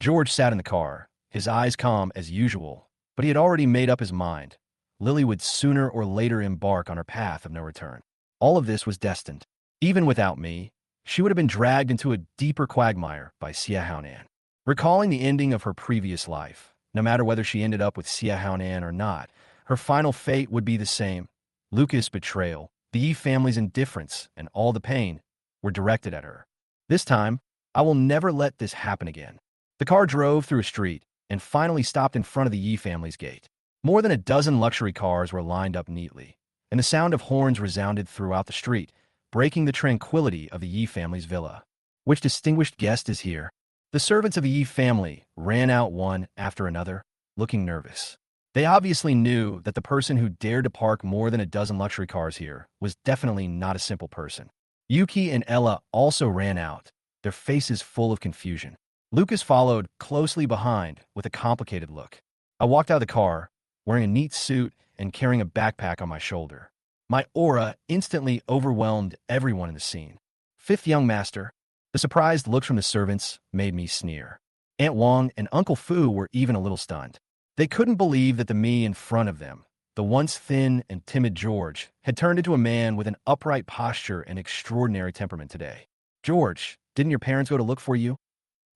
George sat in the car, his eyes calm as usual, but he had already made up his mind. Lily would sooner or later embark on her path of no return. All of this was destined. Even without me, she would have been dragged into a deeper quagmire by Xia Haonan. Recalling the ending of her previous life, no matter whether she ended up with Xia Haonan or not, her final fate would be the same. Lucas' betrayal, the Yi family's indifference, and all the pain were directed at her. This time, I will never let this happen again. The car drove through a street and finally stopped in front of the Yi family's gate. More than a dozen luxury cars were lined up neatly, and the sound of horns resounded throughout the street, breaking the tranquility of the Yi family's villa. Which distinguished guest is here? The servants of the Yi family ran out one after another, looking nervous. They obviously knew that the person who dared to park more than a dozen luxury cars here was definitely not a simple person. Yuki and Ella also ran out, their faces full of confusion. Lucas followed closely behind with a complicated look. I walked out of the car, wearing a neat suit and carrying a backpack on my shoulder. My aura instantly overwhelmed everyone in the scene. Fifth young master. The surprised looks from the servants made me sneer. Aunt Wang and Uncle Fu were even a little stunned. They couldn't believe that the me in front of them, the once thin and timid George, had turned into a man with an upright posture and extraordinary temperament today. George, didn't your parents go to look for you?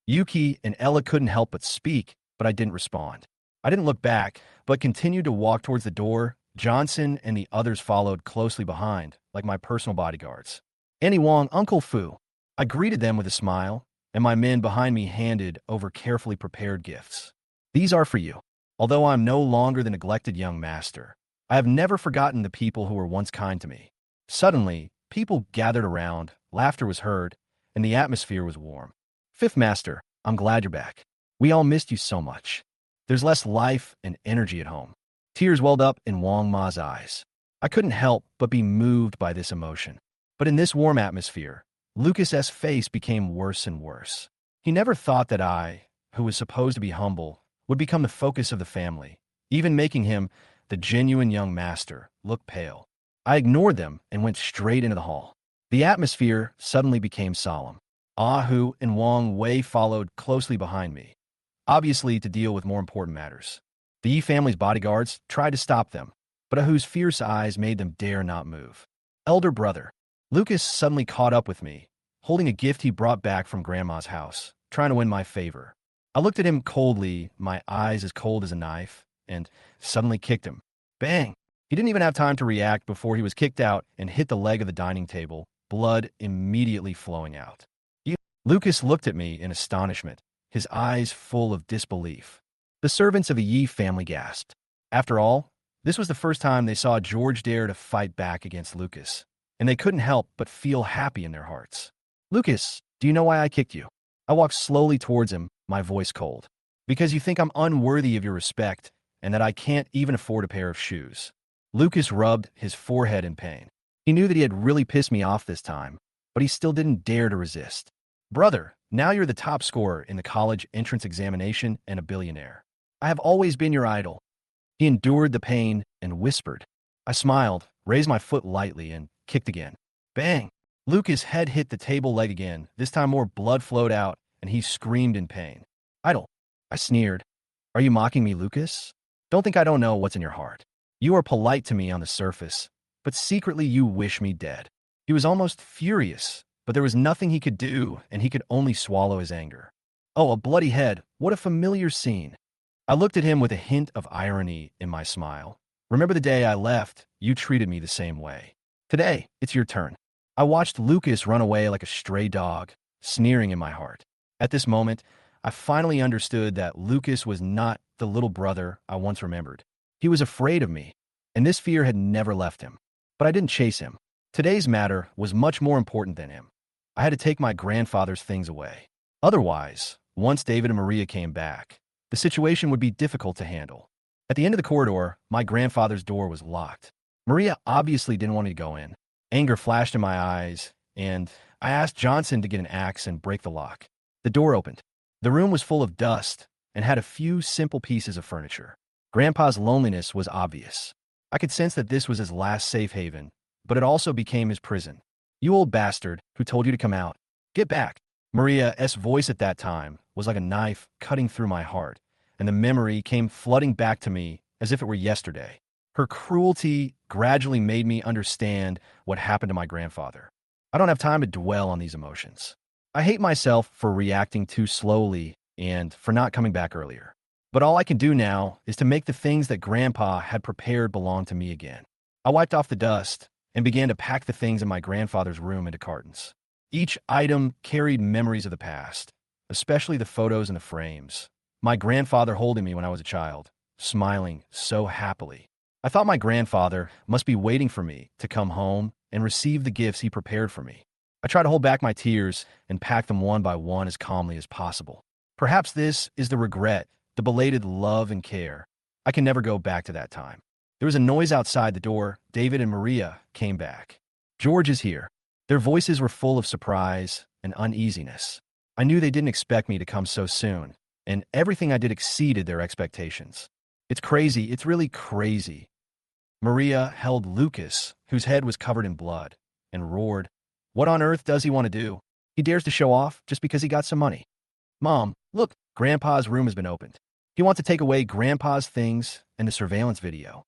Yuki and Ella couldn't help but speak, but I didn't respond. I didn't look back, but continued to walk towards the door. Johnson and the others followed closely behind, like my personal bodyguards. Auntie Wang, Uncle Fu. I greeted them with a smile, and my men behind me handed over carefully prepared gifts. These are for you. Although I'm no longer the neglected young master, I have never forgotten the people who were once kind to me. Suddenly, people gathered around, laughter was heard, and the atmosphere was warm. Fifth master, I'm glad you're back. We all missed you so much. There's less life and energy at home. Tears welled up in Wang Ma's eyes. I couldn't help but be moved by this emotion. But in this warm atmosphere, Lucas's face became worse and worse. He never thought that I, who was supposed to be humble, would become the focus of the family, even making him, the genuine young master, look pale. I ignored them and went straight into the hall. The atmosphere suddenly became solemn. Ahu and Wang Wei followed closely behind me, obviously to deal with more important matters. The Yi family's bodyguards tried to stop them, but Ahu's fierce eyes made them dare not move. Elder brother. Lucas suddenly caught up with me, holding a gift he brought back from Grandma's house, trying to win my favor. I looked at him coldly, my eyes as cold as a knife, and suddenly kicked him. Bang! He didn't even have time to react before he was kicked out and hit the leg of the dining table, blood immediately flowing out. Lucas looked at me in astonishment, his eyes full of disbelief. The servants of the Yi family gasped. After all, this was the first time they saw George dare to fight back against Lucas, and they couldn't help but feel happy in their hearts. Lucas, do you know why I kicked you? I walked slowly towards him, my voice cold. Because you think I'm unworthy of your respect, and that I can't even afford a pair of shoes. Lucas rubbed his forehead in pain. He knew that he had really pissed me off this time, but he still didn't dare to resist. Brother, now you're the top scorer in the college entrance examination and a billionaire. I have always been your idol. He endured the pain and whispered. I smiled, raised my foot lightly, and kicked again. Bang! Lucas' head hit the table leg again. This time more blood flowed out, and he screamed in pain. Idol. I sneered. Are you mocking me, Lucas? Don't think I don't know what's in your heart. You are polite to me on the surface, but secretly you wish me dead. He was almost furious, but there was nothing he could do, and he could only swallow his anger. Oh, a bloody head. What a familiar scene. I looked at him with a hint of irony in my smile. Remember the day I left, you treated me the same way. Today, it's your turn. I watched Lucas run away like a stray dog, sneering in my heart. At this moment, I finally understood that Lucas was not the little brother I once remembered. He was afraid of me, and this fear had never left him. But I didn't chase him. Today's matter was much more important than him. I had to take my grandfather's things away. Otherwise, once David and Maria came back, the situation would be difficult to handle. At the end of the corridor, my grandfather's door was locked. Maria obviously didn't want me to go in. Anger flashed in my eyes, and I asked Johnson to get an axe and break the lock. The door opened. The room was full of dust and had a few simple pieces of furniture. Grandpa's loneliness was obvious. I could sense that this was his last safe haven, but it also became his prison. You old bastard, who told you to come out? Get back. Maria's voice at that time was like a knife cutting through my heart, and the memory came flooding back to me as if it were yesterday. Her cruelty gradually made me understand what happened to my grandfather. I don't have time to dwell on these emotions. I hate myself for reacting too slowly and for not coming back earlier. But all I can do now is to make the things that Grandpa had prepared belong to me again. I wiped off the dust and began to pack the things in my grandfather's room into cartons. Each item carried memories of the past, especially the photos and the frames. My grandfather holding me when I was a child, smiling so happily. I thought my grandfather must be waiting for me to come home and receive the gifts he prepared for me. I tried to hold back my tears and pack them one by one as calmly as possible. Perhaps this is the regret, the belated love and care. I can never go back to that time. There was a noise outside the door. David and Maria came back. George is here. Their voices were full of surprise and uneasiness. I knew they didn't expect me to come so soon, and everything I did exceeded their expectations. It's crazy. It's really crazy. Maria held Lucas, whose head was covered in blood, and roared, "What on earth does he want to do? He dares to show off just because he got some money. Mom, look, Grandpa's room has been opened. He wants to take away Grandpa's things and the surveillance video."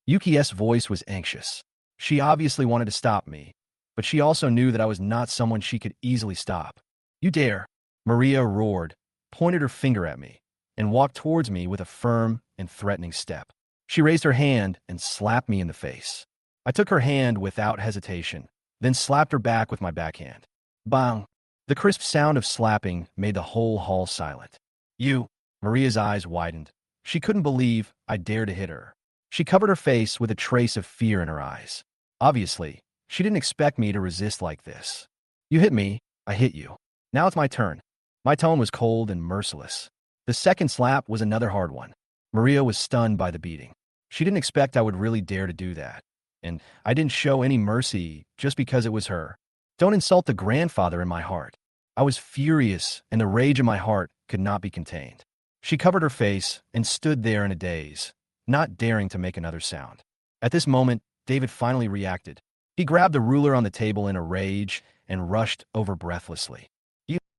Yuki's voice was anxious. She obviously wanted to stop me, but she also knew that I was not someone she could easily stop. "You dare!" Maria roared, pointed her finger at me, and walked towards me with a firm and threatening step. She raised her hand and slapped me in the face. I took her hand without hesitation, then slapped her back with my backhand. Bang! The crisp sound of slapping made the whole hall silent. "You!" Maria's eyes widened. She couldn't believe I dared to hit her. She covered her face with a trace of fear in her eyes. Obviously, she didn't expect me to resist like this. "You hit me, I hit you. Now it's my turn." My tone was cold and merciless. The second slap was another hard one. Maria was stunned by the beating. She didn't expect I would really dare to do that, and I didn't show any mercy just because it was her. Don't insult the grandfather in my heart. I was furious, and the rage in my heart could not be contained. She covered her face and stood there in a daze, not daring to make another sound. At this moment, David finally reacted. He grabbed the ruler on the table in a rage and rushed over breathlessly.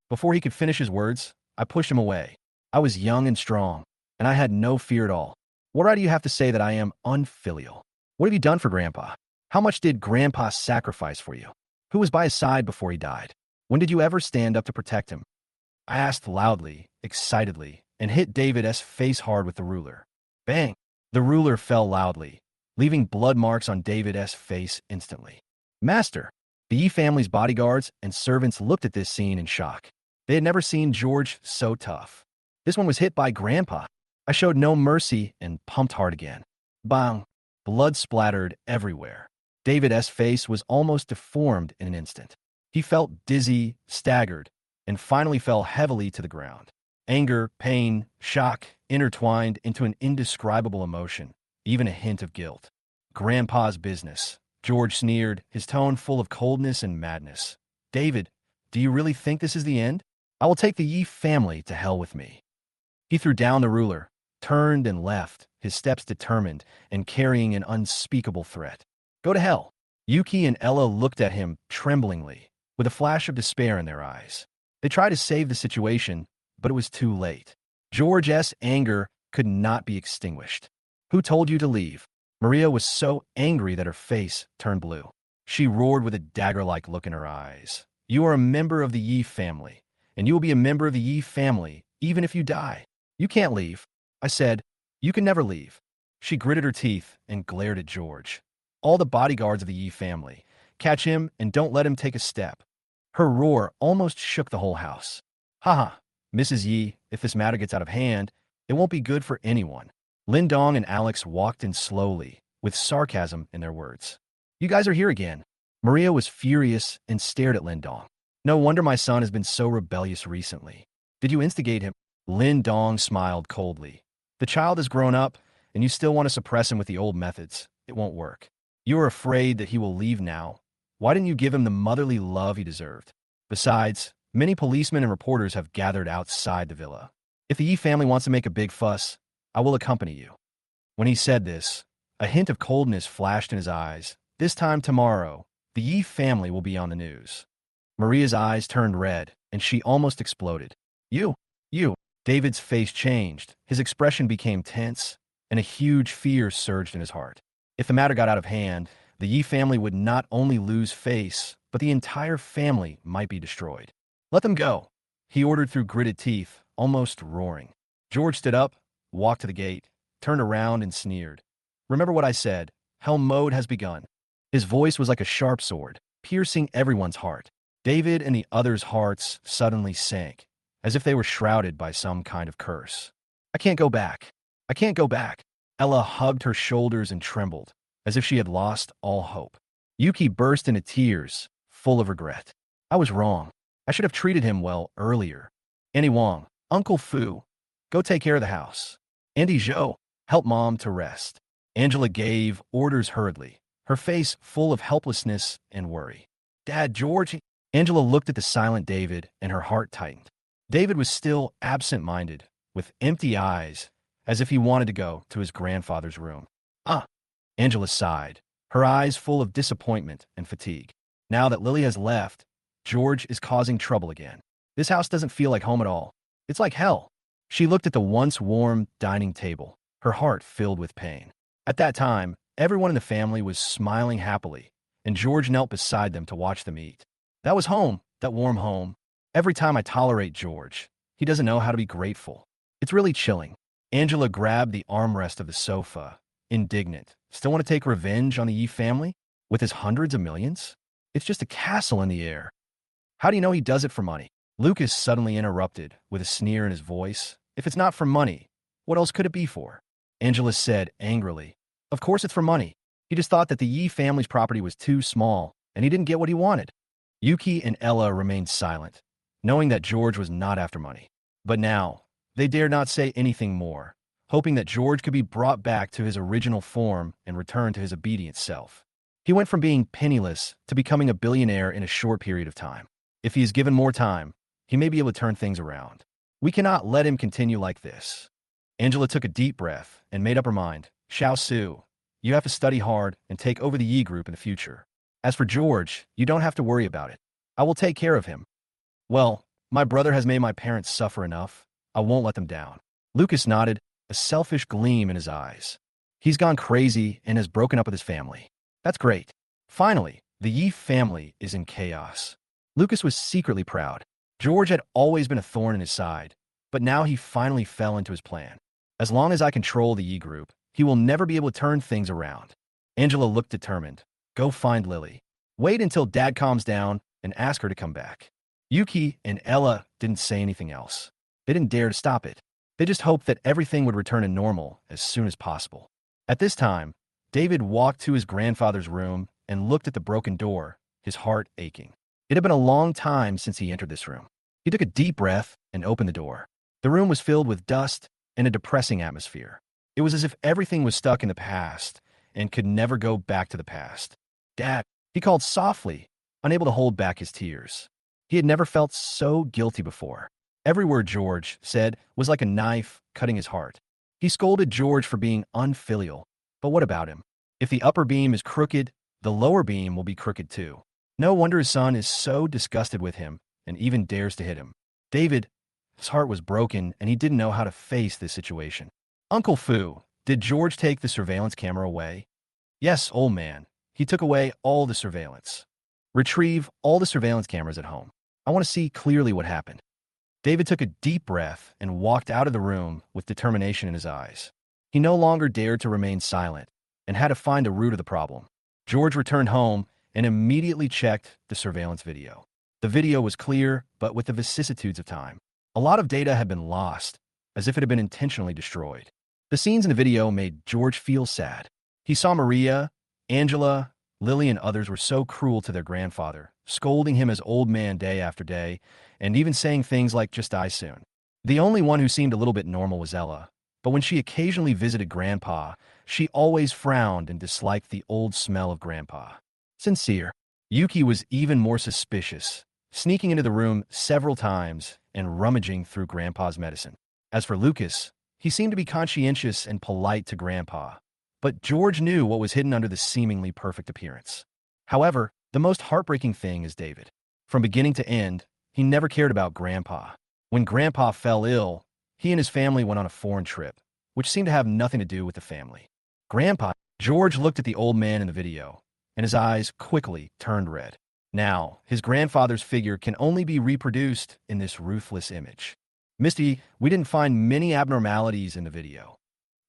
Before he could finish his words, I pushed him away. I was young and strong, and I had no fear at all. What right do you have to say that I am unfilial? What have you done for Grandpa? How much did Grandpa sacrifice for you? Who was by his side before he died? When did you ever stand up to protect him? I asked loudly, excitedly, and hit David's face hard with the ruler. Bang! The ruler fell loudly, leaving blood marks on David's face instantly. "Master!" The Yi family's bodyguards and servants looked at this scene in shock. They had never seen George so tough. This one was hit by Grandpa. I showed no mercy and pumped hard again. Bang! Blood splattered everywhere. David's face was almost deformed in an instant. He felt dizzy, staggered, and finally fell heavily to the ground. Anger, pain, shock intertwined into an indescribable emotion, even a hint of guilt. "Grandpa's business," George sneered, his tone full of coldness and madness. "David, do you really think this is the end? I will take the Yi family to hell with me." He threw down the ruler, turned and left, his steps determined and carrying an unspeakable threat. "Go to hell." Yuki and Ella looked at him tremblingly, with a flash of despair in their eyes. They tried to save the situation, but it was too late. George's anger could not be extinguished. "Who told you to leave?" Maria was so angry that her face turned blue. She roared with a dagger-like look in her eyes. "You are a member of the Yi family, and you will be a member of the Yi family even if you die. You can't leave." I said, "You can never leave." She gritted her teeth and glared at George. "All the bodyguards of the Yi family. Catch him and don't let him take a step." Her roar almost shook the whole house. "Haha, Mrs. Yi, if this matter gets out of hand, it won't be good for anyone." Lin Dong and Alex walked in slowly, with sarcasm in their words. "You guys are here again." Maria was furious and stared at Lin Dong. "No wonder my son has been so rebellious recently. Did you instigate him?" Lin Dong smiled coldly. "The child has grown up, and you still want to suppress him with the old methods. It won't work. You are afraid that he will leave now. Why didn't you give him the motherly love he deserved? Besides, many policemen and reporters have gathered outside the villa. If the Yi family wants to make a big fuss, I will accompany you." When he said this, a hint of coldness flashed in his eyes. "This time tomorrow, the Yi family will be on the news." Maria's eyes turned red, and she almost exploded. "You?" David's face changed, his expression became tense, and a huge fear surged in his heart. If the matter got out of hand, the Yi family would not only lose face, but the entire family might be destroyed. Let them go, he ordered through gritted teeth, almost roaring. George stood up, walked to the gate, turned around and sneered. Remember what I said, hell mode has begun. His voice was like a sharp sword, piercing everyone's heart. David and the others' hearts suddenly sank, as if they were shrouded by some kind of curse. I can't go back. I can't go back. Ella hugged her shoulders and trembled, as if she had lost all hope. Yuki burst into tears, full of regret. I was wrong. I should have treated him well earlier. Annie Wong, Uncle Fu, go take care of the house. Andy Zhou, help Mom to rest. Angela gave orders hurriedly, her face full of helplessness and worry. Dad, George. Angela looked at the silent David, and her heart tightened. David was still absent-minded, with empty eyes, as if he wanted to go to his grandfather's room. Angela sighed, her eyes full of disappointment and fatigue. Now that Lily has left, George is causing trouble again. This house doesn't feel like home at all. It's like hell. She looked at the once warm dining table, her heart filled with pain. At that time, everyone in the family was smiling happily, and George knelt beside them to watch them eat. That was home, that warm home. Every time I tolerate George, he doesn't know how to be grateful. It's really chilling. Angela grabbed the armrest of the sofa, indignant. Still want to take revenge on the Yi family? With his hundreds of millions? It's just a castle in the air. How do you know he does it for money? Lucas suddenly interrupted, with a sneer in his voice. If it's not for money, what else could it be for? Angela said angrily. Of course it's for money. He just thought that the Yi family's property was too small, and he didn't get what he wanted. Yuki and Ella remained silent, knowing that George was not after money. But now, they dared not say anything more, hoping that George could be brought back to his original form and return to his obedient self. He went from being penniless to becoming a billionaire in a short period of time. If he is given more time, he may be able to turn things around. We cannot let him continue like this. Angela took a deep breath and made up her mind. Xiao Su, you have to study hard and take over the Yi group in the future. As for George, you don't have to worry about it. I will take care of him. Well, my brother has made my parents suffer enough. I won't let them down. Lucas nodded, a selfish gleam in his eyes. He's gone crazy and has broken up with his family. That's great. Finally, the Yi family is in chaos. Lucas was secretly proud. George had always been a thorn in his side, but now he finally fell into his plan. As long as I control the Yi group, he will never be able to turn things around. Angela looked determined. Go find Lily. Wait until Dad calms down and ask her to come back. Yuki and Ella didn't say anything else. They didn't dare to stop it. They just hoped that everything would return to normal as soon as possible. At this time, David walked to his grandfather's room and looked at the broken door, his heart aching. It had been a long time since he entered this room. He took a deep breath and opened the door. The room was filled with dust and a depressing atmosphere. It was as if everything was stuck in the past and could never go back to the past. Dad, he called softly, unable to hold back his tears. He had never felt so guilty before. Every word George said was like a knife cutting his heart. He scolded George for being unfilial. But what about him? If the upper beam is crooked, the lower beam will be crooked too. No wonder his son is so disgusted with him and even dares to hit him. David, his heart was broken and he didn't know how to face this situation. Uncle Fu, did George take the surveillance camera away? Yes, old man. He took away all the surveillance. Retrieve all the surveillance cameras at home. I want to see clearly what happened. David took a deep breath and walked out of the room with determination in his eyes. He no longer dared to remain silent and had to find the root of the problem. George returned home and immediately checked the surveillance video. The video was clear, but with the vicissitudes of time. A lot of data had been lost, as if it had been intentionally destroyed. The scenes in the video made George feel sad. He saw Maria, Angela, Lily, and others were so cruel to their grandfather, scolding him as old man day after day, and even saying things like, just die soon. The only one who seemed a little bit normal was Ella, but when she occasionally visited Grandpa, she always frowned and disliked the old smell of Grandpa. Sincere. Yuki was even more suspicious, sneaking into the room several times and rummaging through Grandpa's medicine. As for Lucas, he seemed to be conscientious and polite to Grandpa, but George knew what was hidden under the seemingly perfect appearance. However, the most heartbreaking thing is David. From beginning to end, he never cared about Grandpa. When Grandpa fell ill, he and his family went on a foreign trip, which seemed to have nothing to do with the family. Grandpa, George looked at the old man in the video, and his eyes quickly turned red. Now, his grandfather's figure can only be reproduced in this ruthless image. Misty, we didn't find many abnormalities in the video.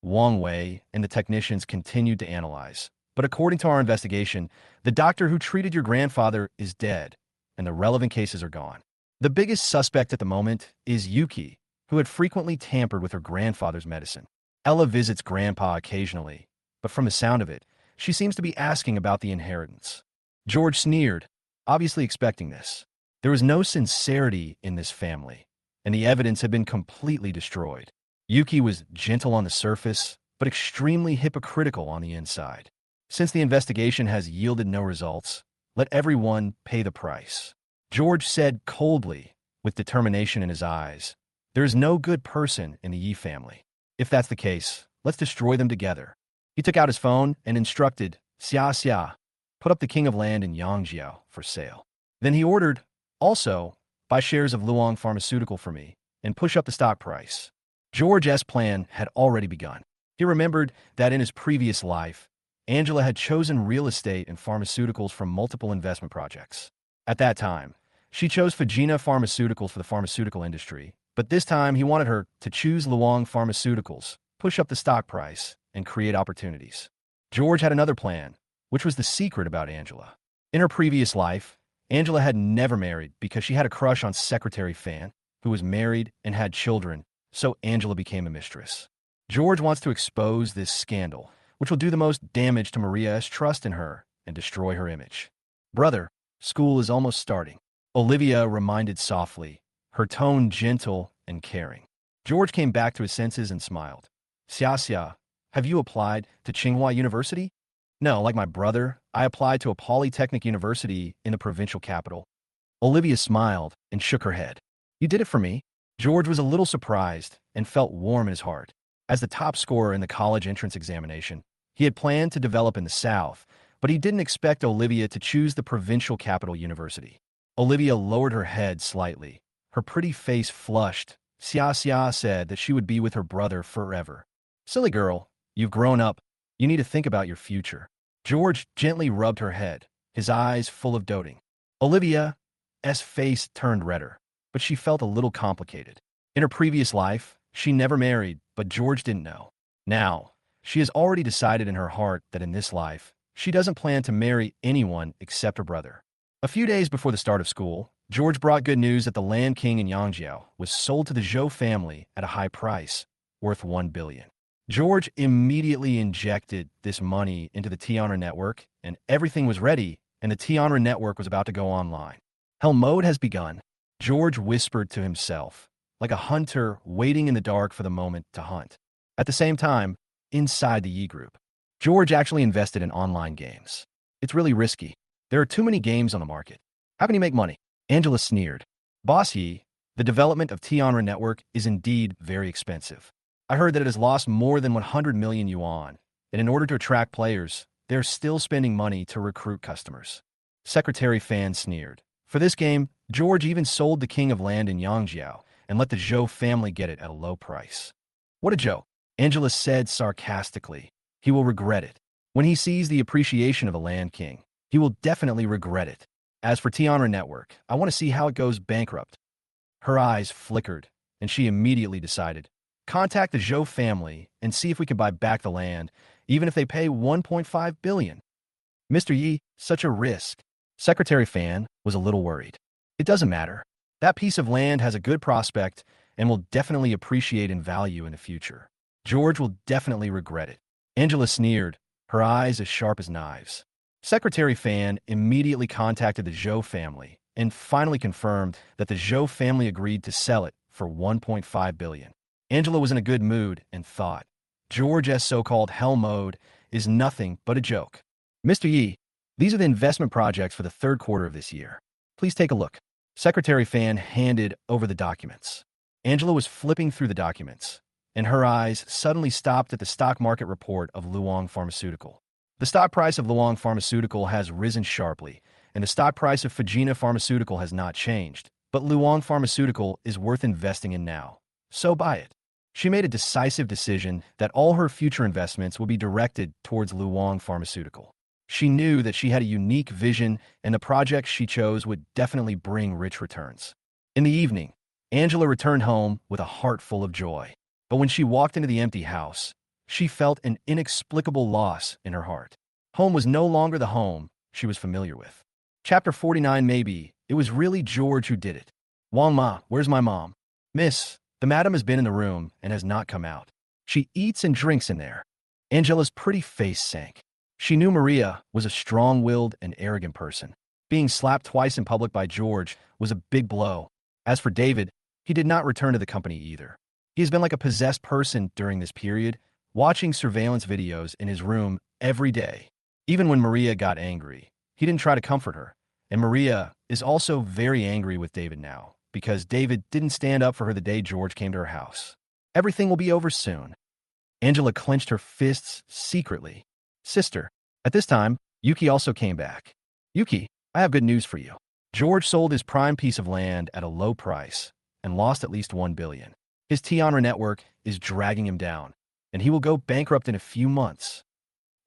Wang Wei and the technicians continued to analyze. But according to our investigation, the doctor who treated your grandfather is dead, and the relevant cases are gone. The biggest suspect at the moment is Yuki, who had frequently tampered with her grandfather's medicine. Ella visits Grandpa occasionally, but from the sound of it, she seems to be asking about the inheritance. George sneered, obviously expecting this. There was no sincerity in this family, and the evidence had been completely destroyed. Yuki was gentle on the surface, but extremely hypocritical on the inside. Since the investigation has yielded no results, let everyone pay the price. George said coldly, with determination in his eyes, there is no good person in the Yi family. If that's the case, let's destroy them together. He took out his phone and instructed, Xia, put up the king of land in Yangjiao for sale. Then he ordered, also, buy shares of Luong Pharmaceutical for me and push up the stock price. George's plan had already begun. He remembered that in his previous life, Angela had chosen real estate and pharmaceuticals from multiple investment projects. At that time, she chose Fujina Pharmaceuticals for the pharmaceutical industry, but this time he wanted her to choose Luong Pharmaceuticals, push up the stock price, and create opportunities. George had another plan, which was the secret about Angela. In her previous life, Angela had never married because she had a crush on Secretary Fan, who was married and had children, so Angela became a mistress. George wants to expose this scandal, which will do the most damage to Maria's trust in her and destroy her image. Brother, school is almost starting. Olivia reminded softly, her tone gentle and caring. George came back to his senses and smiled. Xia, have you applied to Tsinghua University? No, like my brother, I applied to a polytechnic university in the provincial capital. Olivia smiled and shook her head. You did it for me. George was a little surprised and felt warm in his heart. As the top scorer in the college entrance examination, he had planned to develop in the South, but he didn't expect Olivia to choose the provincial capital university. Olivia lowered her head slightly. Her pretty face flushed. Xia said that she would be with her brother forever. Silly girl, you've grown up. You need to think about your future. George gently rubbed her head, his eyes full of doting. Olivia's face turned redder, but she felt a little complicated. In her previous life, she never married, but George didn't know. Now, she has already decided in her heart that in this life, she doesn't plan to marry anyone except her brother. A few days before the start of school, George brought good news that the Land King in Yangjiao was sold to the Zhou family at a high price, worth $1 billion. George immediately injected this money into the T-Honor network, and everything was ready, and the T-Honor network was about to go online. Hell mode has begun, George whispered to himself, like a hunter waiting in the dark for the moment to hunt. At the same time, inside the Yi group, George actually invested in online games. It's really risky. There are too many games on the market. How can you make money? Angela sneered. Boss Yi, the development of T-Honor network is indeed very expensive. I heard that it has lost more than 100 million yuan, and in order to attract players, they're still spending money to recruit customers. Secretary Fan sneered. For this game, George even sold the king of land in Yangjiao and let the Zhou family get it at a low price. What a joke, Angela said sarcastically. He will regret it. When he sees the appreciation of a land king, he will definitely regret it. As for T-Honor Network, I want to see how it goes bankrupt. Her eyes flickered, and she immediately decided, contact the Zhou family and see if we can buy back the land, even if they pay 1.5 billion. Mr. Yi, such a risk. Secretary Fan was a little worried. It doesn't matter. That piece of land has a good prospect and will definitely appreciate in value in the future. George will definitely regret it. Angela sneered, her eyes as sharp as knives. Secretary Fan immediately contacted the Zhou family and finally confirmed that the Zhou family agreed to sell it for 1.5 billion. Angela was in a good mood and thought, George's so-called hell mode is nothing but a joke. Mr. Yi, these are the investment projects for the third quarter of this year. Please take a look. Secretary Fan handed over the documents. Angela was flipping through the documents, and her eyes suddenly stopped at the stock market report of Luong Pharmaceutical. The stock price of Luong Pharmaceutical has risen sharply, and the stock price of Fujina Pharmaceutical has not changed, but Luong Pharmaceutical is worth investing in now. So buy it. She made a decisive decision that all her future investments would be directed towards Luong Pharmaceutical. She knew that she had a unique vision, and the projects she chose would definitely bring rich returns. In the evening, Angela returned home with a heart full of joy. But when she walked into the empty house, she felt an inexplicable loss in her heart. Home was no longer the home she was familiar with. Chapter 49. Maybe it was really George who did it. Wang Ma, where's my mom? Miss, the madam has been in the room and has not come out. She eats and drinks in there. Angela's pretty face sank. She knew Maria was a strong-willed and arrogant person. Being slapped twice in public by George was a big blow. As for David, he did not return to the company either. He has been like a possessed person during this period, watching surveillance videos in his room every day. Even when Maria got angry, he didn't try to comfort her. And Maria is also very angry with David now, because David didn't stand up for her the day George came to her house. Everything will be over soon. Angela clenched her fists secretly. Sister. At this time, Yuki also came back. Yuki, I have good news for you. George sold his prime piece of land at a low price and lost at least 1 billion. His Tianra network is dragging him down, and he will go bankrupt in a few months.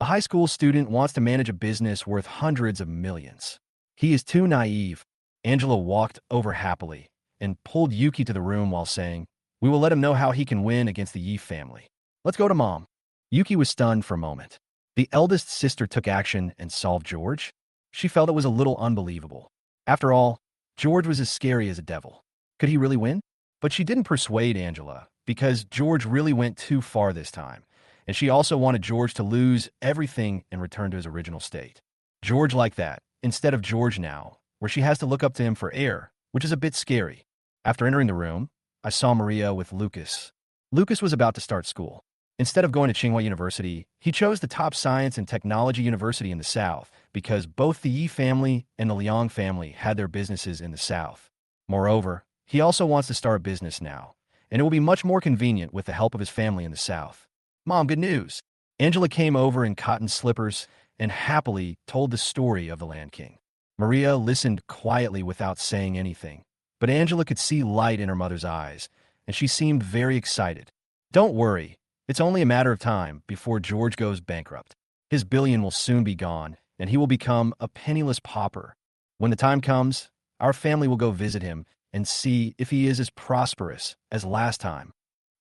A high school student wants to manage a business worth hundreds of millions. He is too naive. Angela walked over happily and pulled Yuki to the room while saying, we will let him know how he can win against the Yi family. Let's go to mom. Yuki was stunned for a moment. The eldest sister took action and solved George. She felt it was a little unbelievable. After all, George was as scary as a devil. Could he really win? But she didn't persuade Angela, because George really went too far this time, and she also wanted George to lose everything and return to his original state. George like that, instead of George now, where she has to look up to him for air, which is a bit scary. After entering the room, I saw Maria with Lucas. Lucas was about to start school. Instead of going to Tsinghua University, he chose the top science and technology university in the South because both the Yi family and the Liang family had their businesses in the South. Moreover, he also wants to start a business now, and it will be much more convenient with the help of his family in the South. Mom, good news. Angela came over in cotton slippers and happily told the story of the Land King. Maria listened quietly without saying anything, but Angela could see light in her mother's eyes, and she seemed very excited. Don't worry. It's only a matter of time before George goes bankrupt. His billion will soon be gone, and he will become a penniless pauper. When the time comes, our family will go visit him and see if he is as prosperous as last time.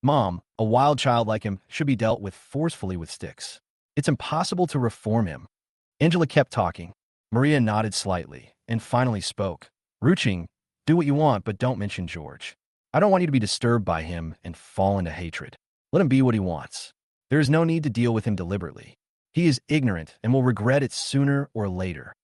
Mom, a wild child like him should be dealt with forcefully with sticks. It's impossible to reform him. Angela kept talking. Maria nodded slightly and finally spoke. Ruching, do what you want, but don't mention George. I don't want you to be disturbed by him and fall into hatred. Let him be what he wants. There is no need to deal with him deliberately. He is ignorant and will regret it sooner or later.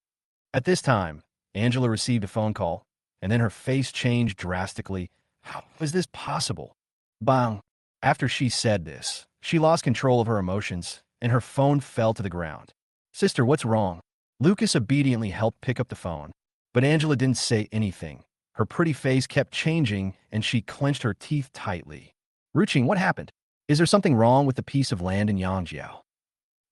At this time, Angela received a phone call, and then her face changed drastically. How is this possible? Bang! After she said this, she lost control of her emotions, and her phone fell to the ground. Sister, what's wrong? Lucas obediently helped pick up the phone, but Angela didn't say anything. Her pretty face kept changing, and she clenched her teeth tightly. Ruching, what happened? Is there something wrong with the piece of land in Yangjiao?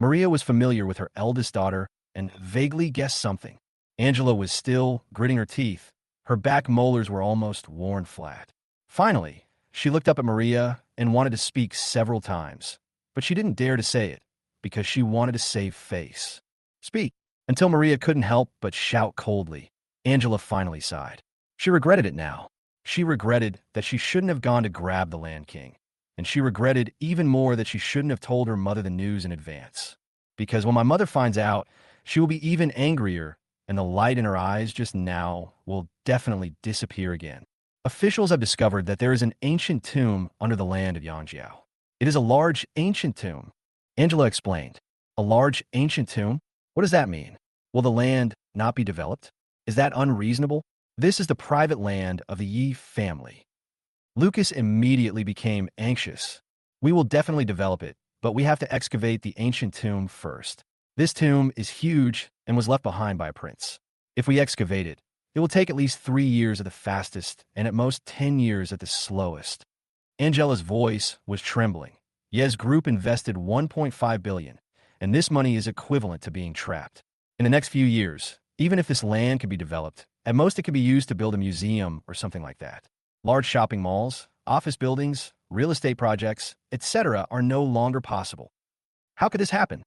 Maria was familiar with her eldest daughter and vaguely guessed something. Angela was still gritting her teeth. Her back molars were almost worn flat. Finally, she looked up at Maria and wanted to speak several times, but she didn't dare to say it because she wanted to save face. Speak. Until Maria couldn't help but shout coldly. Angela finally sighed. She regretted it now. She regretted that she shouldn't have gone to grab the Land King. And she regretted even more that she shouldn't have told her mother the news in advance. Because when my mother finds out, she will be even angrier, and the light in her eyes just now will definitely disappear again. Officials have discovered that there is an ancient tomb under the land of Yangjiao. It is a large ancient tomb. Angela explained. A large ancient tomb? What does that mean? Will the land not be developed? Is that unreasonable? This is the private land of the Yi family. Lucas immediately became anxious. We will definitely develop it, but we have to excavate the ancient tomb first. This tomb is huge and was left behind by a prince. If we excavate it, it will take at least 3 years at the fastest and at most 10 years at the slowest. Angela's voice was trembling. Ye's group invested 1.5 billion, and this money is equivalent to being trapped. In the next few years, even if this land can be developed, at most it can be used to build a museum or something like that. Large shopping malls, office buildings, real estate projects, etc. are no longer possible. How could this happen?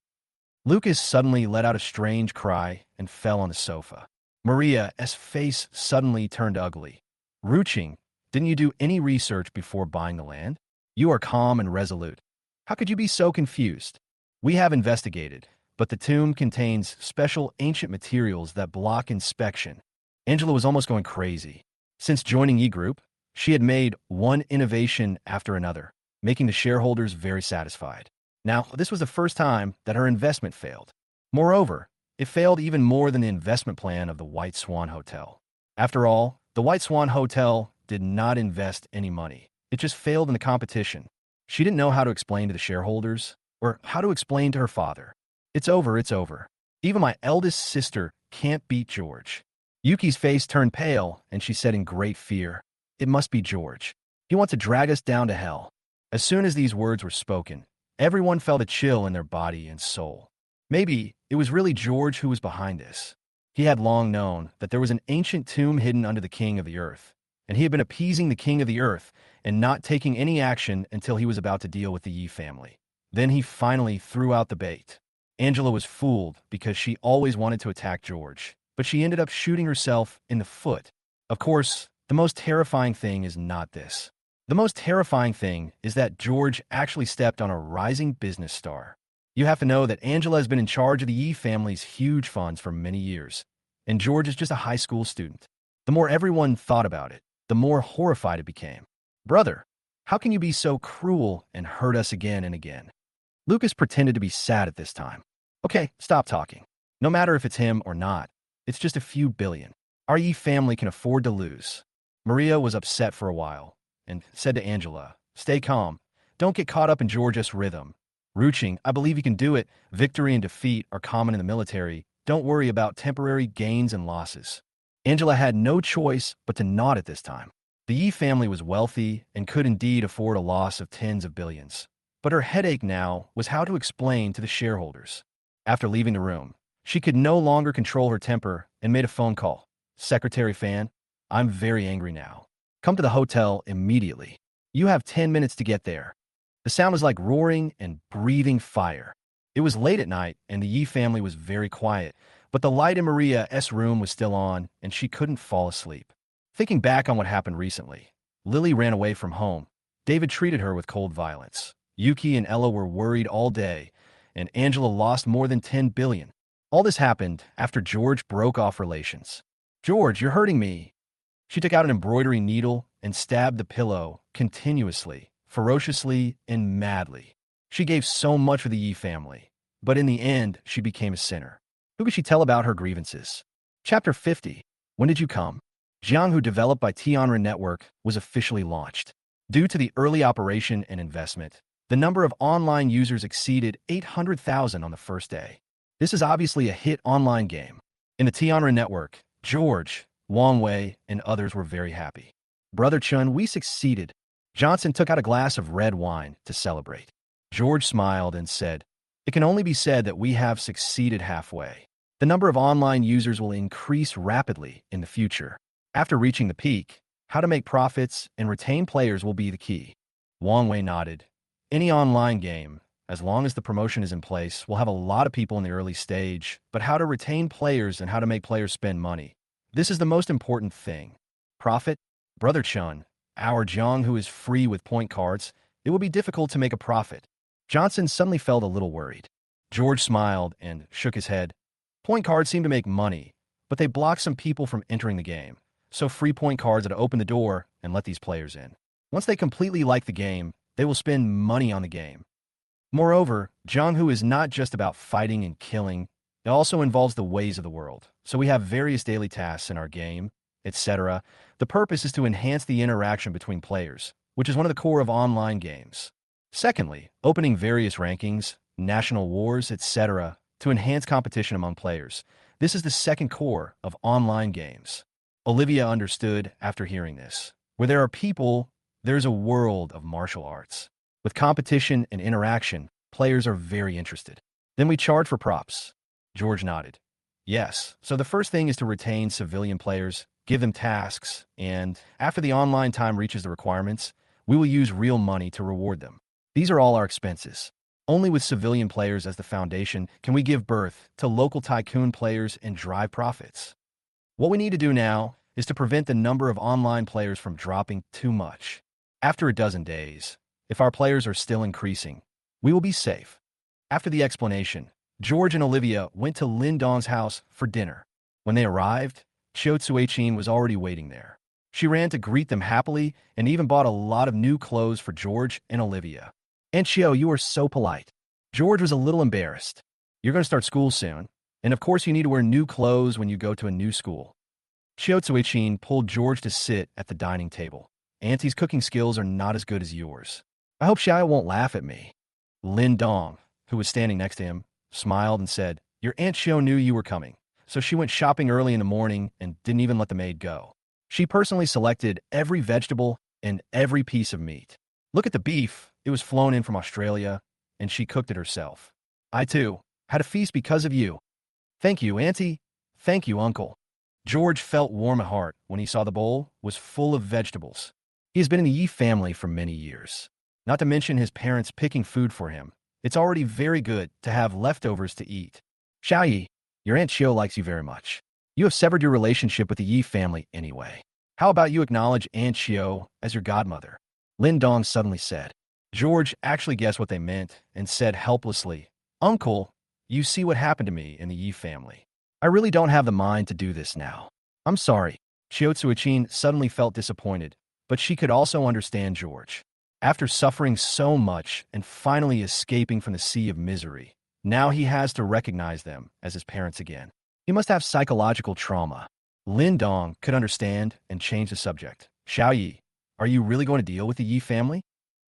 Lucas suddenly let out a strange cry and fell on the sofa. Maria's face suddenly turned ugly. Ruching, didn't you do any research before buying the land? You are calm and resolute. How could you be so confused? We have investigated, but the tomb contains special ancient materials that block inspection. Angela was almost going crazy. Since joining E-Group, she had made one innovation after another, making the shareholders very satisfied. Now, this was the first time that her investment failed. Moreover, it failed even more than the investment plan of the White Swan Hotel. After all, the White Swan Hotel did not invest any money. It just failed in the competition. She didn't know how to explain to the shareholders, or how to explain to her father. It's over, it's over. Even my eldest sister can't beat George. Yuki's face turned pale, and she said in great fear, "It must be George. He wants to drag us down to hell." As soon as these words were spoken, everyone felt a chill in their body and soul. Maybe it was really George who was behind this. He had long known that there was an ancient tomb hidden under the king of the earth, and he had been appeasing the king of the earth and not taking any action until he was about to deal with the Yi family. Then he finally threw out the bait. Angela was fooled because she always wanted to attack George, but she ended up shooting herself in the foot. Of course, the most terrifying thing is not this. The most terrifying thing is that George actually stepped on a rising business star. You have to know that Angela has been in charge of the Yi family's huge funds for many years, and George is just a high school student. The more everyone thought about it, the more horrified it became. "Brother, how can you be so cruel and hurt us again and again?" Lucas pretended to be sad at this time. "Okay, stop talking. No matter if it's him or not, it's just a few billion. Our Yi family can afford to lose." Maria was upset for a while and said to Angela, "Stay calm. Don't get caught up in George's rhythm. Ruching, I believe you can do it. Victory and defeat are common in the military. Don't worry about temporary gains and losses." Angela had no choice but to nod at this time. The Yi family was wealthy and could indeed afford a loss of tens of billions. But her headache now was how to explain to the shareholders. After leaving the room, she could no longer control her temper and made a phone call. "Secretary Fan, I'm very angry now. Come to the hotel immediately. You have 10 minutes to get there." The sound was like roaring and breathing fire. It was late at night, and the Yi family was very quiet, but the light in Maria's room was still on, and she couldn't fall asleep. Thinking back on what happened recently, Lily ran away from home. David treated her with cold violence. Yuki and Ella were worried all day, and Angela lost more than 10 billion. All this happened after George broke off relations. "George, you're hurting me." She took out an embroidery needle and stabbed the pillow continuously, ferociously, and madly. She gave so much for the Yi family, but in the end, she became a sinner. Who could she tell about her grievances? Chapter 50. When did you come? Jianghu, developed by Tianren Network, was officially launched. Due to the early operation and investment, the number of online users exceeded 800,000 on the first day. This is obviously a hit online game. In the Tianren Network, George, Wang Wei, and others were very happy. "Brother Chun, we succeeded." Johnson took out a glass of red wine to celebrate. George smiled and said, "It can only be said that we have succeeded halfway. The number of online users will increase rapidly in the future. After reaching the peak, how to make profits and retain players will be the key." Wang Wei nodded. "Any online game, as long as the promotion is in place, will have a lot of people in the early stage, but how to retain players and how to make players spend money, this is the most important thing. Profit? Brother Chun, our Jianghu is free with point cards. It will be difficult to make a profit." Johnson suddenly felt a little worried. George smiled and shook his head. "Point cards seem to make money, but they block some people from entering the game. So free point cards are to open the door and let these players in. Once they completely like the game, they will spend money on the game. Moreover, Jianghu is not just about fighting and killing. It also involves the ways of the world. So we have various daily tasks in our game, etc. The purpose is to enhance the interaction between players, which is one of the core of online games. Secondly, opening various rankings, national wars, etc. to enhance competition among players. This is the second core of online games. Olivia understood after hearing this. Where there are people, there's a world of martial arts. With competition and interaction, players are very interested. Then we charge for props. George nodded. Yes, so the first thing is to retain civilian players, give them tasks, and after the online time reaches the requirements, We will use real money to reward them. These are all our expenses. Only with civilian players as the foundation can we give birth to local tycoon players and drive profits. What we need to do now is to prevent the number of online players from dropping too much. After a dozen days, if our players are still increasing, we will be safe. After the explanation, George and Olivia went to Lin Dong's house for dinner. When they arrived, Chiu Tsuechin was already waiting there. She ran to greet them happily and even bought a lot of new clothes for George and Olivia. "Aunt Chiu, you are so polite." George was a little embarrassed. "You're going to start school soon, and of course you need to wear new clothes when you go to a new school." Chiu Tsuechin pulled George to sit at the dining table. "Auntie's cooking skills are not as good as yours. I hope Xiao won't laugh at me." Lin Dong, who was standing next to him, smiled and said, "Your Aunt Xiu knew you were coming, so she went shopping early in the morning and didn't even let the maid go. She personally selected every vegetable and every piece of meat. Look at the beef. It was flown in from Australia, and she cooked it herself. I, too, had a feast because of you." "Thank you, Auntie. Thank you, Uncle." George felt warm at heart when he saw the bowl was full of vegetables. He has been in the Yi family for many years. Not to mention his parents picking food for him. It's already very good to have leftovers to eat. "Xiao Yi, your Aunt Xiu likes you very much. You have severed your relationship with the Yi family anyway. How about you acknowledge Aunt Xiu as your godmother?" Lin Dong suddenly said. George actually guessed what they meant and said helplessly, "Uncle, you see what happened to me in the Yi family. I really don't have the mind to do this now. I'm sorry." Chiu Tsuechin suddenly felt disappointed, but she could also understand George. After suffering so much and finally escaping from the sea of misery, now he has to recognize them as his parents again. He must have psychological trauma. Lin Dong could understand and change the subject. "Xiao Yi, are you really going to deal with the Yi family?"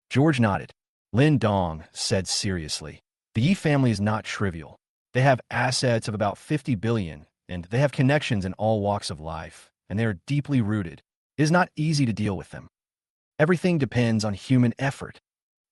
George nodded. Lin Dong said seriously, "The Yi family is not trivial. They have assets of about 50 billion, and they have connections in all walks of life, and they are deeply rooted. It is not easy to deal with them. Everything depends on human effort."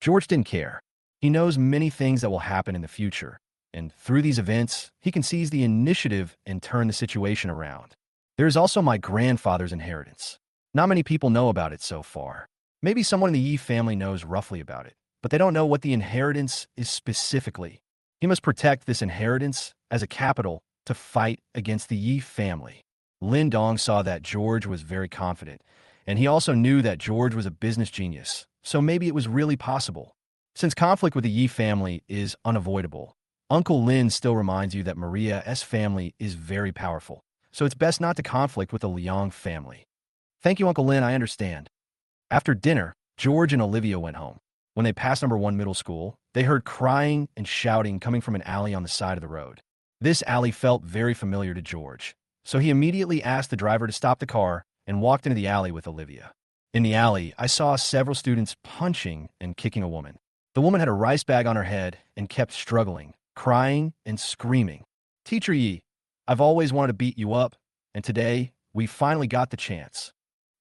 George didn't care. He knows many things that will happen in the future, and through these events, he can seize the initiative and turn the situation around. There is also my grandfather's inheritance. Not many people know about it so far. Maybe someone in the Yi family knows roughly about it, but they don't know what the inheritance is specifically. He must protect this inheritance as a capital to fight against the Yi family. Lin Dong saw that George was very confident, and he also knew that George was a business genius, so maybe it was really possible. Since conflict with the Yi family is unavoidable, Uncle Lin still reminds you that Maria's family is very powerful, so it's best not to conflict with the Liang family. "Thank you, Uncle Lin, I understand." After dinner, George and Olivia went home. When they passed number 1 middle school, they heard crying and shouting coming from an alley on the side of the road. This alley felt very familiar to George, so he immediately asked the driver to stop the car and walked into the alley with Olivia. In the alley, I saw several students punching and kicking a woman. The woman had a rice bag on her head and kept struggling, crying and screaming. "Teacher Yi, I've always wanted to beat you up, and today, we finally got the chance."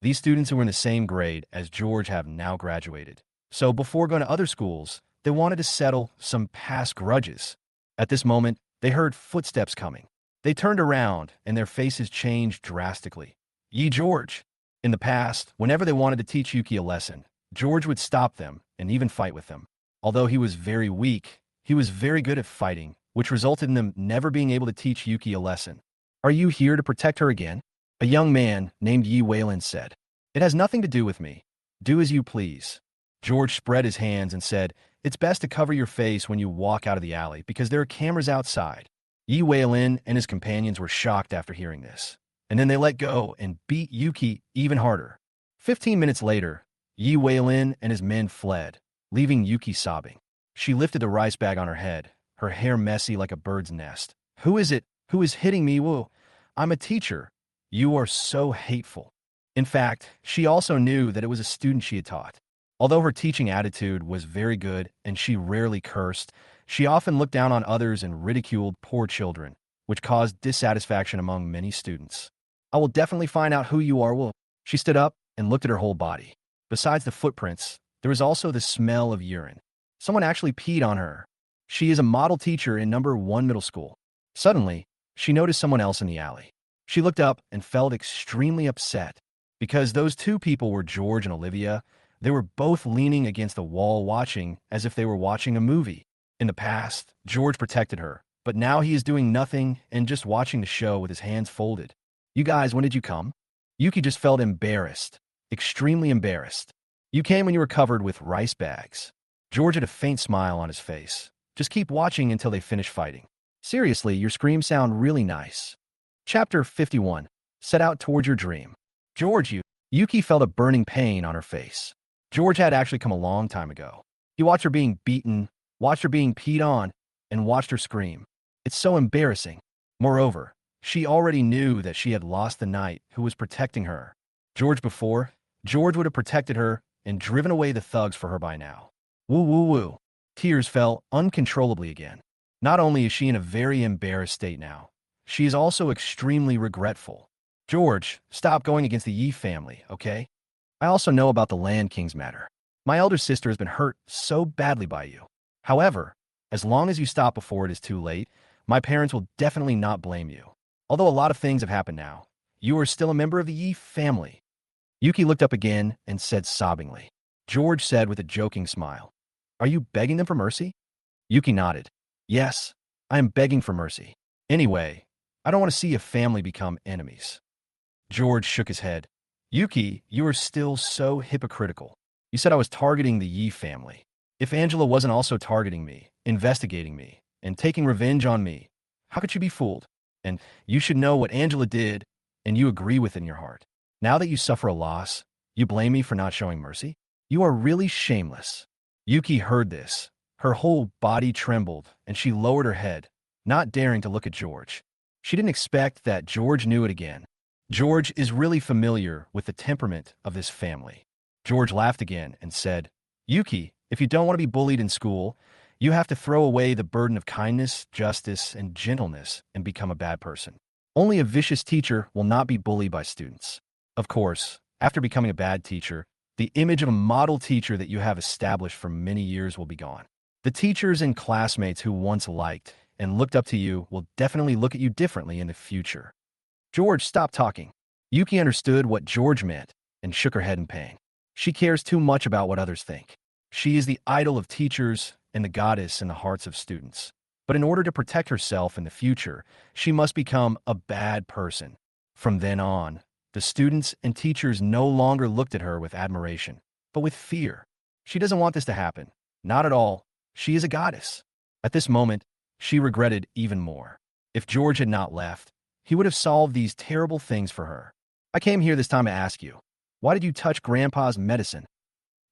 These students who were in the same grade as George have now graduated. So before going to other schools, they wanted to settle some past grudges. At this moment, they heard footsteps coming. They turned around, and their faces changed drastically. Yi George. In the past, whenever they wanted to teach Yuki a lesson, George would stop them and even fight with them. Although he was very weak, he was very good at fighting, which resulted in them never being able to teach Yuki a lesson. "Are you here to protect her again?" A young man named Yi Weilin said. "It has nothing to do with me. Do as you please." George spread his hands and said, "It's best to cover your face when you walk out of the alley because there are cameras outside." Yi Weilin and his companions were shocked after hearing this, and then they let go and beat Yuki even harder. 15 minutes later, Yi Weilin and his men fled, leaving Yuki sobbing. She lifted the rice bag on her head, her hair messy like a bird's nest. "Who is it? Who is hitting me? Whoa, I'm a teacher. You are so hateful." In fact, she also knew that it was a student she had taught. Although her teaching attitude was very good and she rarely cursed, she often looked down on others and ridiculed poor children, which caused dissatisfaction among many students. "I will definitely find out who you are." Well, she stood up and looked at her whole body. Besides the footprints, there was also the smell of urine. Someone actually peed on her. She is a model teacher in number 1 middle school. Suddenly, she noticed someone else in the alley. She looked up and felt extremely upset. Because those two people were George and Olivia, They were both leaning against the wall watching as if they were watching a movie. In the past, George protected her, but now he is doing nothing and just watching the show with his hands folded. You guys, when did you come? Yuki just felt embarrassed, extremely embarrassed. You came when you were covered with rice bags. George had a faint smile on his face. Just keep watching until they finish fighting. Seriously, your screams sound really nice. Chapter 51. Set out towards your dream. Yuki felt a burning pain on her face. George had actually come a long time ago. He watched her being beaten, watched her being peed on, and watched her scream. It's so embarrassing. Moreover, she already knew that she had lost the knight who was protecting her. George would have protected her and driven away the thugs for her by now. Woo woo woo. Tears fell uncontrollably again. Not only is she in a very embarrassed state now, she is also extremely regretful. George, stop going against the Yi family, okay? I also know about the Land King's matter. My elder sister has been hurt so badly by you. However, as long as you stop before it is too late, my parents will definitely not blame you. Although a lot of things have happened now, you are still a member of the Yi family. Yuki looked up again and said sobbingly. George said with a joking smile, "Are you begging them for mercy?" Yuki nodded. Yes, I am begging for mercy. Anyway, I don't want to see a family become enemies. George shook his head. Yuki, you are still so hypocritical. You said I was targeting the Yi family. If Angela wasn't also targeting me, investigating me, and taking revenge on me, how could you be fooled? And you should know what Angela did, and you agree with it in your heart. Now that you suffer a loss, you blame me for not showing mercy? You are really shameless. Yuki heard this. Her whole body trembled, and she lowered her head, not daring to look at George. She didn't expect that George knew it again. George is really familiar with the temperament of this family. George laughed again and said, Yuki, if you don't want to be bullied in school, you have to throw away the burden of kindness, justice, and gentleness and become a bad person. Only a vicious teacher will not be bullied by students. Of course, after becoming a bad teacher, the image of a model teacher that you have established for many years will be gone. The teachers and classmates who once liked and looked up to you will definitely look at you differently in the future. George, stop talking. Yuki understood what George meant and shook her head in pain. She cares too much about what others think. She is the idol of teachers and the goddess in the hearts of students. But in order to protect herself in the future, she must become a bad person. From then on, the students and teachers no longer looked at her with admiration, but with fear. She doesn't want this to happen. Not at all. She is a goddess. At this moment, she regretted even more. If George had not left, he would have solved these terrible things for her. I came here this time to ask you, why did you touch Grandpa's medicine?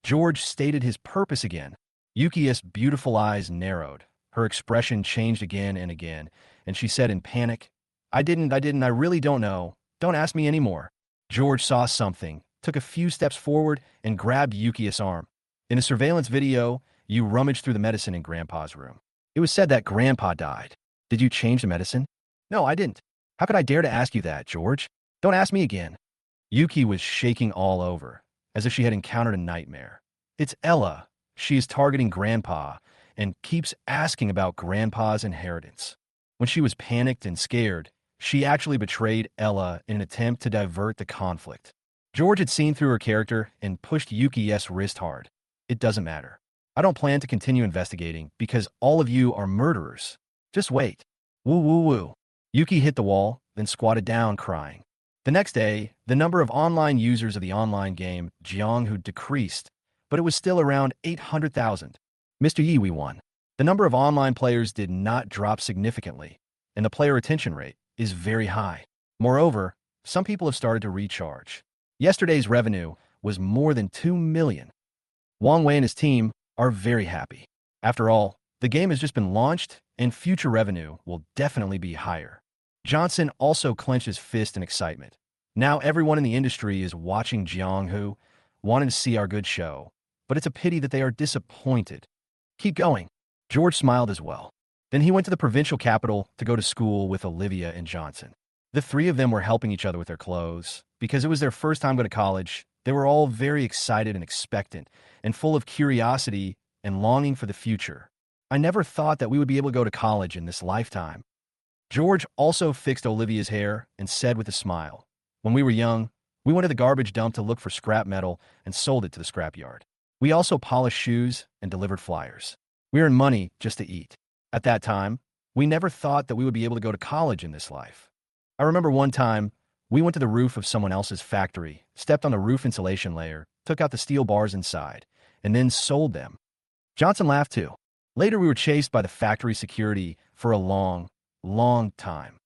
George stated his purpose again. Yuki's beautiful eyes narrowed. Her expression changed again and again, and she said in panic, I didn't, I really don't know. Don't ask me anymore. George saw something, took a few steps forward, and grabbed Yuki's arm. In a surveillance video, you rummaged through the medicine in Grandpa's room. It was said that Grandpa died. Did you change the medicine? No, I didn't. How could I dare to ask you that, George? Don't ask me again. Yuki was shaking all over, as if she had encountered a nightmare. It's Ella. She is targeting Grandpa and keeps asking about Grandpa's inheritance. When she was panicked and scared, she actually betrayed Ella in an attempt to divert the conflict. George had seen through her character and pushed Yuki's wrist hard. It doesn't matter. I don't plan to continue investigating because all of you are murderers. Just wait. Woo woo woo. Yuki hit the wall, then squatted down, crying. The next day, the number of online users of the online game Jianghu decreased, but it was still around 800,000. Mr. Yi, we won. The number of online players did not drop significantly, and the player retention rate is very high. Moreover, some people have started to recharge. Yesterday's revenue was more than 2 million. Wang Wei and his team are very happy. After all, the game has just been launched, and future revenue will definitely be higher. Johnson also clenched his fist in excitement. Now everyone in the industry is watching Jianghu, wanting to see our good show, but it's a pity that they are disappointed. Keep going. George smiled as well. Then he went to the provincial capital to go to school with Olivia and Johnson. The three of them were helping each other with their clothes. Because it was their first time going to college, they were all very excited and expectant, and full of curiosity and longing for the future. I never thought that we would be able to go to college in this lifetime. George also fixed Olivia's hair and said with a smile, when we were young, We went to the garbage dump to look for scrap metal and sold it to the scrap yard. We also polished shoes and delivered flyers. We earned money just to eat. At that time, we never thought that we would be able to go to college in this life. I remember one time, we went to the roof of someone else's factory, stepped on the roof insulation layer, took out the steel bars inside, and then sold them. Johnson laughed too. Later, we were chased by the factory security for a long, long time.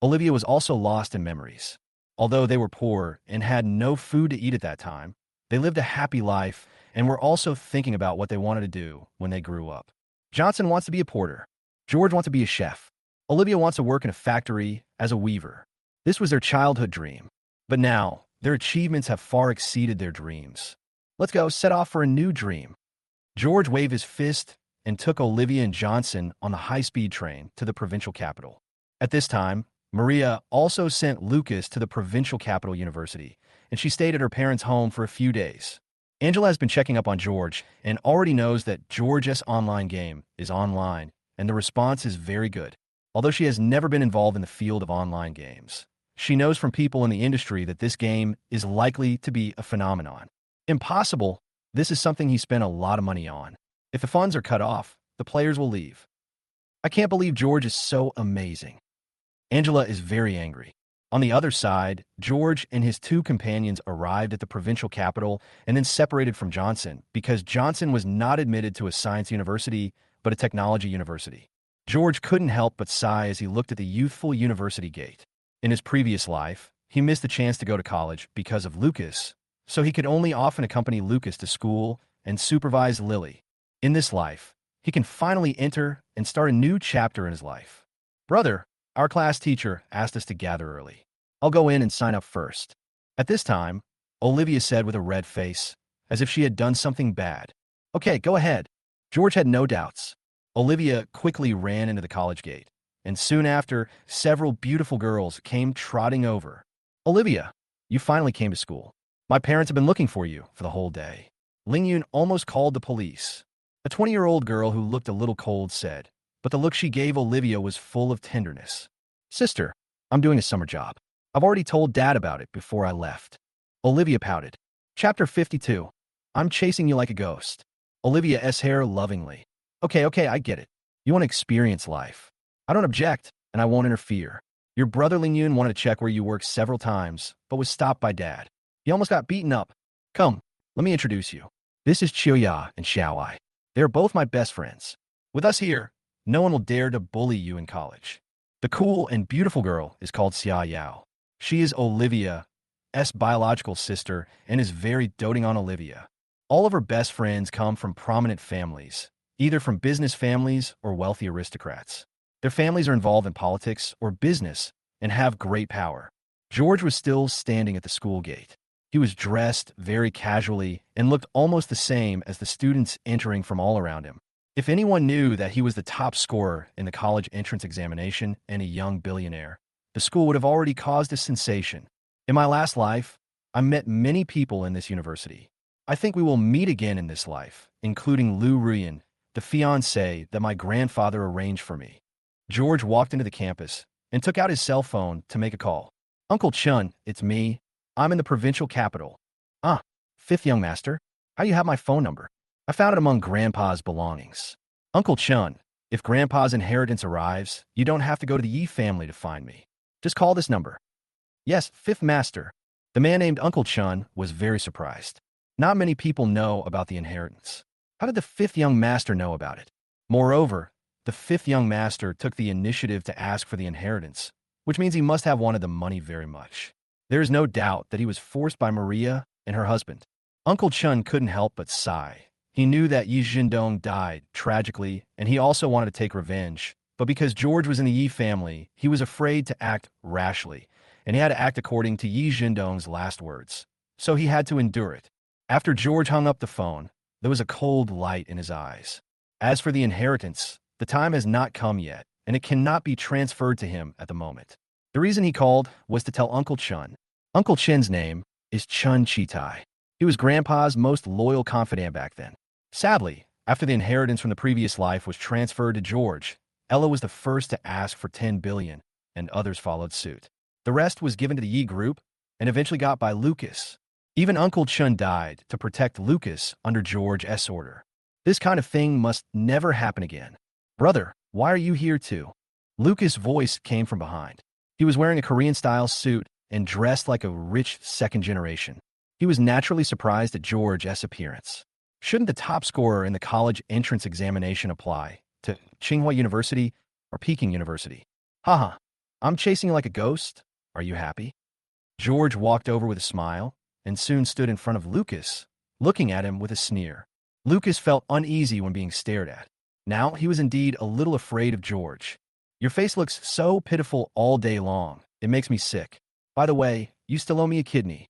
Olivia was also lost in memories. Although they were poor and had no food to eat at that time, they lived a happy life and were also thinking about what they wanted to do when they grew up. Johnson wants to be a porter. George wants to be a chef. Olivia wants to work in a factory as a weaver. This was their childhood dream. But now, their achievements have far exceeded their dreams. Let's go set off for a new dream. George waved his fist and took Olivia and Johnson on the high-speed train to the provincial capital. At this time, Maria also sent Lucas to the provincial capital university, and she stayed at her parents' home for a few days. Angela has been checking up on George and already knows that George's online game is online, and the response is very good. Although she has never been involved in the field of online games, she knows from people in the industry that this game is likely to be a phenomenon. Impossible, this is something he spent a lot of money on. If the funds are cut off, the players will leave. I can't believe George is so amazing. Angela is very angry. On the other side, George and his two companions arrived at the provincial capital and then separated from Johnson because Johnson was not admitted to a science university, but a technology university. George couldn't help but sigh as he looked at the youthful university gate. In his previous life, he missed the chance to go to college because of Lucas, so he could only often accompany Lucas to school and supervise Lily. In this life, he can finally enter and start a new chapter in his life. Brother, our class teacher asked us to gather early. I'll go in and sign up first. At this time, Olivia said with a red face, as if she had done something bad. Okay, go ahead. George had no doubts. Olivia quickly ran into the college gate, and soon after, several beautiful girls came trotting over. Olivia, you finally came to school. My parents have been looking for you for the whole day. Ling Yun almost called the police. A 20-year-old girl who looked a little cold said, but the look she gave Olivia was full of tenderness. Sister, I'm doing a summer job. I've already told Dad about it before I left. Olivia pouted. Chapter 52. I'm chasing you like a ghost. Olivia S. hair lovingly. Okay, I get it. You want to experience life. I don't object, and I won't interfere. Your brother Ling Yun wanted to check where you worked several times, but was stopped by Dad. He almost got beaten up. Come, let me introduce you. This is Chiu-ya and Xiao-ai. They are both my best friends. With us here, no one will dare to bully you in college. The cool and beautiful girl is called Xia Yao. She is Olivia's biological sister and is very doting on Olivia. All of her best friends come from prominent families, either from business families or wealthy aristocrats. Their families are involved in politics or business and have great power. George was still standing at the school gate. He was dressed very casually and looked almost the same as the students entering from all around him. If anyone knew that he was the top scorer in the college entrance examination and a young billionaire, the school would have already caused a sensation. In my last life, I met many people in this university. I think we will meet again in this life, including Lu Ruyan, the fiancé that my grandfather arranged for me. George walked into the campus and took out his cell phone to make a call. Uncle Chun, it's me. I'm in the provincial capital. Ah, fifth young master. How do you have my phone number? I found it among Grandpa's belongings. Uncle Chun, if Grandpa's inheritance arrives, you don't have to go to the Yi family to find me. Just call this number. Yes, fifth master. The man named Uncle Chun was very surprised. Not many people know about the inheritance. How did the fifth young master know about it? Moreover, the fifth young master took the initiative to ask for the inheritance, which means he must have wanted the money very much. There is no doubt that he was forced by Maria and her husband. Uncle Chun couldn't help but sigh. He knew that Yi Jindong died tragically, and he also wanted to take revenge. But because George was in the Yi family, he was afraid to act rashly, and he had to act according to Yi Jindong's last words. So he had to endure it. After George hung up the phone, there was a cold light in his eyes. As for the inheritance, the time has not come yet, and it cannot be transferred to him at the moment. The reason he called was to tell Uncle Chun. Uncle Chin's name is Chun Chitai. He was Grandpa's most loyal confidant back then. Sadly, after the inheritance from the previous life was transferred to George, Ella was the first to ask for 10 billion, and others followed suit. The rest was given to the Yi group, and eventually got by Lucas. Even Uncle Chun died to protect Lucas under George's order. This kind of thing must never happen again. Brother, why are you here too? Lucas' voice came from behind. He was wearing a Korean-style suit and dressed like a rich second generation. He was naturally surprised at George's appearance. Shouldn't the top scorer in the college entrance examination apply to Tsinghua University or Peking University? Haha, I'm chasing you like a ghost. Are you happy? George walked over with a smile and soon stood in front of Lucas, looking at him with a sneer. Lucas felt uneasy when being stared at. Now he was indeed a little afraid of George. Your face looks so pitiful all day long. It makes me sick. By the way, you still owe me a kidney.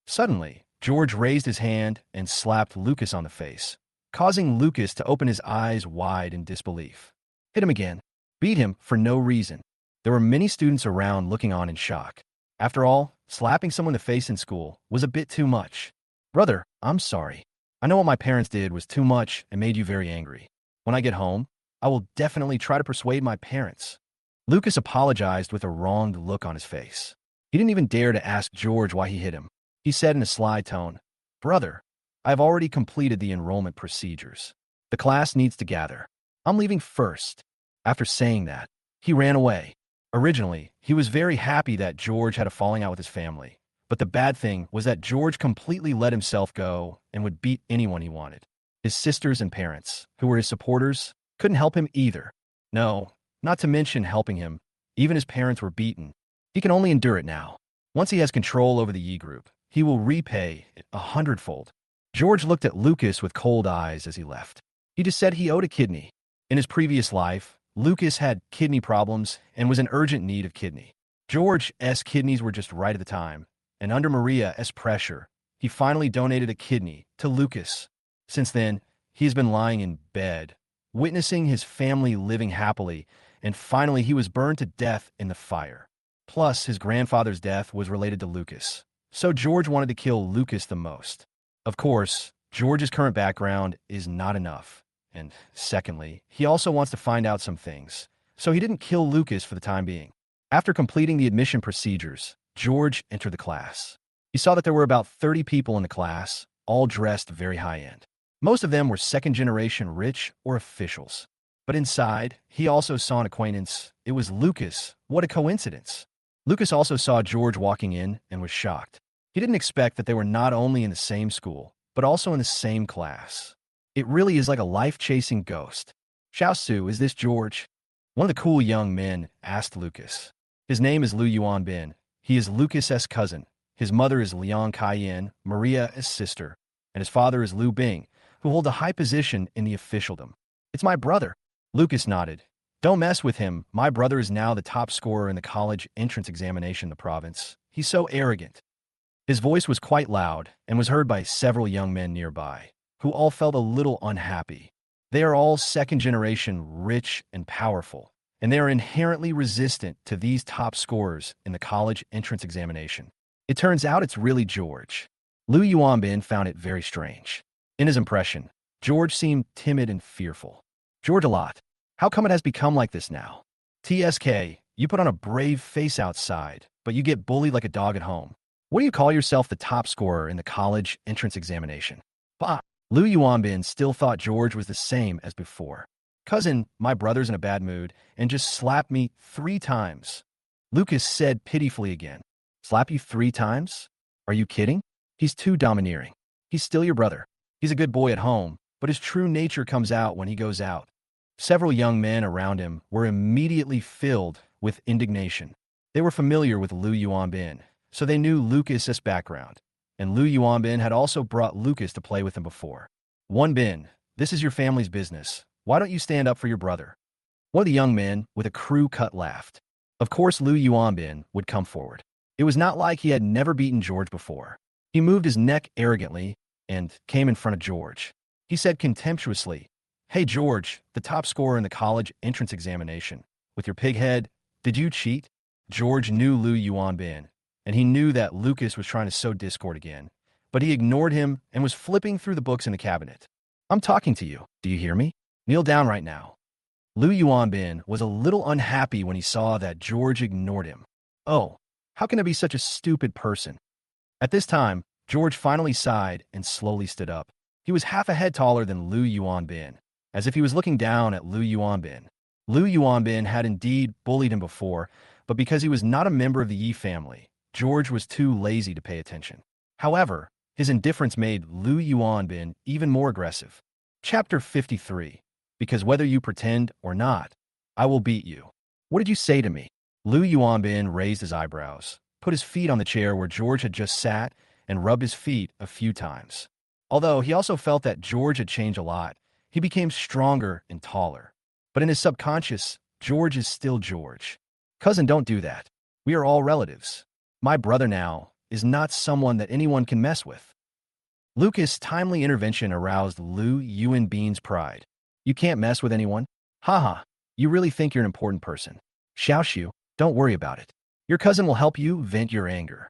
Suddenly, George raised his hand and slapped Lucas on the face, causing Lucas to open his eyes wide in disbelief. Hit him again. Beat him for no reason. There were many students around looking on in shock. After all, slapping someone in the face in school was a bit too much. Brother, I'm sorry. I know what my parents did was too much and made you very angry. When I get home, I will definitely try to persuade my parents. Lucas apologized with a wronged look on his face. He didn't even dare to ask George why he hit him. He said in a sly tone, Brother, I have already completed the enrollment procedures. The class needs to gather. I'm leaving first. After saying that, he ran away. Originally, he was very happy that George had a falling out with his family. But the bad thing was that George completely let himself go and would beat anyone he wanted. His sisters and parents, who were his supporters, couldn't help him either. No, not to mention helping him. Even his parents were beaten. He can only endure it now. Once he has control over the Yi group, he will repay it 100-fold. George looked at Lucas with cold eyes as he left. He just said he owed a kidney. In his previous life, Lucas had kidney problems and was in urgent need of kidney. George's kidneys were just right at the time, and under Maria's pressure, he finally donated a kidney to Lucas. Since then, he has been lying in bed, witnessing his family living happily, and finally he was burned to death in the fire. Plus, his grandfather's death was related to Lucas, so George wanted to kill Lucas the most. Of course, George's current background is not enough. And secondly, he also wants to find out some things, so he didn't kill Lucas for the time being. After completing the admission procedures, George entered the class. He saw that there were about 30 people in the class, all dressed very high-end. Most of them were second-generation rich or officials. But inside, he also saw an acquaintance. It was Lucas. What a coincidence. Lucas also saw George walking in and was shocked. He didn't expect that they were not only in the same school, but also in the same class. It really is like a life-chasing ghost. Xiaosu, is this George? One of the cool young men asked Lucas. His name is Liu Yuanbin. He is Lucas's cousin. His mother is Liang Kaiyan, Maria's sister, and his father is Liu Bing, who hold a high position in the officialdom. It's my brother. Lucas nodded. Don't mess with him. My brother is now the top scorer in the college entrance examination in the province. He's so arrogant. His voice was quite loud and was heard by several young men nearby, who all felt a little unhappy. They are all second-generation rich and powerful, and they are inherently resistant to these top scorers in the college entrance examination. It turns out it's really George. Liu Yuanbin found it very strange. In his impression, George seemed timid and fearful. George a lot. How come it has become like this now? TSK, you put on a brave face outside, but you get bullied like a dog at home. What do you call yourself the top scorer in the college entrance examination? Bah! Liu Yuanbin still thought George was the same as before. Cousin, my brother's in a bad mood and just slapped me 3 times. Lucas said pitifully again. Slap you 3 times? Are you kidding? He's too domineering. He's still your brother. He's a good boy at home, but his true nature comes out when he goes out. Several young men around him were immediately filled with indignation. They were familiar with Liu Yuanbin, so they knew Lucas's background. And Liu Yuanbin had also brought Lucas to play with him before. Yuanbin, this is your family's business. Why don't you stand up for your brother? One of the young men with a crew cut laughed. Of course Liu Yuanbin would come forward. It was not like he had never beaten George before. He moved his neck arrogantly and came in front of George. He said contemptuously, Hey George, the top scorer in the college entrance examination. With your pig head, did you cheat? George knew Liu Yuanbin, and he knew that Lucas was trying to sow discord again, but he ignored him and was flipping through the books in the cabinet. I'm talking to you. Do you hear me? Kneel down right now. Liu Yuanbin was a little unhappy when he saw that George ignored him. Oh, How can I be such a stupid person? At this time, George finally sighed and slowly stood up. He was half a head taller than Liu Yuanbin, as if he was looking down at Liu Yuanbin. Liu Yuanbin had indeed bullied him before, but because he was not a member of the Yi family, George was too lazy to pay attention. However, his indifference made Liu Yuanbin even more aggressive. Chapter 53. Because whether you pretend or not, I will beat you. What did you say to me? Liu Yuanbin raised his eyebrows, put his feet on the chair where George had just sat, and rubbed his feet a few times. Although he also felt that George had changed a lot, he became stronger and taller. But in his subconscious, George is still George. Cousin, don't do that. We are all relatives. My brother now is not someone that anyone can mess with. Lucas' timely intervention aroused Liu Yuanbin's pride. You can't mess with anyone? Haha, you really think you're an important person. Xiaoxiu, don't worry about it. Your cousin will help you vent your anger.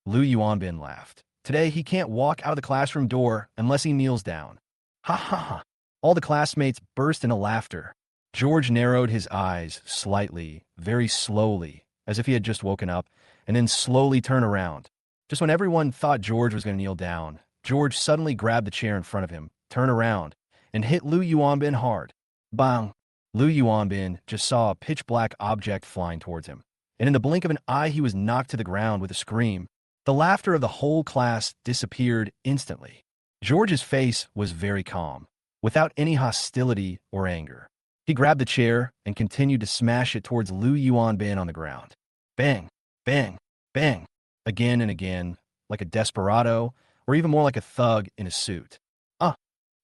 Liu Yuanbin laughed. Today he can't walk out of the classroom door unless he kneels down. Ha ha ha. All the classmates burst into laughter. George narrowed his eyes slightly, very slowly, as if he had just woken up, and then slowly turned around. Just when everyone thought George was going to kneel down, George suddenly grabbed the chair in front of him, turned around, and hit Liu Yuanbin hard. Bang! Liu Yuanbin just saw a pitch-black object flying towards him, and in the blink of an eye he was knocked to the ground with a scream. The laughter of the whole class disappeared instantly. George's face was very calm, without any hostility or anger. He grabbed the chair and continued to smash it towards Liu Yuanbin on the ground. Bang! Bang! Bang! Again and again, like a desperado, or even more like a thug in a suit.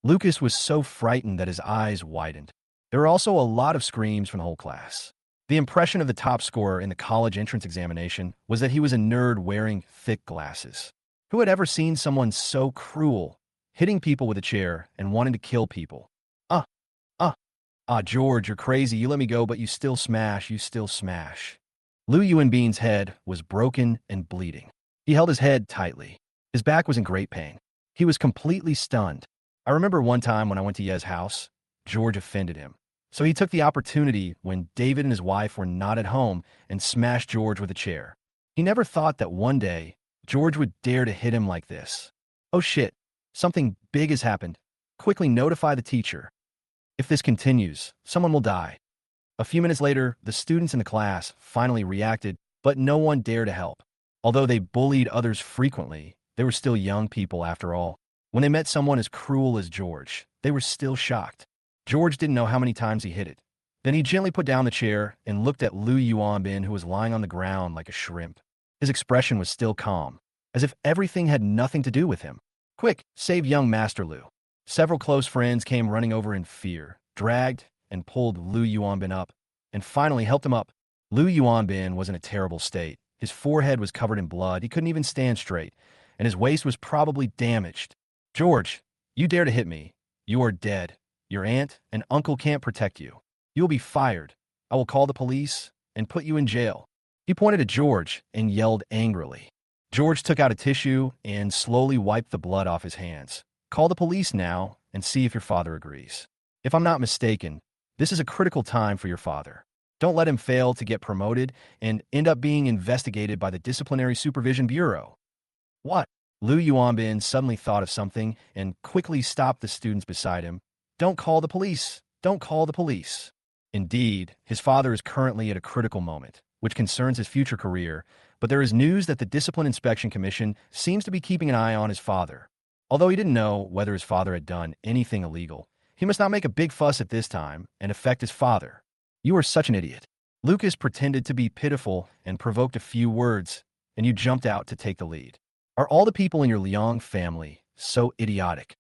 Lucas was so frightened that his eyes widened. There were also a lot of screams from the whole class. The impression of the top scorer in the college entrance examination was that he was a nerd wearing thick glasses. Who had ever seen someone so cruel, hitting people with a chair and wanting to kill people? George, you're crazy. You let me go, but you still smash. Liu Yuanbin's head was broken and bleeding. He held his head tightly. His back was in great pain. He was completely stunned. I remember one time when I went to Ye's house, George offended him. So he took the opportunity when David and his wife were not at home and smashed George with a chair. He never thought that one day George would dare to hit him like this. Oh shit, something big has happened. Quickly notify the teacher. If this continues, someone will die. A few minutes later, the students in the class finally reacted, but no one dared to help. Although they bullied others frequently, they were still young people after all. When they met someone as cruel as George, they were still shocked. George didn't know how many times he hit it. Then he gently put down the chair and looked at Liu Yuanbin, who was lying on the ground like a shrimp. His expression was still calm, as if everything had nothing to do with him. Quick, save young Master Liu. Several close friends came running over in fear, dragged and pulled Liu Yuanbin up, and finally helped him up. Liu Yuanbin was in a terrible state. His forehead was covered in blood. He couldn't even stand straight, and his waist was probably damaged. George, you dare to hit me. You are dead. Your aunt and uncle can't protect you. You will be fired. I will call the police and put you in jail. He pointed at George and yelled angrily. George took out a tissue and slowly wiped the blood off his hands. Call the police now and see if your father agrees. If I'm not mistaken, this is a critical time for your father. Don't let him fail to get promoted and end up being investigated by the Disciplinary Supervision Bureau. What? Liu Yuanbin suddenly thought of something and quickly stopped the students beside him. Don't call the police. Don't call the police. Indeed, his father is currently at a critical moment, which concerns his future career, but there is news that the Discipline Inspection Commission seems to be keeping an eye on his father. Although he didn't know whether his father had done anything illegal, he must not make a big fuss at this time and affect his father. You are such an idiot. Lucas pretended to be pitiful and provoked a few words, and you jumped out to take the lead. Are all the people in your Liang family so idiotic?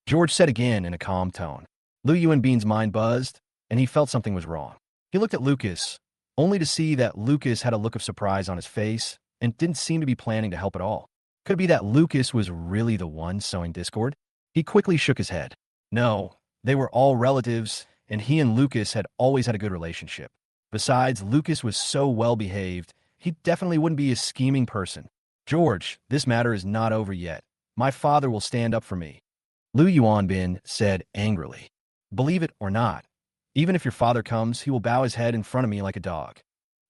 George said again in a calm tone. Liu Yuanbin's mind buzzed, and he felt something was wrong. He looked at Lucas, only to see that Lucas had a look of surprise on his face and didn't seem to be planning to help at all. Could it be that Lucas was really the one sowing discord? He quickly shook his head. No, they were all relatives, and he and Lucas had always had a good relationship. Besides, Lucas was so well-behaved, he definitely wouldn't be a scheming person. George, this matter is not over yet. My father will stand up for me. Liu Yuanbin said angrily. Believe it or not, even if your father comes, he will bow his head in front of me like a dog.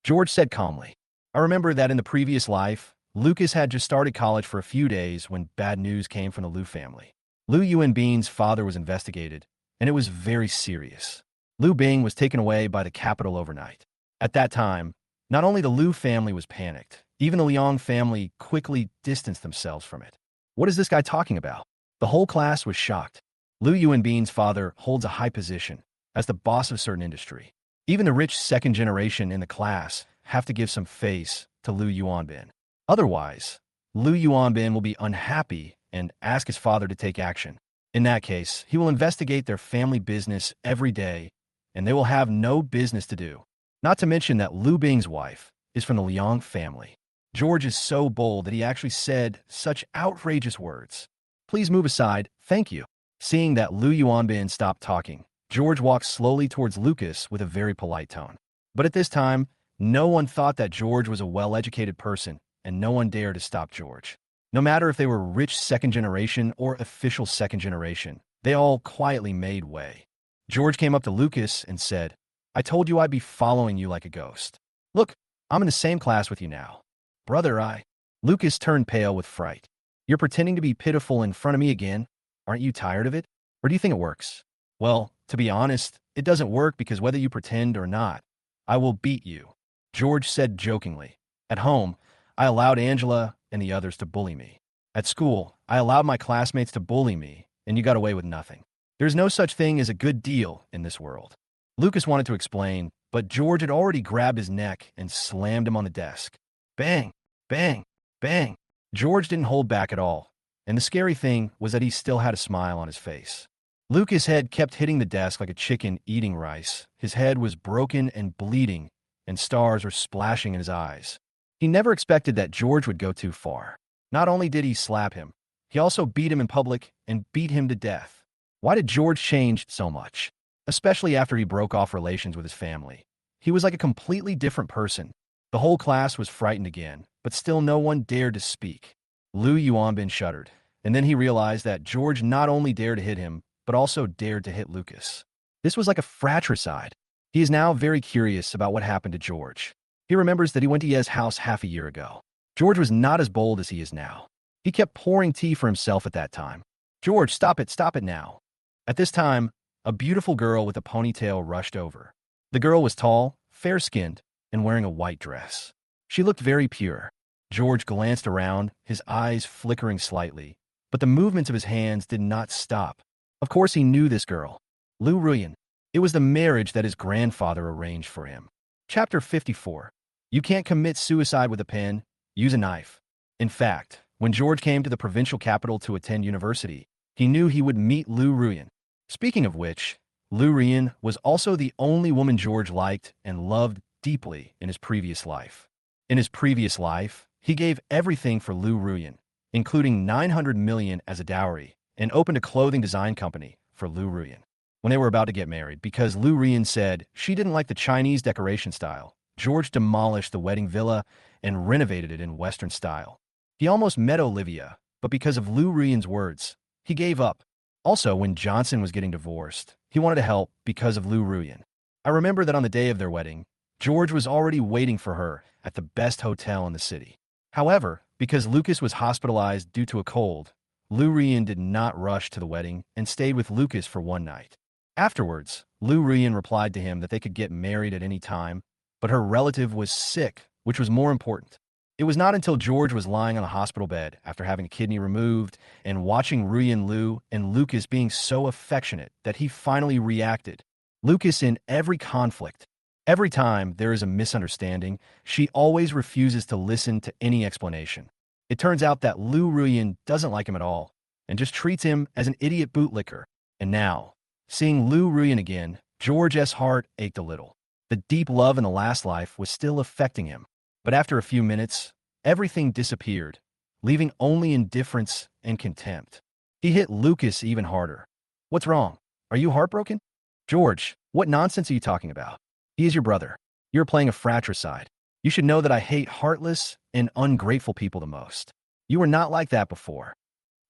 George said calmly. I remember that in the previous life, Lucas had just started college for a few days when bad news came from the Liu family. Liu Yuanbing's father was investigated, and it was very serious. Liu Bing was taken away by the capital overnight. At that time, not only the Liu family was panicked, even the Liang family quickly distanced themselves from it. What is this guy talking about? The whole class was shocked. Liu Yuanbing's father holds a high position as the boss of a certain industry. Even the rich second generation in the class have to give some face to Liu Yuanbing. Otherwise, Liu Yuanbing will be unhappy and ask his father to take action. In that case, he will investigate their family business every day, and they will have no business to do. Not to mention that Liu Bing's wife is from the Liang family. George is so bold that he actually said such outrageous words. Please move aside, thank you. Seeing that Liu Yuanbing stopped talking, George walked slowly towards Lucas with a very polite tone. But at this time, no one thought that George was a well-educated person, and no one dared to stop George. No matter if they were rich second generation or official second generation, they all quietly made way. George came up to Lucas and said, I told you I'd be following you like a ghost. Look, I'm in the same class with you now. Brother, Lucas turned pale with fright. You're pretending to be pitiful in front of me again? Aren't you tired of it? Or do you think it works? Well, to be honest, it doesn't work because whether you pretend or not, I will beat you. George said jokingly. At home, I allowed Angela and the others to bully me. At school, I allowed my classmates to bully me, and you got away with nothing. There's no such thing as a good deal in this world. Lucas wanted to explain, but George had already grabbed his neck and slammed him on the desk. Bang, bang, bang. George didn't hold back at all, and the scary thing was that he still had a smile on his face. Lucas' head kept hitting the desk like a chicken eating rice. His head was broken and bleeding, and stars were splashing in his eyes. He never expected that George would go too far. Not only did he slap him, he also beat him in public and beat him to death. Why did George change so much? Especially after he broke off relations with his family. He was like a completely different person. The whole class was frightened again, but still no one dared to speak. Liu Yuanbing shuddered, and then he realized that George not only dared to hit him, but also dared to hit Lucas. This was like a fratricide. He is now very curious about what happened to George. He remembers that he went to Ye's house half a year ago. George was not as bold as he is now. He kept pouring tea for himself at that time. George, stop it now. At this time, a beautiful girl with a ponytail rushed over. The girl was tall, fair-skinned, and wearing a white dress. She looked very pure. George glanced around, his eyes flickering slightly, but the movements of his hands did not stop. Of course he knew this girl. Liu Ruyan. It was the marriage that his grandfather arranged for him. Chapter 54. You can't commit suicide with a pen, use a knife. In fact, when George came to the provincial capital to attend university, he knew he would meet Liu Ruyan. Speaking of which, Liu Ruyan was also the only woman George liked and loved deeply in his previous life. In his previous life, he gave everything for Liu Ruyan, including 900 million as a dowry, and opened a clothing design company for Liu Ruyan. When they were about to get married, because Liu Ruyan said she didn't like the Chinese decoration style, George demolished the wedding villa and renovated it in Western style. He almost met Olivia, but because of Liu Ruyan's words, he gave up. Also, when Johnson was getting divorced, he wanted to help because of Liu Ruyan. I remember that on the day of their wedding, George was already waiting for her at the best hotel in the city. However, because Lucas was hospitalized due to a cold, Liu Ruyan did not rush to the wedding and stayed with Lucas for one night. Afterwards, Liu Ruyan replied to him that they could get married at any time, but her relative was sick, which was more important. It was not until George was lying on a hospital bed after having a kidney removed and watching Ruyan Liu and Lucas being so affectionate that he finally reacted. Lucas in every conflict. Every time there is a misunderstanding, she always refuses to listen to any explanation. It turns out that Liu Ruyan doesn't like him at all and just treats him as an idiot bootlicker. And now, seeing Liu Ruyan again, George's heart ached a little. The deep love in the last life was still affecting him. But after a few minutes, everything disappeared, leaving only indifference and contempt. He hit Lucas even harder. What's wrong? Are you heartbroken? George, what nonsense are you talking about? He is your brother. You're playing a fratricide. You should know that I hate heartless and ungrateful people the most. You were not like that before.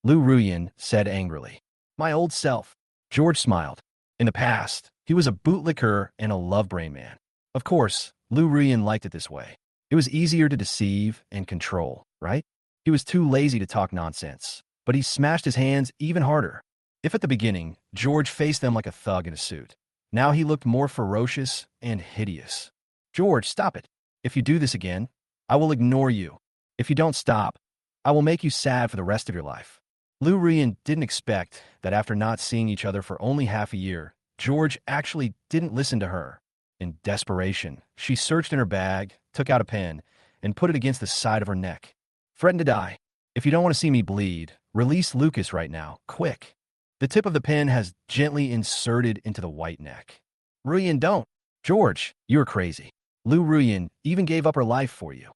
Liu Ruyan said angrily. My old self. George smiled. In the past, he was a bootlicker and a love brain man. Of course, Liu Ruyan liked it this way. It was easier to deceive and control, right? He was too lazy to talk nonsense, but he smashed his hands even harder. If at the beginning, George faced them like a thug in a suit, now he looked more ferocious and hideous. George, stop it. If you do this again, I will ignore you. If you don't stop, I will make you sad for the rest of your life. Lu Ruyan didn't expect that after not seeing each other for only half a year, George actually didn't listen to her. In desperation, she searched in her bag, took out a pen, and put it against the side of her neck. Threaten to die. If you don't want to see me bleed, release Lucas right now, quick. The tip of the pen has gently inserted into the white neck. Ruyan, don't. George, you're crazy. Lu Ruyan even gave up her life for you.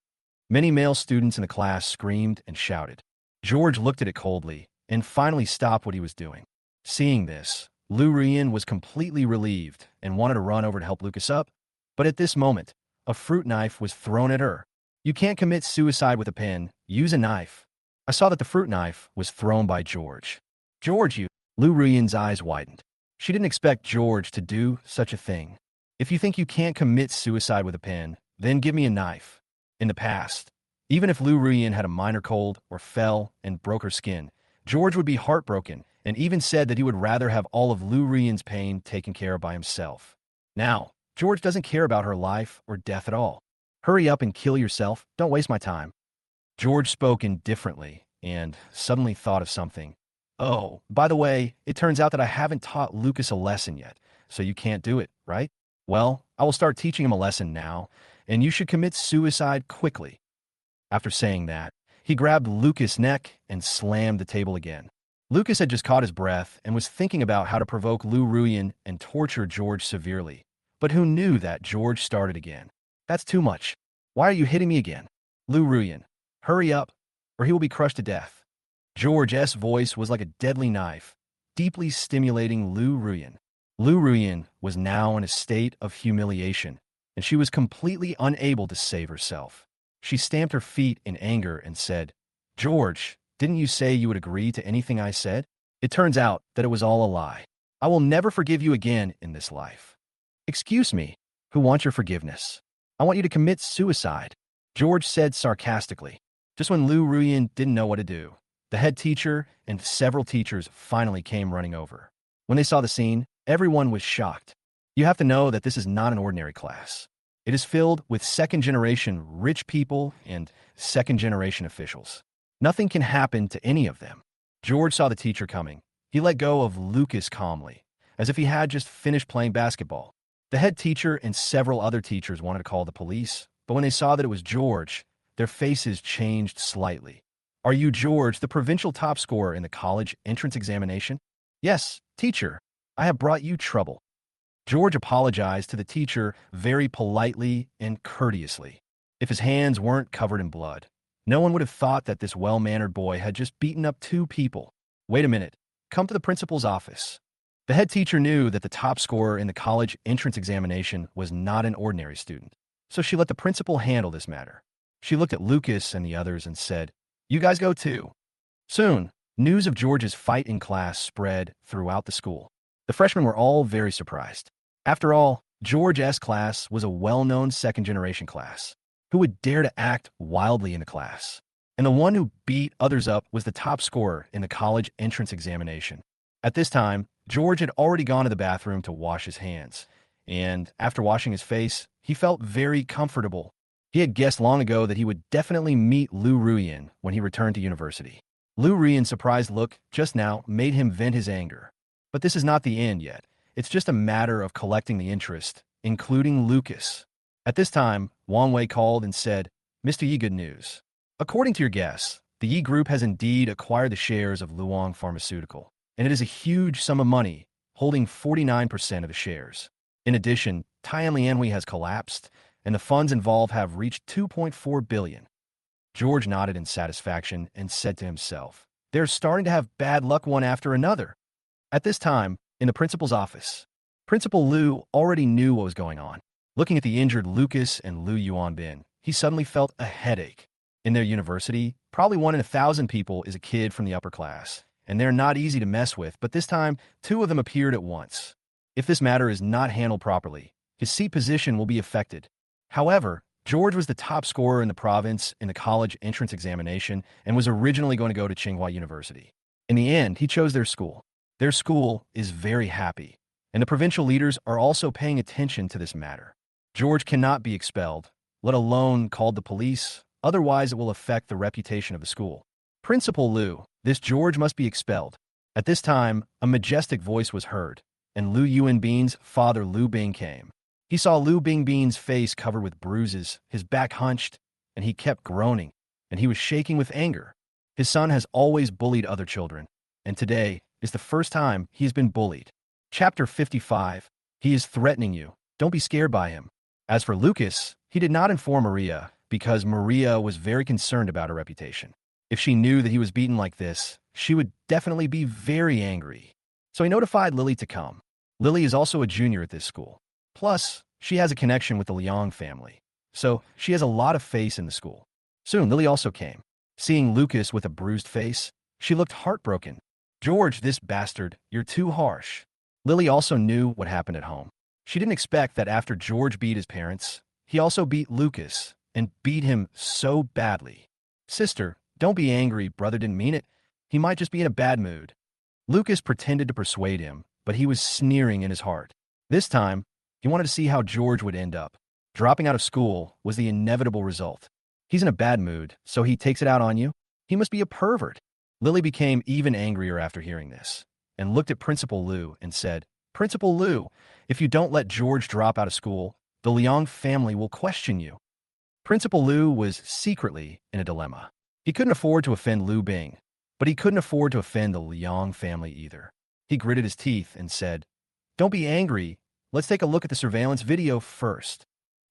Many male students in the class screamed and shouted. George looked at it coldly and finally stopped what he was doing. Seeing this, Lu Ruyan was completely relieved and wanted to run over to help Lucas up. But at this moment, a fruit knife was thrown at her. You can't commit suicide with a pen. Use a knife. I saw that the fruit knife was thrown by George. George, you... Lu Ruyan's eyes widened. She didn't expect George to do such a thing. If you think you can't commit suicide with a pen, then give me a knife. In the past, even if Lu Ruyan had a minor cold or fell and broke her skin, George would be heartbroken and even said that he would rather have all of Lu Ruyan's pain taken care of by himself. Now, George doesn't care about her life or death at all. Hurry up and kill yourself. Don't waste my time. George spoke indifferently and suddenly thought of something. Oh, by the way, it turns out that I haven't taught Lucas a lesson yet, so you can't do it, right? Well, I will start teaching him a lesson now, and you should commit suicide quickly. After saying that, he grabbed Lucas' neck and slammed the table again. Lucas had just caught his breath and was thinking about how to provoke Lu Ruyan and torture George severely. But who knew that George started again? That's too much. Why are you hitting me again? Lu Ruyan, hurry up, or he will be crushed to death. George's voice was like a deadly knife, deeply stimulating Lu Ruyan. Lu Ruyan was now in a state of humiliation, and she was completely unable to save herself. She stamped her feet in anger and said, George, didn't you say you would agree to anything I said? It turns out that it was all a lie. I will never forgive you again in this life. Excuse me, who wants your forgiveness? I want you to commit suicide, George said sarcastically. Just when Lu Ruyan didn't know what to do, the head teacher and several teachers finally came running over. When they saw the scene, everyone was shocked. You have to know that this is not an ordinary class. It is filled with second-generation rich people and second-generation officials. Nothing can happen to any of them. George saw the teacher coming. He let go of Lucas calmly, as if he had just finished playing basketball. The head teacher and several other teachers wanted to call the police, but when they saw that it was George, their faces changed slightly. Are you George, the provincial top scorer in the college entrance examination? Yes, teacher. I have brought you trouble. George apologized to the teacher very politely and courteously. If his hands weren't covered in blood, no one would have thought that this well-mannered boy had just beaten up 2 people. Wait a minute. Come to the principal's office. The head teacher knew that the top scorer in the college entrance examination was not an ordinary student, so she let the principal handle this matter. She looked at Lucas and the others and said, You guys go too. Soon, news of George's fight in class spread throughout the school. The freshmen were all very surprised. After all, George's class was a well-known second-generation class. Who would dare to act wildly in the class? And the one who beat others up was the top scorer in the college entrance examination. At this time, George had already gone to the bathroom to wash his hands, and after washing his face, he felt very comfortable. He had guessed long ago that he would definitely meet Lu Ruyan when he returned to university. Lu Ruyan's surprised look just now made him vent his anger. But this is not the end yet. It's just a matter of collecting the interest, including Lucas. At this time, Wang Wei called and said, Mr. Yi, good news. According to your guess, the Yi Group has indeed acquired the shares of Luong Pharmaceutical, and it is a huge sum of money, holding 49% of the shares. In addition, Manhwa has collapsed, and the funds involved have reached 2.4 billion. George nodded in satisfaction and said to himself, They're starting to have bad luck one after another. At this time, in the principal's office, Principal Lu already knew what was going on. Looking at the injured Lucas and Lu Yuanbin, he suddenly felt a headache. In their university, probably 1 in 1,000 people is a kid from the upper class, and they're not easy to mess with, but this time, 2 of them appeared at once. If this matter is not handled properly, his seat position will be affected. However, George was the top scorer in the province in the college entrance examination and was originally going to go to Tsinghua University. In the end, he chose their school. Their school is very happy, and the provincial leaders are also paying attention to this matter. George cannot be expelled, let alone called the police, otherwise it will affect the reputation of the school. Principal Liu, this George must be expelled. At this time, a majestic voice was heard, and Liu Yuanbing's father Liu Bing came. He saw Liu Bingbing's face covered with bruises, his back hunched, and he kept groaning, and he was shaking with anger. His son has always bullied other children, and today is the first time he has been bullied. Chapter 55. He is threatening you. Don't be scared by him. As for Lucas, he did not inform Maria because Maria was very concerned about her reputation. If she knew that he was beaten like this, she would definitely be very angry. So he notified Lily to come. Lily is also a junior at this school. Plus, she has a connection with the Liang family, so she has a lot of face in the school. Soon, Lily also came. Seeing Lucas with a bruised face, she looked heartbroken. George, this bastard, you're too harsh. Lily also knew what happened at home. She didn't expect that after George beat his parents, he also beat Lucas, and beat him so badly. Sister, don't be angry, brother didn't mean it. He might just be in a bad mood. Lucas pretended to persuade him, but he was sneering in his heart. This time, he wanted to see how George would end up. Dropping out of school was the inevitable result. He's in a bad mood, so he takes it out on you? He must be a pervert. Lily became even angrier after hearing this, and looked at Principal Liu and said, Principal Liu, if you don't let George drop out of school, the Liang family will question you. Principal Liu was secretly in a dilemma. He couldn't afford to offend Liu Bing, but he couldn't afford to offend the Liang family either. He gritted his teeth and said, Don't be angry. Let's take a look at the surveillance video first.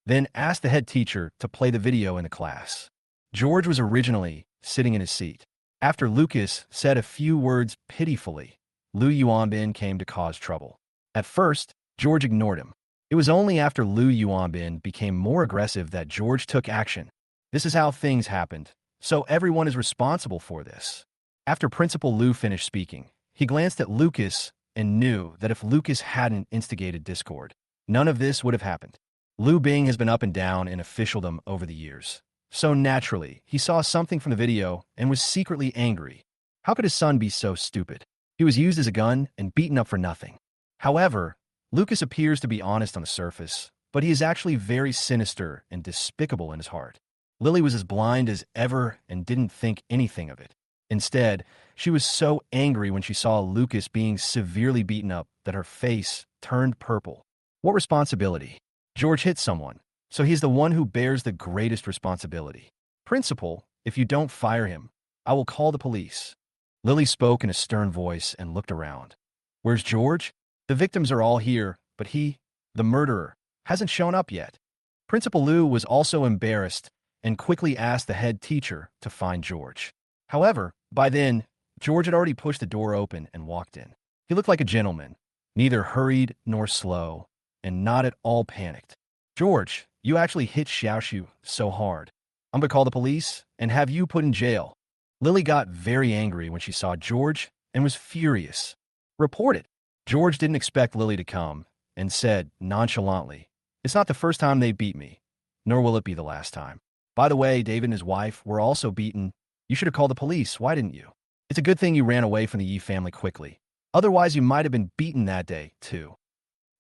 Then ask the head teacher to play the video in the class. George was originally sitting in his seat. After Lucas said a few words pitifully, Liu Yuanbin came to cause trouble. At first, George ignored him. It was only after Liu Yuanbin became more aggressive that George took action. This is how things happened, so everyone is responsible for this. After Principal Liu finished speaking, he glanced at Lucas and knew that if Lucas hadn't instigated discord, none of this would have happened. Liu Bing has been up and down in officialdom over the years, so naturally, he saw something from the video and was secretly angry. How could his son be so stupid? He was used as a gun and beaten up for nothing. However, Lucas appears to be honest on the surface, but he is actually very sinister and despicable in his heart. Lily was as blind as ever and didn't think anything of it. Instead, she was so angry when she saw Lucas being severely beaten up that her face turned purple. What responsibility? George hit someone, so he's the one who bears the greatest responsibility. Principal, if you don't fire him, I will call the police. Lily spoke in a stern voice and looked around. Where's George? The victims are all here, but he, the murderer, hasn't shown up yet. Principal Liu was also embarrassed and quickly asked the head teacher to find George. However, by then, George had already pushed the door open and walked in. He looked like a gentleman, neither hurried nor slow, and not at all panicked. George, you actually hit Xiaoshu so hard. I'm going to call the police and have you put in jail. Lily got very angry when she saw George and was furious. Report it. George didn't expect Lily to come and said nonchalantly, It's not the first time they beat me, nor will it be the last time. By the way, David and his wife were also beaten. You should have called the police. Why didn't you? It's a good thing you ran away from the Yi family quickly. Otherwise, you might have been beaten that day, too.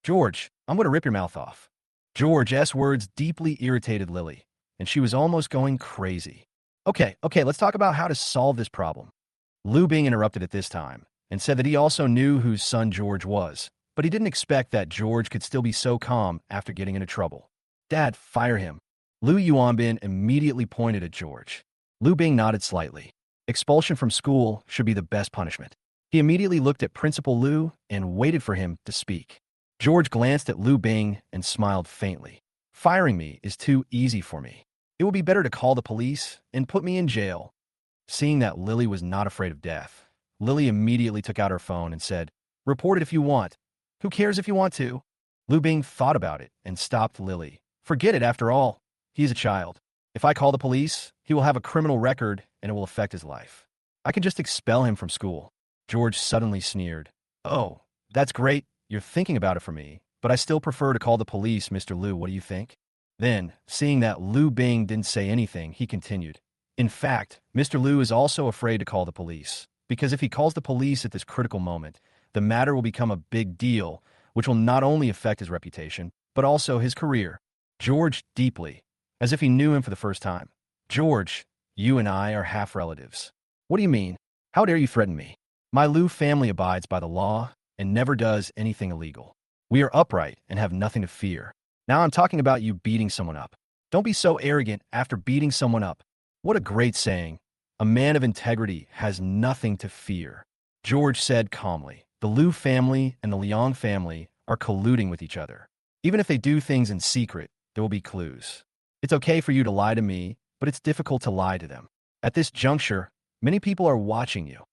George, I'm going to rip your mouth off. George's words deeply irritated Lily, and she was almost going crazy. Okay, let's talk about how to solve this problem. Liu Bing interrupted at this time and said that he also knew whose son George was, but he didn't expect that George could still be so calm after getting into trouble. Dad, fire him. Liu Yuanbin immediately pointed at George. Liu Bing nodded slightly. Expulsion from school should be the best punishment. He immediately looked at Principal Liu and waited for him to speak. George glanced at Liu Bing and smiled faintly. Firing me is too easy for me. It would be better to call the police and put me in jail. Seeing that Lily was not afraid of death, Lily immediately took out her phone and said, Report it if you want. Who cares if you want to? Liu Bing thought about it and stopped Lily. Forget it after all. He is a child. If I call the police, he will have a criminal record and it will affect his life. I can just expel him from school. George suddenly sneered. Oh, that's great. You're thinking about it for me, but I still prefer to call the police, Mr. Liu. What do you think? Then, seeing that Liu Bing didn't say anything, he continued. In fact, Mr. Liu is also afraid to call the police, because if he calls the police at this critical moment, the matter will become a big deal, which will not only affect his reputation, but also his career. George deeply, as if he knew him for the first time. George, you and I are half relatives. What do you mean? How dare you threaten me? My Liu family abides by the law and never does anything illegal. We are upright and have nothing to fear. Now I'm talking about you beating someone up. Don't be so arrogant after beating someone up. What a great saying. A man of integrity has nothing to fear. George said calmly. The Liu family and the Liang family are colluding with each other. Even if they do things in secret, there will be clues. It's okay for you to lie to me, but it's difficult to lie to them. At this juncture, many people are watching you.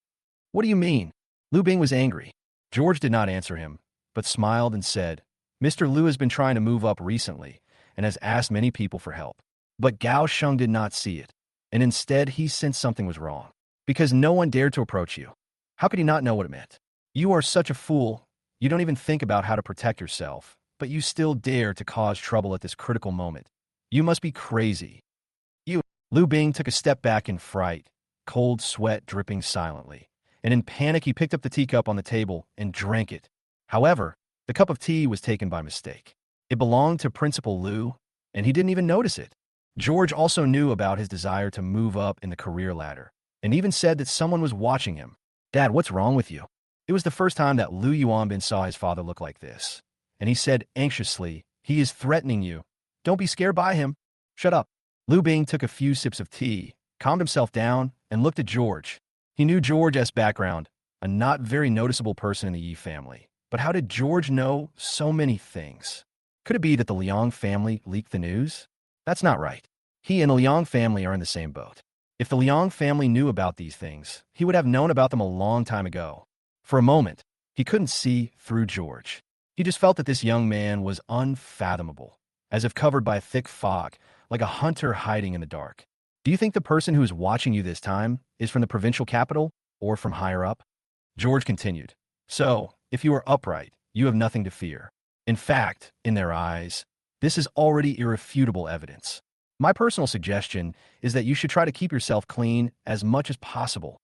What do you mean? Liu Bing was angry. George did not answer him, but smiled and said, Mr. Liu has been trying to move up recently and has asked many people for help. But Gao Sheng did not see it, and instead he sensed something was wrong, because no one dared to approach you. How could he not know what it meant? You are such a fool. You don't even think about how to protect yourself, but you still dare to cause trouble at this critical moment. You must be crazy. Liu Bing took a step back in fright, cold sweat dripping silently, and in panic he picked up the teacup on the table and drank it. However, the cup of tea was taken by mistake. It belonged to Principal Liu, and he didn't even notice it. George also knew about his desire to move up in the career ladder, and even said that someone was watching him. Dad, what's wrong with you? It was the first time that Liu Yuanbin saw his father look like this, and he said anxiously, he is threatening you. Don't be scared by him. Shut up. Liu Bing took a few sips of tea, calmed himself down, and looked at George. He knew George's background, a not very noticeable person in the Yi family. But how did George know so many things? Could it be that the Liang family leaked the news? That's not right. He and the Liang family are in the same boat. If the Liang family knew about these things, he would have known about them a long time ago. For a moment, he couldn't see through George. He just felt that this young man was unfathomable, as if covered by a thick fog, like a hunter hiding in the dark. Do you think the person who is watching you this time is from the provincial capital or from higher up? George continued. So, if you are upright, you have nothing to fear. In fact, in their eyes, this is already irrefutable evidence. My personal suggestion is that you should try to keep yourself clean as much as possible.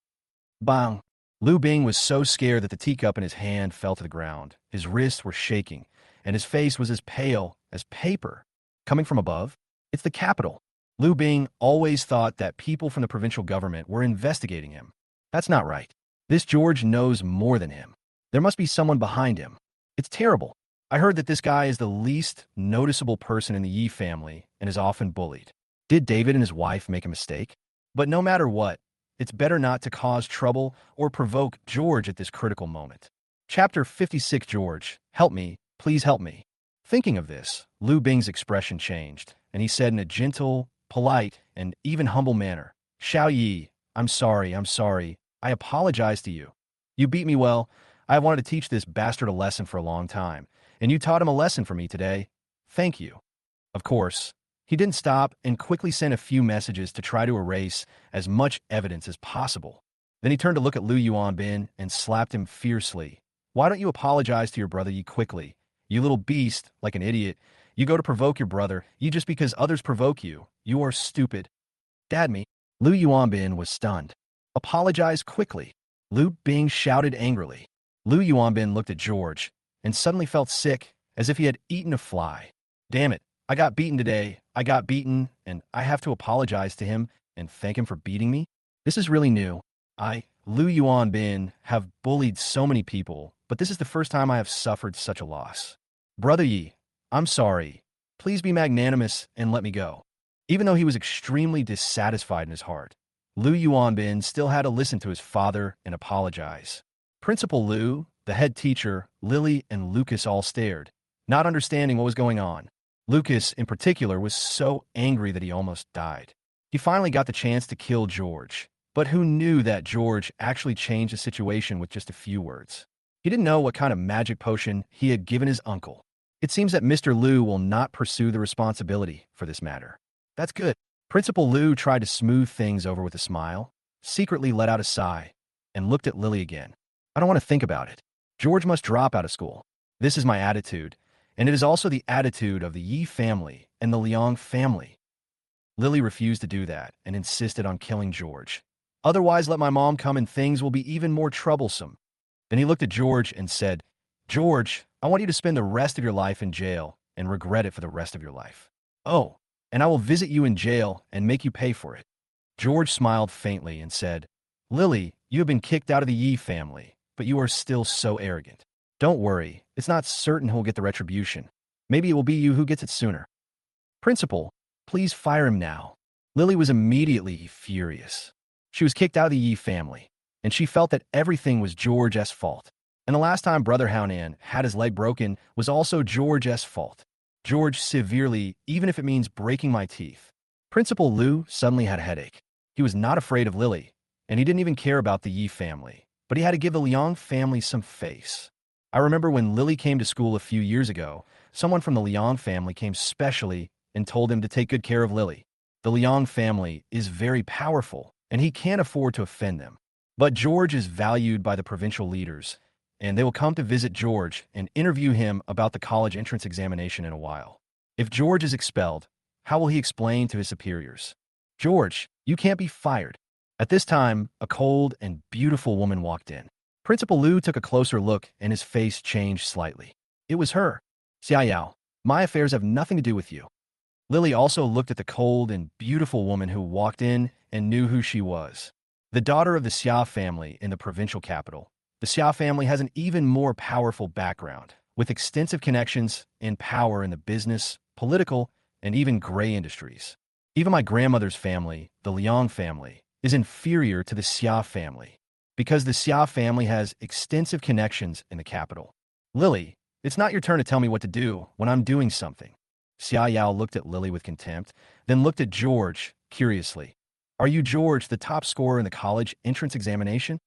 Bang! Liu Bing was so scared that the teacup in his hand fell to the ground. His wrists were shaking, and his face was as pale as paper. Coming from above? It's the capital. Liu Bing always thought that people from the provincial government were investigating him. That's not right. This George knows more than him. There must be someone behind him. It's terrible. I heard that this guy is the least noticeable person in the Yi family and is often bullied. Did David and his wife make a mistake? But no matter what, it's better not to cause trouble or provoke George at this critical moment. Chapter 56. George, help me, please help me. Thinking of this, Liu Bing's expression changed, and he said in a gentle, polite, and even humble manner, Xiao Yi, I'm sorry, I apologize to you. You beat me well. I wanted to teach this bastard a lesson for a long time, and you taught him a lesson for me today. Thank you. Of course, he didn't stop and quickly sent a few messages to try to erase as much evidence as possible. Then he turned to look at Liu Yuanbin and slapped him fiercely. Why don't you apologize to your brother Yi quickly? You little beast, like an idiot. You go to provoke your brother, you just because others provoke you. You are stupid. Dad me. Liu Yuanbin was stunned. Apologize quickly. Liu Bing shouted angrily. Liu Yuanbin looked at George and suddenly felt sick, as if he had eaten a fly. Damn it, I got beaten today. I got beaten, and I have to apologize to him and thank him for beating me? This is really new. Liu Yuanbin, have bullied so many people, but this is the first time I have suffered such a loss. Brother Yi, I'm sorry. Please be magnanimous and let me go. Even though he was extremely dissatisfied in his heart, Liu Yuanbin still had to listen to his father and apologize. Principal Liu, the head teacher, Lily, and Lucas all stared, not understanding what was going on. Lucas, in particular, was so angry that he almost died. He finally got the chance to kill George, but who knew that George actually changed the situation with just a few words? He didn't know what kind of magic potion he had given his uncle. It seems that Mr. Liu will not pursue the responsibility for this matter. That's good. Principal Liu tried to smooth things over with a smile, secretly let out a sigh, and looked at Lily again. I don't want to think about it. George must drop out of school. This is my attitude, and it is also the attitude of the Yi family and the Liang family. Lily refused to do that and insisted on killing George. Otherwise, let my mom come and things will be even more troublesome. Then he looked at George and said, George, I want you to spend the rest of your life in jail and regret it for the rest of your life. Oh, and I will visit you in jail and make you pay for it. George smiled faintly and said, Lily, you have been kicked out of the Yi family, but you are still so arrogant. Don't worry, it's not certain who'll get the retribution. Maybe it will be you who gets it sooner. Principal, please fire him now. Lily was immediately furious. She was kicked out of the Yi family, and she felt that everything was George's fault. And the last time Brother Haonan had his leg broken was also George's fault. George severely, even if it means breaking my teeth. Principal Liu suddenly had a headache. He was not afraid of Lily, and he didn't even care about the Yi family, but he had to give the Liang family some face. I remember when Lily came to school a few years ago, someone from the Liang family came specially and told him to take good care of Lily. The Liang family is very powerful, and he can't afford to offend them. But George is valued by the provincial leaders, and they will come to visit George and interview him about the college entrance examination in a while. If George is expelled, how will he explain to his superiors? George, you can't be fired. At this time, a cold and beautiful woman walked in. Principal Liu took a closer look and his face changed slightly. It was her. Xiaoyao, my affairs have nothing to do with you. Lily also looked at the cold and beautiful woman who walked in and knew who she was. The daughter of the Xia family in the provincial capital. The Xia family has an even more powerful background, with extensive connections and power in the business, political, and even gray industries. Even my grandmother's family, the Liang family, is inferior to the Xia family, because the Xia family has extensive connections in the capital. Lily, it's not your turn to tell me what to do when I'm doing something. Xiaoyao looked at Lily with contempt, then looked at George, curiously. Are you George, the top scorer in the college entrance examination?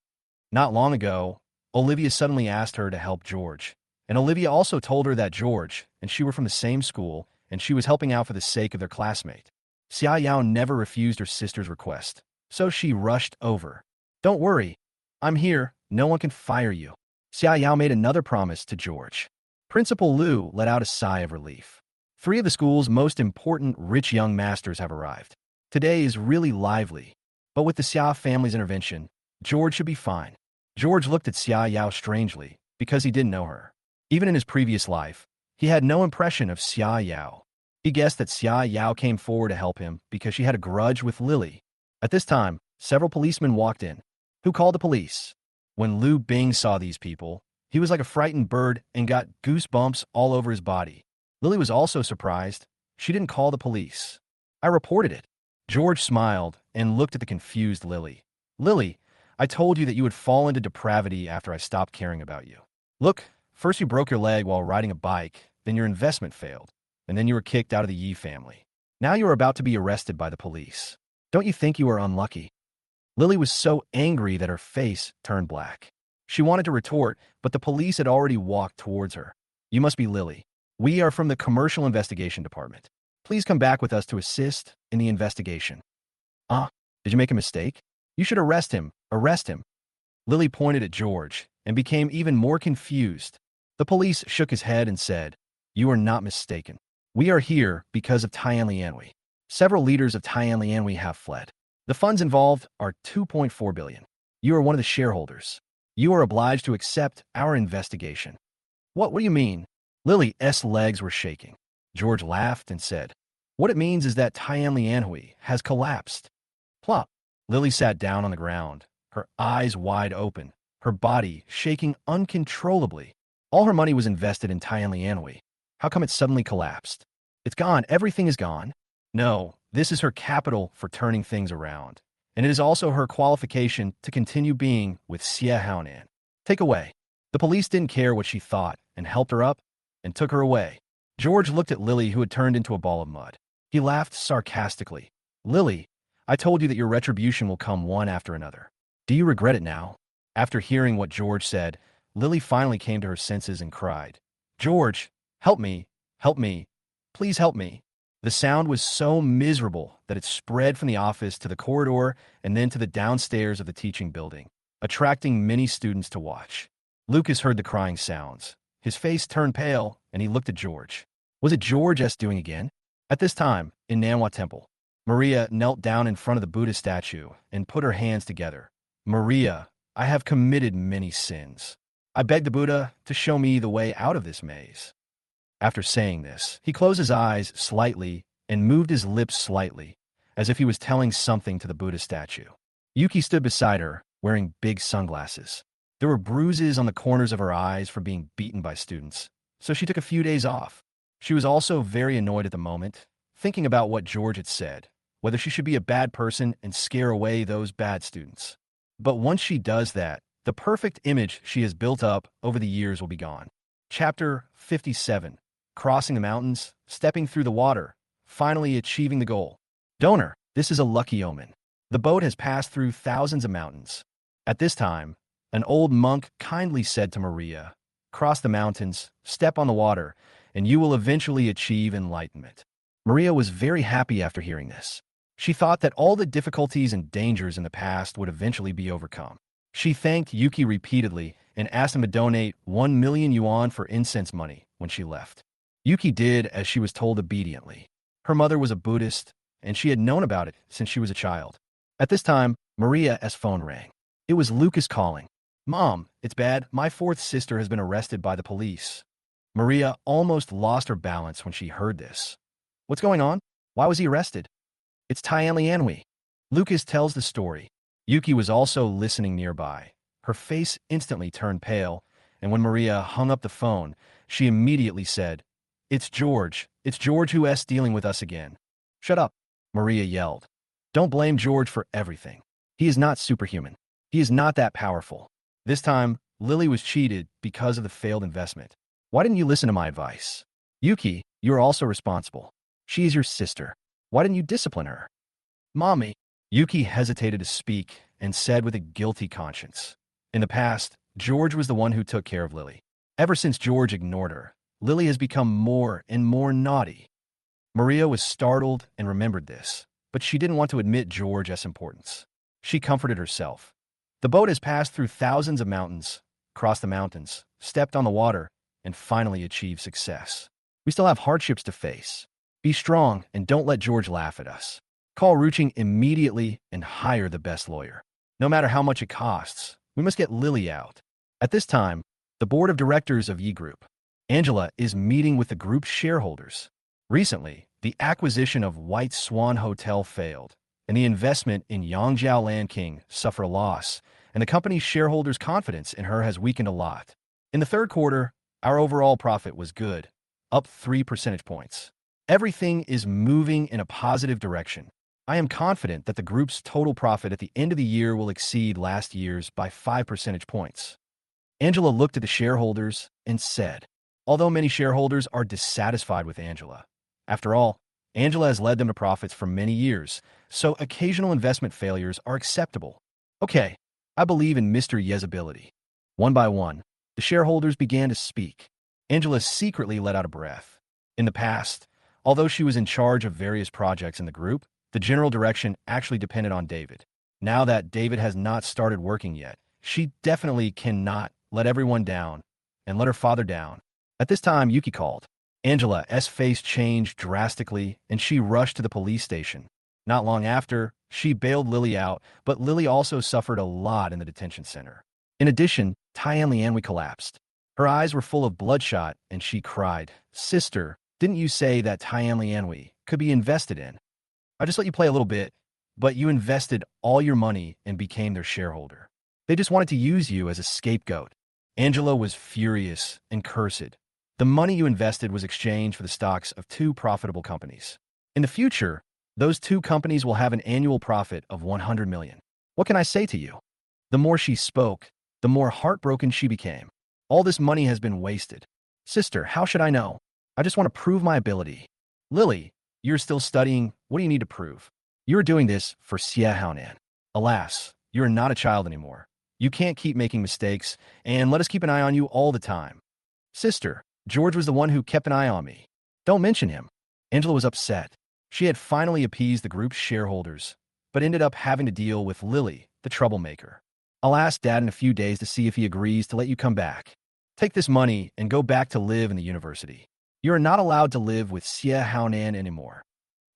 Not long ago, Olivia suddenly asked her to help George, and Olivia also told her that George and she were from the same school, and she was helping out for the sake of their classmate. Xiaoyao never refused her sister's request, so she rushed over. Don't worry, I'm here, no one can fire you. Xiaoyao made another promise to George. Principal Liu let out a sigh of relief. 3 of the school's most important rich young masters have arrived. Today is really lively, but with the Xia family's intervention, George should be fine. George looked at Xiaoyao strangely because he didn't know her. Even in his previous life, he had no impression of Xiaoyao. He guessed that Xiaoyao came forward to help him because she had a grudge with Lily. At this time, several policemen walked in. Who called the police? When Liu Bing saw these people, he was like a frightened bird and got goosebumps all over his body. Lily was also surprised. She didn't call the police. I reported it. George smiled and looked at the confused Lily. Lily, I told you that you would fall into depravity after I stopped caring about you. Look, first you broke your leg while riding a bike, then your investment failed, and then you were kicked out of the Yi family. Now you are about to be arrested by the police. Don't you think you are unlucky? Lily was so angry that her face turned black. She wanted to retort, but the police had already walked towards her. You must be Lily. We are from the Commercial Investigation Department. Please come back with us to assist in the investigation. Did you make a mistake? You should arrest him. Arrest him. Lily pointed at George and became even more confused. The police shook his head and said, You are not mistaken. We are here because of Tianlianhui. Several leaders of Tianlianhui have fled. The funds involved are 2.4 billion. You are one of the shareholders. You are obliged to accept our investigation. What do you mean? Lily's legs were shaking. George laughed and said, What it means is that Tianlianhui has collapsed. Plop. Lily sat down on the ground, her eyes wide open, her body shaking uncontrollably. All her money was invested in Tianlianhui. How come it suddenly collapsed? It's gone. Everything is gone. No, this is her capital for turning things around. And it is also her qualification to continue being with Xie Haonan. Take away. The police didn't care what she thought and helped her up and took her away. George looked at Lily, who had turned into a ball of mud. He laughed sarcastically. Lily, I told you that your retribution will come one after another. Do you regret it now? After hearing what George said, Lily finally came to her senses and cried, George, help me, please help me. The sound was so miserable that it spread from the office to the corridor and then to the downstairs of the teaching building, attracting many students to watch. Lucas heard the crying sounds. His face turned pale, and he looked at George. Was it George doing again? At this time, in Manhwa Temple, Maria knelt down in front of the Buddha statue and put her hands together. Maria, I have committed many sins. I beg the Buddha to show me the way out of this maze. After saying this, he closed his eyes slightly and moved his lips slightly, as if he was telling something to the Buddha statue. Yuki stood beside her, wearing big sunglasses. There were bruises on the corners of her eyes from being beaten by students, so she took a few days off. She was also very annoyed at the moment, thinking about what George had said, whether she should be a bad person and scare away those bad students. But once she does that, the perfect image she has built up over the years will be gone. Chapter 57. Crossing the mountains, stepping through the water, finally achieving the goal. Donor, this is a lucky omen. The boat has passed through thousands of mountains. At this time, an old monk kindly said to Maria, cross the mountains, step on the water, and you will eventually achieve enlightenment. Maria was very happy after hearing this. She thought that all the difficulties and dangers in the past would eventually be overcome. She thanked Yuki repeatedly and asked him to donate 1 million yuan for incense money when she left. Yuki did as she was told obediently. Her mother was a Buddhist, and she had known about it since she was a child. At this time, Maria's phone rang. It was Lucas calling. Mom, it's bad. My fourth sister has been arrested by the police. Maria almost lost her balance when she heard this. What's going on? Why was he arrested? It's Manhwa. Lucas tells the story. Yuki was also listening nearby. Her face instantly turned pale, and when Maria hung up the phone, she immediately said, It's George. It's George who's dealing with us again. Shut up, Maria yelled. Don't blame George for everything. He is not superhuman. He is not that powerful. This time, Lily was cheated because of the failed investment. Why didn't you listen to my advice? Yuki, you're also responsible. She is your sister. Why didn't you discipline her? Mommy. Yuki hesitated to speak and said with a guilty conscience. In the past, George was the one who took care of Lily. Ever since George ignored her, Lily has become more and more naughty. Maria was startled and remembered this, but she didn't want to admit George's importance. She comforted herself. The boat has passed through thousands of mountains, crossed the mountains, stepped on the water, and finally achieved success. We still have hardships to face. Be strong and don't let George laugh at us. Call Ruching immediately and hire the best lawyer. No matter how much it costs, we must get Lily out. At this time, the board of directors of Yi Group, Angela, is meeting with the group's shareholders. Recently, the acquisition of White Swan Hotel failed, and the investment in Yangjiao Land King suffered a loss, and the company's shareholders' confidence in her has weakened a lot. In the third quarter, our overall profit was good, up 3 percentage points. Everything is moving in a positive direction. I am confident that the group's total profit at the end of the year will exceed last year's by 5 percentage points. Angela looked at the shareholders and said, although many shareholders are dissatisfied with Angela. After all, Angela has led them to profits for many years, so occasional investment failures are acceptable. Okay, I believe in Mr. Ye's ability. One by one, the shareholders began to speak. Angela secretly let out a breath. In the past, although she was in charge of various projects in the group, the general direction actually depended on David. Now that David has not started working yet, she definitely cannot let everyone down and let her father down. At this time, Yuki called. Angela's face changed drastically, and she rushed to the police station. Not long after, she bailed Lily out, but Lily also suffered a lot in the detention center. In addition, Tianlianhui collapsed. Her eyes were full of bloodshot, and she cried, Sister, didn't you say that Tianlianhui could be invested in? I just let you play a little bit, but you invested all your money and became their shareholder. They just wanted to use you as a scapegoat. Angela was furious and cursed. The money you invested was exchanged for the stocks of 2 profitable companies. In the future, those 2 companies will have an annual profit of 100 million. What can I say to you? The more she spoke, the more heartbroken she became. All this money has been wasted. Sister, how should I know? I just want to prove my ability. Lily, you're still studying. What do you need to prove? You're doing this for Xie Haonan. Alas, you're not a child anymore. You can't keep making mistakes, and let us keep an eye on you all the time. Sister, George was the one who kept an eye on me. Don't mention him. Angela was upset. She had finally appeased the group's shareholders, but ended up having to deal with Lily, the troublemaker. I'll ask Dad in a few days to see if he agrees to let you come back. Take this money and go back to live in the university. You are not allowed to live with Xie Haonan anymore.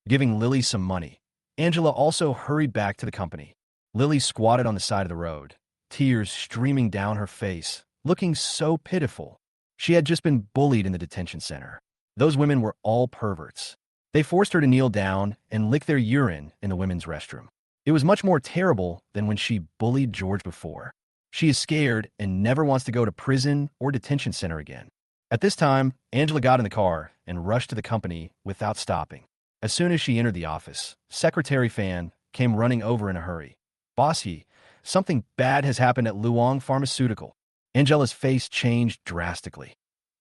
Giving Lily some money, Angela also hurried back to the company. Lily squatted on the side of the road, tears streaming down her face, looking so pitiful. She had just been bullied in the detention center. Those women were all perverts. They forced her to kneel down and lick their urine in the women's restroom. It was much more terrible than when she bullied George before. She is scared and never wants to go to prison or detention center again. At this time, Angela got in the car and rushed to the company without stopping. As soon as she entered the office, Secretary Fan came running over in a hurry. Bossy, something bad has happened at Luong Pharmaceutical. Angela's face changed drastically.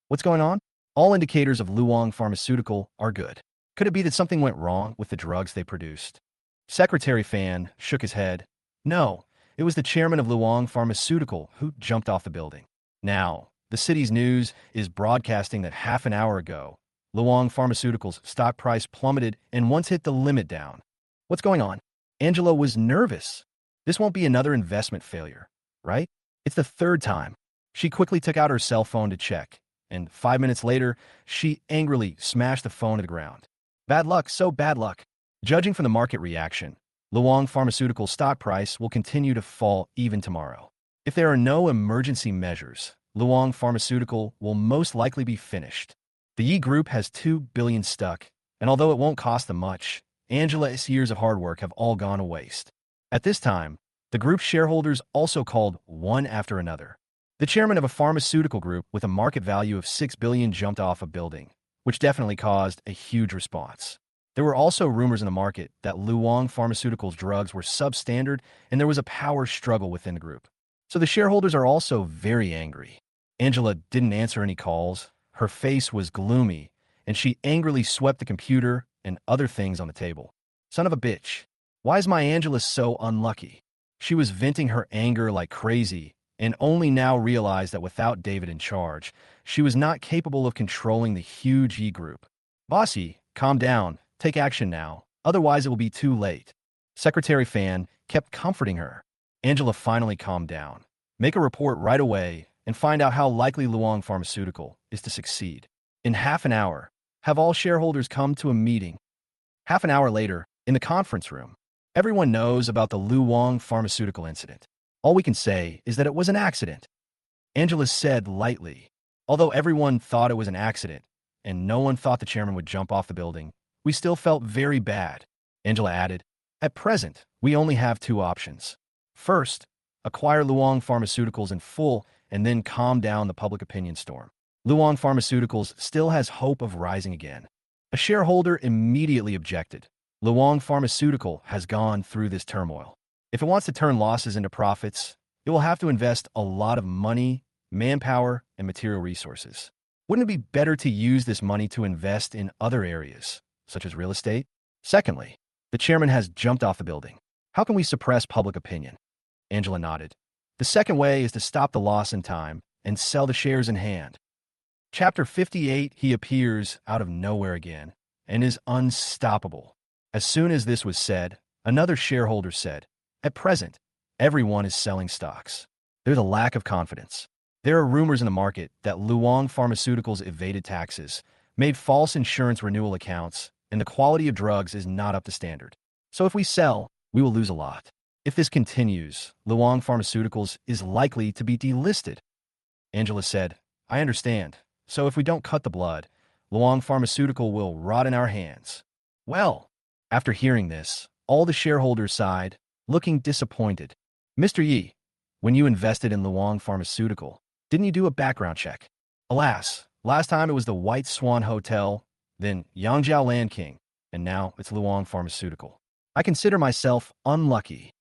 What's going on? All indicators of Luong Pharmaceutical are good. Could it be that something went wrong with the drugs they produced? Secretary Fan shook his head. No, it was the chairman of Luong Pharmaceutical who jumped off the building. Now, the city's news is broadcasting that half an hour ago, Luong Pharmaceutical's stock price plummeted and once hit the limit down. What's going on? Angela was nervous. This won't be another investment failure, right? It's the third time. She quickly took out her cell phone to check, and 5 minutes later, she angrily smashed the phone to the ground. Bad luck, so bad luck. Judging from the market reaction, Luong Pharmaceutical's stock price will continue to fall even tomorrow. If there are no emergency measures, Luong Pharmaceutical will most likely be finished. The Yi Group has $2 billion stuck, and although it won't cost them much, Angela's years of hard work have all gone to waste. At this time, the group's shareholders also called one after another. The chairman of a pharmaceutical group with a market value of $6 billion jumped off a building, which definitely caused a huge response. There were also rumors in the market that Luong Pharmaceutical's drugs were substandard and there was a power struggle within the group. So the shareholders are also very angry. Angela didn't answer any calls. Her face was gloomy, and she angrily swept the computer and other things on the table. Son of a bitch. Why is my Angela so unlucky? She was venting her anger like crazy and only now realized that without David in charge, she was not capable of controlling the huge E group. Bossy, calm down. Take action now. Otherwise, it will be too late. Secretary Fan kept comforting her. Angela finally calmed down. Make a report right away and find out how likely Luong Pharmaceutical is to succeed. In half an hour, have all shareholders come to a meeting. Half an hour later, in the conference room, everyone knows about the Luong Pharmaceutical incident. All we can say is that it was an accident. Angela said lightly. Although everyone thought it was an accident, and no one thought the chairman would jump off the building, we still felt very bad. Angela added, at present, we only have two options. First, acquire Luong Pharmaceuticals in full and then calm down the public opinion storm. Luong Pharmaceuticals still has hope of rising again. A shareholder immediately objected. Luong Pharmaceutical has gone through this turmoil. If it wants to turn losses into profits, it will have to invest a lot of money, manpower, and material resources. Wouldn't it be better to use this money to invest in other areas, such as real estate? Secondly, the chairman has jumped off the building. How can we suppress public opinion? Angela nodded. The second way is to stop the loss in time and sell the shares in hand. Chapter 58, he appears out of nowhere again and is unstoppable. As soon as this was said, another shareholder said, at present, everyone is selling stocks. There's a lack of confidence. There are rumors in the market that Luong Pharmaceuticals evaded taxes, made false insurance renewal accounts, and the quality of drugs is not up to standard. So if we sell, we will lose a lot. If this continues, Luong Pharmaceuticals is likely to be delisted. Angela said, I understand. So if we don't cut the blood, Luong Pharmaceutical will rot in our hands. Well, after hearing this, all the shareholders sighed, looking disappointed. Mr. Yi, when you invested in Luong Pharmaceutical, didn't you do a background check? Alas, last time it was the White Swan Hotel, then Yangjiao Land King, and now it's Luong Pharmaceutical. I consider myself unlucky.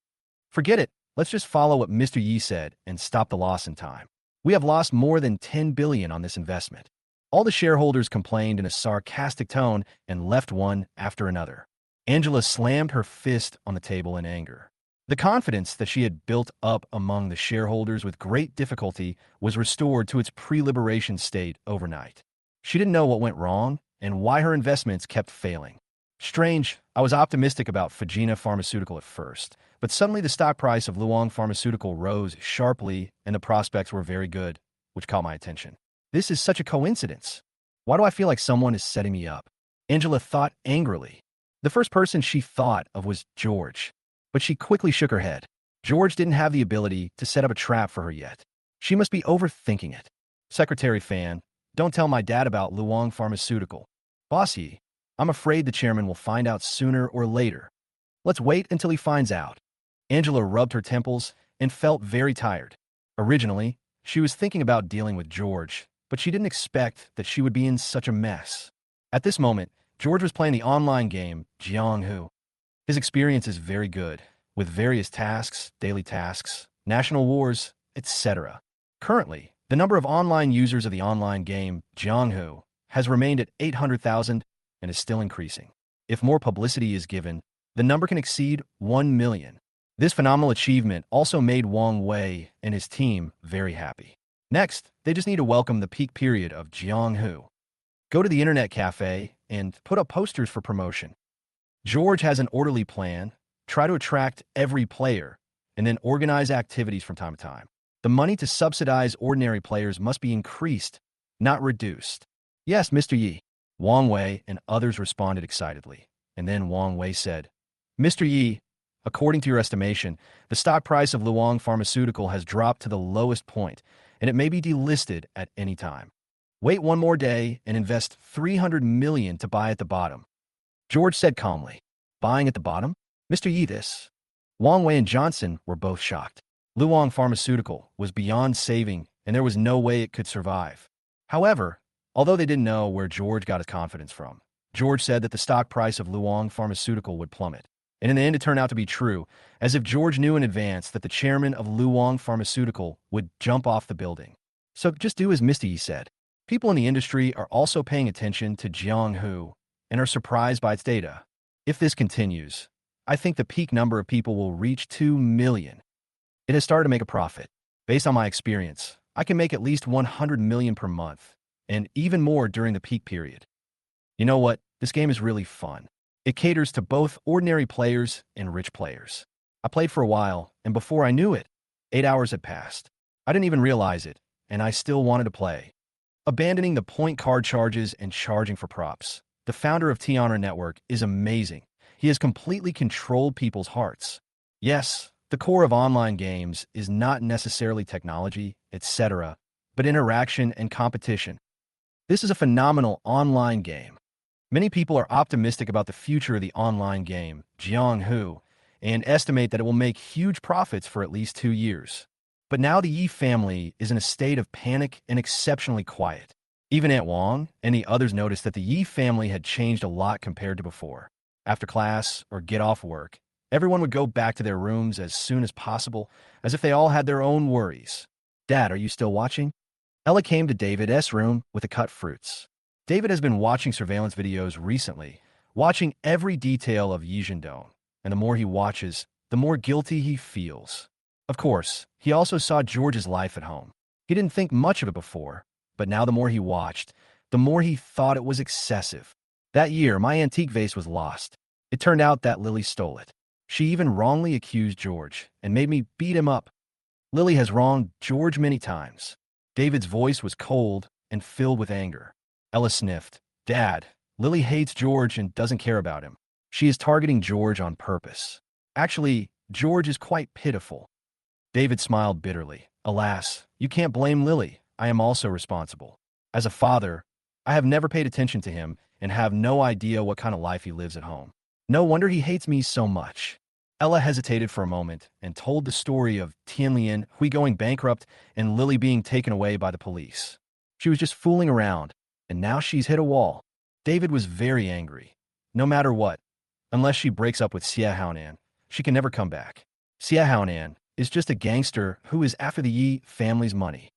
Forget it. Let's just follow what Mr. Yi said and stop the loss in time. We have lost more than $10 billion on this investment. All the shareholders complained in a sarcastic tone and left one after another. Angela slammed her fist on the table in anger. The confidence that she had built up among the shareholders with great difficulty was restored to its pre-liberation state overnight. She didn't know what went wrong and why her investments kept failing. Strange, I was optimistic about Fujina Pharmaceutical at first, but suddenly the stock price of Luong Pharmaceutical rose sharply and the prospects were very good, which caught my attention. This is such a coincidence. Why do I feel like someone is setting me up? Angela thought angrily. The first person she thought of was George, but she quickly shook her head. George didn't have the ability to set up a trap for her yet. She must be overthinking it. Secretary Fan, don't tell my dad about Luong Pharmaceutical. Bossy, I'm afraid the chairman will find out sooner or later. Let's wait until he finds out. Angela rubbed her temples and felt very tired. Originally, she was thinking about dealing with George, but she didn't expect that she would be in such a mess. At this moment, George was playing the online game, Jianghu. His experience is very good, with various tasks, daily tasks, national wars, etc. Currently, the number of online users of the online game, Jianghu, has remained at 800,000 and is still increasing. If more publicity is given, the number can exceed 1 million. This phenomenal achievement also made Wang Wei and his team very happy. Next, they just need to welcome the peak period of Jianghu. Go to the internet cafe and put up posters for promotion. George has an orderly plan, try to attract every player, and then organize activities from time to time. The money to subsidize ordinary players must be increased, not reduced. Yes, Mr. Yi. Wang Wei and others responded excitedly. And then Wang Wei said, Mr. Yi, according to your estimation, the stock price of Luong Pharmaceutical has dropped to the lowest point, and it may be delisted at any time. Wait one more day and invest 300 million to buy at the bottom. George said calmly, buying at the bottom? Mr. Yi, this. Wang Wei and Johnson were both shocked. Luong Pharmaceutical was beyond saving, and there was no way it could survive. However, although they didn't know where George got his confidence from, George said that the stock price of Luong Pharmaceutical would plummet. And in the end, it turned out to be true, as if George knew in advance that the chairman of Luong Pharmaceutical would jump off the building. So just do as Mr. Yi said. People in the industry are also paying attention to Jianghu and are surprised by its data. If this continues, I think the peak number of people will reach 2 million. It has started to make a profit. Based on my experience, I can make at least 100 million per month, and even more during the peak period. You know what? This game is really fun. It caters to both ordinary players and rich players. I played for a while, and before I knew it, 8 hours had passed. I didn't even realize it, and I still wanted to play. Abandoning the point card charges and charging for props. The founder of T-Honor Network is amazing. He has completely controlled people's hearts. Yes, the core of online games is not necessarily technology, etc., but interaction and competition. This is a phenomenal online game. Many people are optimistic about the future of the online game, Jianghu, and estimate that it will make huge profits for at least 2 years. But now the Yi family is in a state of panic and exceptionally quiet. Even Aunt Wang and the others noticed that the Yi family had changed a lot compared to before. After class or get off work, everyone would go back to their rooms as soon as possible, as if they all had their own worries. Dad, are you still watching? Ella came to David's room with the cut fruits. David has been watching surveillance videos recently, watching every detail of Yi Zhendong, and the more he watches, the more guilty he feels. Of course, he also saw George's life at home. He didn't think much of it before, but now the more he watched, the more he thought it was excessive. That year, my antique vase was lost. It turned out that Lily stole it. She even wrongly accused George and made me beat him up. Lily has wronged George many times. David's voice was cold and filled with anger. Ella sniffed. Dad, Lily hates George and doesn't care about him. She is targeting George on purpose. Actually, George is quite pitiful. David smiled bitterly. Alas, you can't blame Lily. I am also responsible. As a father, I have never paid attention to him and have no idea what kind of life he lives at home. No wonder he hates me so much. Ella hesitated for a moment and told the story of Tianlian Hui going bankrupt and Lily being taken away by the police. She was just fooling around, and now she's hit a wall. David was very angry. No matter what, unless she breaks up with Xie Haonan, she can never come back. Xie Haonan is just a gangster who is after the Yi family's money.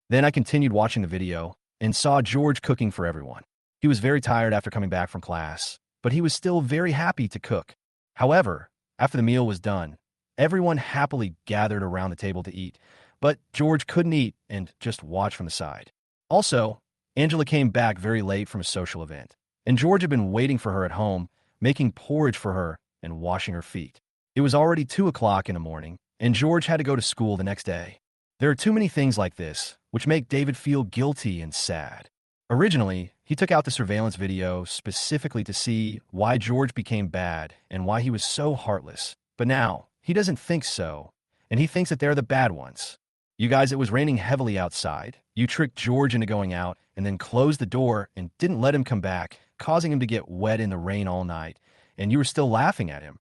Then I continued watching the video and saw George cooking for everyone. He was very tired after coming back from class, but he was still very happy to cook. However, after the meal was done, everyone happily gathered around the table to eat, but George couldn't eat and just watched from the side. Also, Angela came back very late from a social event, and George had been waiting for her at home, making porridge for her and washing her feet. It was already 2 o'clock in the morning, and George had to go to school the next day. There are too many things like this, which make David feel guilty and sad. Originally, he took out the surveillance video specifically to see why George became bad and why he was so heartless. But now, he doesn't think so, and he thinks that they're the bad ones. You guys, it was raining heavily outside. You tricked George into going out and then closed the door and didn't let him come back, causing him to get wet in the rain all night, and you were still laughing at him.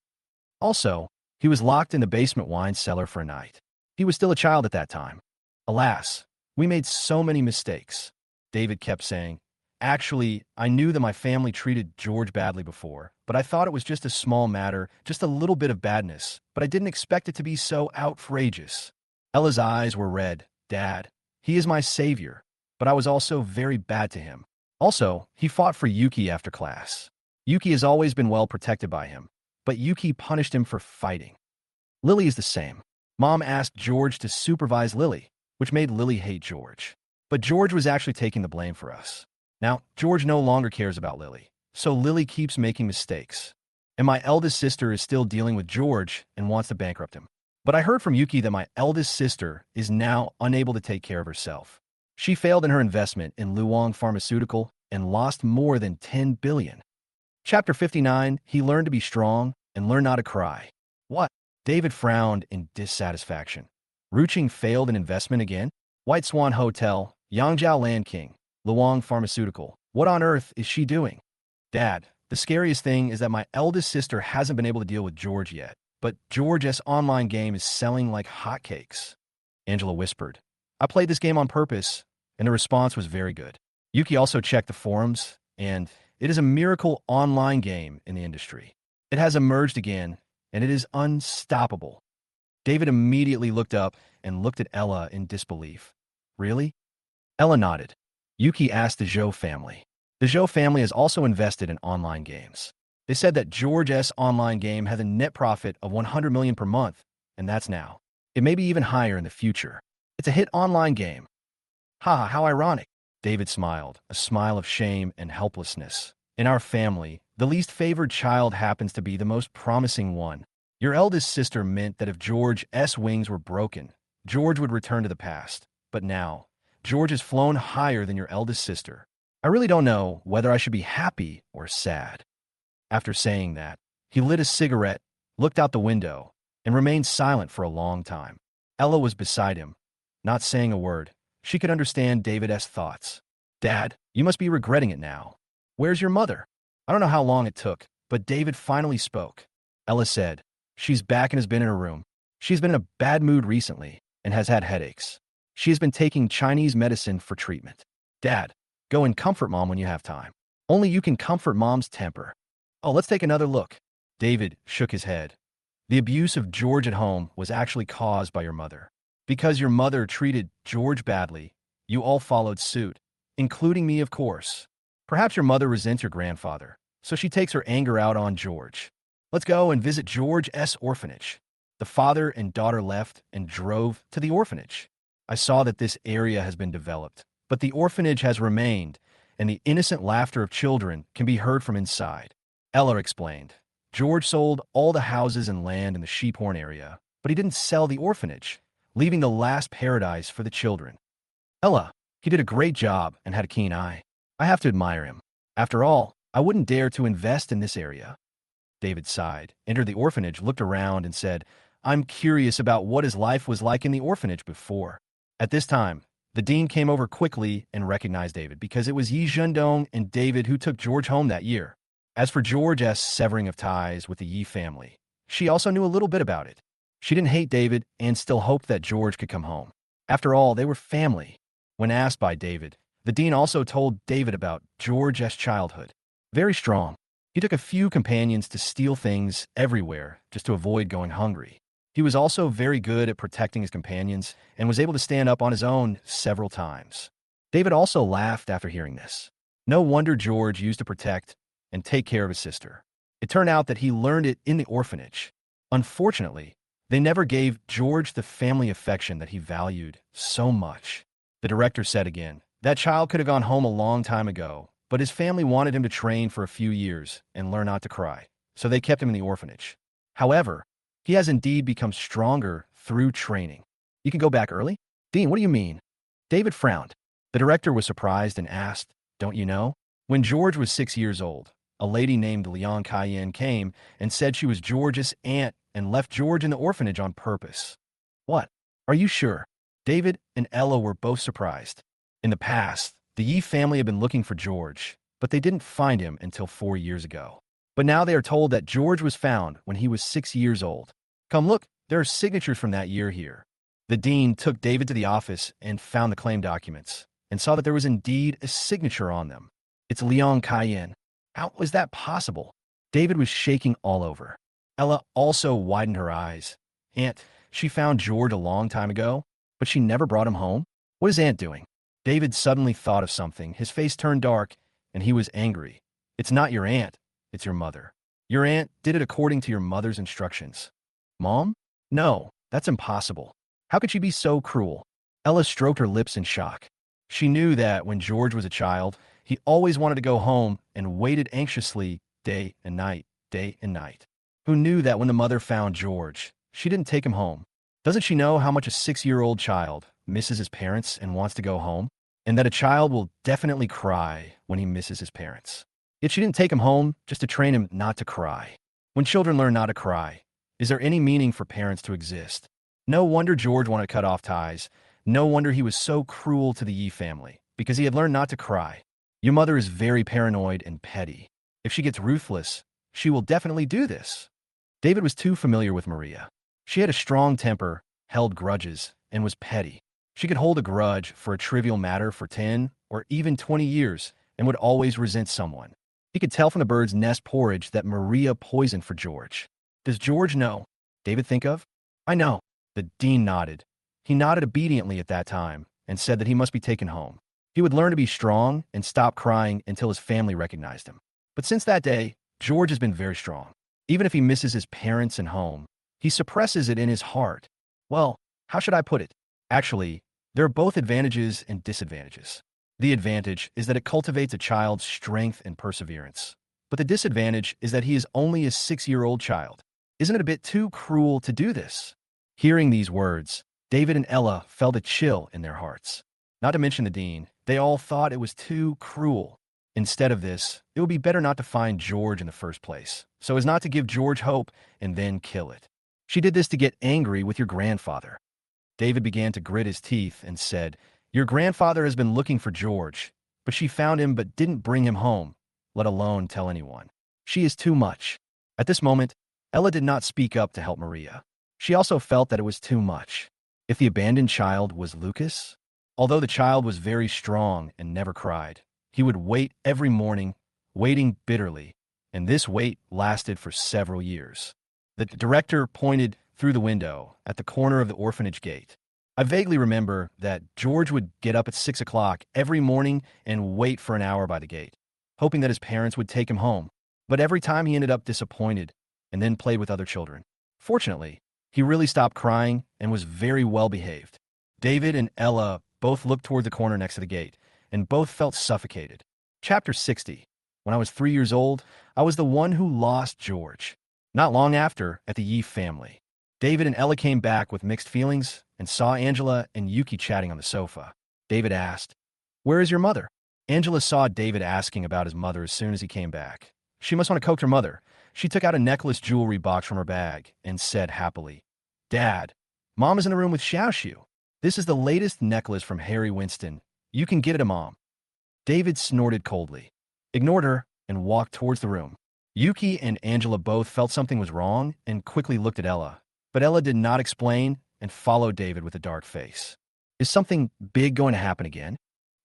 Also, he was locked in the basement wine cellar for a night. He was still a child at that time. Alas, we made so many mistakes. David kept saying, "Actually, I knew that my family treated George badly before, but I thought it was just a small matter, just a little bit of badness, but I didn't expect it to be so outrageous." Ella's eyes were red. "Dad, he is my savior, but I was also very bad to him. Also, he fought for Yuki after class. Yuki has always been well protected by him, but Yuki punished him for fighting. Lily is the same. Mom asked George to supervise Lily, which made Lily hate George. But George was actually taking the blame for us. Now, George no longer cares about Lily, so Lily keeps making mistakes. And my eldest sister is still dealing with George and wants to bankrupt him. But I heard from Yuki that my eldest sister is now unable to take care of herself. She failed in her investment in Luong Pharmaceutical and lost more than 10 billion. Chapter 59, he learned to be strong and learn not to cry. What? David frowned in dissatisfaction. Ruching failed in investment again? White Swan Hotel, Yangzhou Land King, Luong Pharmaceutical. What on earth is she doing? Dad, the scariest thing is that my eldest sister hasn't been able to deal with George yet, but George's online game is selling like hotcakes. Angela whispered. I played this game on purpose, and the response was very good. Yuki also checked the forums, and it is a miracle online game in the industry. It has emerged again, and it is unstoppable. David immediately looked up and looked at Ella in disbelief. Really? Ella nodded. Yuki asked the Zhou family. The Zhou family has also invested in online games. They said that George's online game has a net profit of 100 million per month, and that's now. It may be even higher in the future. It's a hit online game. Ha, how ironic. David smiled, a smile of shame and helplessness. In our family, the least favored child happens to be the most promising one. Your eldest sister meant that if George's wings were broken, George would return to the past. But now, George has flown higher than your eldest sister. I really don't know whether I should be happy or sad. After saying that, he lit a cigarette, looked out the window, and remained silent for a long time. Ella was beside him, not saying a word. She could understand David's thoughts. Dad, you must be regretting it now. Where's your mother? I don't know how long it took, but David finally spoke. Ella said, she's back and has been in her room. She's been in a bad mood recently and has had headaches. She has been taking Chinese medicine for treatment. Dad, go and comfort Mom when you have time. Only you can comfort Mom's temper. Oh, let's take another look. David shook his head. The abuse of George at home was actually caused by your mother. Because your mother treated George badly, you all followed suit, including me, of course. Perhaps your mother resents your grandfather, so she takes her anger out on George. Let's go and visit George's orphanage. The father and daughter left and drove to the orphanage. I saw that this area has been developed, but the orphanage has remained, and the innocent laughter of children can be heard from inside. Ella explained. George sold all the houses and land in the sheephorn area, but he didn't sell the orphanage, leaving the last paradise for the children. Ella, he did a great job and had a keen eye. I have to admire him. After all, I wouldn't dare to invest in this area. David sighed, entered the orphanage, looked around, and said, I'm curious about what his life was like in the orphanage before. At this time, the dean came over quickly and recognized David because it was Yi Zhendong and David who took George home that year. As for George's severing of ties with the Yi family, she also knew a little bit about it. She didn't hate David and still hoped that George could come home. After all, they were family. When asked by David, the dean also told David about George's childhood. Very strong. He took a few companions to steal things everywhere just to avoid going hungry. He was also very good at protecting his companions and was able to stand up on his own several times. David also laughed after hearing this. No wonder George used to protect and take care of his sister. It turned out that he learned it in the orphanage. Unfortunately, they never gave George the family affection that he valued so much. The director said again, that child could have gone home a long time ago, but his family wanted him to train for a few years and learn not to cry, so they kept him in the orphanage. However, he has indeed become stronger through training. You can go back early? Dean, what do you mean? David frowned. The director was surprised and asked, don't you know? When George was 6 years old, a lady named Liang Cayenne came and said she was George's aunt and left George in the orphanage on purpose. What? Are you sure? David and Ella were both surprised. In the past, the Yi family had been looking for George, but they didn't find him until 4 years ago. But now they are told that George was found when he was 6 years old. Come look, there are signatures from that year here. The dean took David to the office and found the claim documents, and saw that there was indeed a signature on them. It's Liang Cayenne. How was that possible? David was shaking all over. Ella also widened her eyes. Aunt, she found George a long time ago, but she never brought him home? What is Aunt doing? David suddenly thought of something. His face turned dark, and he was angry. It's not your aunt, it's your mother. Your aunt did it according to your mother's instructions. Mom? No, that's impossible. How could she be so cruel? Ella stroked her lips in shock. She knew that when George was a child, he always wanted to go home and waited anxiously day and night, day and night. Who knew that when the mother found George, she didn't take him home? Doesn't she know how much a 6-year-old child misses his parents and wants to go home? And that a child will definitely cry when he misses his parents. Yet she didn't take him home just to train him not to cry. When children learn not to cry, is there any meaning for parents to exist? No wonder George wanted to cut off ties. No wonder he was so cruel to the Yi family, because he had learned not to cry. Your mother is very paranoid and petty. If she gets ruthless, she will definitely do this. David was too familiar with Maria. She had a strong temper, held grudges, and was petty. She could hold a grudge for a trivial matter for 10 or even 20 years and would always resent someone. He could tell from the bird's nest porridge that Maria poisoned for George. Does George know? David think of? I know. The dean nodded. He nodded obediently at that time and said that he must be taken home. He would learn to be strong and stop crying until his family recognized him. But since that day, George has been very strong. Even if he misses his parents and home, he suppresses it in his heart. Well, how should I put it? Actually, there are both advantages and disadvantages. The advantage is that it cultivates a child's strength and perseverance. But the disadvantage is that he is only a 6-year-old child. Isn't it a bit too cruel to do this? Hearing these words, David and Ella felt a chill in their hearts. Not to mention the dean, they all thought it was too cruel. Instead of this, it would be better not to find George in the first place, so as not to give George hope and then kill it. She did this to get angry with your grandfather. David began to grit his teeth and said, Your grandfather has been looking for George, but she found him but didn't bring him home, let alone tell anyone. She is too much. At this moment, Ella did not speak up to help Maria. She also felt that it was too much. If the abandoned child was Lucas? Although the child was very strong and never cried, he would wait every morning, waiting bitterly, and this wait lasted for several years. The director pointed through the window at the corner of the orphanage gate. I vaguely remember that George would get up at 6 o'clock every morning and wait for an hour by the gate, hoping that his parents would take him home. But every time he ended up disappointed and then played with other children. Fortunately, he really stopped crying and was very well behaved. David and Ella both looked toward the corner next to the gate, and both felt suffocated. Chapter 60. When I was 3 years old, I was the one who lost George. Not long after, at the Yi family, David and Ella came back with mixed feelings and saw Angela and Yuki chatting on the sofa. David asked, Where is your mother? Angela saw David asking about his mother as soon as he came back. She must want to coax her mother. She took out a necklace jewelry box from her bag and said happily, Dad, Mom is in the room with Xiaoxiu. This is the latest necklace from Harry Winston. You can get it to Mom. David snorted coldly, ignored her, and walked towards the room. Yuki and Angela both felt something was wrong and quickly looked at Ella. But Ella did not explain and followed David with a dark face. Is something big going to happen again?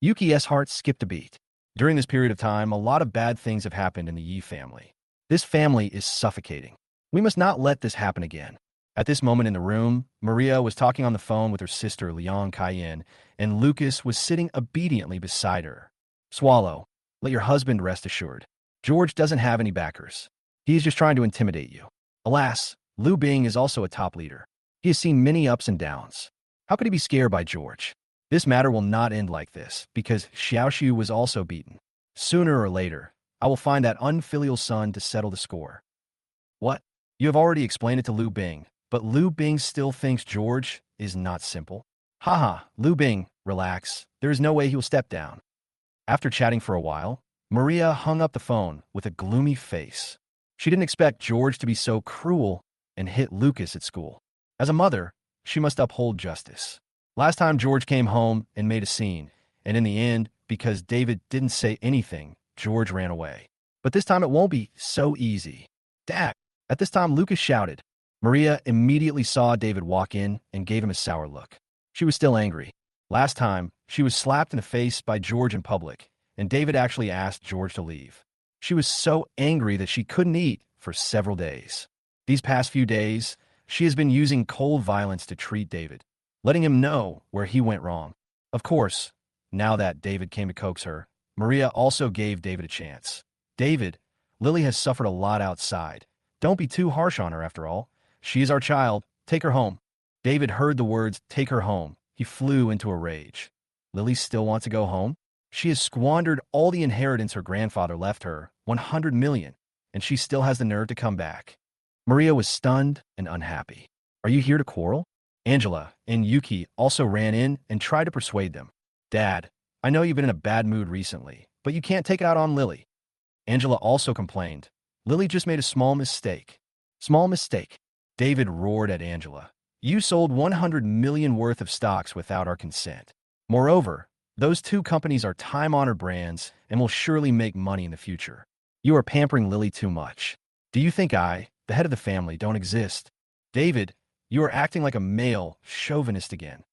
Yuki's heart skipped a beat. During this period of time, a lot of bad things have happened in the Yi family. This family is suffocating. We must not let this happen again. At this moment in the room, Maria was talking on the phone with her sister Liang Cayenne, and Lucas was sitting obediently beside her. Swallow, let your husband rest assured. George doesn't have any backers. He is just trying to intimidate you. Alas, Lu Bing is also a top leader. He has seen many ups and downs. How could he be scared by George? This matter will not end like this, because Xiaoxiu was also beaten. Sooner or later, I will find that unfilial son to settle the score. What? You have already explained it to Lu Bing, but Lu Bing still thinks George is not simple. Haha, Lu Bing, relax. There is no way he will step down. After chatting for a while, Maria hung up the phone with a gloomy face. She didn't expect George to be so cruel and hit Lucas at school. As a mother, she must uphold justice. Last time George came home and made a scene, and in the end, because David didn't say anything, George ran away. But this time it won't be so easy. Dad! At this time, Lucas shouted. Maria immediately saw David walk in and gave him a sour look. She was still angry. Last time, she was slapped in the face by George in public, and David actually asked George to leave. She was so angry that she couldn't eat for several days. These past few days, she has been using cold violence to treat David, letting him know where he went wrong. Of course, now that David came to coax her, Maria also gave David a chance. David, Lily has suffered a lot outside. Don't be too harsh on her after all. She is our child. Take her home. David heard the words, take her home. He flew into a rage. Lily still wants to go home? She has squandered all the inheritance her grandfather left her, 100 million, and she still has the nerve to come back. Maria was stunned and unhappy. Are you here to quarrel? Angela and Yuki also ran in and tried to persuade them. Dad, I know you've been in a bad mood recently, but you can't take it out on Lily. Angela also complained. Lily just made a small mistake. Small mistake. David roared at Angela. You sold 100 million worth of stocks without our consent. Moreover, those two companies are time-honored brands and will surely make money in the future. You are pampering Lily too much. Do you think I, the head of the family, don't exist? David, you are acting like a male chauvinist again.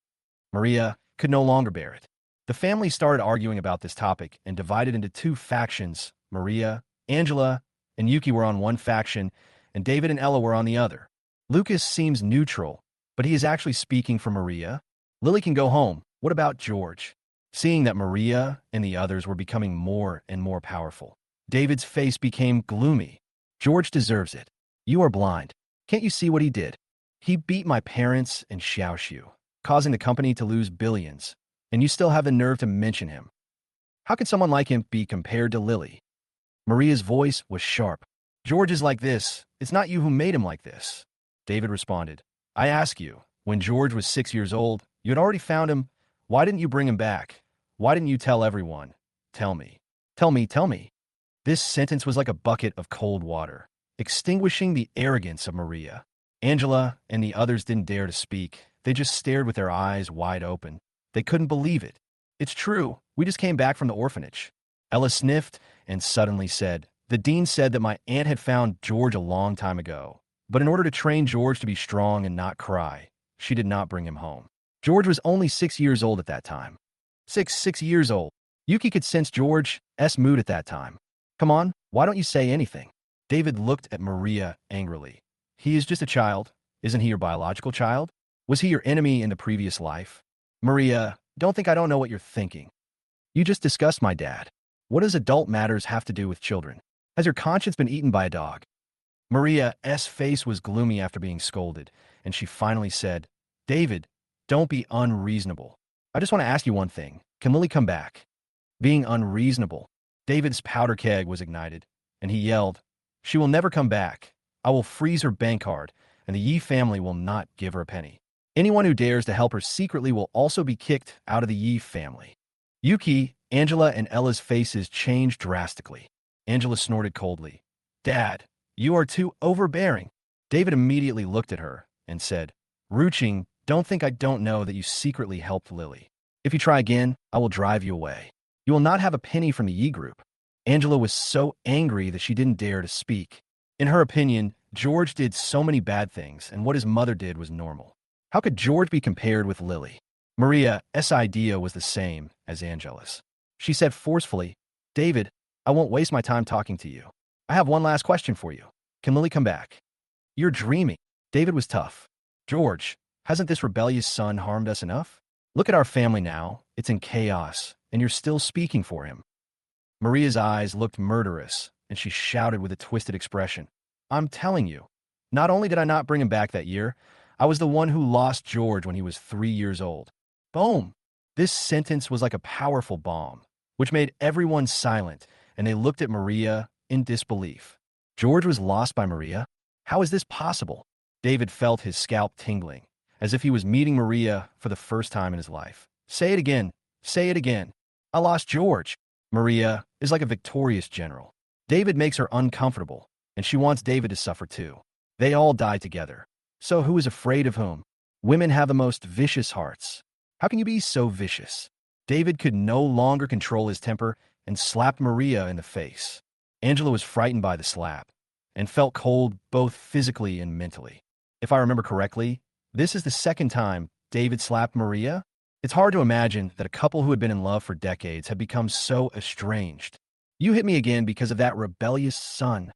Maria could no longer bear it. The family started arguing about this topic and divided into two factions. Maria, Angela, and Yuki were on one faction, and David and Ella were on the other. Lucas seems neutral, but he is actually speaking for Maria. Lily can go home. What about George? Seeing that Maria and the others were becoming more and more powerful, David's face became gloomy. George deserves it. You are blind. Can't you see what he did? He beat my parents and Xiaoxiu, causing the company to lose billions, and you still have the nerve to mention him. How could someone like him be compared to Lily? Maria's voice was sharp. George is like this. It's not you who made him like this. David responded. I ask you, when George was 6 years old, you had already found him. Why didn't you bring him back? Why didn't you tell everyone? Tell me. Tell me, tell me. This sentence was like a bucket of cold water, extinguishing the arrogance of Maria. Angela and the others didn't dare to speak. They just stared with their eyes wide open. They couldn't believe it. It's true. We just came back from the orphanage. Ella sniffed and suddenly said, the dean said that my aunt had found George a long time ago. But in order to train George to be strong and not cry, she did not bring him home. George was only 6 years old at that time. Six years old. Yuki could sense George's mood at that time. Come on, why don't you say anything? David looked at Maria angrily. He is just a child. Isn't he your biological child? Was he your enemy in the previous life? Maria, don't think I don't know what you're thinking. You just discussed my dad. What does adult matters have to do with children? Has your conscience been eaten by a dog? Maria's face was gloomy after being scolded, and she finally said, David, don't be unreasonable. I just want to ask you one thing. Can Lily come back? Being unreasonable. David's powder keg was ignited, and he yelled, she will never come back. I will freeze her bank card, and the Yi family will not give her a penny. Anyone who dares to help her secretly will also be kicked out of the Yi family. Yuki, Angela, and Ella's faces changed drastically. Angela snorted coldly. Dad, you are too overbearing. David immediately looked at her and said, Ruching, don't think I don't know that you secretly helped Lily. If you try again, I will drive you away. You will not have a penny from the Yi group. Angela was so angry that she didn't dare to speak. In her opinion, George did so many bad things, and what his mother did was normal. How could George be compared with Lily? Maria's idea was the same as Angela's. She said forcefully, David, I won't waste my time talking to you. I have one last question for you. Can Lily come back? You're dreaming. David was tough. George, hasn't this rebellious son harmed us enough? Look at our family now. It's in chaos, and you're still speaking for him. Maria's eyes looked murderous, and she shouted with a twisted expression. I'm telling you, not only did I not bring him back that year, I was the one who lost George when he was 3 years old. Boom! This sentence was like a powerful bomb, which made everyone silent, and they looked at Maria in disbelief. George was lost by Maria? How is this possible? David felt his scalp tingling, as if he was meeting Maria for the first time in his life. Say it again. Say it again. I lost George. Maria is like a victorious general. David makes her uncomfortable, and she wants David to suffer too. They all die together. So who is afraid of whom? Women have the most vicious hearts. How can you be so vicious? David could no longer control his temper and slapped Maria in the face. Angela was frightened by the slap and felt cold both physically and mentally. If I remember correctly, this is the second time David slapped Maria. It's hard to imagine that a couple who had been in love for decades had become so estranged. You hit me again because of that rebellious son.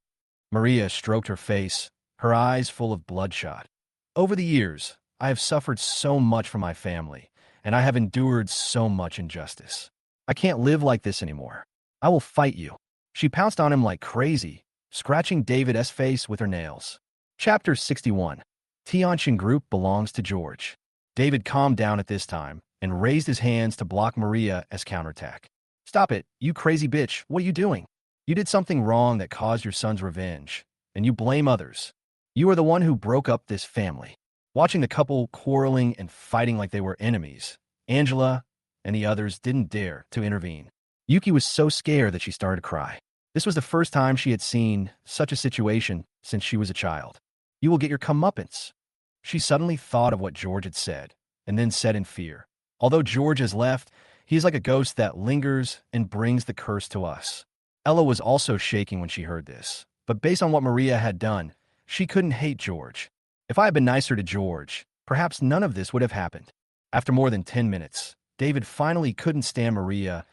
Maria stroked her face, her eyes full of bloodshot. Over the years, I have suffered so much from my family, and I have endured so much injustice. I can't live like this anymore. I will fight you. She pounced on him like crazy, scratching David's face with her nails. Chapter 61. Tianxin Group belongs to George. David calmed down at this time and raised his hands to block Maria as counterattack. Stop it, you crazy bitch. What are you doing? You did something wrong that caused your son's revenge, and you blame others. You are the one who broke up this family. Watching the couple quarreling and fighting like they were enemies, Angela and the others didn't dare to intervene. Yuki was so scared that she started to cry. This was the first time she had seen such a situation since she was a child. You will get your comeuppance. She suddenly thought of what George had said, and then said in fear, although George has left, he is like a ghost that lingers and brings the curse to us. Ella was also shaking when she heard this, but based on what Maria had done, she couldn't hate George. If I had been nicer to George, perhaps none of this would have happened. After more than 10 minutes, David finally couldn't stand Maria's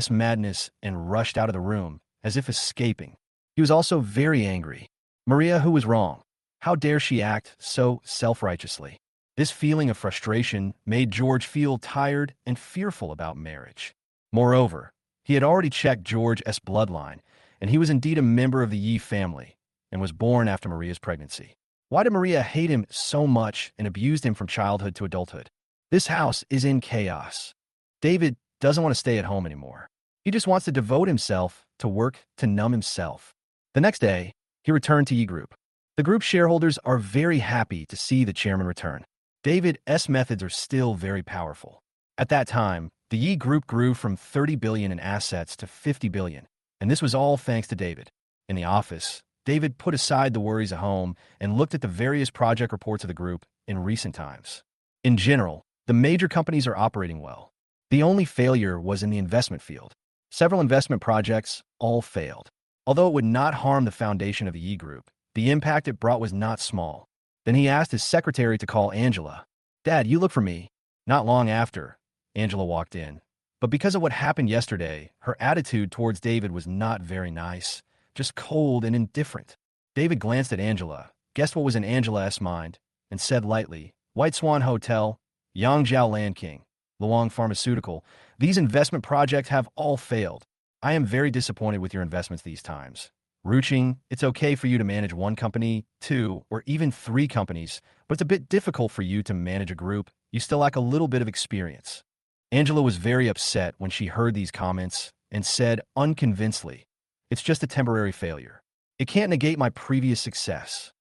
madness and rushed out of the room, as if escaping. He was also very angry. Maria, who was wrong? How dare she act so self-righteously? This feeling of frustration made George feel tired and fearful about marriage. Moreover, he had already checked George's bloodline, and he was indeed a member of the Yi family, and was born after Maria's pregnancy. Why did Maria hate him so much and abused him from childhood to adulthood? This house is in chaos. David doesn't want to stay at home anymore. He just wants to devote himself to work to numb himself. The next day, he returned to Yi Group. The group shareholders are very happy to see the chairman return. David's methods are still very powerful. At that time, the Yi Group grew from 30 billion in assets to 50 billion, and this was all thanks to David. In the office, David put aside the worries at home and looked at the various project reports of the group in recent times. In general, the major companies are operating well. The only failure was in the investment field. Several investment projects all failed. Although it would not harm the foundation of the Yi Group, the impact it brought was not small. Then he asked his secretary to call Angela. Dad, you look for me. Not long after, Angela walked in. But because of what happened yesterday, her attitude towards David was not very nice, just cold and indifferent. David glanced at Angela, guessed what was in Angela's mind, and said lightly, White Swan Hotel, Yangzhou Land King, Luong Pharmaceutical, these investment projects have all failed. I am very disappointed with your investments these times. Ruching, it's okay for you to manage one company, two, or even three companies, but it's a bit difficult for you to manage a group. You still lack a little bit of experience. Angela was very upset when she heard these comments and said unconvincedly, it's just a temporary failure. It can't negate my previous success.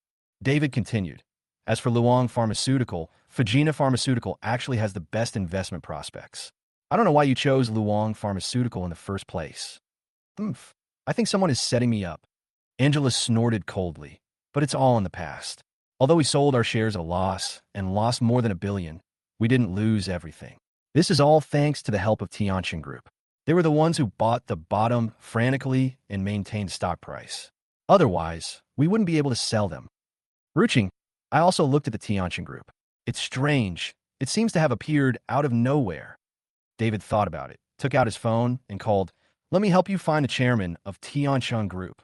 David continued, as for Luong Pharmaceutical, Fujina Pharmaceutical actually has the best investment prospects. I don't know why you chose Luong Pharmaceutical in the first place. I think someone is setting me up. Angela snorted coldly, but it's all in the past. Although we sold our shares at a loss and lost more than 1 billion, we didn't lose everything. This is all thanks to the help of Tianxin Group. They were the ones who bought the bottom frantically and maintained stock price. Otherwise, we wouldn't be able to sell them. Ruching, I also looked at the Tianxin Group. It's strange. It seems to have appeared out of nowhere. David thought about it, took out his phone, and called, Let me help you find the chairman of Tianxin Group.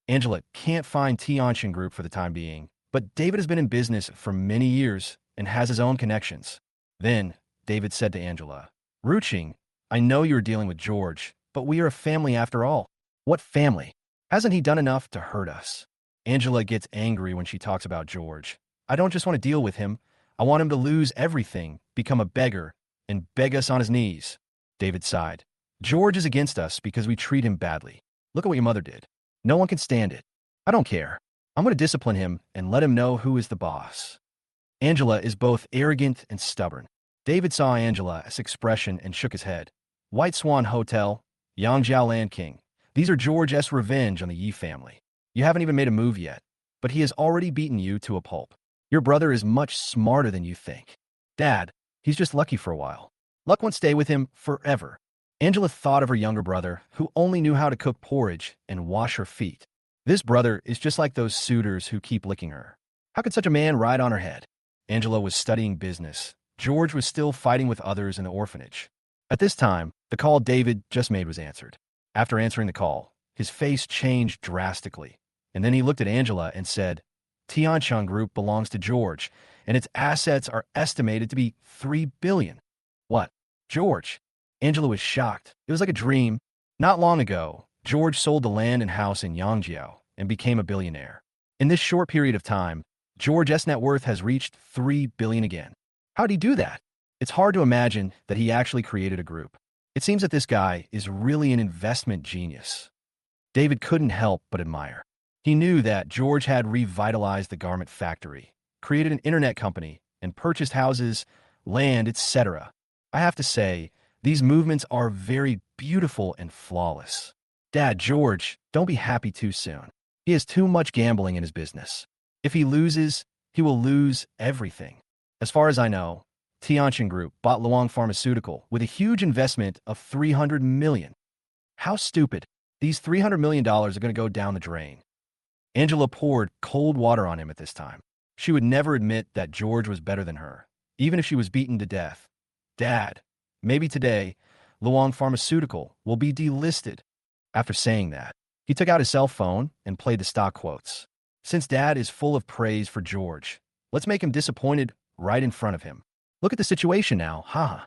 Angela can't find Tianxin Group for the time being, but David has been in business for many years and has his own connections. Then, David said to Angela, Ruching, I know you're dealing with George, but we are a family after all. What family? Hasn't he done enough to hurt us? Angela gets angry when she talks about George. I don't just want to deal with him. I want him to lose everything, become a beggar, and beg us on his knees. David sighed. George is against us because we treat him badly. Look at what your mother did. No one can stand it. I don't care. I'm going to discipline him and let him know who is the boss. Angela is both arrogant and stubborn. David saw Angela's expression and shook his head. White Swan Hotel, Yang Jiao Land King. These are George's revenge on the Yi family. You haven't even made a move yet, but he has already beaten you to a pulp. Your brother is much smarter than you think. Dad, he's just lucky for a while. Luck won't stay with him forever. Angela thought of her younger brother, who only knew how to cook porridge and wash her feet. This brother is just like those suitors who keep licking her. How could such a man ride on her head? Angela was studying business. George was still fighting with others in the orphanage. At this time, the call David just made was answered. After answering the call, his face changed drastically, and then he looked at Angela and said, Tiancheng Group belongs to George, and its assets are estimated to be 3 billion. What? George? Angela was shocked. It was like a dream. Not long ago, George sold the land and house in Yangjiao and became a billionaire. In this short period of time, George's net worth has reached 3 billion again. How'd he do that? It's hard to imagine that he actually created a group. It seems that this guy is really an investment genius. David couldn't help but admire. He knew that George had revitalized the garment factory, created an internet company, and purchased houses, land, etc. I have to say, these movements are very beautiful and flawless. Dad, George, don't be happy too soon. He has too much gambling in his business. If he loses, he will lose everything. As far as I know, Tiancheng Group bought Luang Pharmaceutical with a huge investment of $300 million. How stupid. These $300 million are going to go down the drain. Angela poured cold water on him at this time. She would never admit that George was better than her, even if she was beaten to death. Dad, maybe today, Luang Pharmaceutical will be delisted. After saying that, he took out his cell phone and played the stock quotes. Since Dad is full of praise for George, let's make him disappointed right in front of him. Look at the situation now, haha.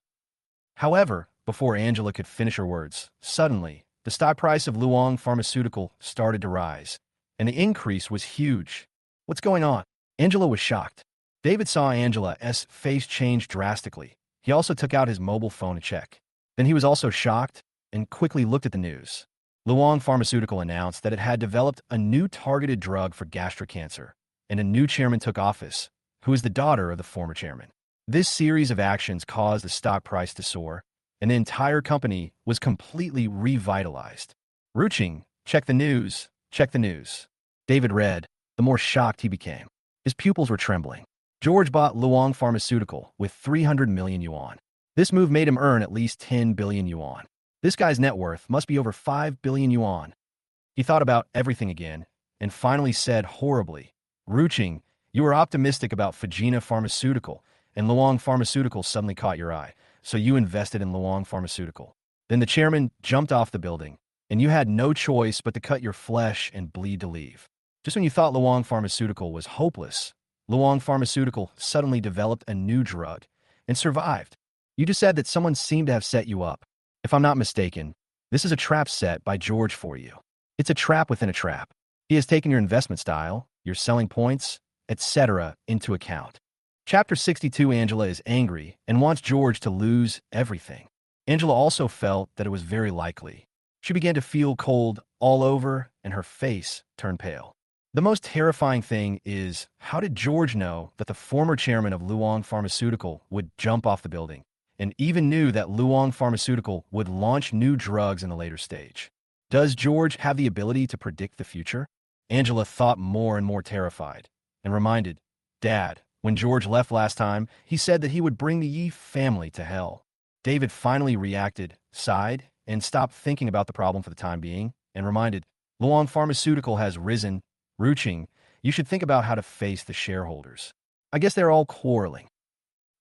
However, before Angela could finish her words, suddenly, the stock price of Luang Pharmaceutical started to rise, and the increase was huge. What's going on? Angela was shocked. David saw Angela's face change drastically. He also took out his mobile phone to check. Then he was also shocked and quickly looked at the news. Luang Pharmaceutical announced that it had developed a new targeted drug for gastric cancer, and a new chairman took office, who is the daughter of the former chairman. This series of actions caused the stock price to soar, and the entire company was completely revitalized. Ruching, check the news, check the news. David read, the more shocked he became. His pupils were trembling. George bought Luang Pharmaceutical with 300 million yuan. This move made him earn at least 10 billion yuan. This guy's net worth must be over 5 billion yuan. He thought about everything again, and finally said horribly, Ruching, you were optimistic about Fujina Pharmaceutical, and Luang Pharmaceutical suddenly caught your eye, so you invested in Luang Pharmaceutical. Then the chairman jumped off the building, and you had no choice but to cut your flesh and bleed to leave. Just when you thought Luang Pharmaceutical was hopeless, Luang Pharmaceutical suddenly developed a new drug and survived. You just said that someone seemed to have set you up. If I'm not mistaken, this is a trap set by George for you. It's a trap within a trap. He has taken your investment style, your selling points, etc. into account. Chapter 62. Angela is angry and wants George to lose everything. Angela also felt that it was very likely. She began to feel cold all over, and her face turned pale. The most terrifying thing is, how did George know that the former chairman of Luang Pharmaceutical would jump off the building, and even knew that Luang Pharmaceutical would launch new drugs in the later stage? Does George have the ability to predict the future? Angela thought more and more terrified, and reminded, Dad, when George left last time, he said that he would bring the Yi family to hell. David finally reacted, sighed, and stopped thinking about the problem for the time being, and reminded, Luang Pharmaceutical has risen. Ruching, you should think about how to face the shareholders. I guess they're all quarreling.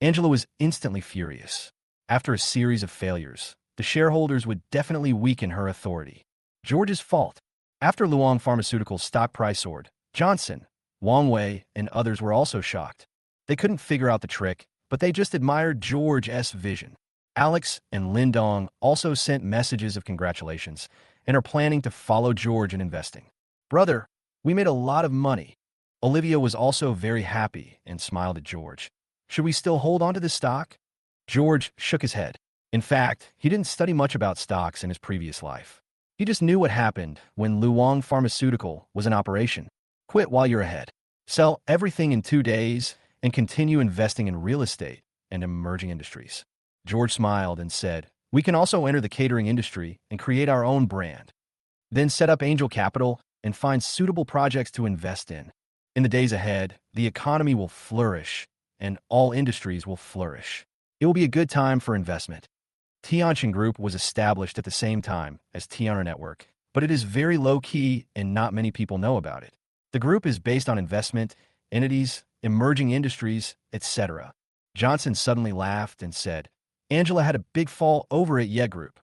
Angela was instantly furious. After a series of failures, the shareholders would definitely weaken her authority. George's fault. After Luang Pharmaceutical's stock price soared, Johnson, Wang Wei, and others were also shocked. They couldn't figure out the trick, but they just admired George's vision. Alex and Lindong also sent messages of congratulations and are planning to follow George in investing. Brother, we made a lot of money. Olivia was also very happy and smiled at George. Should we still hold on to this stock? George shook his head. In fact, he didn't study much about stocks in his previous life. He just knew what happened when Luang Pharmaceutical was in operation. Quit while you're ahead. Sell everything in 2 days and continue investing in real estate and emerging industries. George smiled and said, We can also enter the catering industry and create our own brand. Then set up angel capital and find suitable projects to invest in. In the days ahead, the economy will flourish and all industries will flourish. It will be a good time for investment. Tianjin Group was established at the same time as Tianjin Network, but it is very low-key and not many people know about it. The group is based on investment, entities, emerging industries, etc. Johnson suddenly laughed and said, Angela had a big fall over at Ye Group.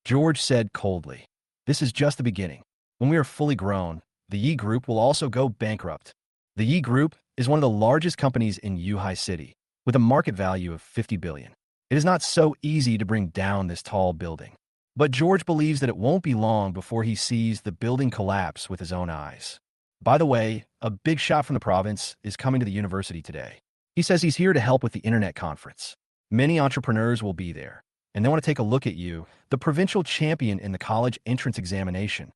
George said coldly, this is just the beginning. When we are fully grown, the Yi Group will also go bankrupt. The Yi Group is one of the largest companies in Yuhai City, with a market value of 50 billion. It is not so easy to bring down this tall building. But George believes that it won't be long before he sees the building collapse with his own eyes. By the way, a big shot from the province is coming to the university today. He says he's here to help with the internet conference. Many entrepreneurs will be there, and they want to take a look at you, the provincial champion in the college entrance examination.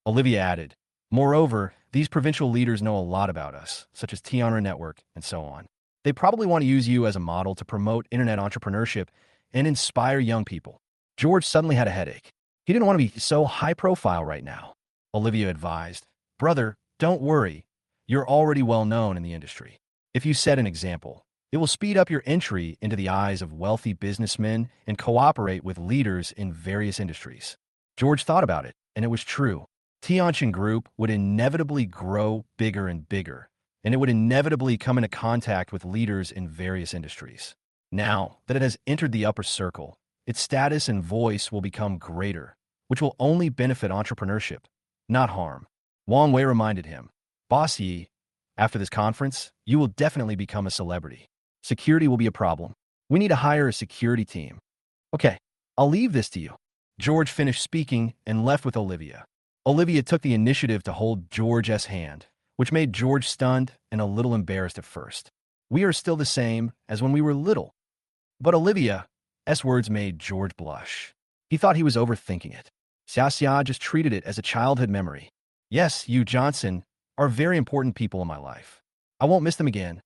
Olivia added, moreover, these provincial leaders know a lot about us, such as Tianjin Network and so on. They probably want to use you as a model to promote internet entrepreneurship and inspire young people. George suddenly had a headache. He didn't want to be so high profile right now. Olivia advised, brother, don't worry. You're already well known in the industry. If you set an example, it will speed up your entry into the eyes of wealthy businessmen and cooperate with leaders in various industries. George thought about it, and it was true. Tianjin Group would inevitably grow bigger and bigger, and it would inevitably come into contact with leaders in various industries. Now that it has entered the upper circle, its status and voice will become greater, which will only benefit entrepreneurship, not harm. Wang Wei reminded him, Boss Yi, after this conference, you will definitely become a celebrity. Security will be a problem. We need to hire a security team. Okay, I'll leave this to you. George finished speaking and left with Olivia. Olivia took the initiative to hold George's hand, which made George stunned and a little embarrassed at first. We are still the same as when we were little. But Olivia's words made George blush. He thought he was overthinking it. Xia just treated it as a childhood memory. Yes, you, Johnson, are very important people in my life. I won't miss them again.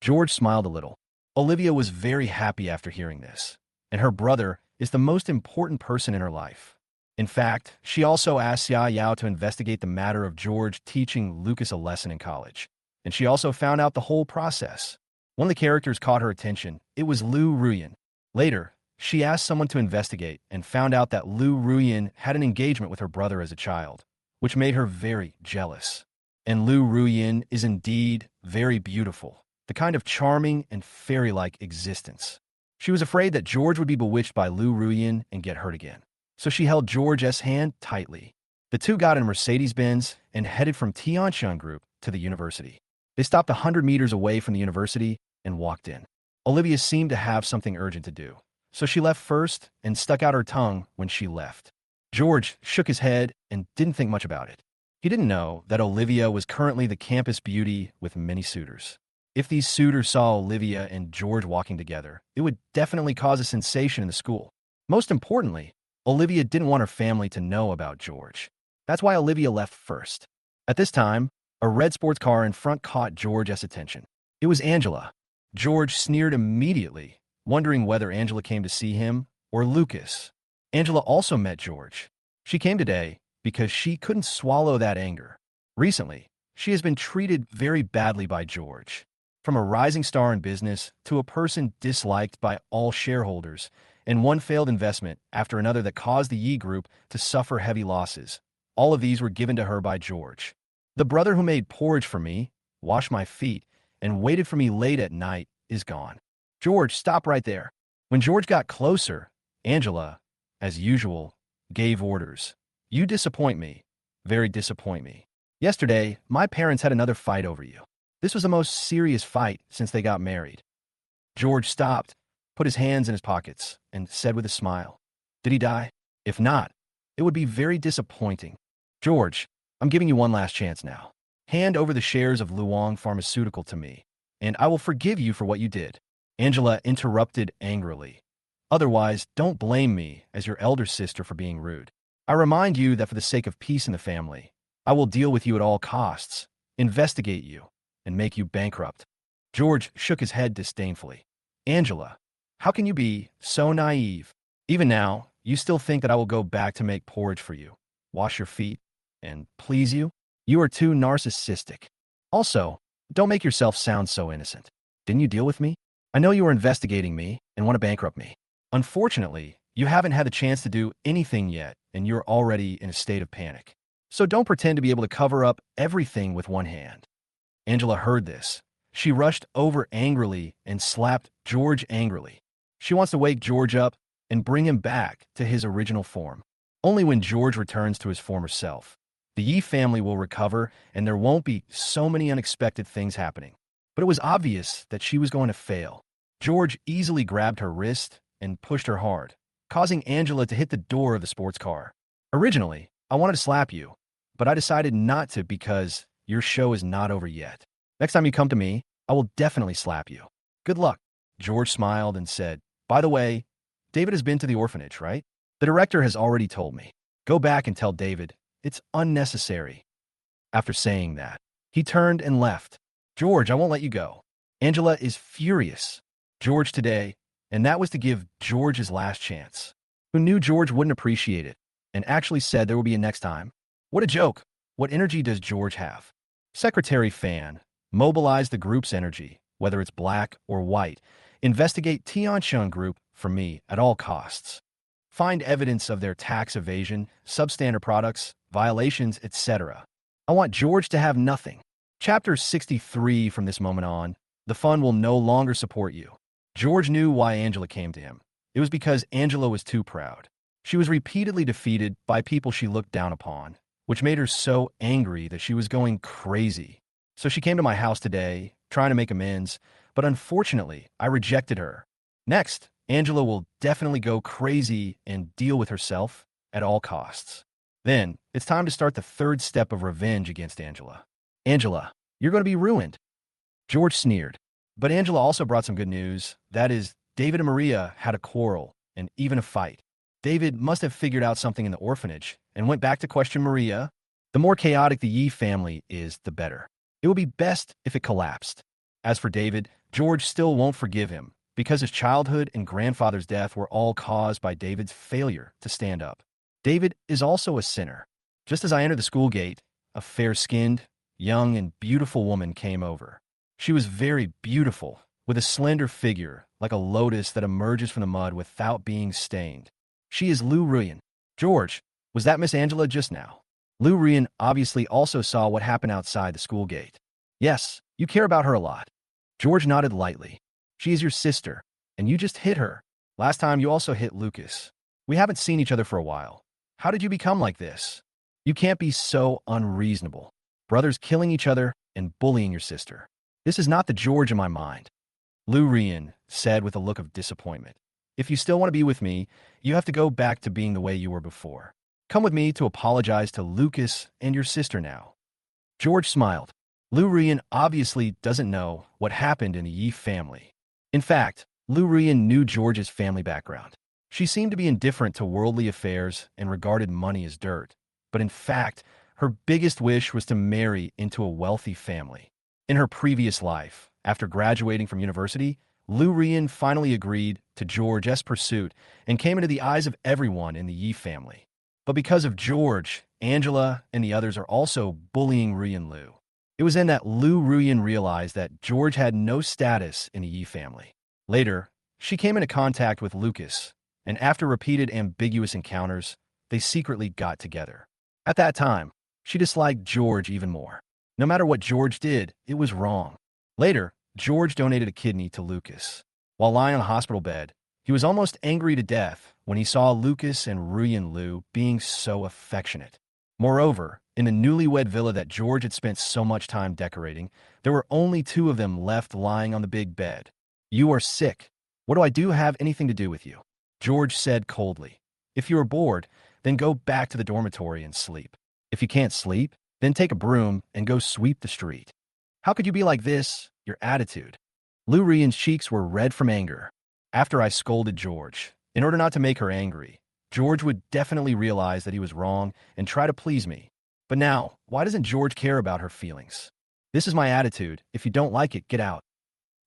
George smiled a little. Olivia was very happy after hearing this, and her brother is the most important person in her life. In fact, she also asked Xia Yao to investigate the matter of George teaching Lucas a lesson in college, and she also found out the whole process. One of the characters caught her attention. It was Lu Ruyan. Later, she asked someone to investigate and found out that Lu Ruyan had an engagement with her brother as a child, which made her very jealous. And Lu Ruyan is indeed very beautiful, the kind of charming and fairy-like existence. She was afraid that George would be bewitched by Lu Ruyan and get hurt again. So she held George's hand tightly. The two got in a Mercedes-Benz and headed from Tianjin Group to the university. They stopped 100 meters away from the university and walked in. Olivia seemed to have something urgent to do, so she left first and stuck out her tongue when she left. George shook his head and didn't think much about it. He didn't know that Olivia was currently the campus beauty with many suitors. If these suitors saw Olivia and George walking together, it would definitely cause a sensation in the school. Most importantly, Olivia didn't want her family to know about George. That's why Olivia left first. At this time, a red sports car in front caught George's attention. It was Angela. George sneered immediately, wondering whether Angela came to see him or Lucas. Angela also met George. She came today because she couldn't swallow that anger. Recently, she has been treated very badly by George. From a rising star in business to a person disliked by all shareholders, and one failed investment after another that caused the Yi Group to suffer heavy losses. All of these were given to her by George. The brother who made porridge for me, washed my feet, and waited for me late at night is gone. George, stop right there. When George got closer, Angela, as usual, gave orders. You disappoint me. Very disappoint me. Yesterday, my parents had another fight over you. This was the most serious fight since they got married. George stopped, put his hands in his pockets, and said with a smile, did he die? If not, it would be very disappointing. George, I'm giving you one last chance now. Hand over the shares of Luong Pharmaceutical to me, and I will forgive you for what you did. Angela interrupted angrily. Otherwise, don't blame me as your elder sister for being rude. I remind you that for the sake of peace in the family, I will deal with you at all costs, investigate you, and make you bankrupt. George shook his head disdainfully. Angela, how can you be so naive? Even now, you still think that I will go back to make porridge for you, wash your feet, and please you? You are too narcissistic. Also, don't make yourself sound so innocent. Didn't you deal with me? I know you are investigating me and want to bankrupt me. Unfortunately, you haven't had the chance to do anything yet, and you're already in a state of panic. So don't pretend to be able to cover up everything with one hand. Angela heard this. She rushed over angrily and slapped George angrily. She wants to wake George up and bring him back to his original form. Only when George returns to his former self, the Yi family will recover and there won't be so many unexpected things happening. But it was obvious that she was going to fail. George easily grabbed her wrist and pushed her hard, causing Angela to hit the door of the sports car. Originally, I wanted to slap you, but I decided not to because your show is not over yet. Next time you come to me, I will definitely slap you. Good luck. George smiled and said, by the way, David has been to the orphanage, right? The director has already told me. Go back and tell David. It's unnecessary. After saying that, he turned and left. George, I won't let you go. Angela is furious. George today, and that was to give George his last chance. Who knew George wouldn't appreciate it, and actually said there will be a next time? What a joke. What energy does George have? Secretary Fan, mobilize the group's energy, whether it's black or white. Investigate Tianshun Group for me at all costs. Find evidence of their tax evasion, substandard products, violations, etc. I want George to have nothing. Chapter 63 from this moment on, the fund will no longer support you. George knew why Angela came to him. It was because Angela was too proud. She was repeatedly defeated by people she looked down upon, which made her so angry that she was going crazy. So she came to my house today, trying to make amends, but unfortunately, I rejected her. Next, Angela will definitely go crazy and deal with herself at all costs. Then, it's time to start the third step of revenge against Angela. Angela, you're going to be ruined. George sneered. But Angela also brought some good news. That is, David and Maria had a quarrel and even a fight. David must have figured out something in the orphanage and went back to question Maria. The more chaotic the Yi family is, the better. It would be best if it collapsed. As for David, George still won't forgive him because his childhood and grandfather's death were all caused by David's failure to stand up. David is also a sinner. Just as I entered the school gate, a fair-skinned, young, and beautiful woman came over. She was very beautiful, with a slender figure, like a lotus that emerges from the mud without being stained. She is Lu Ruyan. George, was that Miss Angela just now? Lu Ruyan obviously also saw what happened outside the school gate. Yes, you care about her a lot. George nodded lightly. She is your sister, and you just hit her. Last time you also hit Lucas. We haven't seen each other for a while. How did you become like this? You can't be so unreasonable. Brothers killing each other and bullying your sister. This is not the George in my mind. Lu Ruyan said with a look of disappointment. If you still want to be with me, you have to go back to being the way you were before. Come with me to apologize to Lucas and your sister now. George smiled. Lu Ruyan obviously doesn't know what happened in the Yi family. In fact, Lu Ruyan knew George's family background. She seemed to be indifferent to worldly affairs and regarded money as dirt. But in fact, her biggest wish was to marry into a wealthy family. In her previous life, after graduating from university, Lu Ruyan finally agreed to George's pursuit and came into the eyes of everyone in the Yi family. But because of George, Angela and the others are also bullying Ruyan Lu. It was then that Lu Ruyan realized that George had no status in the Yi family. Later, she came into contact with Lucas, and after repeated ambiguous encounters, they secretly got together. At that time, she disliked George even more. No matter what George did, it was wrong. Later, George donated a kidney to Lucas. While lying on the hospital bed, he was almost angry to death when he saw Lucas and Ruyan Lu being so affectionate. Moreover, in the newlywed villa that George had spent so much time decorating, there were only two of them left lying on the big bed. You are sick. What do I have anything to do with you? George said coldly. If you are bored, then go back to the dormitory and sleep. If you can't sleep, then take a broom and go sweep the street. How could you be like this? Your attitude. Lu Ruyan's cheeks were red from anger. After I scolded George, in order not to make her angry, George would definitely realize that he was wrong and try to please me. But now, why doesn't George care about her feelings? This is my attitude. If you don't like it, get out.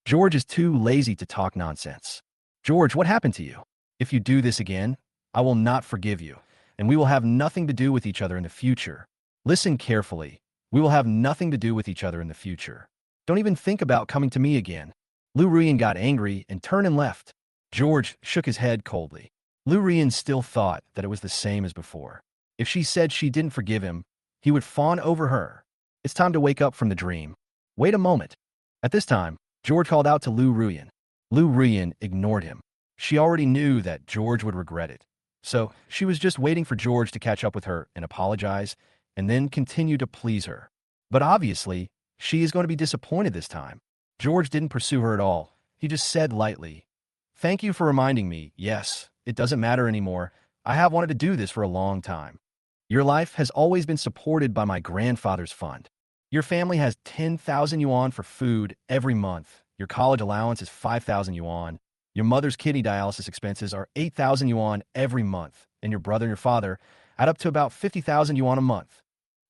George is too lazy to talk nonsense. George, what happened to you? If you do this again, I will not forgive you, and we will have nothing to do with each other in the future. Listen carefully. We will have nothing to do with each other in the future. Don't even think about coming to me again." Lu Ruyan got angry and turned and left. George shook his head coldly. Lu Ruyan still thought that it was the same as before. If she said she didn't forgive him, he would fawn over her. It's time to wake up from the dream. Wait a moment. At this time, George called out to Lu Ruyan. Lu Ruyan ignored him. She already knew that George would regret it. So she was just waiting for George to catch up with her and apologize, and then continue to please her. But obviously, she is going to be disappointed this time. George didn't pursue her at all. He just said lightly, "Thank you for reminding me. Yes, it doesn't matter anymore. I have wanted to do this for a long time. Your life has always been supported by my grandfather's fund. Your family has 10,000 yuan for food every month. Your college allowance is 5,000 yuan. Your mother's kidney dialysis expenses are 8,000 yuan every month, and your brother and your father add up to about 50,000 yuan a month.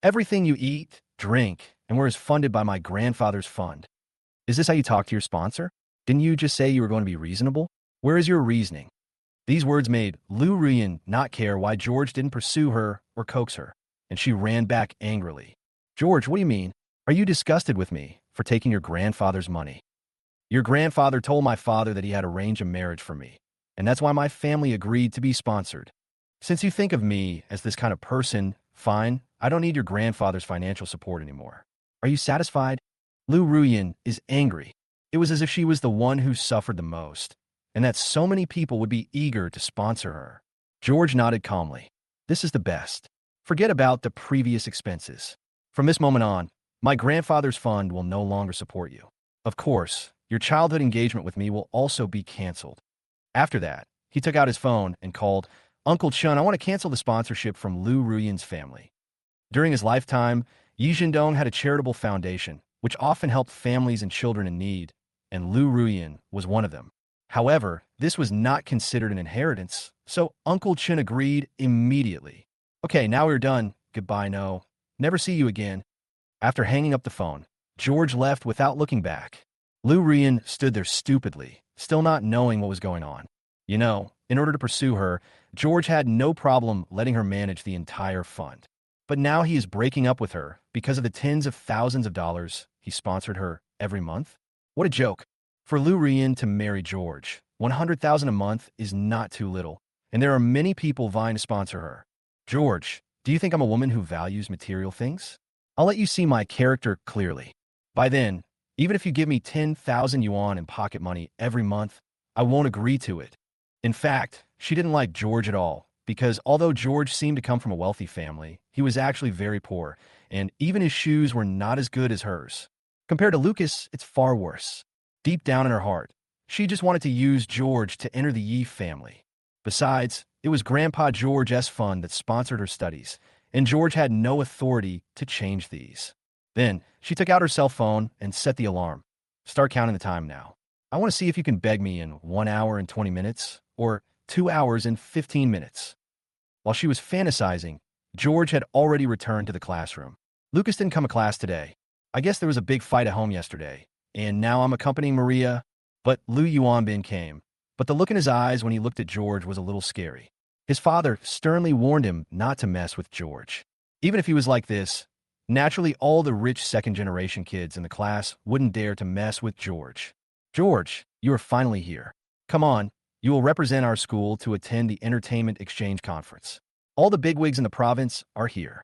Everything you eat, drink, and wear is funded by my grandfather's fund. Is this how you talk to your sponsor? Didn't you just say you were going to be reasonable? Where is your reasoning?" These words made Lu Ruyan not care why George didn't pursue her or coax her, and she ran back angrily. "George, what do you mean? Are you disgusted with me for taking your grandfather's money? Your grandfather told my father that he had arranged a marriage for me, and that's why my family agreed to be sponsored. Since you think of me as this kind of person, fine, I don't need your grandfather's financial support anymore. Are you satisfied?" Lu Ruyan is angry. It was as if she was the one who suffered the most, and that so many people would be eager to sponsor her. George nodded calmly. "This is the best. Forget about the previous expenses. From this moment on, my grandfather's fund will no longer support you. Of course, your childhood engagement with me will also be canceled." After that, he took out his phone and called, "Uncle Chun, I want to cancel the sponsorship from Lu Ruyan's family." During his lifetime, Yi Jindong had a charitable foundation, which often helped families and children in need, and Lu Ruyan was one of them. However, this was not considered an inheritance, so Uncle Chun agreed immediately. "Okay, now we're done. Goodbye, no. Never see you again." After hanging up the phone, George left without looking back. Lu Ruyan stood there stupidly, still not knowing what was going on. You know, in order to pursue her, George had no problem letting her manage the entire fund. But now he is breaking up with her because of the tens of thousands of dollars he sponsored her every month? What a joke. For Lu Ruyan to marry George, 100,000 a month is not too little, and there are many people vying to sponsor her. "George, do you think I'm a woman who values material things? I'll let you see my character clearly. By then, even if you give me 10,000 yuan in pocket money every month, I won't agree to it." In fact, she didn't like George at all, because although George seemed to come from a wealthy family, he was actually very poor, and even his shoes were not as good as hers. Compared to Lucas, it's far worse. Deep down in her heart, she just wanted to use George to enter the Yi family. Besides, it was Grandpa George's fund that sponsored her studies, and George had no authority to change these. Then, she took out her cell phone and set the alarm. "Start counting the time now. I want to see if you can beg me in 1 hour and 20 minutes, or 2 hours and 15 minutes. While she was fantasizing, George had already returned to the classroom. "Lucas didn't come to class today. I guess there was a big fight at home yesterday, and now I'm accompanying Maria." But Lu Yuanbin came. But the look in his eyes when he looked at George was a little scary. His father sternly warned him not to mess with George. Even if he was like this, naturally all the rich second-generation kids in the class wouldn't dare to mess with George. "George, you are finally here. Come on, you will represent our school to attend the Entertainment Exchange Conference. All the bigwigs in the province are here."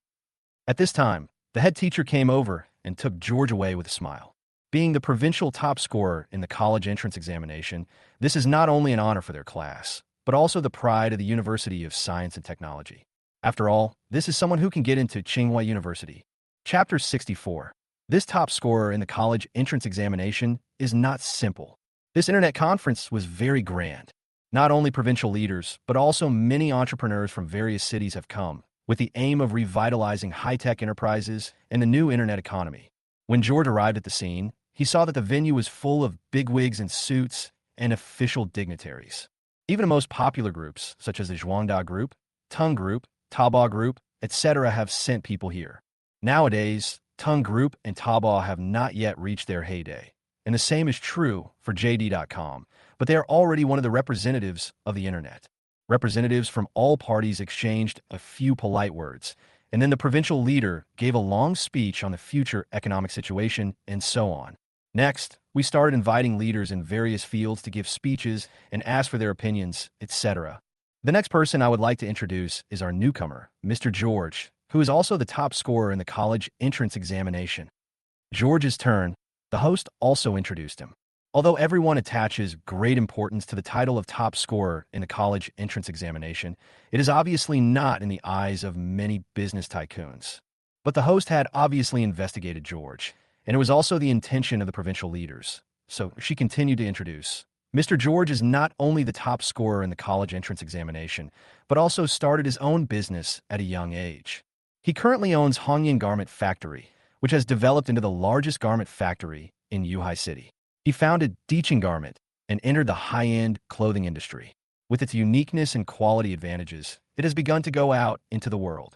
At this time, the head teacher came over and took George away with a smile. Being the provincial top scorer in the college entrance examination, this is not only an honor for their class, but also the pride of the University of Science and Technology. After all, this is someone who can get into Tsinghua University. Chapter 64. This top scorer in the college entrance examination is not simple. This internet conference was very grand. Not only provincial leaders, but also many entrepreneurs from various cities have come, with the aim of revitalizing high-tech enterprises and the new internet economy. When George arrived at the scene, he saw that the venue was full of bigwigs in suits and official dignitaries. Even the most popular groups, such as the Zhuangda Group, Tung Group, Taobao Group, etc., have sent people here. Nowadays, Tung Group and Taobao have not yet reached their heyday, and the same is true for JD.com, but they are already one of the representatives of the internet. Representatives from all parties exchanged a few polite words, and then the provincial leader gave a long speech on the future economic situation and so on. Next, we started inviting leaders in various fields to give speeches and ask for their opinions, etc. The next person I would like to introduce is our newcomer, Mr. George, who is also the top scorer in the college entrance examination. George's turn, the host also introduced him. Although everyone attaches great importance to the title of top scorer in the college entrance examination, it is obviously not in the eyes of many business tycoons. But the host had obviously investigated George, and it was also the intention of the provincial leaders. So she continued to introduce. Mr. George is not only the top scorer in the college entrance examination, but also started his own business at a young age. He currently owns Hongyan Garment Factory, which has developed into the largest garment factory in Yuhai City. He founded Deeching Garment and entered the high-end clothing industry. With its uniqueness and quality advantages, it has begun to go out into the world.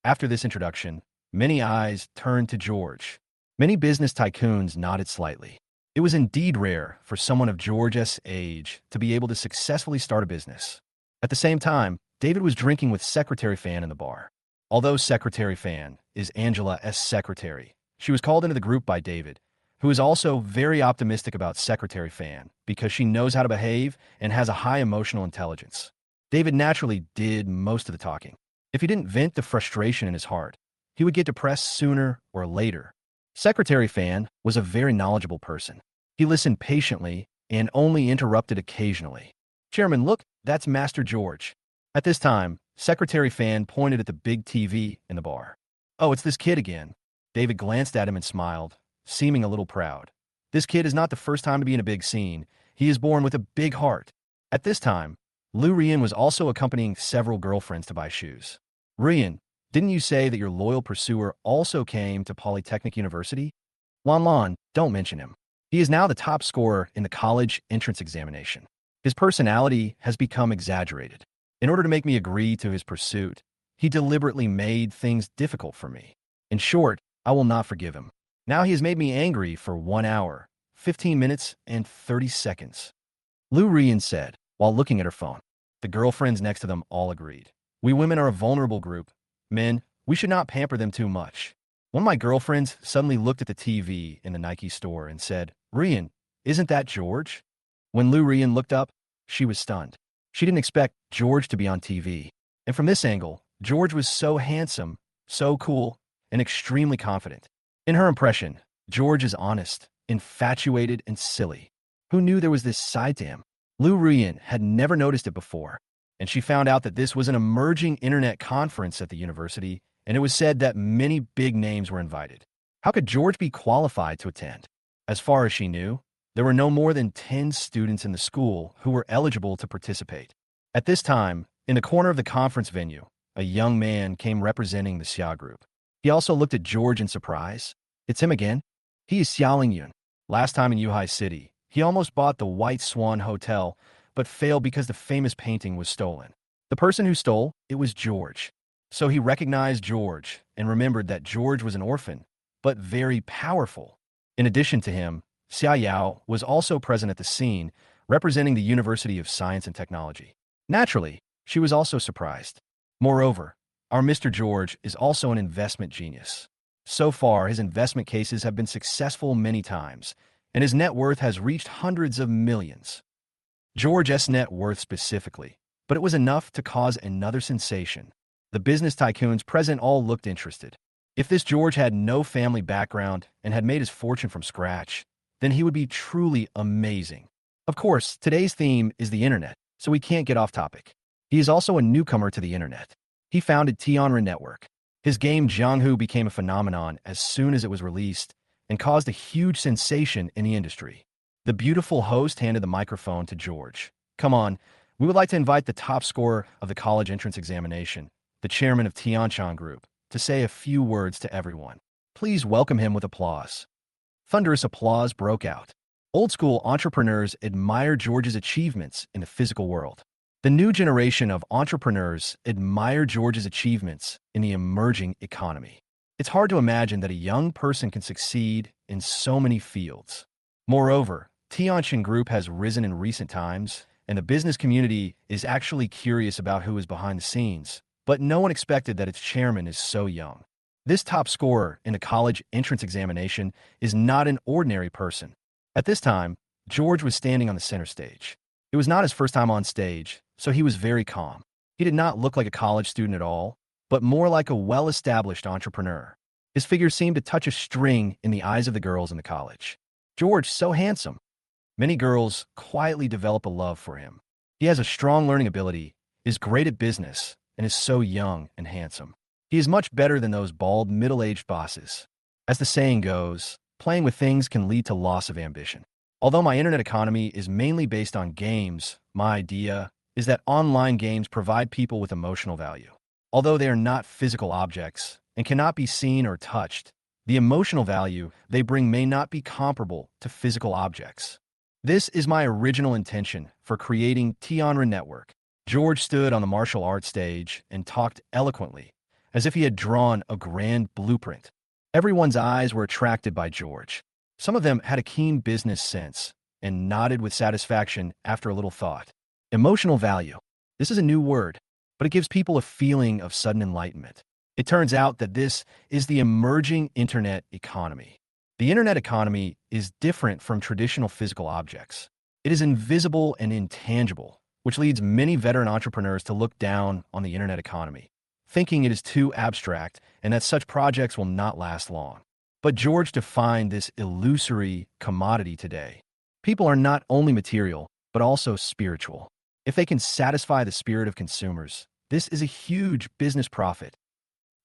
After this introduction, many eyes turned to George. Many business tycoons nodded slightly. It was indeed rare for someone of George's age to be able to successfully start a business. At the same time, David was drinking with Secretary Fan in the bar. Although Secretary Fan is Angela's secretary, she was called into the group by David, who is also very optimistic about Secretary Fan because she knows how to behave and has a high emotional intelligence. David naturally did most of the talking. If he didn't vent the frustration in his heart, he would get depressed sooner or later. Secretary Fan was a very knowledgeable person. He listened patiently and only interrupted occasionally. Chairman, look, that's Master George. At this time, Secretary Fan pointed at the big TV in the bar. Oh, it's this kid again. David glanced at him and smiled, seeming a little proud. This kid is not the first time to be in a big scene. He is born with a big heart. At this time, Lu Rian was also accompanying several girlfriends to buy shoes. Rian, didn't you say that your loyal pursuer also came to Polytechnic University? Lan Lan, don't mention him. He is now the top scorer in the college entrance examination. His personality has become exaggerated. In order to make me agree to his pursuit, he deliberately made things difficult for me. In short, I will not forgive him. Now he has made me angry for 1 hour, 15 minutes, and 30 seconds. Lu Rian said, while looking at her phone. The girlfriends next to them all agreed. We women are a vulnerable group. Men, we should not pamper them too much. One of my girlfriends suddenly looked at the TV in the Nike store and said, Rian, isn't that George? When Lu Rian looked up, she was stunned. She didn't expect George to be on TV. And from this angle, George was so handsome, so cool, and extremely confident. In her impression, George is honest, infatuated, and silly. Who knew there was this side to him? Lu Rian had never noticed it before, and she found out that this was an emerging internet conference at the university, and it was said that many big names were invited. How could George be qualified to attend? As far as she knew, there were no more than 10 students in the school who were eligible to participate. At this time, in the corner of the conference venue, a young man came representing the Xia group. He also looked at George in surprise. It's him again. He is Xia Lingyun. Last time in Yuhai City, he almost bought the White Swan Hotel, but failed because the famous painting was stolen. The person who stole, it was George. So he recognized George and remembered that George was an orphan, but very powerful. In addition to him, Xia Yao was also present at the scene, representing the University of Science and Technology. Naturally, she was also surprised. Moreover, our Mr. George is also an investment genius. So far, his investment cases have been successful many times, and his net worth has reached hundreds of millions. George's net worth specifically, but it was enough to cause another sensation. The business tycoons present all looked interested. If this George had no family background and had made his fortune from scratch, then he would be truly amazing. Of course, today's theme is the internet, so we can't get off topic. He is also a newcomer to the internet. He founded Tianren Network. His game Jianghu became a phenomenon as soon as it was released and caused a huge sensation in the industry. The beautiful host handed the microphone to George. Come on, we would like to invite the top scorer of the college entrance examination, the chairman of Tianchan Group, to say a few words to everyone. Please welcome him with applause. Thunderous applause broke out. Old-school entrepreneurs admire George's achievements in the physical world. The new generation of entrepreneurs admire George's achievements in the emerging economy. It's hard to imagine that a young person can succeed in so many fields. Moreover, Tianchan Group has risen in recent times and the business community is actually curious about who is behind the scenes, but no one expected that its chairman is so young. This top scorer in a college entrance examination is not an ordinary person. At this time, George was standing on the center stage. It was not his first time on stage, so he was very calm. He did not look like a college student at all, but more like a well-established entrepreneur. His figure seemed to touch a string in the eyes of the girls in the college. George, so handsome. Many girls quietly develop a love for him. He has a strong learning ability, is great at business, and is so young and handsome. He is much better than those bald, middle-aged bosses. As the saying goes, playing with things can lead to loss of ambition. Although my internet economy is mainly based on games, my idea is that online games provide people with emotional value. Although they are not physical objects and cannot be seen or touched, the emotional value they bring may not be comparable to physical objects. This is my original intention for creating Tianra Network. George stood on the martial arts stage and talked eloquently, as if he had drawn a grand blueprint. Everyone's eyes were attracted by George. Some of them had a keen business sense and nodded with satisfaction after a little thought. Emotional value. This is a new word, but it gives people a feeling of sudden enlightenment. It turns out that this is the emerging internet economy. The internet economy is different from traditional physical objects. It is invisible and intangible, which leads many veteran entrepreneurs to look down on the internet economy, thinking it is too abstract and that such projects will not last long. But George defined this illusory commodity today. People are not only material, but also spiritual. If they can satisfy the spirit of consumers, this is a huge business profit.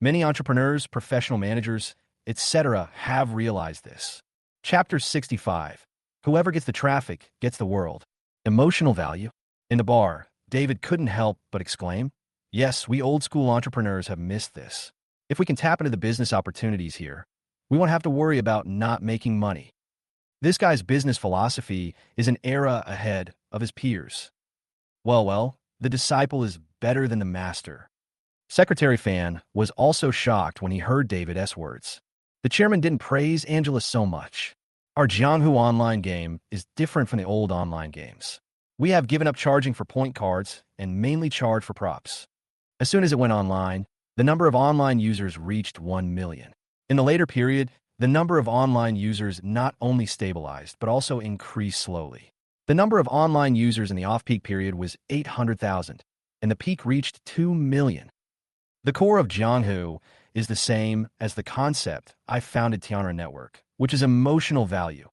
Many entrepreneurs, professional managers, etc. have realized this. Chapter 65. Whoever gets the traffic gets the world. Emotional value. In the bar, David couldn't help but exclaim, "Yes, we old-school entrepreneurs have missed this. If we can tap into the business opportunities here, we won't have to worry about not making money." This guy's business philosophy is an era ahead of his peers. Well, the disciple is better than the master. Secretary Fan was also shocked when he heard David's words. The chairman didn't praise Angela so much. Our Jianghu online game is different from the old online games. We have given up charging for point cards and mainly charge for props. As soon as it went online, the number of online users reached 1 million. In the later period, the number of online users not only stabilized, but also increased slowly. The number of online users in the off-peak period was 800,000, and the peak reached 2 million. The core of Jianghu is the same as the concept I founded Tianra Network, which is emotional value.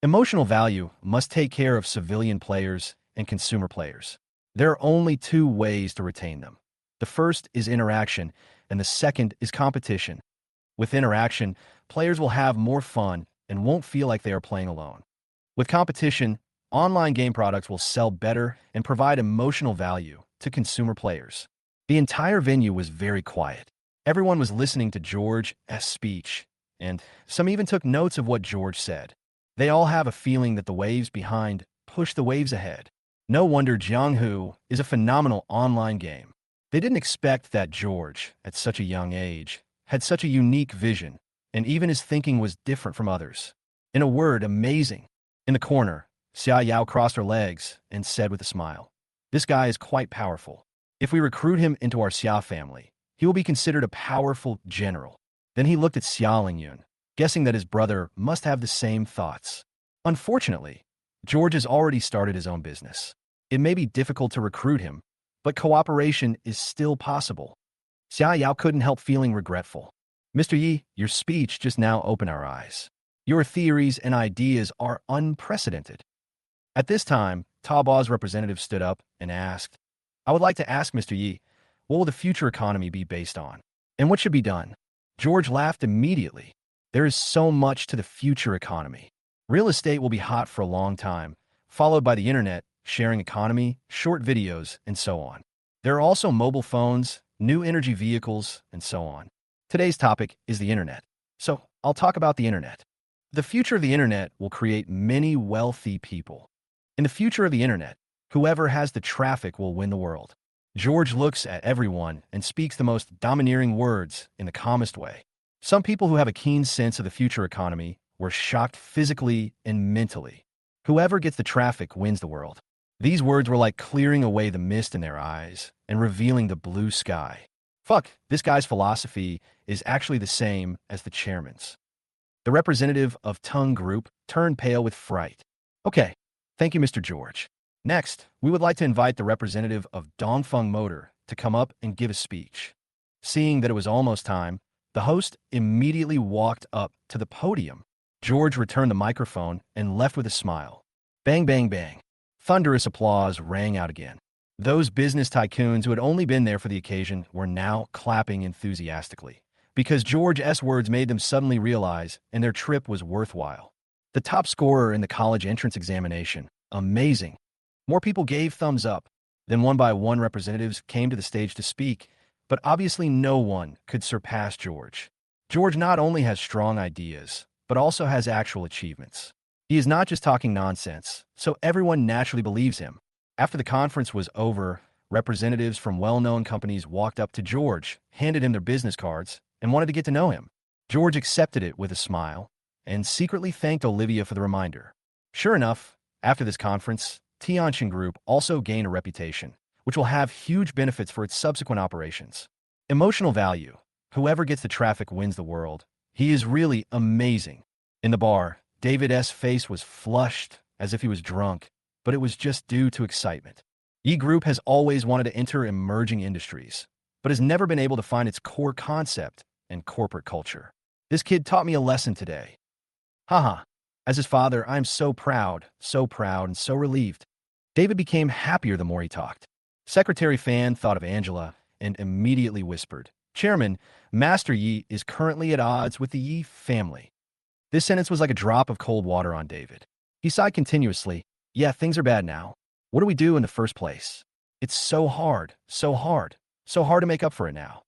Emotional value must take care of civilian players and consumer players. There are only two ways to retain them. The first is interaction, and the second is competition. With interaction, players will have more fun and won't feel like they are playing alone. With competition, online game products will sell better and provide emotional value to consumer players. The entire venue was very quiet. Everyone was listening to George's speech, and some even took notes of what George said. They all have a feeling that the waves behind push the waves ahead. No wonder Jianghu is a phenomenal online game. They didn't expect that George, at such a young age, had such a unique vision, and even his thinking was different from others. In a word, amazing. In the corner, Xia Yao crossed her legs and said with a smile, "This guy is quite powerful. If we recruit him into our Xia family, he will be considered a powerful general." Then he looked at Xia Lingyun, guessing that his brother must have the same thoughts. Unfortunately, George has already started his own business. It may be difficult to recruit him, but cooperation is still possible. Xia Yao couldn't help feeling regretful. "Mr. Yi, your speech just now opened our eyes. Your theories and ideas are unprecedented." At this time, Taobao's representative stood up and asked, "I would like to ask Mr. Yi, what will the future economy be based on? And what should be done?" George laughed immediately. "There is so much to the future economy. Real estate will be hot for a long time, followed by the internet, sharing economy, short videos, and so on. There are also mobile phones, new energy vehicles, and so on. Today's topic is the internet. So I'll talk about the internet. The future of the internet will create many wealthy people. In the future of the internet, whoever has the traffic will win the world." George looks at everyone and speaks the most domineering words in the calmest way. Some people who have a keen sense of the future economy were shocked physically and mentally. Whoever gets the traffic wins the world. These words were like clearing away the mist in their eyes and revealing the blue sky. Fuck, this guy's philosophy is actually the same as the chairman's. The representative of Tung Group turned pale with fright. Okay, thank you, Mr. George. Next, we would like to invite the representative of Dongfeng Motor to come up and give a speech. Seeing that it was almost time, the host immediately walked up to the podium. George returned the microphone and left with a smile. Bang, bang, bang. Thunderous applause rang out again. Those business tycoons who had only been there for the occasion were now clapping enthusiastically, because George's words made them suddenly realize and their trip was worthwhile. The top scorer in the college entrance examination. Amazing. More people gave thumbs up. Then one by one representatives came to the stage to speak, but obviously no one could surpass George. George not only has strong ideas, but also has actual achievements. He is not just talking nonsense, so everyone naturally believes him. After the conference was over, representatives from well-known companies walked up to George, handed him their business cards, and wanted to get to know him. George accepted it with a smile and secretly thanked Olivia for the reminder. Sure enough, after this conference, Tianjin Group also gained a reputation, which will have huge benefits for its subsequent operations. Emotional value. Whoever gets the traffic wins the world. He is really amazing. In the bar, David's face was flushed as if he was drunk, but it was just due to excitement. E Group has always wanted to enter emerging industries, but has never been able to find its core concept and corporate culture. This kid taught me a lesson today. Haha. As his father, I am so proud, and so relieved. David became happier the more he talked. Secretary Fan thought of Angela and immediately whispered, Chairman, Master Yi is currently at odds with the Yi family. This sentence was like a drop of cold water on David. He sighed continuously. Yeah, things are bad now. What do we do in the first place? It's so hard to make up for it now.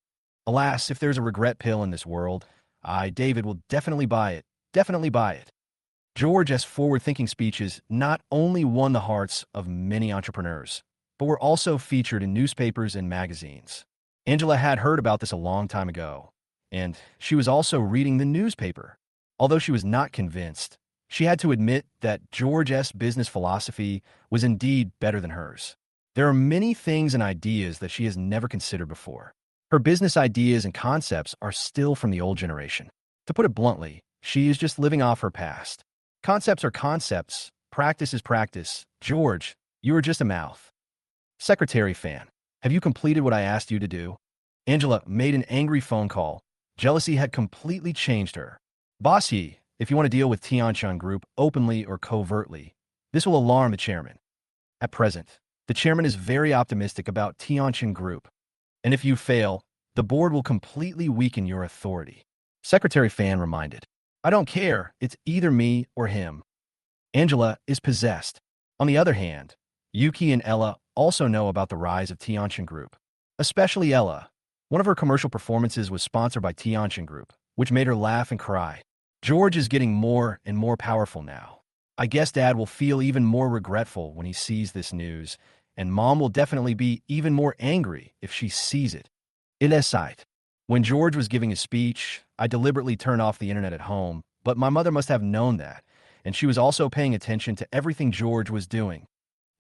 Alas, if there's a regret pill in this world, I, David, will definitely buy it. George's forward-thinking speeches not only won the hearts of many entrepreneurs, but were also featured in newspapers and magazines. Angela had heard about this a long time ago, and she was also reading the newspaper. Although she was not convinced, she had to admit that George's business philosophy was indeed better than hers. There are many things and ideas that she has never considered before. Her business ideas and concepts are still from the old generation. To put it bluntly, she is just living off her past. Concepts are concepts. Practice is practice. George, you are just a mouth. Secretary Fan, have you completed what I asked you to do? Angela made an angry phone call. Jealousy had completely changed her. Boss Yi, if you want to deal with Tianjin Group openly or covertly, this will alarm the chairman. At present, the chairman is very optimistic about Tianjin Group, and if you fail, the board will completely weaken your authority. Secretary Fan reminded. I don't care, it's either me or him. Angela is possessed. On the other hand, Yuki and Ella also know about the rise of Tianjin Group. Especially Ella. One of her commercial performances was sponsored by Tianjin Group, which made her laugh and cry. George is getting more and more powerful now. I guess Dad will feel even more regretful when he sees this news, and Mom will definitely be even more angry if she sees it. In a sight. When George was giving his speech, I deliberately turned off the internet at home, but my mother must have known that, and she was also paying attention to everything George was doing.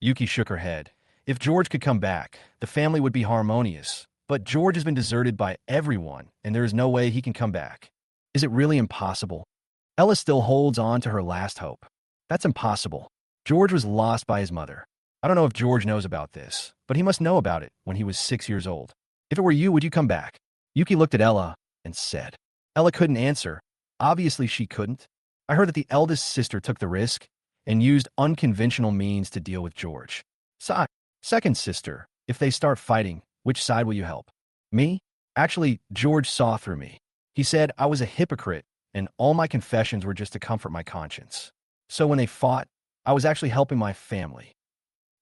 Yuki shook her head. If George could come back, the family would be harmonious, but George has been deserted by everyone, and there is no way he can come back. Is it really impossible? Ella still holds on to her last hope. That's impossible. George was lost by his mother. I don't know if George knows about this, but he must know about it when he was 6 years old. If it were you, would you come back? Yuki looked at Ella and said. Ella couldn't answer. Obviously, she couldn't. I heard that the eldest sister took the risk and used unconventional means to deal with George. Second sister, if they start fighting, which side will you help? Me? Actually, George saw through me. He said I was a hypocrite and all my confessions were just to comfort my conscience. So when they fought, I was actually helping my family.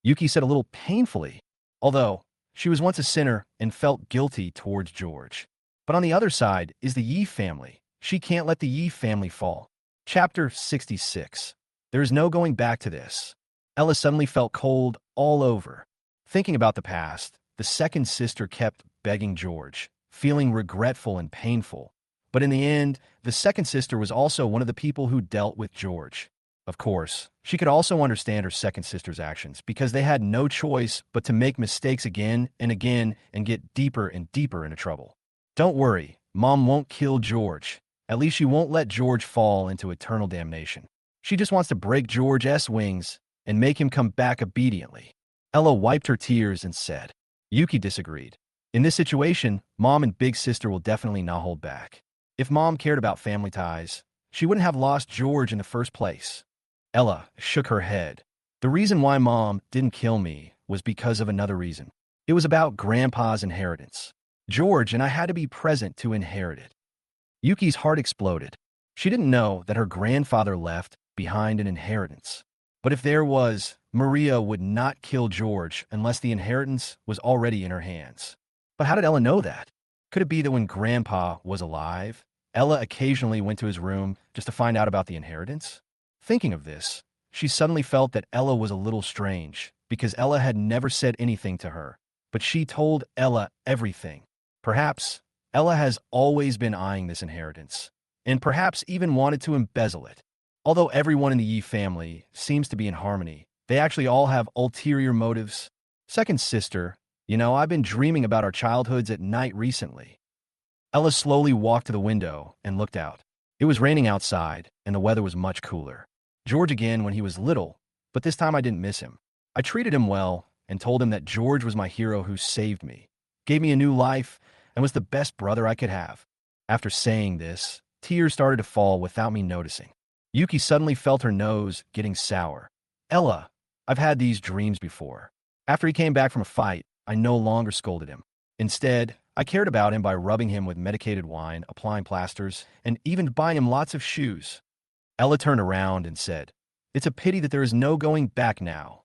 Yuki said a little painfully, although she was once a sinner and felt guilty towards George. But on the other side is the Yi family. She can't let the Yi family fall. Chapter 66. There is no going back to this. Ella suddenly felt cold all over. Thinking about the past, the second sister kept begging George, feeling regretful and painful. But in the end, the second sister was also one of the people who dealt with George. Of course, she could also understand her second sister's actions because they had no choice but to make mistakes again and again and get deeper and deeper into trouble. Don't worry, Mom won't kill George. At least she won't let George fall into eternal damnation. She just wants to break George's wings and make him come back obediently. Ella wiped her tears and said. Yuki disagreed. In this situation, Mom and big sister will definitely not hold back. If Mom cared about family ties, she wouldn't have lost George in the first place. Ella shook her head. The reason why Mom didn't kill me was because of another reason. It was about Grandpa's inheritance. George and I had to be present to inherit it. Yuki's heart exploded. She didn't know that her grandfather left behind an inheritance. But if there was, Maria would not kill George unless the inheritance was already in her hands. But how did Ella know that? Could it be that when Grandpa was alive, Ella occasionally went to his room just to find out about the inheritance? Thinking of this, she suddenly felt that Ella was a little strange because Ella had never said anything to her, but she told Ella everything. Perhaps Ella has always been eyeing this inheritance, and perhaps even wanted to embezzle it. Although everyone in the Yi family seems to be in harmony, they actually all have ulterior motives. Second sister, I've been dreaming about our childhoods at night recently. Ella slowly walked to the window and looked out. It was raining outside, and the weather was much cooler. George again when he was little, but this time I didn't miss him. I treated him well and told him that George was my hero who saved me, gave me a new life, and was the best brother I could have. After saying this, tears started to fall without me noticing. Yuki suddenly felt her nose getting sour. Ella, I've had these dreams before. After he came back from a fight, I no longer scolded him. Instead, I cared about him by rubbing him with medicated wine, applying plasters, and even buying him lots of shoes. Ella turned around and said, It's a pity that there is no going back now.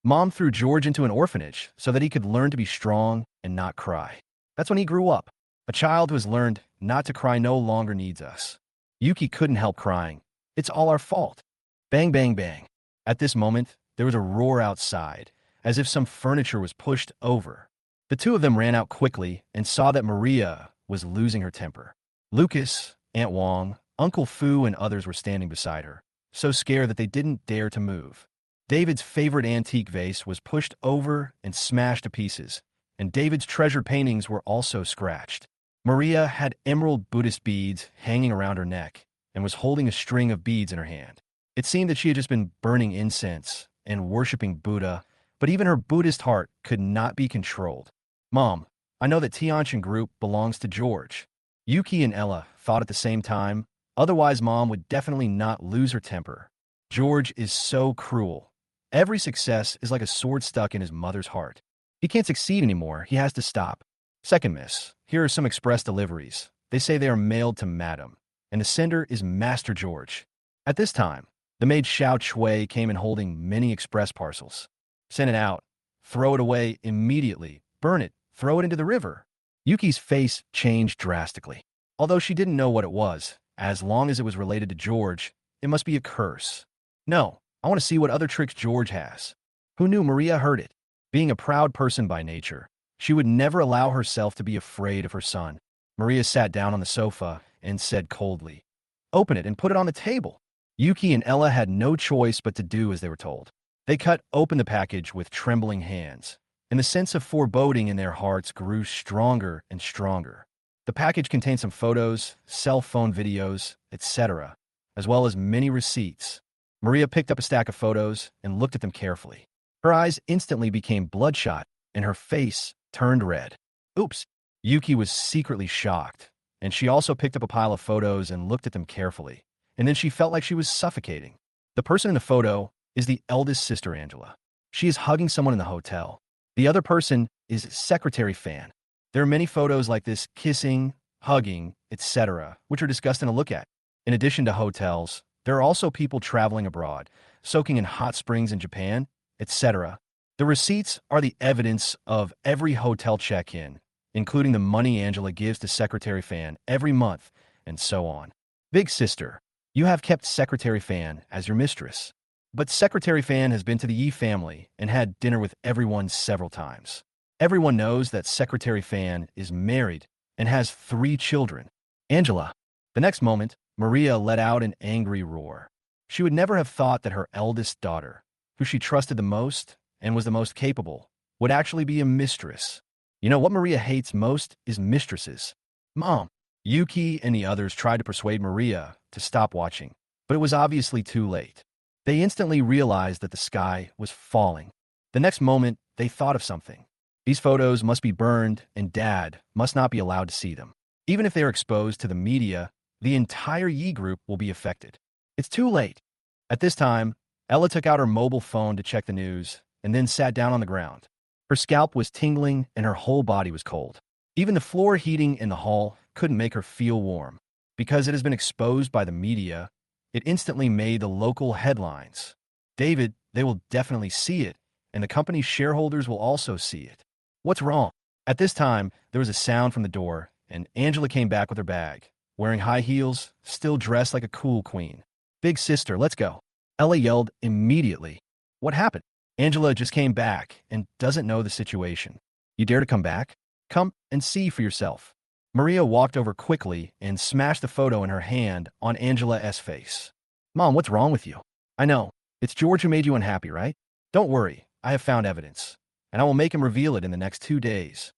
Mom threw George into an orphanage so that he could learn to be strong and not cry. That's when he grew up. A child who has learned not to cry no longer needs us. Yuki couldn't help crying. It's all our fault. Bang, bang, bang. At this moment, there was a roar outside, as if some furniture was pushed over. The two of them ran out quickly and saw that Maria was losing her temper. Lucas, Aunt Wong, Uncle Fu, and others were standing beside her, so scared that they didn't dare to move. David's favorite antique vase was pushed over and smashed to pieces, and David's treasured paintings were also scratched. Maria had emerald Buddhist beads hanging around her neck and was holding a string of beads in her hand. It seemed that she had just been burning incense and worshiping Buddha, but even her Buddhist heart could not be controlled. Mom, I know that Tianqian Group belongs to George. Yuki and Ella thought at the same time, otherwise Mom would definitely not lose her temper. George is so cruel. Every success is like a sword stuck in his mother's heart. He can't succeed anymore, he has to stop. Second miss, here are some express deliveries. They say they are mailed to Madam, and the sender is Master George. At this time, the maid Xiao Chui came in holding many express parcels. Send it out. Throw it away immediately. Burn it. Throw it into the river. Yuki's face changed drastically. Although she didn't know what it was, as long as it was related to George, it must be a curse. No, I want to see what other tricks George has. Who knew Maria heard it? Being a proud person by nature, she would never allow herself to be afraid of her son. Maria sat down on the sofa and said coldly, Open it and put it on the table. Yuki and Ella had no choice but to do as they were told. They cut open the package with trembling hands, and the sense of foreboding in their hearts grew stronger and stronger. The package contained some photos, cell phone videos, etc., as well as many receipts. Maria picked up a stack of photos and looked at them carefully. Her eyes instantly became bloodshot, and her face turned red. Oops! Yuki was secretly shocked, and she also picked up a pile of photos and looked at them carefully, and then she felt like she was suffocating. The person in the photo is the eldest sister, Angela. She is hugging someone in the hotel. The other person is Secretary Fan. There are many photos like this kissing, hugging, etc., which are disgusting to look at. In addition to hotels, there are also people traveling abroad, soaking in hot springs in Japan, etc. The receipts are the evidence of every hotel check-in, including the money Angela gives to Secretary Fan every month, and so on. Big sister, you have kept Secretary Fan as your mistress. But Secretary Fan has been to the Yi family and had dinner with everyone several times. Everyone knows that Secretary Fan is married and has 3 children. Angela. The next moment, Maria let out an angry roar. She would never have thought that her eldest daughter, who she trusted the most and was the most capable, would actually be a mistress. You know what Maria hates most is mistresses. Mom. Yuki and the others tried to persuade Maria to stop watching, but it was obviously too late. They instantly realized that the sky was falling. The next moment, they thought of something. These photos must be burned, and Dad must not be allowed to see them. Even if they are exposed to the media, the entire Yi group will be affected. It's too late. At this time, Ella took out her mobile phone to check the news and then sat down on the ground. Her scalp was tingling and her whole body was cold. Even the floor heating in the hall couldn't make her feel warm. Because it has been exposed by the media, it instantly made the local headlines. David, they will definitely see it, and the company's shareholders will also see it. What's wrong? At this time, there was a sound from the door, and Angela came back with her bag, wearing high heels, still dressed like a cool queen. Big sister, let's go. Ella yelled immediately. What happened? Angela just came back and doesn't know the situation. You dare to come back? Come and see for yourself. Maria walked over quickly and smashed the photo in her hand on Angela's face. Mom, what's wrong with you? I know. It's George who made you unhappy, right? Don't worry. I have found evidence, and I will make him reveal it in the next 2 days.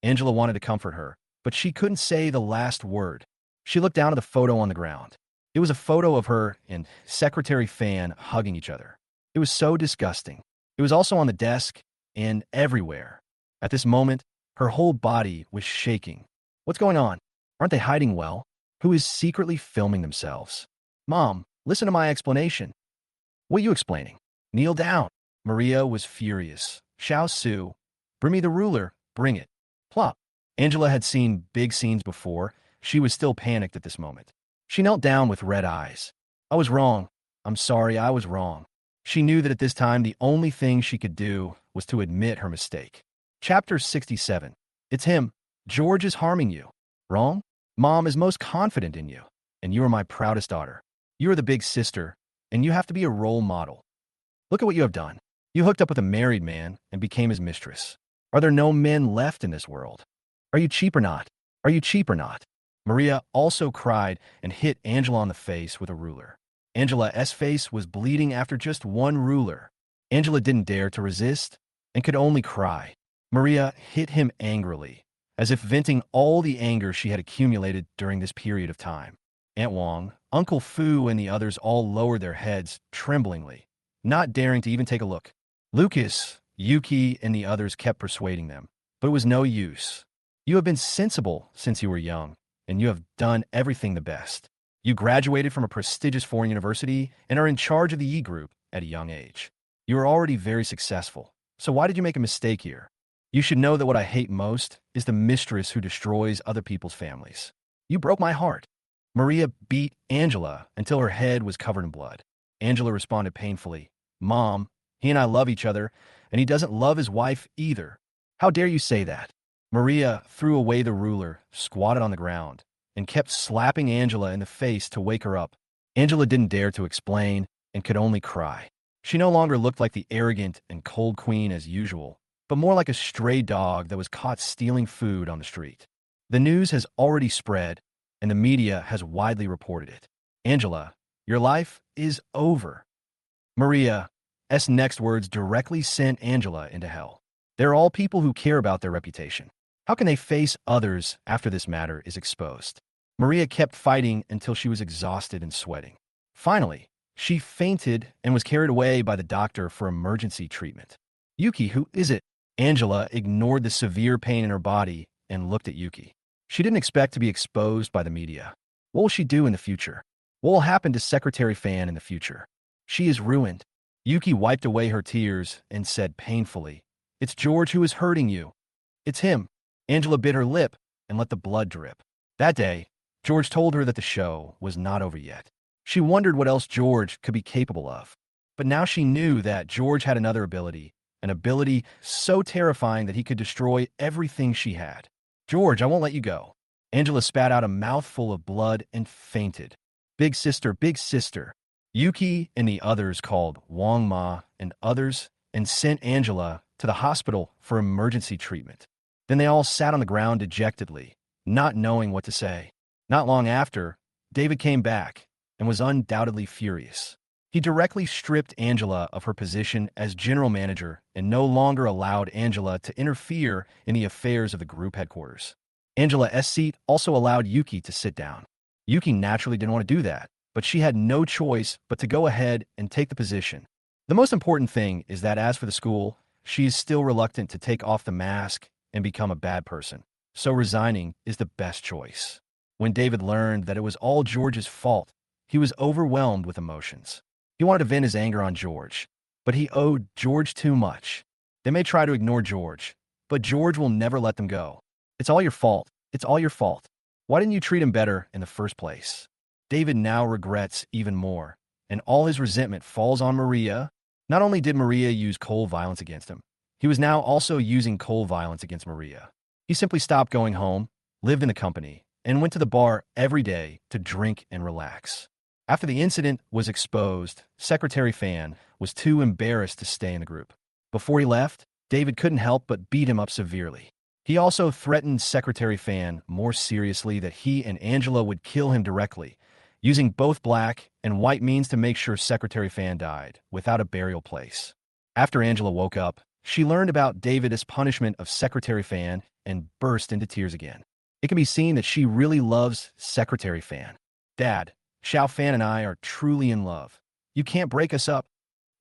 Angela wanted to comfort her, but she couldn't say the last word. She looked down at the photo on the ground. It was a photo of her and Secretary Fan hugging each other. It was so disgusting. It was also on the desk and everywhere. At this moment, her whole body was shaking. What's going on? Aren't they hiding well? Who is secretly filming themselves? Mom, listen to my explanation. What are you explaining? Kneel down. Maria was furious. Xiao Su, bring me the ruler. Bring it. Plop. Angela had seen big scenes before. She was still panicked at this moment. She knelt down with red eyes. I was wrong. I'm sorry, I was wrong. She knew that at this time the only thing she could do was to admit her mistake. Chapter 67. It's him. George is harming you. Wrong? Mom is most confident in you, and you are my proudest daughter. You are the big sister, and you have to be a role model. Look at what you have done. You hooked up with a married man and became his mistress. Are there no men left in this world? Are you cheap or not? Are you cheap or not? Maria also cried and hit Angela on the face with a ruler. Angela's face was bleeding after just one ruler. Angela didn't dare to resist and could only cry. Maria hit him angrily, as if venting all the anger she had accumulated during this period of time. Aunt Wong, Uncle Fu, and the others all lowered their heads tremblingly, not daring to even take a look. Lucas, Yuki, and the others kept persuading them, but it was no use. You have been sensible since you were young, and you have done everything the best. You graduated from a prestigious foreign university and are in charge of the Yi group at a young age. You are already very successful, so why did you make a mistake here? You should know that what I hate most is the mistress who destroys other people's families. You broke my heart. Maria beat Angela until her head was covered in blood. Angela responded painfully, Mom, he and I love each other, and he doesn't love his wife either. How dare you say that? Maria threw away the ruler, squatted on the ground, and kept slapping Angela in the face to wake her up. Angela didn't dare to explain and could only cry. She no longer looked like the arrogant and cold queen as usual, but more like a stray dog that was caught stealing food on the street. The news has already spread, and the media has widely reported it. Angela, your life is over. Maria's next words directly sent Angela into hell. They're all people who care about their reputation. How can they face others after this matter is exposed? Maria kept fighting until she was exhausted and sweating. Finally, she fainted and was carried away by the doctor for emergency treatment. Yuki, who is it? Angela ignored the severe pain in her body and looked at Yuki. She didn't expect to be exposed by the media. What will she do in the future? What will happen to Secretary Fan in the future? She is ruined. Yuki wiped away her tears and said painfully, It's George who is hurting you. It's him. Angela bit her lip and let the blood drip. That day, George told her that the show was not over yet. She wondered what else George could be capable of. But now she knew that George had another ability, an ability so terrifying that he could destroy everything she had. George, I won't let you go. Angela spat out a mouthful of blood and fainted. Big sister, big sister. Yuki and the others called Wang Ma and others and sent Angela to the hospital for emergency treatment. Then they all sat on the ground dejectedly, not knowing what to say. Not long after, David came back and was undoubtedly furious. He directly stripped Angela of her position as general manager and no longer allowed Angela to interfere in the affairs of the group headquarters. Angela's seat also allowed Yuki to sit down. Yuki naturally didn't want to do that, but she had no choice but to go ahead and take the position. The most important thing is that as for the school, she is still reluctant to take off the mask and become a bad person. So resigning is the best choice. When David learned that it was all George's fault, he was overwhelmed with emotions. He wanted to vent his anger on George, but he owed George too much. They may try to ignore George, but George will never let them go. It's all your fault. It's all your fault. Why didn't you treat him better in the first place? David now regrets even more, and all his resentment falls on Maria. Not only did Maria use cold violence against him, he was now also using cold violence against Maria. He simply stopped going home, lived in the company, and went to the bar every day to drink and relax. After the incident was exposed, Secretary Fan was too embarrassed to stay in the group. Before he left, David couldn't help but beat him up severely. He also threatened Secretary Fan more seriously that he and Angela would kill him directly, using both black and white means to make sure Secretary Fan died without a burial place. After Angela woke up, she learned about David's punishment of Secretary Fan and burst into tears again. It can be seen that she really loves Secretary Fan. Dad, Xiao Fan and I are truly in love. You can't break us up.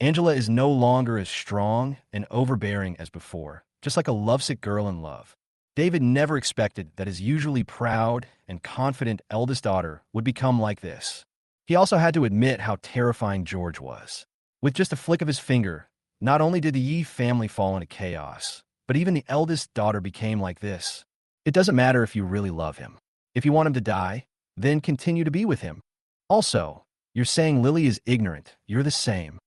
Angela is no longer as strong and overbearing as before, just like a lovesick girl in love. David never expected that his usually proud and confident eldest daughter would become like this. He also had to admit how terrifying George was. With just a flick of his finger, not only did the Yi family fall into chaos, but even the eldest daughter became like this. It doesn't matter if you really love him. If you want him to die, then continue to be with him. Also, you're saying Lily is ignorant. You're the same.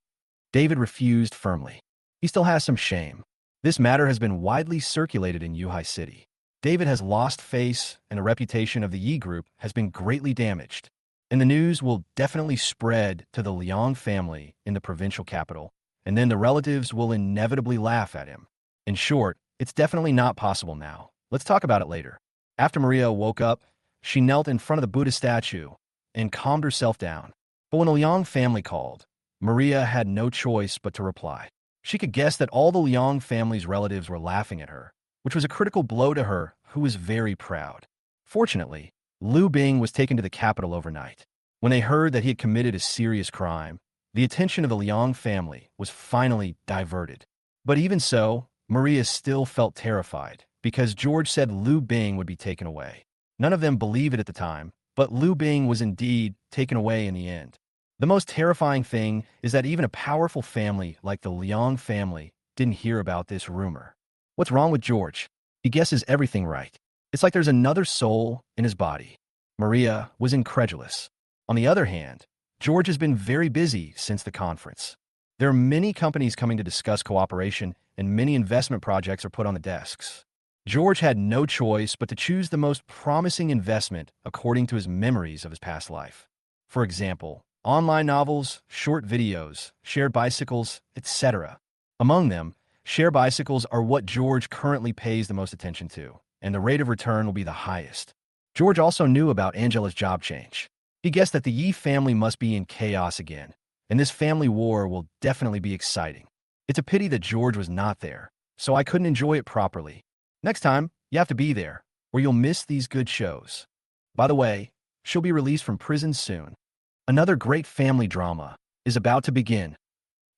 David refused firmly. He still has some shame. This matter has been widely circulated in Yuhai City. David has lost face, and the reputation of the Yi group has been greatly damaged. And the news will definitely spread to the Liang family in the provincial capital, and then the relatives will inevitably laugh at him. In short, it's definitely not possible now. Let's talk about it later. After Maria woke up, she knelt in front of the Buddha statue and calmed herself down. But when the Liang family called, Maria had no choice but to reply. She could guess that all the Liang family's relatives were laughing at her, which was a critical blow to her, who was very proud. Fortunately, Liu Bing was taken to the capital overnight. When they heard that he had committed a serious crime, the attention of the Liang family was finally diverted. But even so, Maria still felt terrified, because George said Liu Bing would be taken away. None of them believed it at the time, but Liu Bing was indeed taken away in the end. The most terrifying thing is that even a powerful family like the Liang family didn't hear about this rumor. What's wrong with George? He guesses everything right. It's like there's another soul in his body. Maria was incredulous. On the other hand, George has been very busy since the conference. There are many companies coming to discuss cooperation, and many investment projects are put on the desks. George had no choice but to choose the most promising investment according to his memories of his past life. For example, online novels, short videos, shared bicycles, etc. Among them, share bicycles are what George currently pays the most attention to, and the rate of return will be the highest. George also knew about Angela's job change. He guessed that the Yi family must be in chaos again, and this family war will definitely be exciting. It's a pity that George was not there, so I couldn't enjoy it properly. Next time, you have to be there, or you'll miss these good shows. By the way, she'll be released from prison soon. Another great family drama is about to begin.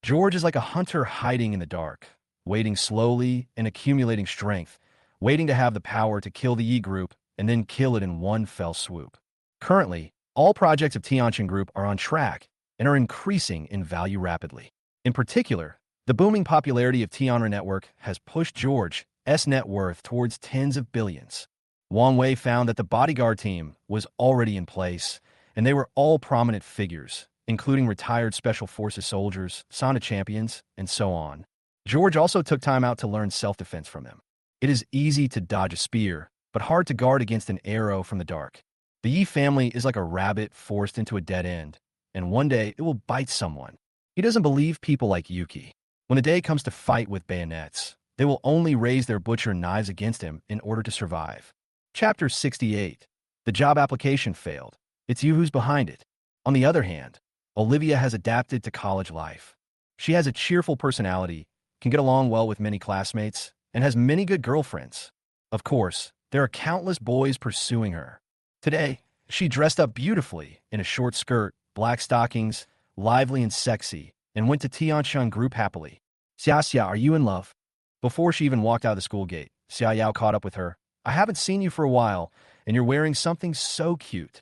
George is like a hunter hiding in the dark, waiting slowly and accumulating strength, waiting to have the power to kill the Yi group and then kill it in one fell swoop. Currently, all projects of Tianqin Group are on track and are increasing in value rapidly. In particular, the booming popularity of Tianra Network has pushed George's net worth towards tens of billions. Wang Wei found that the bodyguard team was already in place, and they were all prominent figures, including retired Special Forces soldiers, sauna champions, and so on. George also took time out to learn self-defense from them. It is easy to dodge a spear, but hard to guard against an arrow from the dark. The Yi family is like a rabbit forced into a dead end, and one day it will bite someone. He doesn't believe people like Yuki. When the day comes to fight with bayonets, they will only raise their butcher knives against him in order to survive. Chapter 68. The job application failed. It's you who's behind it. On the other hand, Olivia has adapted to college life. She has a cheerful personality, can get along well with many classmates, and has many good girlfriends. Of course, there are countless boys pursuing her. Today, she dressed up beautifully in a short skirt, black stockings, lively and sexy, and went to Tianxiang group happily. Xia Xia, are you in love? Before she even walked out of the school gate, Xia Yao caught up with her. I haven't seen you for a while, and you're wearing something so cute.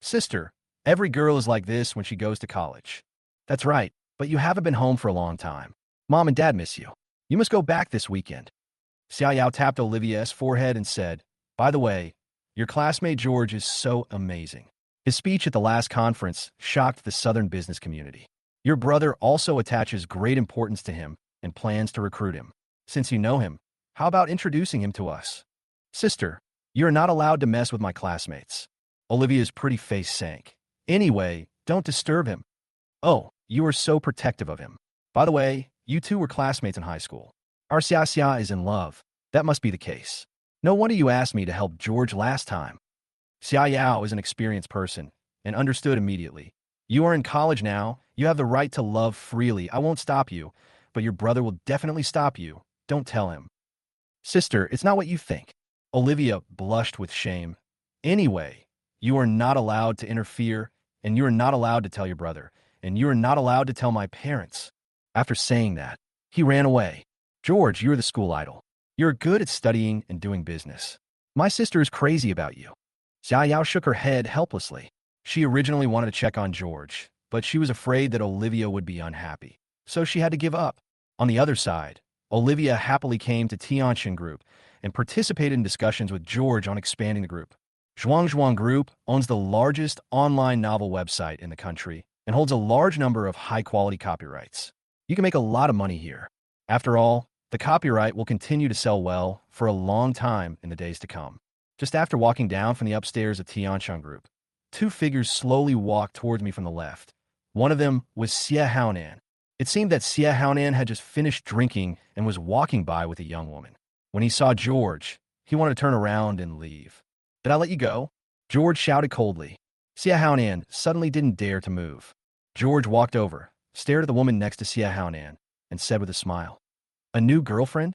Sister, every girl is like this when she goes to college. That's right, but you haven't been home for a long time. Mom and Dad miss you. You must go back this weekend. Xia Yao tapped Olivia's forehead and said, by the way, your classmate George is so amazing. His speech at the last conference shocked the Southern business community. Your brother also attaches great importance to him and plans to recruit him. Since you know him, how about introducing him to us? Sister, you're not allowed to mess with my classmates. Olivia's pretty face sank. Anyway, don't disturb him. Oh, you are so protective of him. By the way, you two were classmates in high school. Our Xia Xia is in love. That must be the case. No wonder you asked me to help George last time. Xia Yao is an experienced person and understood immediately. You are in college now. You have the right to love freely. I won't stop you, but your brother will definitely stop you. Don't tell him. Sister, it's not what you think. Olivia blushed with shame. Anyway, you are not allowed to interfere, and you are not allowed to tell your brother, and you are not allowed to tell my parents. After saying that, he ran away. George, you're the school idol. You're good at studying and doing business. My sister is crazy about you. Xia Yao shook her head helplessly. She originally wanted to check on George, but she was afraid that Olivia would be unhappy, so she had to give up. On the other side, Olivia happily came to Tianxian Group and participated in discussions with George on expanding the group. Zhuang Group owns the largest online novel website in the country and holds a large number of high-quality copyrights. You can make a lot of money here. After all, the copyright will continue to sell well for a long time in the days to come. Just after walking down from the upstairs of Tianxiang Group, two figures slowly walked towards me from the left. One of them was Xie Haonan. It seemed that Xie Haonan had just finished drinking and was walking by with a young woman. When he saw George, he wanted to turn around and leave. Did I let you go? George shouted coldly. Xie Haonan suddenly didn't dare to move. George walked over, stared at the woman next to Xie Haonan, and said with a smile, a new girlfriend?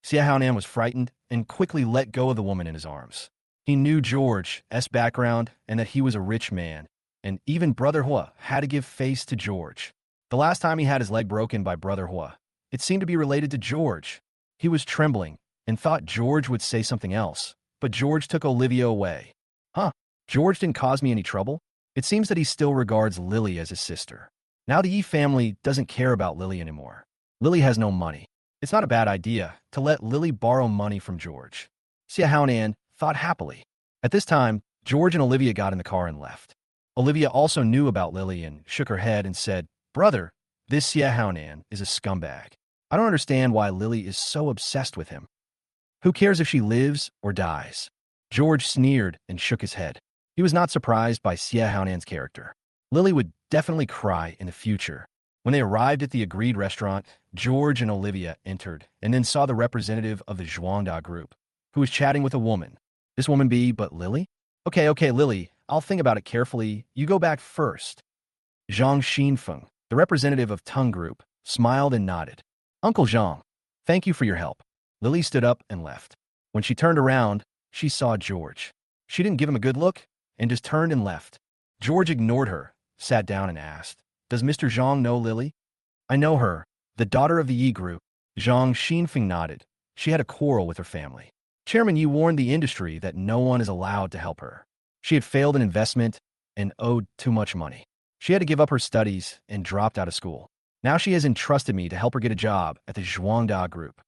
Xie Haonan was frightened and quickly let go of the woman in his arms. He knew George's background and that he was a rich man, and even Brother Hua had to give face to George. The last time he had his leg broken by Brother Hua, it seemed to be related to George. He was trembling and thought George would say something else, but George took Olivia away. Huh, George didn't cause me any trouble? It seems that he still regards Lily as his sister. Now the Yi family doesn't care about Lily anymore. Lily has no money. It's not a bad idea to let Lily borrow money from George. Xie Haonan thought happily. At this time, George and Olivia got in the car and left. Olivia also knew about Lily and shook her head and said, Brother, this Xie Haonan is a scumbag. I don't understand why Lily is so obsessed with him. Who cares if she lives or dies? George sneered and shook his head. He was not surprised by Xie Haonan's character. Lily would definitely cry in the future. When they arrived at the agreed restaurant, George and Olivia entered and then saw the representative of the Zhuangda group, who was chatting with a woman. This woman be but Lily? Okay, Lily, I'll think about it carefully. You go back first. Zhang Xinfeng, the representative of Tung Group, smiled and nodded. Uncle Zhang, thank you for your help. Lily stood up and left. When she turned around, she saw George. She didn't give him a good look and just turned and left. George ignored her, sat down and asked, Does Mr. Zhang know Lily? I know her, the daughter of the Yi Group. Zhang Xinfeng nodded. She had a quarrel with her family. Chairman Yi warned the industry that no one is allowed to help her. She had failed an investment and owed too much money. She had to give up her studies and dropped out of school. Now she has entrusted me to help her get a job at the Zhuangda Group.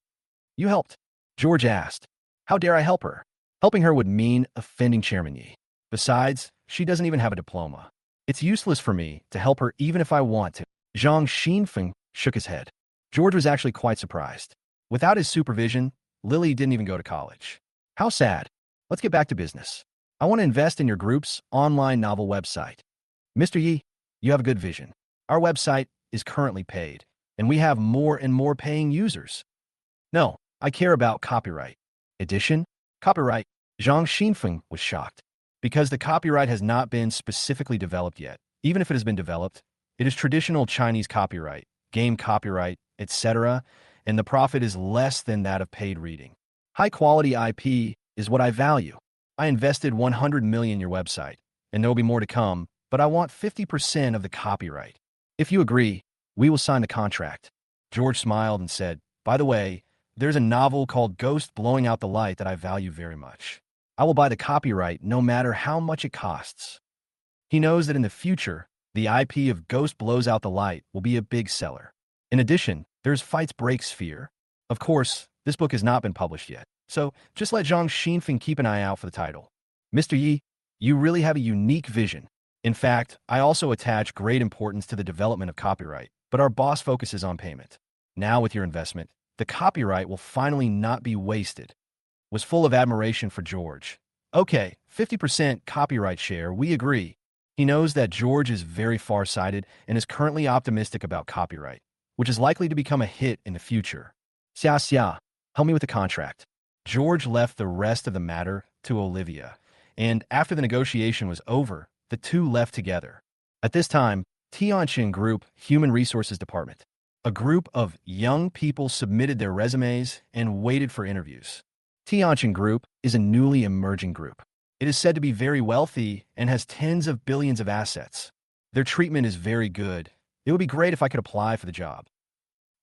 You helped? George asked. How dare I help her? Helping her would mean offending Chairman Yi. Besides, she doesn't even have a diploma. It's useless for me to help her even if I want to. Zhang Xinfeng shook his head. George was actually quite surprised. Without his supervision, Lily didn't even go to college. How sad. Let's get back to business. I want to invest in your group's online novel website. Mr. Yi, you have a good vision. Our website is currently paid, and we have more and more paying users. No, I care about copyright. Edition? Copyright? Zhang Xinfeng was shocked. Because the copyright has not been specifically developed yet. Even if it has been developed, It is traditional Chinese copyright, game copyright, etc., and the profit is less than that of paid reading. High-quality IP is what I value. I invested 100 million in your website, and there will be more to come, but I want 50% of the copyright. If you agree, we will sign the contract. George smiled and said, by the way, there's a novel called Ghost Blowing Out the Light that I value very much. I will buy the copyright no matter how much it costs. He knows that in the future, the IP of Ghost Blows Out the Light will be a big seller. In addition, there's Fights Break Sphere. Of course, this book has not been published yet, so just let Zhang Xinfeng keep an eye out for the title. Mr. Yi, you really have a unique vision. In fact, I also attach great importance to the development of copyright, but our boss focuses on payment. Now with your investment, the copyright will finally not be wasted. Was full of admiration for George. Okay, 50% copyright share, we agree. He knows that George is very far-sighted and is currently optimistic about copyright, which is likely to become a hit in the future. Xia, help me with the contract. George left the rest of the matter to Olivia, and after the negotiation was over, the two left together. At this time, Tianjin Group Human Resources Department. A group of young people submitted their resumes and waited for interviews. Tianjin Group is a newly emerging group. It is said to be very wealthy and has tens of billions of assets. Their treatment is very good. It would be great if I could apply for the job.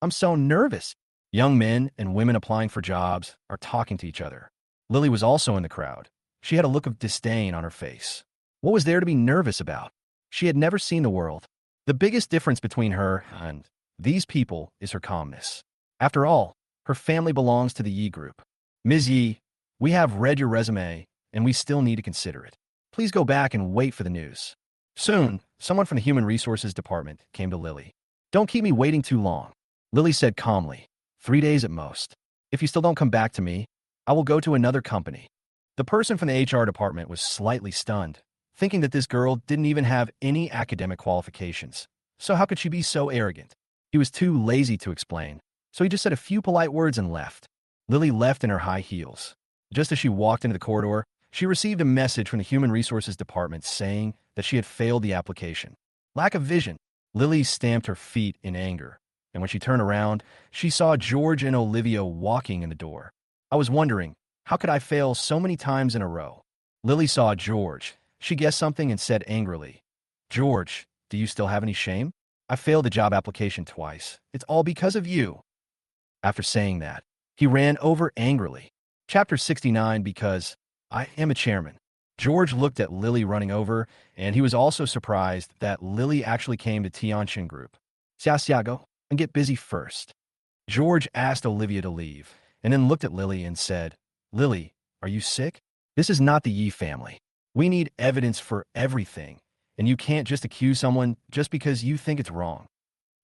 I'm so nervous. Young men and women applying for jobs are talking to each other. Lily was also in the crowd. She had a look of disdain on her face. What was there to be nervous about? She had never seen the world. The biggest difference between her and these people is her calmness. After all, her family belongs to the Yi Group. Ms. Yi, we have read your resume, and we still need to consider it. Please go back and wait for the news. Soon, someone from the Human Resources Department came to Lily. Don't keep me waiting too long. Lily said calmly, 3 days at most. If you still don't come back to me, I will go to another company. The person from the HR department was slightly stunned, thinking that this girl didn't even have any academic qualifications. So how could she be so arrogant? He was too lazy to explain, so he just said a few polite words and left. Lily left in her high heels. Just as she walked into the corridor, she received a message from the Human Resources Department saying that she had failed the application. Lack of vision. Lily stamped her feet in anger, and when she turned around, she saw George and Olivia walking in the door. I was wondering, how could I fail so many times in a row? Lily saw George. She guessed something and said angrily, George, do you still have any shame? I failed the job application twice. It's all because of you. After saying that, he ran over angrily. Chapter 69, because I am a chairman. George looked at Lily running over, and he was also surprised that Lily actually came to Tianjin Group. Xia, go and get busy first. George asked Olivia to leave, and then looked at Lily and said, Lily, are you sick? This is not the Yi family. We need evidence for everything, and you can't just accuse someone just because you think it's wrong.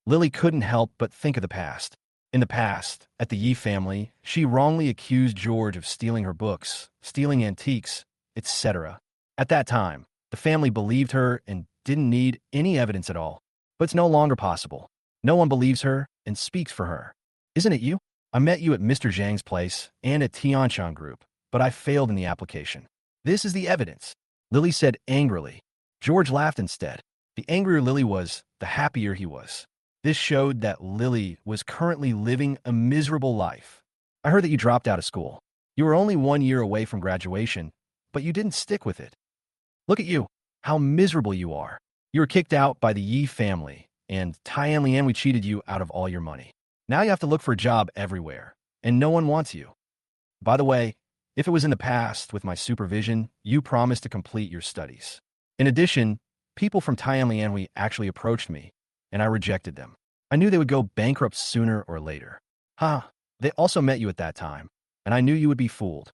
Lily couldn't help but think of the past. In the past, at the Yi family, she wrongly accused George of stealing her books, stealing antiques, etc. At that time, the family believed her and didn't need any evidence at all. But it's no longer possible. No one believes her and speaks for her. Isn't it you? I met you at Mr. Zhang's place and at Tianjin Group, but I failed in the application. This is the evidence, Lily said angrily. George laughed instead. The angrier Lily was, the happier he was. This showed that Lily was currently living a miserable life. I heard that you dropped out of school. You were only 1 year away from graduation, but you didn't stick with it. Look at you, how miserable you are. You were kicked out by the Yi family, and Tyan Lian, we cheated you out of all your money. Now you have to look for a job everywhere, and no one wants you. By the way, if it was in the past with my supervision, you promised to complete your studies. In addition, people from Tyan Lian actually approached me, and I rejected them. I knew they would go bankrupt sooner or later. They also met you at that time, and I knew you would be fooled.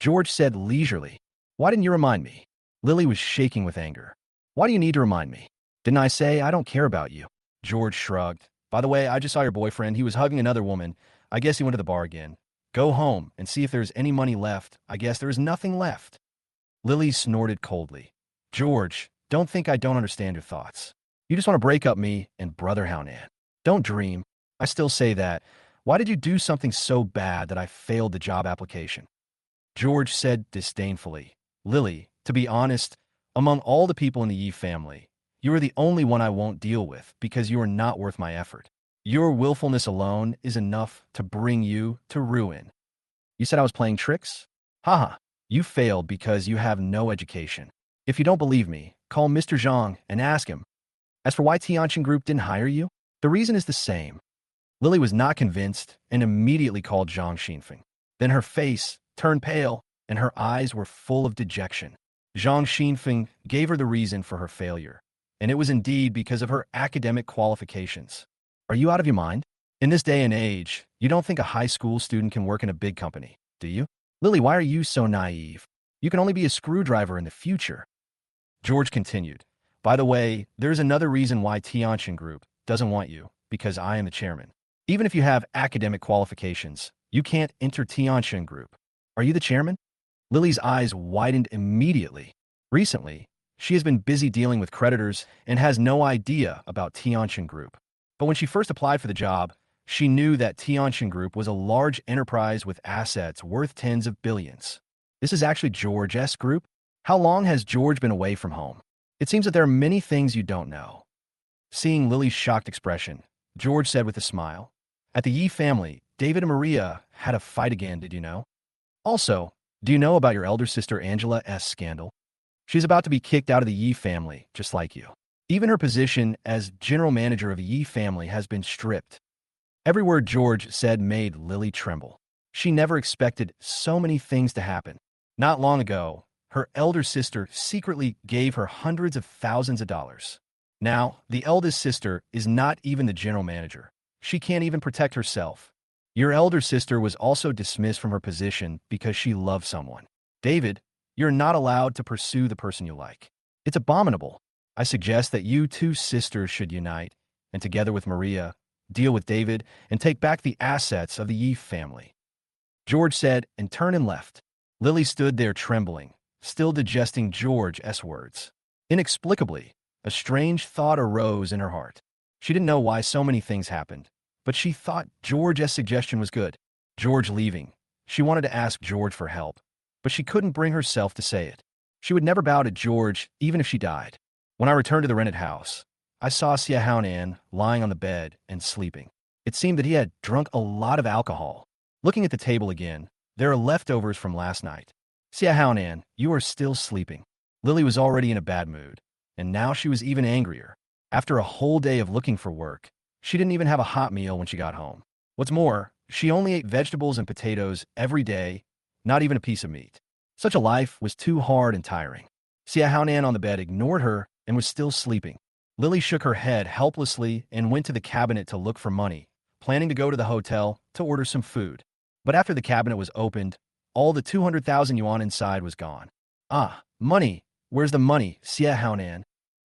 George said leisurely, why didn't you remind me? Lily was shaking with anger. Why do you need to remind me? Didn't I say I don't care about you? George shrugged. By the way, I just saw your boyfriend. He was hugging another woman. I guess he went to the bar again. Go home and see if there's any money left. I guess there is nothing left. Lily snorted coldly. George, don't think I don't understand your thoughts. You just want to break up me and Brother Haunan. Don't dream. I still say that. Why did you do something so bad that I failed the job application? George said disdainfully. Lily, to be honest, among all the people in the Yi family, You are the only one I won't deal with because you are not worth my effort. Your willfulness alone is enough to bring you to ruin. You said I was playing tricks? Haha, you failed because you have no education. If you don't believe me, call Mr. Zhang and ask him. As for why Tianjin Group didn't hire you, the reason is the same. Lily was not convinced and immediately called Zhang Xinfeng. Then her face turned pale and her eyes were full of dejection. Zhang Xinfeng gave her the reason for her failure, and it was indeed because of her academic qualifications. Are you out of your mind? In this day and age, you don't think a high school student can work in a big company, do you? Lily, why are you so naive? You can only be a screwdriver in the future. George continued. By the way, there's another reason why Tianjin Group doesn't want you, because I am the chairman. Even if you have academic qualifications, you can't enter Tianjin Group. Are you the chairman? Lily's eyes widened immediately. Recently, she has been busy dealing with creditors and has no idea about Tianjin Group. But when she first applied for the job, she knew that Tianjin Group was a large enterprise with assets worth tens of billions. This is actually George's group? How long has George been away from home? It seems that there are many things you don't know. Seeing Lily's shocked expression, George said with a smile, at the Yi family, David and Maria had a fight again, did you know? Also, do you know about your elder sister Angela's scandal? She's about to be kicked out of the Yi family, just like you. Even her position as general manager of the Yi family has been stripped. Every word George said made Lily tremble. She never expected so many things to happen. Not long ago, her elder sister secretly gave her hundreds of thousands of dollars. Now, the eldest sister is not even the general manager. She can't even protect herself. Your elder sister was also dismissed from her position because she loved someone. David, you're not allowed to pursue the person you like. It's abominable. I suggest that you two sisters should unite, and together with Maria, deal with David and take back the assets of the Yi family. George said and turned and left. Lily stood there trembling, still digesting George's words. Inexplicably, a strange thought arose in her heart. She didn't know why so many things happened, but she thought George's suggestion was good. George leaving. She wanted to ask George for help, but she couldn't bring herself to say it. She would never bow to George, even if she died. When I returned to the rented house, I saw Xia Haonan lying on the bed and sleeping. It seemed that he had drunk a lot of alcohol. Looking at the table again, there are leftovers from last night. Xia Haonan, you are still sleeping. Lily was already in a bad mood, and now she was even angrier. After a whole day of looking for work, she didn't even have a hot meal when she got home. What's more, she only ate vegetables and potatoes every day, not even a piece of meat. Such a life was too hard and tiring. Xia Haonan on the bed ignored her and was still sleeping. Lily shook her head helplessly and went to the cabinet to look for money, planning to go to the hotel to order some food. But after the cabinet was opened, all the 200,000 yuan inside was gone. Ah, money! Where's the money, Xia Haonan?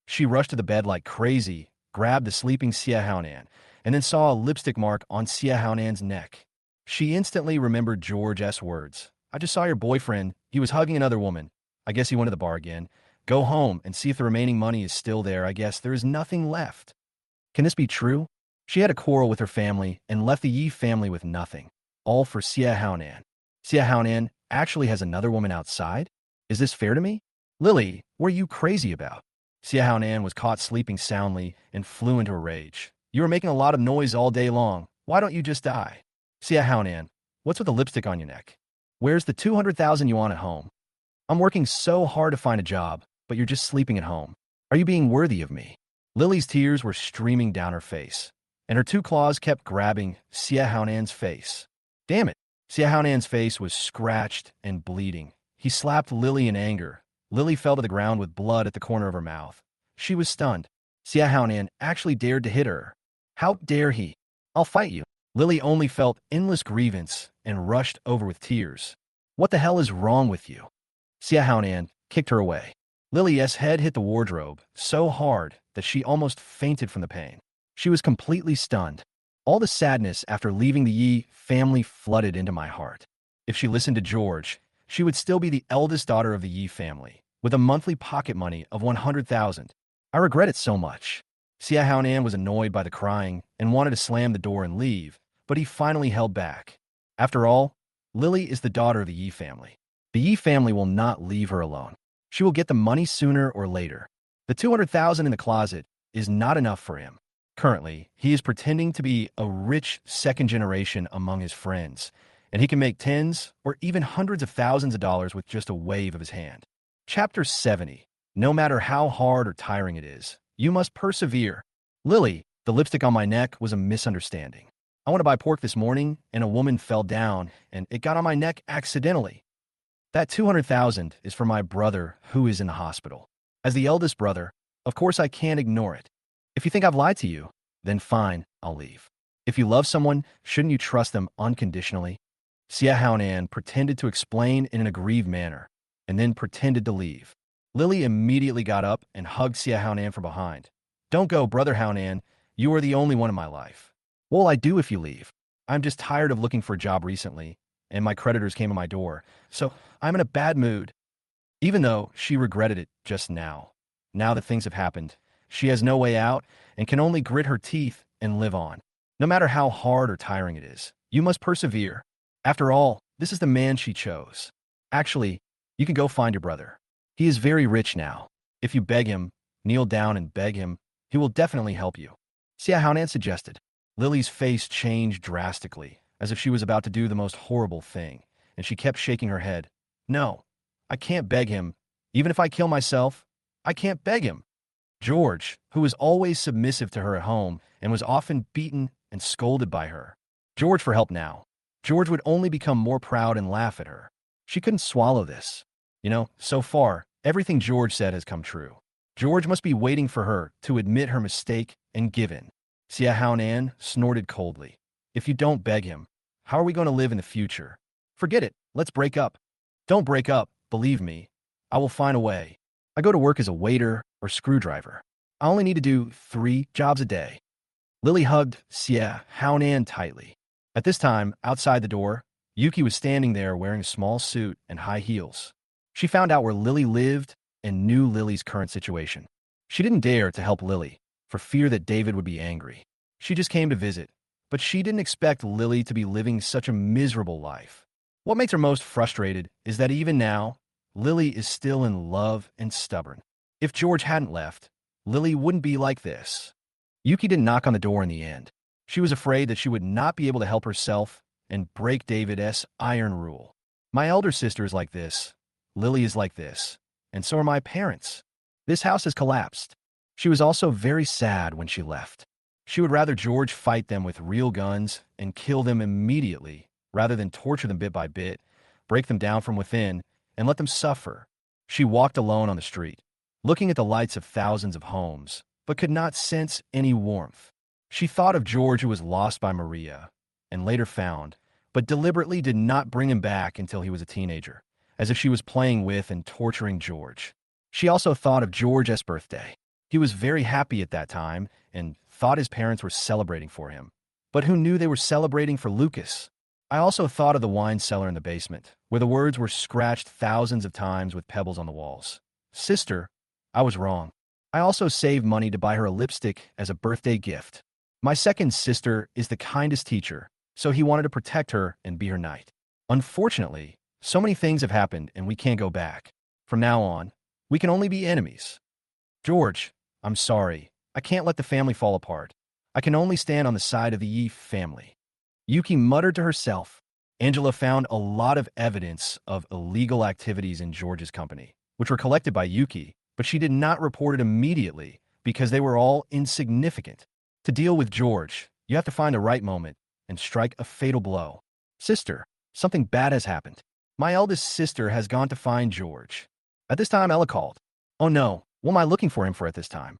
She rushed to the bed like crazy, grabbed the sleeping Xia Haonan, and then saw a lipstick mark on Xia Haonan's neck. She instantly remembered George's words. I just saw your boyfriend. He was hugging another woman. I guess he went to the bar again. Go home and see if the remaining money is still there. I guess there is nothing left. Can this be true? She had a quarrel with her family and left the Yi family with nothing. All for Xia Haonan. Xia Haonan actually has another woman outside? Is this fair to me? Lily, what are you crazy about? Xia Haonan was caught sleeping soundly and flew into a rage. You are making a lot of noise all day long. Why don't you just die? Xia Haonan, what's with the lipstick on your neck? Where's the 200,000 yuan at home? I'm working so hard to find a job, but you're just sleeping at home. Are you being worthy of me? Lily's tears were streaming down her face, and her two claws kept grabbing Xia Haonan's face. Damn it! Xia Haonan's face was scratched and bleeding. He slapped Lily in anger. Lily fell to the ground with blood at the corner of her mouth. She was stunned. Xia Haonan actually dared to hit her. How dare he? I'll fight you. Lily only felt endless grievance and rushed over with tears. What the hell is wrong with you? Xia Haonan kicked her away. Lily's head hit the wardrobe so hard that she almost fainted from the pain. She was completely stunned. All the sadness after leaving the Yi family flooded into my heart. If she listened to George, she would still be the eldest daughter of the Yi family, with a monthly pocket money of 100,000. I regret it so much. Xia Haonan was annoyed by the crying and wanted to slam the door and leave, but he finally held back. After all, Lily is the daughter of the Yi family. The Yi family will not leave her alone. She will get the money sooner or later. The 200,000 in the closet is not enough for him. Currently, he is pretending to be a rich second generation among his friends, and he can make tens or even hundreds of thousands of dollars with just a wave of his hand. Chapter 70. No matter how hard or tiring it is, you must persevere. Lily, the lipstick on my neck was a misunderstanding. I want to buy pork this morning, and a woman fell down, and it got on my neck accidentally. That 200,000 is for my brother who is in the hospital. As the eldest brother, of course I can't ignore it. If you think I've lied to you, then fine, I'll leave. If you love someone, shouldn't you trust them unconditionally? Sia Haonan pretended to explain in an aggrieved manner, and then pretended to leave. Lily immediately got up and hugged Sia Haonan from behind. Don't go, brother Haonan. You are the only one in my life. What'll I do if you leave? I'm just tired of looking for a job recently, and my creditors came to my door, so I'm in a bad mood. Even though she regretted it just now. Now that things have happened, she has no way out and can only grit her teeth and live on. No matter how hard or tiring it is, you must persevere. After all, this is the man she chose. Actually, you can go find your brother. He is very rich now. If you beg him, kneel down and beg him, he will definitely help you. Sia Haonan suggested. Lily's face changed drastically, as if she was about to do the most horrible thing, and she kept shaking her head. No, I can't beg him. Even if I kill myself, I can't beg him. George, who was always submissive to her at home and was often beaten and scolded by her. George for help now. George would only become more proud and laugh at her. She couldn't swallow this. So far, everything George said has come true. George must be waiting for her to admit her mistake and give in. Sia Haonan snorted coldly. If you don't beg him, how are we going to live in the future? Forget it. Let's break up. Don't break up. Believe me. I will find a way. I go to work as a waiter or screwdriver. I only need to do 3 jobs a day. Lily hugged Sia Haonan tightly. At this time, outside the door, Yuki was standing there wearing a small suit and high heels. She found out where Lily lived and knew Lily's current situation. She didn't dare to help Lily, for fear that David would be angry. She just came to visit, but she didn't expect Lily to be living such a miserable life. What makes her most frustrated is that even now, Lily is still in love and stubborn. If George hadn't left, Lily wouldn't be like this. Yuki didn't knock on the door in the end. She was afraid that she would not be able to help herself and break David's iron rule. My elder sister is like this, Lily is like this, and so are my parents. This house has collapsed. She was also very sad when she left. She would rather George fight them with real guns and kill them immediately, rather than torture them bit by bit, break them down from within, and let them suffer. She walked alone on the street, looking at the lights of thousands of homes, but could not sense any warmth. She thought of George, who was lost by Maria, and later found, but deliberately did not bring him back until he was a teenager, as if she was playing with and torturing George. She also thought of George's birthday. He was very happy at that time and thought his parents were celebrating for him. But who knew they were celebrating for Lucas? I also thought of the wine cellar in the basement, where the words were scratched thousands of times with pebbles on the walls. Sister, I was wrong. I also saved money to buy her a lipstick as a birthday gift. My second sister is the kindest teacher, so he wanted to protect her and be her knight. Unfortunately, so many things have happened and we can't go back. From now on, we can only be enemies. George, I'm sorry. I can't let the family fall apart. I can only stand on the side of the Yi family. Yuki muttered to herself. Angela found a lot of evidence of illegal activities in George's company, which were collected by Yuki, but she did not report it immediately because they were all insignificant. To deal with George, you have to find the right moment and strike a fatal blow. Sister, something bad has happened. My eldest sister has gone to find George. At this time, Ella called. Oh no, what am I looking for him for at this time?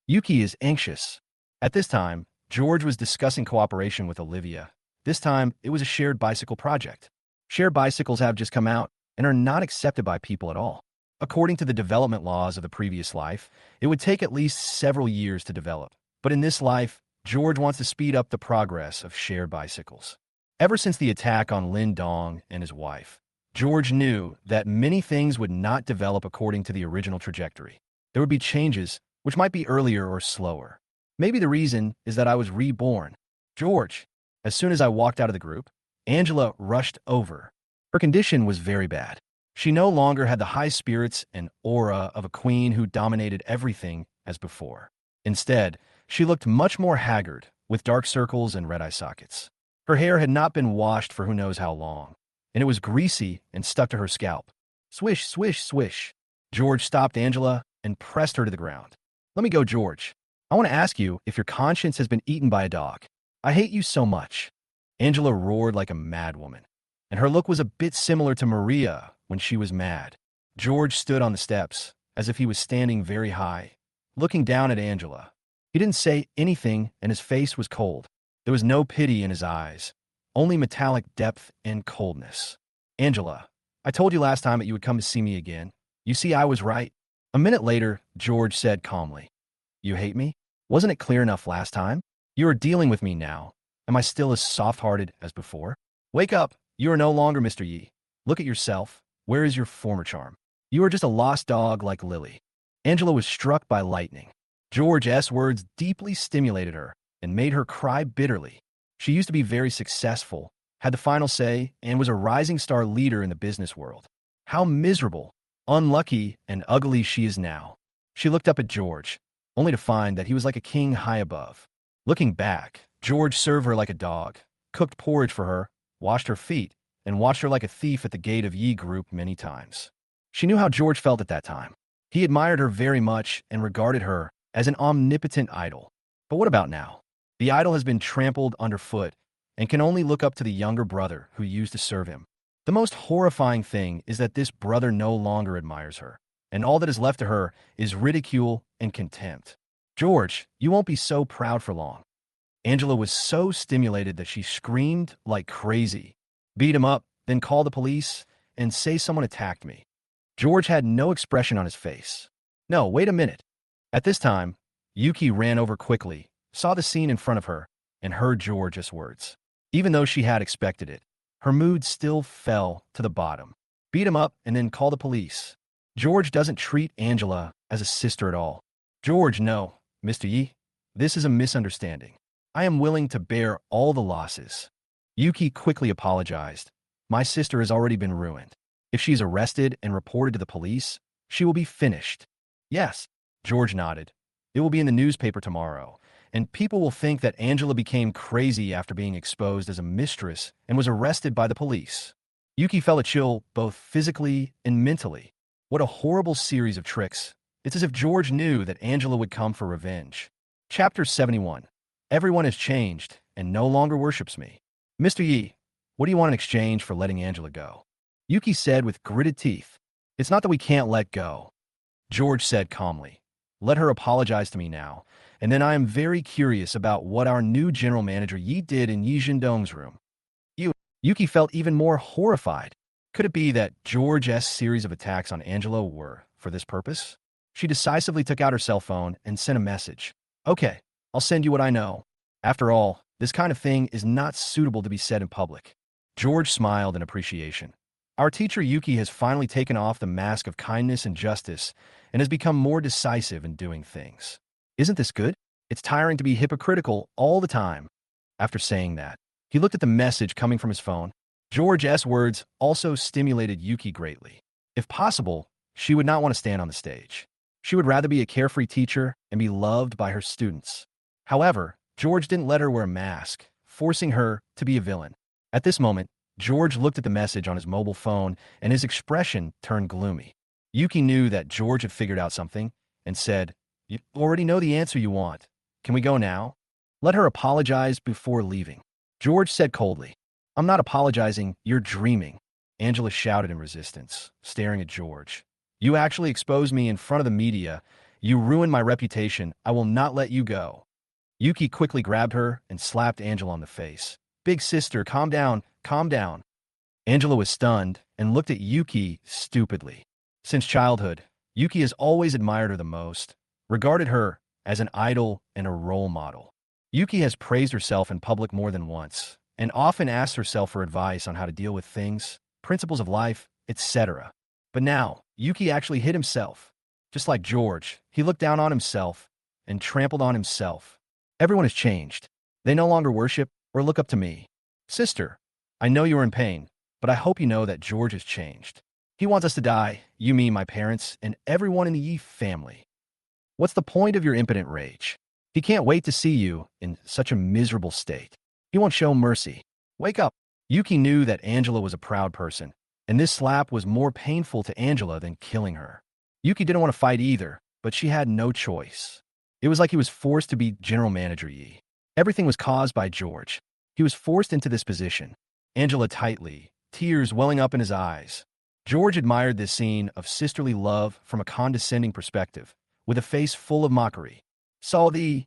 Yuki is anxious. At this time, George was discussing cooperation with Olivia. This time, it was a shared bicycle project. Shared bicycles have just come out and are not accepted by people at all. According to the development laws of the previous life, it would take at least several years to develop. But in this life, George wants to speed up the progress of shared bicycles. Ever since the attack on Lin Dong and his wife, George knew that many things would not develop according to the original trajectory. There would be changes, which might be earlier or slower. Maybe the reason is that I was reborn. George. As soon as I walked out of the group, Angela rushed over. Her condition was very bad. She no longer had the high spirits and aura of a queen who dominated everything as before. Instead, she looked much more haggard, with dark circles and red eye sockets. Her hair had not been washed for who knows how long, and it was greasy and stuck to her scalp. Swish, swish, swish. George stopped Angela and pressed her to the ground. Let me go, George. I want to ask you if your conscience has been eaten by a dog. I hate you so much. Angela roared like a madwoman, and her look was a bit similar to Maria when she was mad. George stood on the steps, as if he was standing very high, looking down at Angela. He didn't say anything, and his face was cold. There was no pity in his eyes, only metallic depth and coldness. Angela, I told you last time that you would come to see me again. You see, I was right. A minute later, George said calmly, You hate me? Wasn't it clear enough last time? You are dealing with me now. Am I still as soft-hearted as before? Wake up. You are no longer Mr. Yi. Look at yourself. Where is your former charm? You are just a lost dog like Lily. Angela was struck by lightning. George's words deeply stimulated her and made her cry bitterly. She used to be very successful, had the final say, and was a rising star leader in the business world. How miserable, unlucky, and ugly she is now. She looked up at George, only to find that he was like a king high above. Looking back, George served her like a dog, cooked porridge for her, washed her feet, and watched her like a thief at the gate of Yi Group many times. She knew how George felt at that time. He admired her very much and regarded her as an omnipotent idol. But what about now? The idol has been trampled underfoot and can only look up to the younger brother who used to serve him. The most horrifying thing is that this brother no longer admires her, and all that is left to her is ridicule and contempt. George, you won't be so proud for long. Angela was so stimulated that she screamed like crazy. Beat him up, then call the police, and say someone attacked me. George had no expression on his face. No, wait a minute. At this time, Yuki ran over quickly, saw the scene in front of her, and heard George's words. Even though she had expected it, her mood still fell to the bottom. Beat him up and then call the police. George doesn't treat Angela as a sister at all. George, no, Mr. Yi, this is a misunderstanding. I am willing to bear all the losses. Yuki quickly apologized. My sister has already been ruined. If she's arrested and reported to the police, she will be finished. Yes, George nodded. It will be in the newspaper tomorrow, and people will think that Angela became crazy after being exposed as a mistress and was arrested by the police. Yuki felt a chill both physically and mentally. What a horrible series of tricks. It's as if George knew that Angela would come for revenge. Chapter 71. Everyone has changed and no longer worships me. Mr. Yi, what do you want in exchange for letting Angela go? Yuki said with gritted teeth. It's not that we can't let go. George said calmly. Let her apologize to me now, and then I am very curious about what our new general manager Yi did in Yi Jindong's room. Yuki felt even more horrified. Could it be that George's series of attacks on Angela were for this purpose? She decisively took out her cell phone and sent a message. Okay, I'll send you what I know. After all, this kind of thing is not suitable to be said in public. George smiled in appreciation. Our teacher Yuki has finally taken off the mask of kindness and justice and has become more decisive in doing things. Isn't this good? It's tiring to be hypocritical all the time. After saying that, he looked at the message coming from his phone. George's words also stimulated Yuki greatly. If possible, she would not want to stand on the stage. She would rather be a carefree teacher and be loved by her students. However, George didn't let her wear a mask, forcing her to be a villain. At this moment, George looked at the message on his mobile phone and his expression turned gloomy. Yuki knew that George had figured out something and said, You already know the answer you want. Can we go now? Let her apologize before leaving. George said coldly, I'm not apologizing, you're dreaming. Angela shouted in resistance, staring at George. You actually exposed me in front of the media. You ruined my reputation. I will not let you go. Yuki quickly grabbed her and slapped Angela on the face. Big sister, calm down, calm down. Angela was stunned and looked at Yuki stupidly. Since childhood, Yuki has always admired her the most, regarded her as an idol and a role model. Yuki has praised herself in public more than once, and often asked herself for advice on how to deal with things, principles of life, etc. But now, Yuki actually hit himself. Just like George, he looked down on himself and trampled on himself. Everyone has changed. They no longer worship or look up to me. Sister, I know you are in pain, but I hope you know that George has changed. He wants us to die, you mean my parents, and everyone in the Yi family. What's the point of your impotent rage? He can't wait to see you in such a miserable state. He won't show mercy. Wake up. Yuki knew that Angela was a proud person, and this slap was more painful to Angela than killing her. Yuki didn't want to fight either, but she had no choice. It was like he was forced to be general manager Yi. Everything was caused by George. He was forced into this position. Angela tightly, tears welling up in his eyes. George admired this scene of sisterly love from a condescending perspective, with a face full of mockery. Saw the...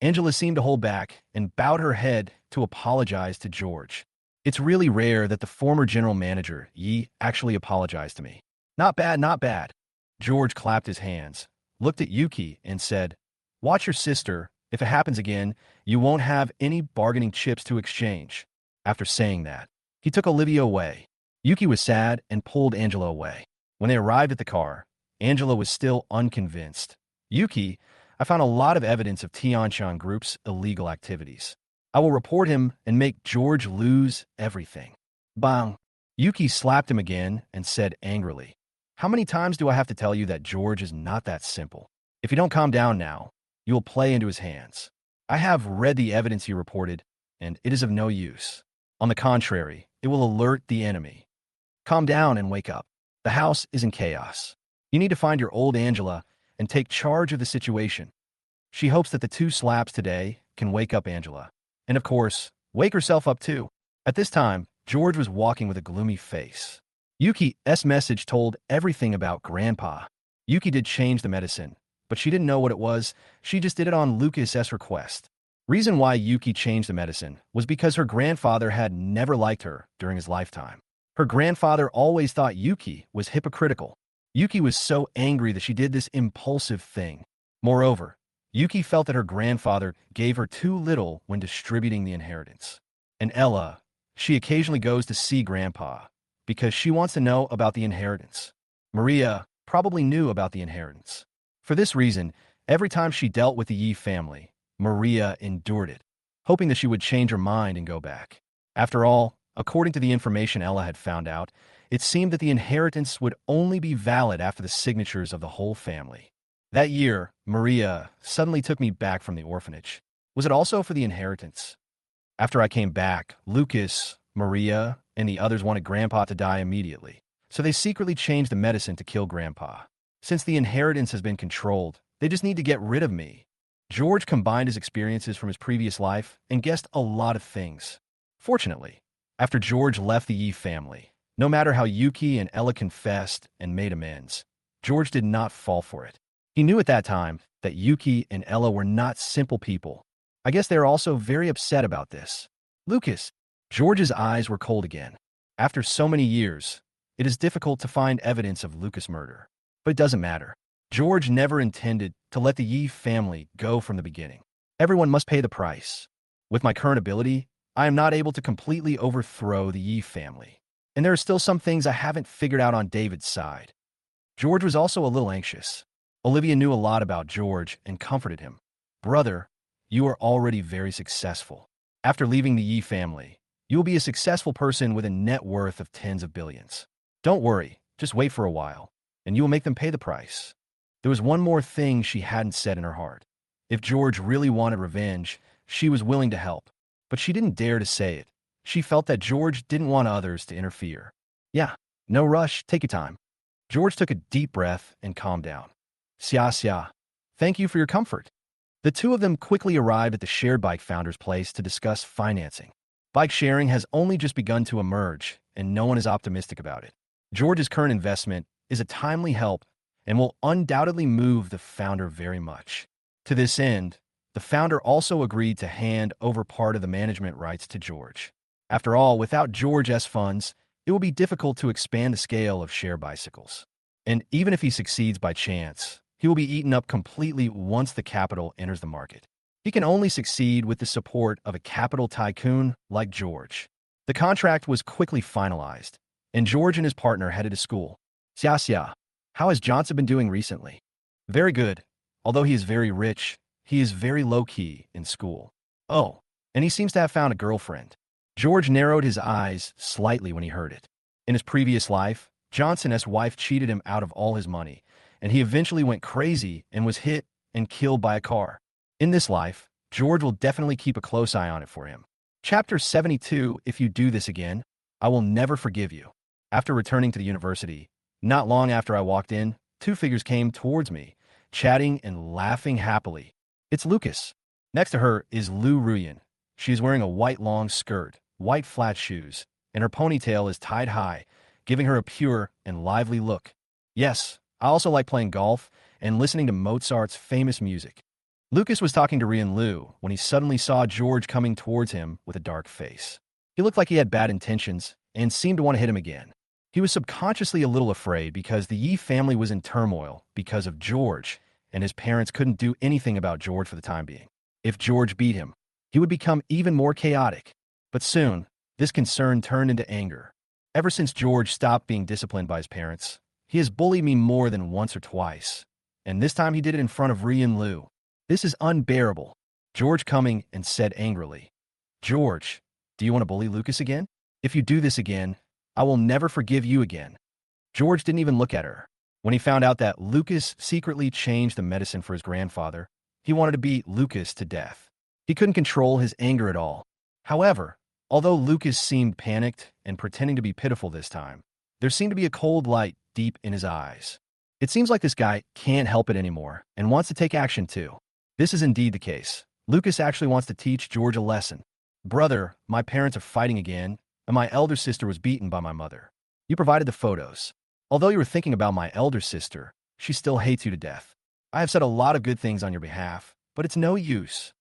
Angela seemed to hold back and bowed her head to apologize to George. It's really rare that the former general manager, Yi, actually apologized to me. Not bad, not bad. George clapped his hands, looked at Yuki, and said, watch your sister. If it happens again, you won't have any bargaining chips to exchange. After saying that, he took Olivia away. Yuki was sad and pulled Angela away. When they arrived at the car, Angela was still unconvinced. Yuki, I found a lot of evidence of Tianshan Group's illegal activities. I will report him and make George lose everything. Bang! Yuki slapped him again and said angrily, how many times do I have to tell you that George is not that simple? If you don't calm down now, you will play into his hands. I have read the evidence you reported, and it is of no use. On the contrary, it will alert the enemy. Calm down and wake up. The house is in chaos. You need to find your old Angela and take charge of the situation. She hopes that the 2 slaps today can wake up Angela. And of course, wake herself up too. At this time, George was walking with a gloomy face. Yuki's message told everything about Grandpa. Yuki did change the medicine, but she didn't know what it was. She just did it on Lucas's request. Reason why Yuki changed the medicine was because her grandfather had never liked her during his lifetime. Her grandfather always thought Yuki was hypocritical. Yuki was so angry that she did this impulsive thing. Moreover, Yuki felt that her grandfather gave her too little when distributing the inheritance. And Ella, she occasionally goes to see Grandpa because she wants to know about the inheritance. Maria probably knew about the inheritance. For this reason, every time she dealt with the Yi family, Maria endured it, hoping that she would change her mind and go back. After all, according to the information Ella had found out, it seemed that the inheritance would only be valid after the signatures of the whole family. That year, Maria suddenly took me back from the orphanage. Was it also for the inheritance? After I came back, Lucas, Maria, and the others wanted Grandpa to die immediately, so they secretly changed the medicine to kill Grandpa. Since the inheritance has been controlled, they just need to get rid of me. George combined his experiences from his previous life and guessed a lot of things. Fortunately, after George left the Yi family, no matter how Yuki and Ella confessed and made amends, George did not fall for it. He knew at that time that Yuki and Ella were not simple people. I guess they were also very upset about this. Lucas, George's eyes were cold again. After so many years, it is difficult to find evidence of Lucas' murder. But it doesn't matter. George never intended to let the Yi family go from the beginning. Everyone must pay the price. With my current ability, I am not able to completely overthrow the Yi family. And there are still some things I haven't figured out on David's side. George was also a little anxious. Olivia knew a lot about George and comforted him. Brother, you are already very successful. After leaving the Yi family, you will be a successful person with a net worth of tens of billions. Don't worry, just wait for a while, and you will make them pay the price. There was one more thing she hadn't said in her heart. If George really wanted revenge, she was willing to help, but she didn't dare to say it. She felt that George didn't want others to interfere. Yeah, no rush, take your time. George took a deep breath and calmed down. Xia, thank you for your comfort. The two of them quickly arrived at the shared bike founder's place to discuss financing. Bike sharing has only just begun to emerge, and no one is optimistic about it. George's current investment is a timely help and will undoubtedly move the founder very much. To this end, the founder also agreed to hand over part of the management rights to George. After all, without George's funds, it will be difficult to expand the scale of share bicycles. And even if he succeeds by chance, he will be eaten up completely once the capital enters the market. He can only succeed with the support of a capital tycoon like George. The contract was quickly finalized, and George and his partner headed to school. Xia, how has Johnson been doing recently? Very good. Although he is very rich, he is very low-key in school. Oh, and he seems to have found a girlfriend. George narrowed his eyes slightly when he heard it. In his previous life, Johnson's wife cheated him out of all his money, and he eventually went crazy and was hit and killed by a car. In this life, George will definitely keep a close eye on it for him. Chapter 72, If You Do This Again, I Will Never Forgive You. After returning to the university, not long after I walked in, two figures came towards me, chatting and laughing happily. It's Lucas. Next to her is Lu Ruyan. She is wearing a white long skirt, white flat shoes, and her ponytail is tied high, giving her a pure and lively look. Yes, I also like playing golf and listening to Mozart's famous music. Lucas was talking to Rian Lu when he suddenly saw George coming towards him with a dark face. He looked like he had bad intentions and seemed to want to hit him again. He was subconsciously a little afraid because the Yi family was in turmoil because of George, and his parents couldn't do anything about George for the time being. If George beat him, he would become even more chaotic. But soon, this concern turned into anger. Ever since George stopped being disciplined by his parents, he has bullied me more than once or twice, and this time he did it in front of Rian Lu. This is unbearable. George coming and said angrily, George, do you want to bully Lucas again? If you do this again, I will never forgive you again. George didn't even look at her. When he found out that Lucas secretly changed the medicine for his grandfather, he wanted to beat Lucas to death. He couldn't control his anger at all. However, although Lucas seemed panicked and pretending to be pitiful this time, there seemed to be a cold light deep in his eyes. It seems like this guy can't help it anymore and wants to take action too. This is indeed the case. Lucas actually wants to teach George a lesson. Brother, my parents are fighting again, and my elder sister was beaten by my mother. You provided the photos. Although you were thinking about my elder sister, she still hates you to death. I have said a lot of good things on your behalf, but it's no use.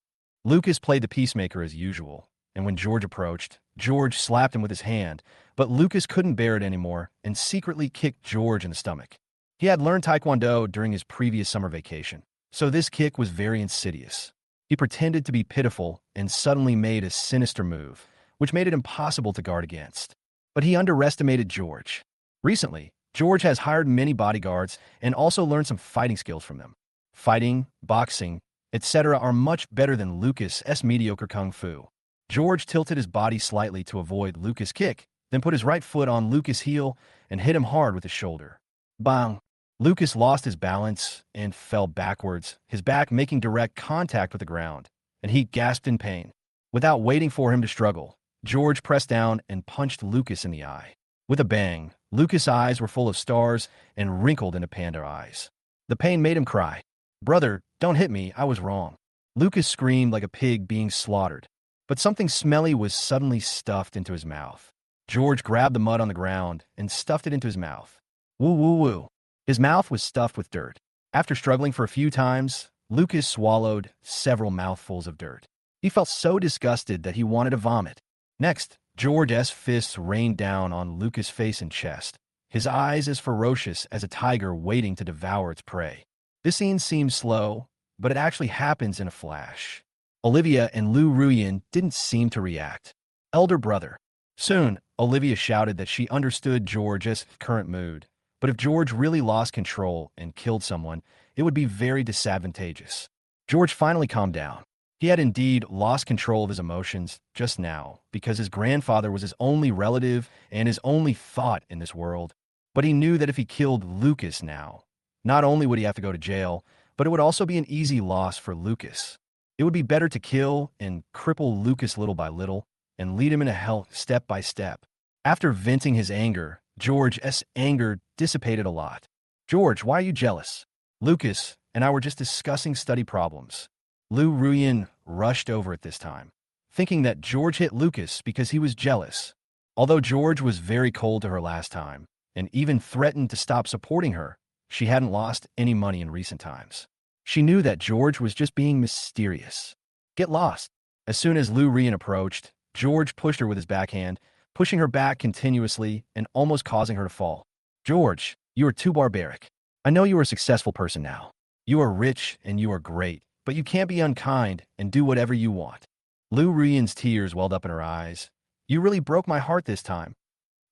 Lucas played the peacemaker as usual, and when George approached, George slapped him with his hand, but Lucas couldn't bear it anymore and secretly kicked George in the stomach. He had learned Taekwondo during his previous summer vacation, so this kick was very insidious. He pretended to be pitiful and suddenly made a sinister move, which made it impossible to guard against. But he underestimated George. Recently, George has hired many bodyguards and also learned some fighting skills from them. Fighting, boxing, etc. are much better than Lucas's mediocre kung fu. George tilted his body slightly to avoid Lucas' kick, then put his right foot on Lucas' heel and hit him hard with his shoulder. Bang! Lucas lost his balance and fell backwards, his back making direct contact with the ground, and he gasped in pain. Without waiting for him to struggle, George pressed down and punched Lucas in the eye. With a bang, Lucas' eyes were full of stars and wrinkled into panda eyes. The pain made him cry. Brother, don't hit me, I was wrong. Lucas screamed like a pig being slaughtered, but something smelly was suddenly stuffed into his mouth. George grabbed the mud on the ground and stuffed it into his mouth. Woo woo woo. His mouth was stuffed with dirt. After struggling for a few times, Lucas swallowed several mouthfuls of dirt. He felt so disgusted that he wanted to vomit. Next, George's fists rained down on Lucas' face and chest, his eyes as ferocious as a tiger waiting to devour its prey. This scene seems slow, but it actually happens in a flash. Olivia and Lu Ruyan didn't seem to react. Elder brother. Soon, Olivia shouted that she understood George's current mood, but if George really lost control and killed someone, it would be very disadvantageous. George finally calmed down. He had indeed lost control of his emotions just now because his grandfather was his only relative and his only thought in this world. But he knew that if he killed Lucas now, not only would he have to go to jail, but it would also be an easy loss for Lucas. It would be better to kill and cripple Lucas little by little and lead him into hell step by step. After venting his anger, George's anger dissipated a lot. George, why are you jealous? Lucas and I were just discussing study problems. Lu Ruyan rushed over at this time, thinking that George hit Lucas because he was jealous. Although George was very cold to her last time and even threatened to stop supporting her, she hadn't lost any money in recent times. She knew that George was just being mysterious. Get lost. As soon as Lu Ruyan approached, George pushed her with his backhand, pushing her back continuously and almost causing her to fall. George, you are too barbaric. I know you are a successful person now. You are rich and you are great, but you can't be unkind and do whatever you want. Lu Ruyan's tears welled up in her eyes. You really broke my heart this time.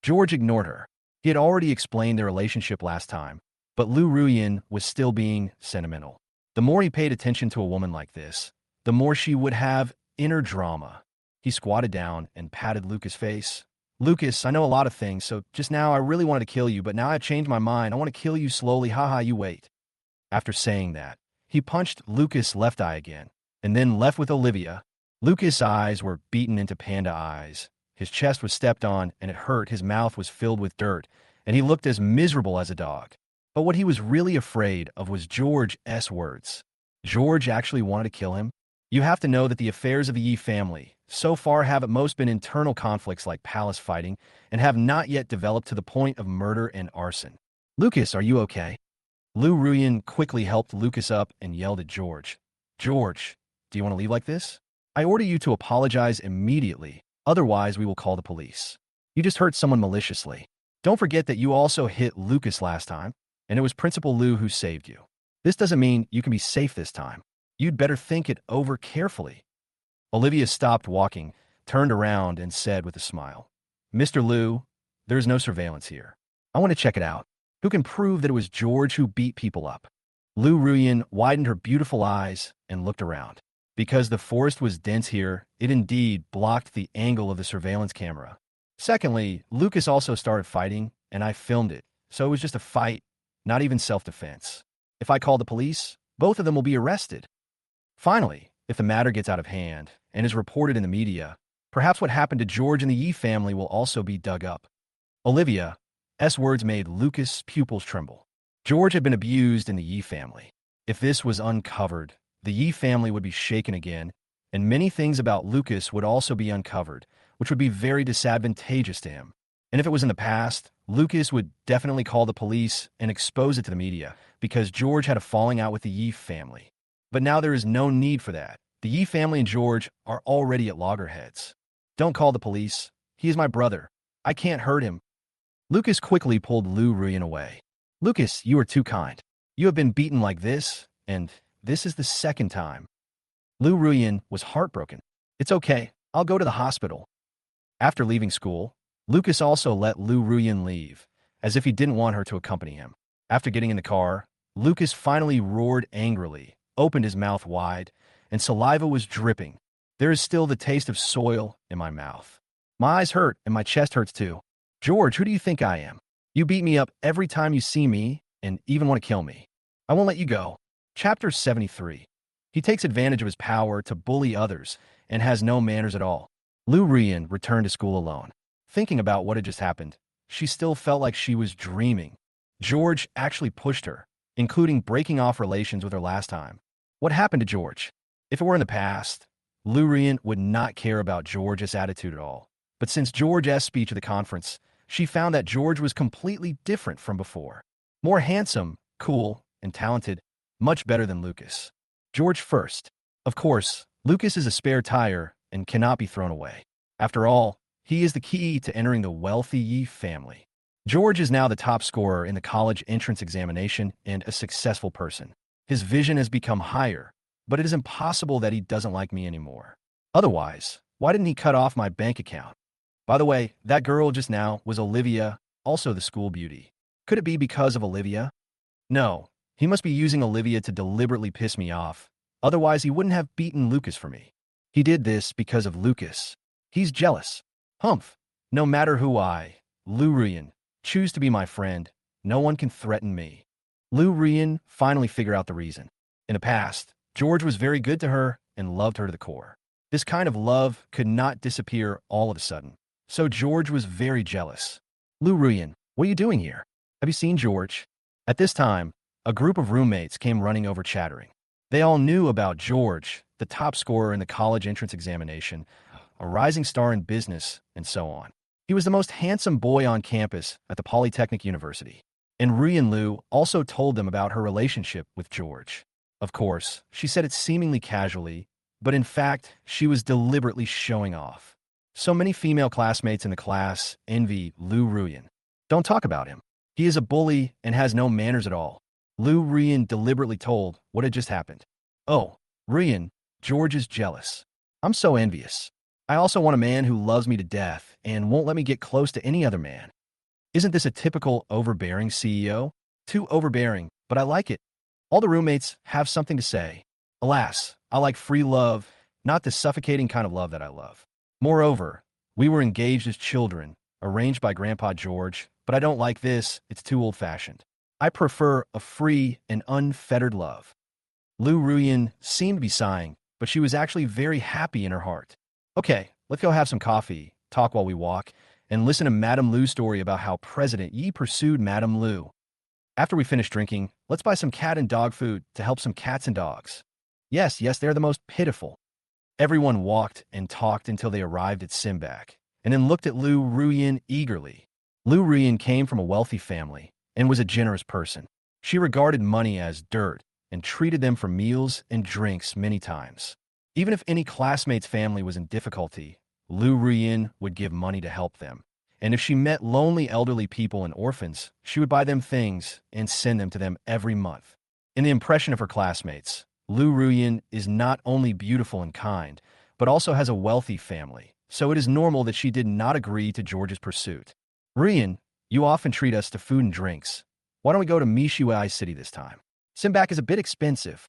George ignored her. He had already explained their relationship last time, but Lu Ruyan was still being sentimental. The more he paid attention to a woman like this, the more she would have inner drama. He squatted down and patted Lucas' face. Lucas, I know a lot of things, so just now I really wanted to kill you, but now I've changed my mind. I want to kill you slowly. Haha, you wait. After saying that, he punched Lucas' left eye again, and then left with Olivia. Lucas' eyes were beaten into panda eyes. His chest was stepped on, and it hurt. His mouth was filled with dirt, and he looked as miserable as a dog. But what he was really afraid of was George's words. George actually wanted to kill him? You have to know that the affairs of the Yi family so far have at most been internal conflicts like palace fighting and have not yet developed to the point of murder and arson. Lucas, are you okay? Lu Ruyan quickly helped Lucas up and yelled at George. George, do you want to leave like this? I order you to apologize immediately, otherwise we will call the police. You just hurt someone maliciously. Don't forget that you also hit Lucas last time, and it was Principal Lu who saved you. This doesn't mean you can be safe this time. You'd better think it over carefully. Olivia stopped walking, turned around, and said with a smile, Mr. Lu, there is no surveillance here. I want to check it out. Who can prove that it was George who beat people up? Lu Ruyan widened her beautiful eyes and looked around. Because the forest was dense here, it indeed blocked the angle of the surveillance camera. Secondly, Lucas also started fighting, and I filmed it, so it was just a fight, not even self-defense. If I call the police, both of them will be arrested. Finally, if the matter gets out of hand and is reported in the media, perhaps what happened to George and the Yi family will also be dug up. Olivia's words made Lucas' pupils tremble. George had been abused in the Yi family. If this was uncovered, the Yi family would be shaken again, and many things about Lucas would also be uncovered, which would be very disadvantageous to him. And if it was in the past, Lucas would definitely call the police and expose it to the media, because George had a falling out with the Yi family. But now there is no need for that. The Yi family and George are already at loggerheads. Don't call the police. He is my brother. I can't hurt him. Lucas quickly pulled Lu Ruyan away. Lucas, you are too kind. You have been beaten like this, and this is the second time. Lu Ruyan was heartbroken. It's okay. I'll go to the hospital. After leaving school, Lucas also let Lu Ruyan leave, as if he didn't want her to accompany him. After getting in the car, Lucas finally roared angrily, opened his mouth wide, and saliva was dripping. There is still the taste of soil in my mouth. My eyes hurt, and my chest hurts too. George, who do you think I am? You beat me up every time you see me, and even want to kill me. I won't let you go. Chapter 73. He takes advantage of his power to bully others, and has no manners at all. Lu Ruyan returned to school alone. Thinking about what had just happened, she still felt like she was dreaming. George actually pushed her, including breaking off relations with her last time. What happened to George? If it were in the past, Lu Ruyan would not care about George's attitude at all. But since George's speech at the conference, she found that George was completely different from before. More handsome, cool, and talented, much better than Lucas. George first. Of course, Lucas is a spare tire and cannot be thrown away. After all, he is the key to entering the wealthy Yi family. George is now the top scorer in the college entrance examination and a successful person. His vision has become higher, but it is impossible that he doesn't like me anymore. Otherwise, why didn't he cut off my bank account? By the way, that girl just now was Olivia, also the school beauty. Could it be because of Olivia? No, he must be using Olivia to deliberately piss me off. Otherwise, he wouldn't have beaten Lucas for me. He did this because of Lucas. He's jealous. Humph. No matter who Lu Ruyan, choose to be my friend, no one can threaten me. Lu Ruyan finally figured out the reason. In the past, George was very good to her and loved her to the core. This kind of love could not disappear all of a sudden. So George was very jealous. Lu Ruyan, what are you doing here? Have you seen George? At this time, a group of roommates came running over chattering. They all knew about George, the top scorer in the college entrance examination, a rising star in business, and so on. He was the most handsome boy on campus at the Polytechnic University. And Ruyan Lu also told them about her relationship with George. Of course, she said it seemingly casually, but in fact, she was deliberately showing off. So many female classmates in the class envy Lu Ruyan. Don't talk about him. He is a bully and has no manners at all. Lu Ruyan deliberately told what had just happened. Oh, Ruyan, George is jealous. I'm so envious. I also want a man who loves me to death and won't let me get close to any other man. Isn't this a typical overbearing CEO? Too overbearing, but I like it. All the roommates have something to say. Alas, I like free love, not the suffocating kind of love that I love. Moreover, we were engaged as children, arranged by Grandpa George, but I don't like this, it's too old-fashioned. I prefer a free and unfettered love. Lu Ruyan seemed to be sighing, but she was actually very happy in her heart. Okay, let's go have some coffee, talk while we walk, and listen to Madame Lu's story about how President Yi pursued Madame Lu. After we finish drinking, let's buy some cat and dog food to help some cats and dogs. Yes, yes, they're the most pitiful. Everyone walked and talked until they arrived at Simbak, and then looked at Lu Ruyan eagerly. Lu Ruyan came from a wealthy family and was a generous person. She regarded money as dirt and treated them for meals and drinks many times. Even if any classmate's family was in difficulty, Lu Ruyan would give money to help them. And if she met lonely elderly people and orphans, she would buy them things and send them to them every month. In the impression of her classmates, Lu Ruyan is not only beautiful and kind, but also has a wealthy family, so it is normal that she did not agree to George's pursuit. Ruyan, you often treat us to food and drinks. Why don't we go to Mishuai City this time? Simbak is a bit expensive.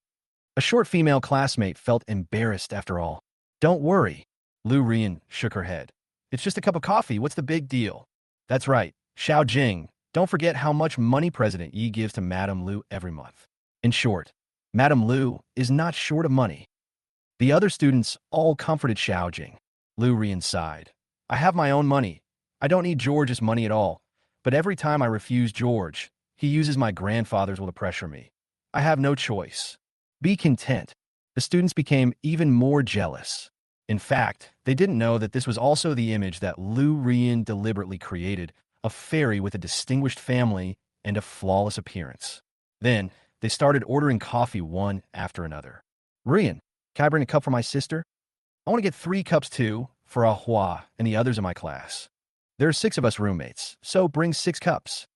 A short female classmate felt embarrassed after all. Don't worry. Lu Ruyan shook her head. It's just a cup of coffee, what's the big deal? That's right, Xiao Jing. Don't forget how much money President Yi gives to Madame Lu every month. In short, Madame Lu is not short of money. The other students all comforted Xiao Jing. Lu Ruyan sighed. I have my own money. I don't need George's money at all. But every time I refuse George, he uses my grandfather's will to pressure me. I have no choice. Be content. The students became even more jealous. In fact, they didn't know that this was also the image that Lu Ruyan deliberately created, a fairy with a distinguished family and a flawless appearance. Then, they started ordering coffee one after another. Ruyan, can I bring a cup for my sister? I want to get 3 cups too, for Ahua and the others in my class. There are 6 of us roommates, so bring 6 cups.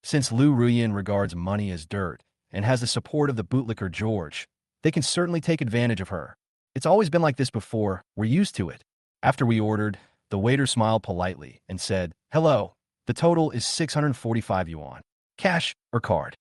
Since Lu Ruyan regards money as dirt and has the support of the bootlicker George, they can certainly take advantage of her. It's always been like this before, we're used to it. After we ordered, the waiter smiled politely and said, Hello, the total is 645 yuan. Cash or card?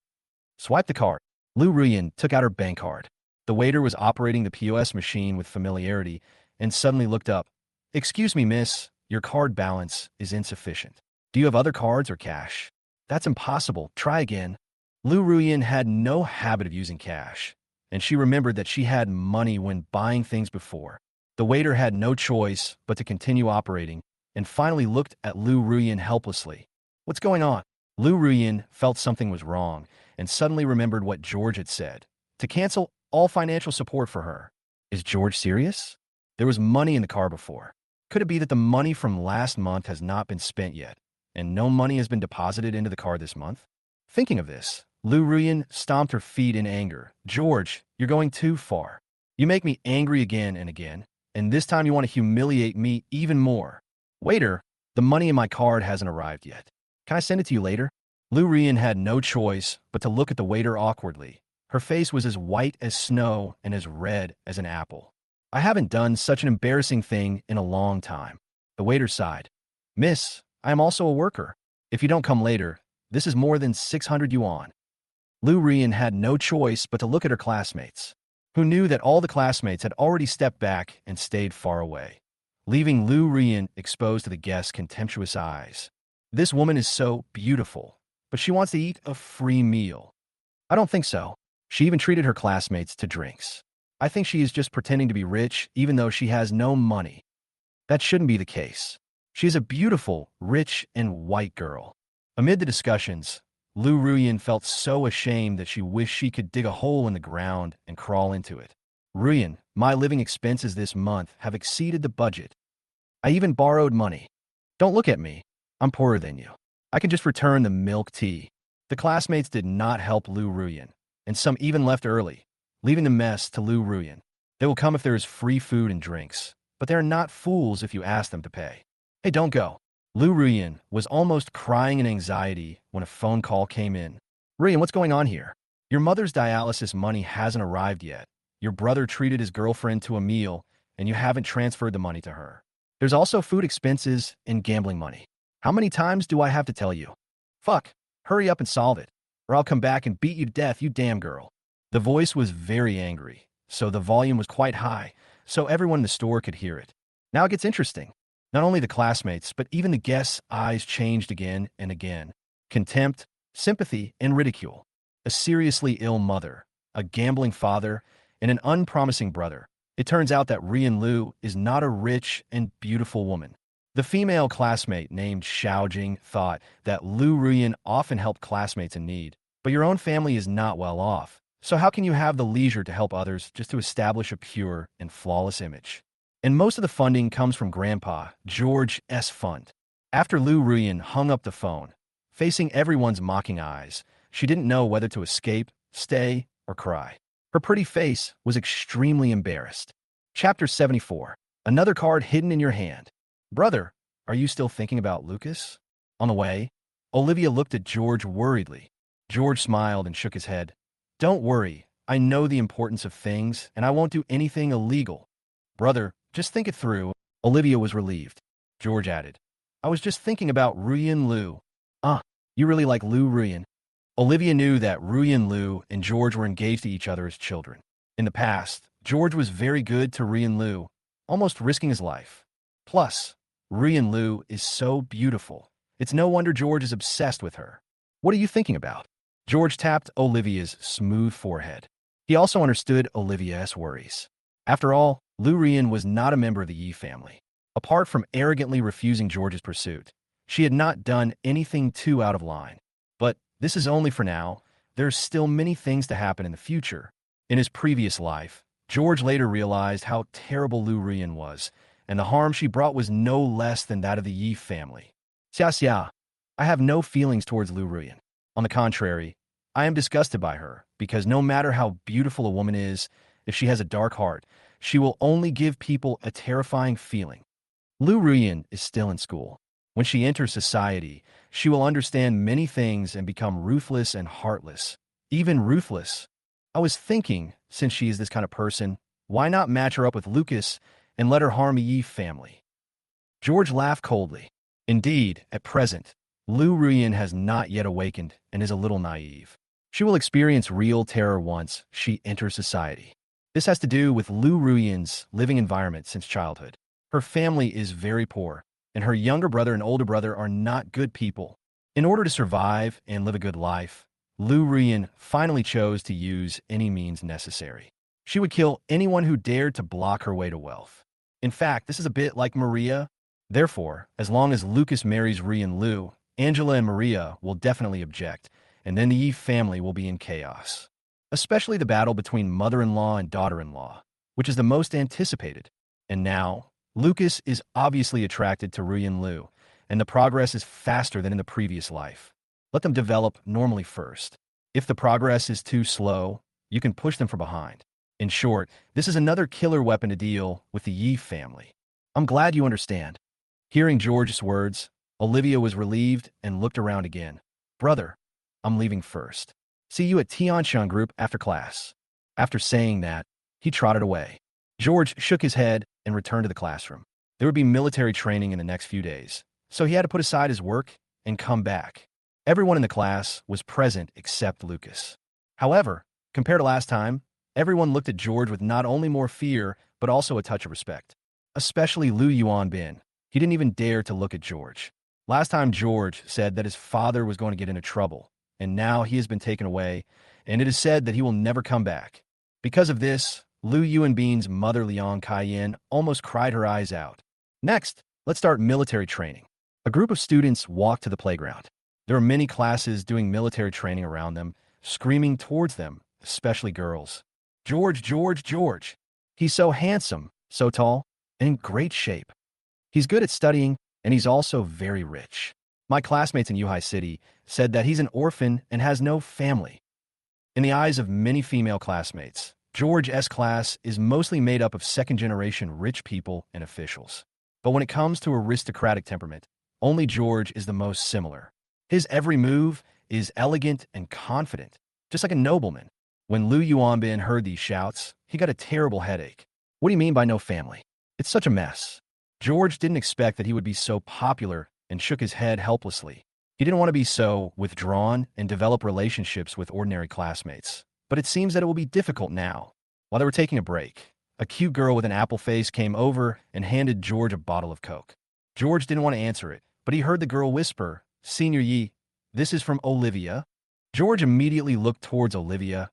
Swipe the card. Lu Ruyan took out her bank card. The waiter was operating the POS machine with familiarity and suddenly looked up. Excuse me, miss, your card balance is insufficient. Do you have other cards or cash? That's impossible. Try again. Lu Ruyan had no habit of using cash, and she remembered that she had money when buying things before. The waiter had no choice but to continue operating and finally looked at Lu Ruyan helplessly. What's going on? Lu Ruyan felt something was wrong and suddenly remembered what George had said, to cancel all financial support for her. Is George serious? There was money in the car before. Could it be that the money from last month has not been spent yet, and no money has been deposited into the car this month? Thinking of this, Lu Ruyan stomped her feet in anger. George, you're going too far. You make me angry again and again, and this time you want to humiliate me even more. Waiter, the money in my card hasn't arrived yet. Can I send it to you later? Lu Ruyan had no choice but to look at the waiter awkwardly. Her face was as white as snow and as red as an apple. I haven't done such an embarrassing thing in a long time. The waiter sighed. Miss, I am also a worker. If you don't come later, this is more than 600 yuan. Lu Ruyan had no choice but to look at her classmates, who knew that all the classmates had already stepped back and stayed far away, leaving Lu Ruyan exposed to the guests' contemptuous eyes. This woman is so beautiful, but she wants to eat a free meal. I don't think so. She even treated her classmates to drinks. I think she is just pretending to be rich even though she has no money. That shouldn't be the case. She is a beautiful, rich, and white girl. Amid the discussions, Lu Ruyan felt so ashamed that she wished she could dig a hole in the ground and crawl into it. Ruyan, my living expenses this month have exceeded the budget. I even borrowed money. Don't look at me. I'm poorer than you. I can just return the milk tea. The classmates did not help Lu Ruyan, and some even left early, leaving the mess to Lu Ruyan. They will come if there is free food and drinks, but they are not fools if you ask them to pay. Hey, don't go. Lu Ruyan was almost crying in anxiety when a phone call came in. Ruyan, what's going on here? Your mother's dialysis money hasn't arrived yet. Your brother treated his girlfriend to a meal, and you haven't transferred the money to her. There's also food expenses and gambling money. How many times do I have to tell you? Fuck, hurry up and solve it, or I'll come back and beat you to death, you damn girl. The voice was very angry, so the volume was quite high, so everyone in the store could hear it. Now it gets interesting. Not only the classmates, but even the guests' eyes changed again and again. Contempt, sympathy, and ridicule. A seriously ill mother, a gambling father, and an unpromising brother. It turns out that Rian Lu is not a rich and beautiful woman. The female classmate named Xiaojing thought that Lu Ruyan often helped classmates in need. But your own family is not well off. So how can you have the leisure to help others just to establish a pure and flawless image? And most of the funding comes from Grandpa George S. Fund. After Lu Ruyan hung up the phone, facing everyone's mocking eyes, she didn't know whether to escape, stay, or cry. Her pretty face was extremely embarrassed. Chapter 74. Another card hidden in your hand. Brother, are you still thinking about Lucas? On the way, Olivia looked at George worriedly. George smiled and shook his head. Don't worry, I know the importance of things, and I won't do anything illegal. Brother, just think it through. Olivia was relieved. George added, I was just thinking about Ruyan Lu. Ah, you really like Lu Ruyan? Olivia knew that Ruyan Lu and George were engaged to each other as children. In the past, George was very good to Ruyan Lu, almost risking his life. Plus, Ruyan Lu is so beautiful. It's no wonder George is obsessed with her. What are you thinking about? George tapped Olivia's smooth forehead. He also understood Olivia's worries. After all, Lu Ruyan was not a member of the Yi family. Apart from arrogantly refusing George's pursuit, she had not done anything too out of line. But this is only for now. There's still many things to happen in the future. In his previous life, George later realized how terrible Lu Ruyan was, and the harm she brought was no less than that of the Yi family. Xia, I have no feelings towards Lu Ruyan. On the contrary, I am disgusted by her, because no matter how beautiful a woman is, if she has a dark heart, she will only give people a terrifying feeling. Lu Ruyan is still in school. When she enters society, she will understand many things and become ruthless and heartless. Even ruthless. I was thinking, since she is this kind of person, why not match her up with Lucas and let her harm the Yi family? George laughed coldly. Indeed, at present, Lu Ruyan has not yet awakened and is a little naive. She will experience real terror once she enters society. This has to do with Lu Ruyan's living environment since childhood. Her family is very poor, and her younger brother and older brother are not good people. In order to survive and live a good life, Lu Ruyan finally chose to use any means necessary. She would kill anyone who dared to block her way to wealth. In fact, this is a bit like Maria. Therefore, as long as Lucas marries Ruyan Lu, Angela and Maria will definitely object, and then the Yi family will be in chaos. Especially the battle between mother-in-law and daughter-in-law, which is the most anticipated. And now, Lucas is obviously attracted to Ruyan Lu, and the progress is faster than in the previous life. Let them develop normally first. If the progress is too slow, you can push them from behind. In short, this is another killer weapon to deal with the Yi family. I'm glad you understand. Hearing George's words, Olivia was relieved and looked around again. Brother, I'm leaving first. See you at Tianshan Group after class. After saying that, he trotted away. George shook his head and returned to the classroom. There would be military training in the next few days, so he had to put aside his work and come back. Everyone in the class was present except Lucas. However, compared to last time, everyone looked at George with not only more fear, but also a touch of respect. Especially Lu Yuanbin. He didn't even dare to look at George. Last time George said that his father was going to get into trouble, and now he has been taken away, and it is said that he will never come back. Because of this, Lu Yuanbin's mother Liang Kaiyan almost cried her eyes out. Next, let's start military training. A group of students walked to the playground. There are many classes doing military training around them, screaming towards them, especially girls. George, George, George. He's so handsome, so tall, and in great shape. He's good at studying, and he's also very rich. My classmates in Yuhai City said that he's an orphan and has no family. In the eyes of many female classmates, George's class is mostly made up of second-generation rich people and officials. But when it comes to aristocratic temperament, only George is the most similar. His every move is elegant and confident, just like a nobleman. When Lu Yuanbin heard these shouts, he got a terrible headache. What do you mean by no family? It's such a mess. George didn't expect that he would be so popular and shook his head helplessly. He didn't want to be so withdrawn and develop relationships with ordinary classmates. But it seems that it will be difficult now. While they were taking a break, a cute girl with an apple face came over and handed George a bottle of Coke. George didn't want to answer it, but he heard the girl whisper, "Senior Yi, this is from Olivia." George immediately looked towards Olivia's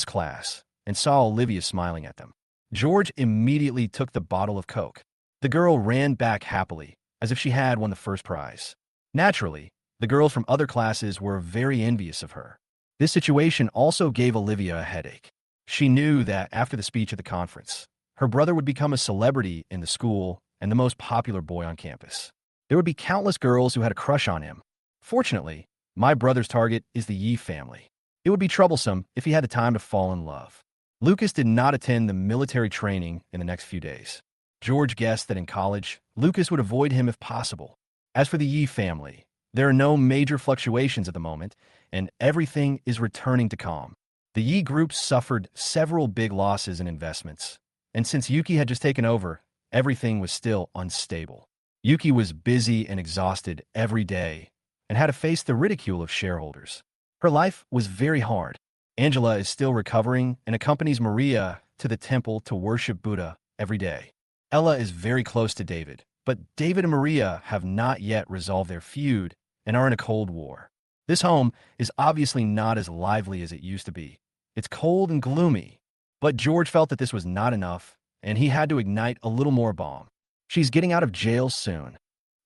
class and saw Olivia smiling at them. George immediately took the bottle of Coke. The girl ran back happily, as if she had won the first prize. Naturally, the girls from other classes were very envious of her. This situation also gave Olivia a headache. She knew that after the speech at the conference, her brother would become a celebrity in the school and the most popular boy on campus. There would be countless girls who had a crush on him. Fortunately, my brother's target is the Yi family. It would be troublesome if he had the time to fall in love. Lucas did not attend the military training in the next few days. George guessed that in college, Lucas would avoid him if possible. As for the Yi family, there are no major fluctuations at the moment, and everything is returning to calm. The Yi group suffered several big losses in investments, and since Yuki had just taken over, everything was still unstable. Yuki was busy and exhausted every day and had to face the ridicule of shareholders. Her life was very hard. Angela is still recovering and accompanies Maria to the temple to worship Buddha every day. Ella is very close to David, but David and Maria have not yet resolved their feud and are in a cold war. This home is obviously not as lively as it used to be. It's cold and gloomy, but George felt that this was not enough, and he had to ignite a little more bomb. She's getting out of jail soon.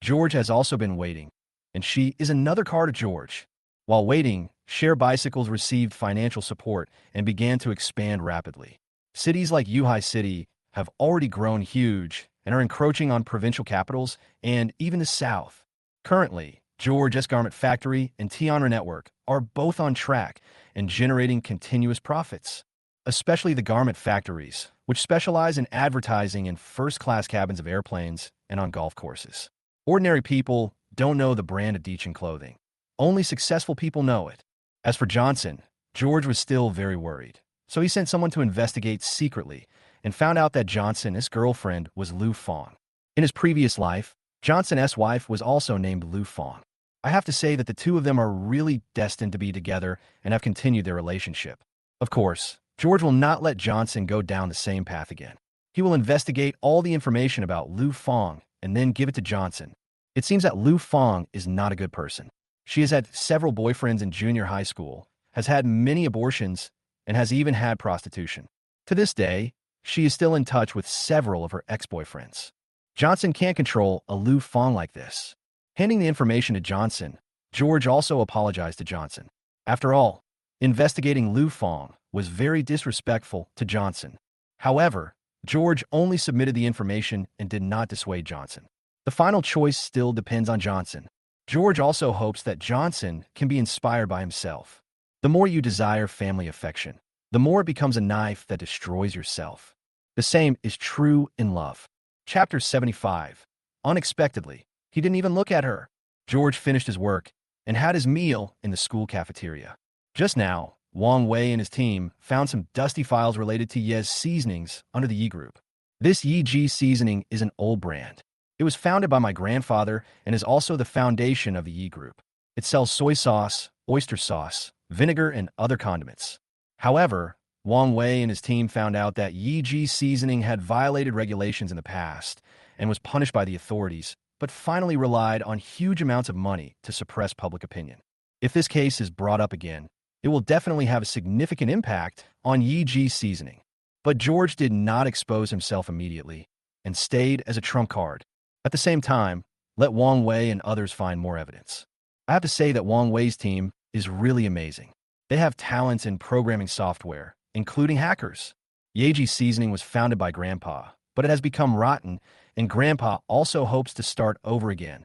George has also been waiting, and she is another car to George. While waiting, Share Bicycles received financial support and began to expand rapidly. Cities like Yuhai City have already grown huge and are encroaching on provincial capitals and even the south. Currently, George's Garment Factory and Tianra Network are both on track and generating continuous profits, especially the garment factories, which specialize in advertising in first-class cabins of airplanes and on golf courses. Ordinary people don't know the brand of Deechin clothing. Only successful people know it. As for Johnson, George was still very worried, so he sent someone to investigate secretly and found out that Johnson's girlfriend was Lu Fong. In his previous life, Johnson's wife was also named Lu Fong. I have to say that the two of them are really destined to be together and have continued their relationship. Of course, George will not let Johnson go down the same path again. He will investigate all the information about Lu Fong and then give it to Johnson. It seems that Lu Fong is not a good person. She has had several boyfriends in junior high school, has had many abortions, and has even had prostitution. To this day, she is still in touch with several of her ex-boyfriends. Johnson can't control a Lu Fong like this. Handing the information to Johnson, George also apologized to Johnson. After all, investigating Lu Fong was very disrespectful to Johnson. However, George only submitted the information and did not dissuade Johnson. The final choice still depends on Johnson. George also hopes that Johnson can be inspired by himself. The more you desire family affection, the more it becomes a knife that destroys yourself. The same is true in love. Chapter 75. Unexpectedly, he didn't even look at her. George finished his work and had his meal in the school cafeteria. Just now, Wang Wei and his team found some dusty files related to Ye's seasonings under the Yi group. This Yi Ji seasoning is an old brand. It was founded by my grandfather and is also the foundation of the Yi group. It sells soy sauce, oyster sauce, vinegar, and other condiments. However, Wang Wei and his team found out that Yi Ji seasoning had violated regulations in the past and was punished by the authorities, but finally relied on huge amounts of money to suppress public opinion. If this case is brought up again, it will definitely have a significant impact on Yi Ji seasoning. But George did not expose himself immediately and stayed as a trump card. At the same time, let Wang Wei and others find more evidence. I have to say that Wang Wei's team is really amazing. They have talents in programming software, including hackers. Yeji seasoning was founded by Grandpa, but it has become rotten, and Grandpa also hopes to start over again.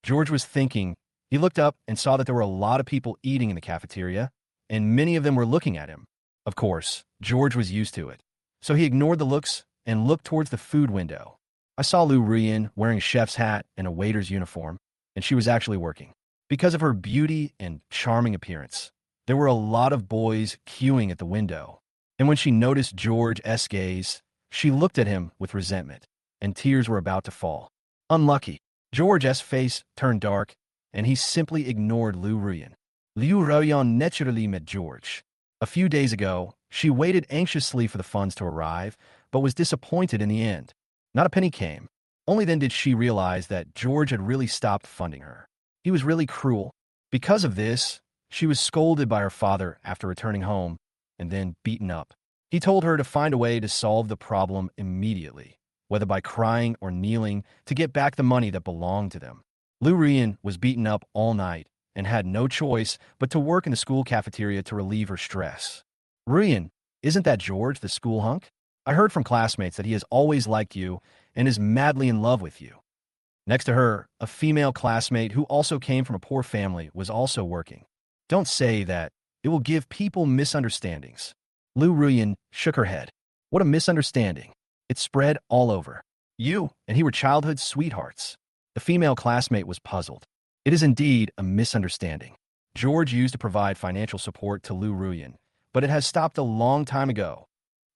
George was thinking. He looked up and saw that there were a lot of people eating in the cafeteria, and many of them were looking at him. Of course, George was used to it, so he ignored the looks and looked towards the food window. I saw Lu Ruyan wearing a chef's hat and a waiter's uniform, and she was actually working. Because of her beauty and charming appearance, there were a lot of boys queuing at the window. And when she noticed George's gaze, she looked at him with resentment, and tears were about to fall. Unlucky. George's face turned dark, and he simply ignored Lu Ruyan. Lu Ruyan naturally met George. A few days ago, she waited anxiously for the funds to arrive, but was disappointed in the end. Not a penny came. Only then did she realize that George had really stopped funding her. He was really cruel. Because of this, she was scolded by her father after returning home and then beaten up. He told her to find a way to solve the problem immediately, whether by crying or kneeling to get back the money that belonged to them. Lu Rian was beaten up all night and had no choice but to work in the school cafeteria to relieve her stress. Rian, isn't that George, the school hunk? I heard from classmates that he has always liked you and is madly in love with you. Next to her, a female classmate who also came from a poor family was also working. Don't say that. It will give people misunderstandings. Lu Ruyan shook her head. What a misunderstanding. It spread all over. You and he were childhood sweethearts. The female classmate was puzzled. It is indeed a misunderstanding. George used to provide financial support to Lu Ruyan, but it has stopped a long time ago.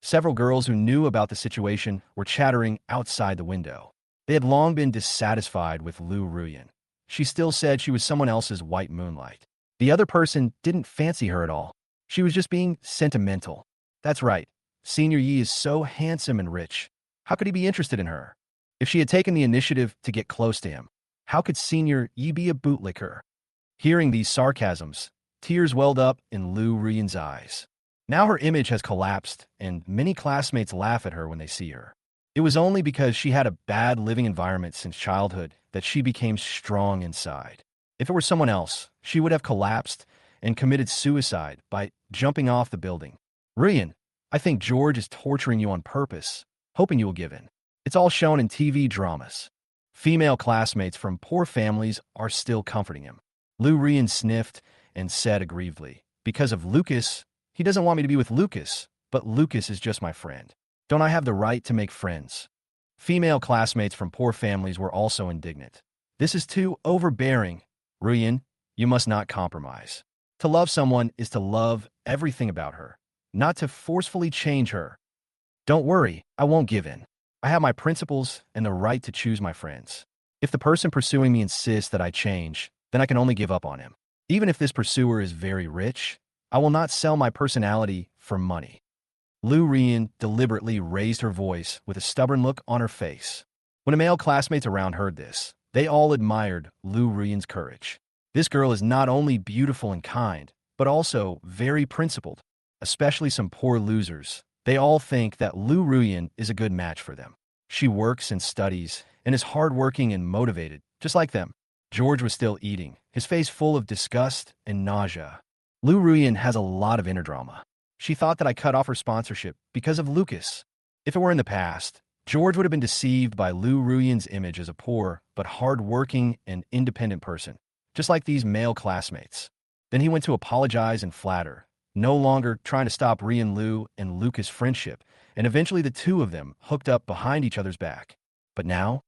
Several girls who knew about the situation were chattering outside the window. They had long been dissatisfied with Lu Ruyan. She still said she was someone else's white moonlight. The other person didn't fancy her at all. She was just being sentimental. That's right. Senior Yi is so handsome and rich. How could he be interested in her? If she had taken the initiative to get close to him, how could Senior Yi be a bootlicker? Hearing these sarcasms, tears welled up in Lu Ruyan's eyes. Now her image has collapsed, and many classmates laugh at her when they see her. It was only because she had a bad living environment since childhood that she became strong inside. If it were someone else, she would have collapsed and committed suicide by jumping off the building. Ruyan, I think George is torturing you on purpose, hoping you will give in. It's all shown in TV dramas. Female classmates from poor families are still comforting him. Lu Ruyan sniffed and said aggrievedly, because of Lucas, he doesn't want me to be with Lucas, but Lucas is just my friend. Don't I have the right to make friends? Female classmates from poor families were also indignant. This is too overbearing. Ruyan, you must not compromise. To love someone is to love everything about her, not to forcefully change her. Don't worry, I won't give in. I have my principles and the right to choose my friends. If the person pursuing me insists that I change, then I can only give up on him. Even if this pursuer is very rich, I will not sell my personality for money. Lu Ruyan deliberately raised her voice with a stubborn look on her face. When the male classmates around heard this, they all admired Lu Ruyan's courage. This girl is not only beautiful and kind, but also very principled, especially some poor losers. They all think that Lu Ruyan is a good match for them. She works and studies and is hardworking and motivated, just like them. George was still eating, his face full of disgust and nausea. Lu Ruyan has a lot of inner drama. She thought that I cut off her sponsorship because of Lucas. If it were in the past, George would have been deceived by Lu Ruyan's image as a poor but hard-working and independent person, just like these male classmates. Then he went to apologize and flatter, no longer trying to stop Rian Lu and Lucas' friendship, and eventually the two of them hooked up behind each other's back. But now,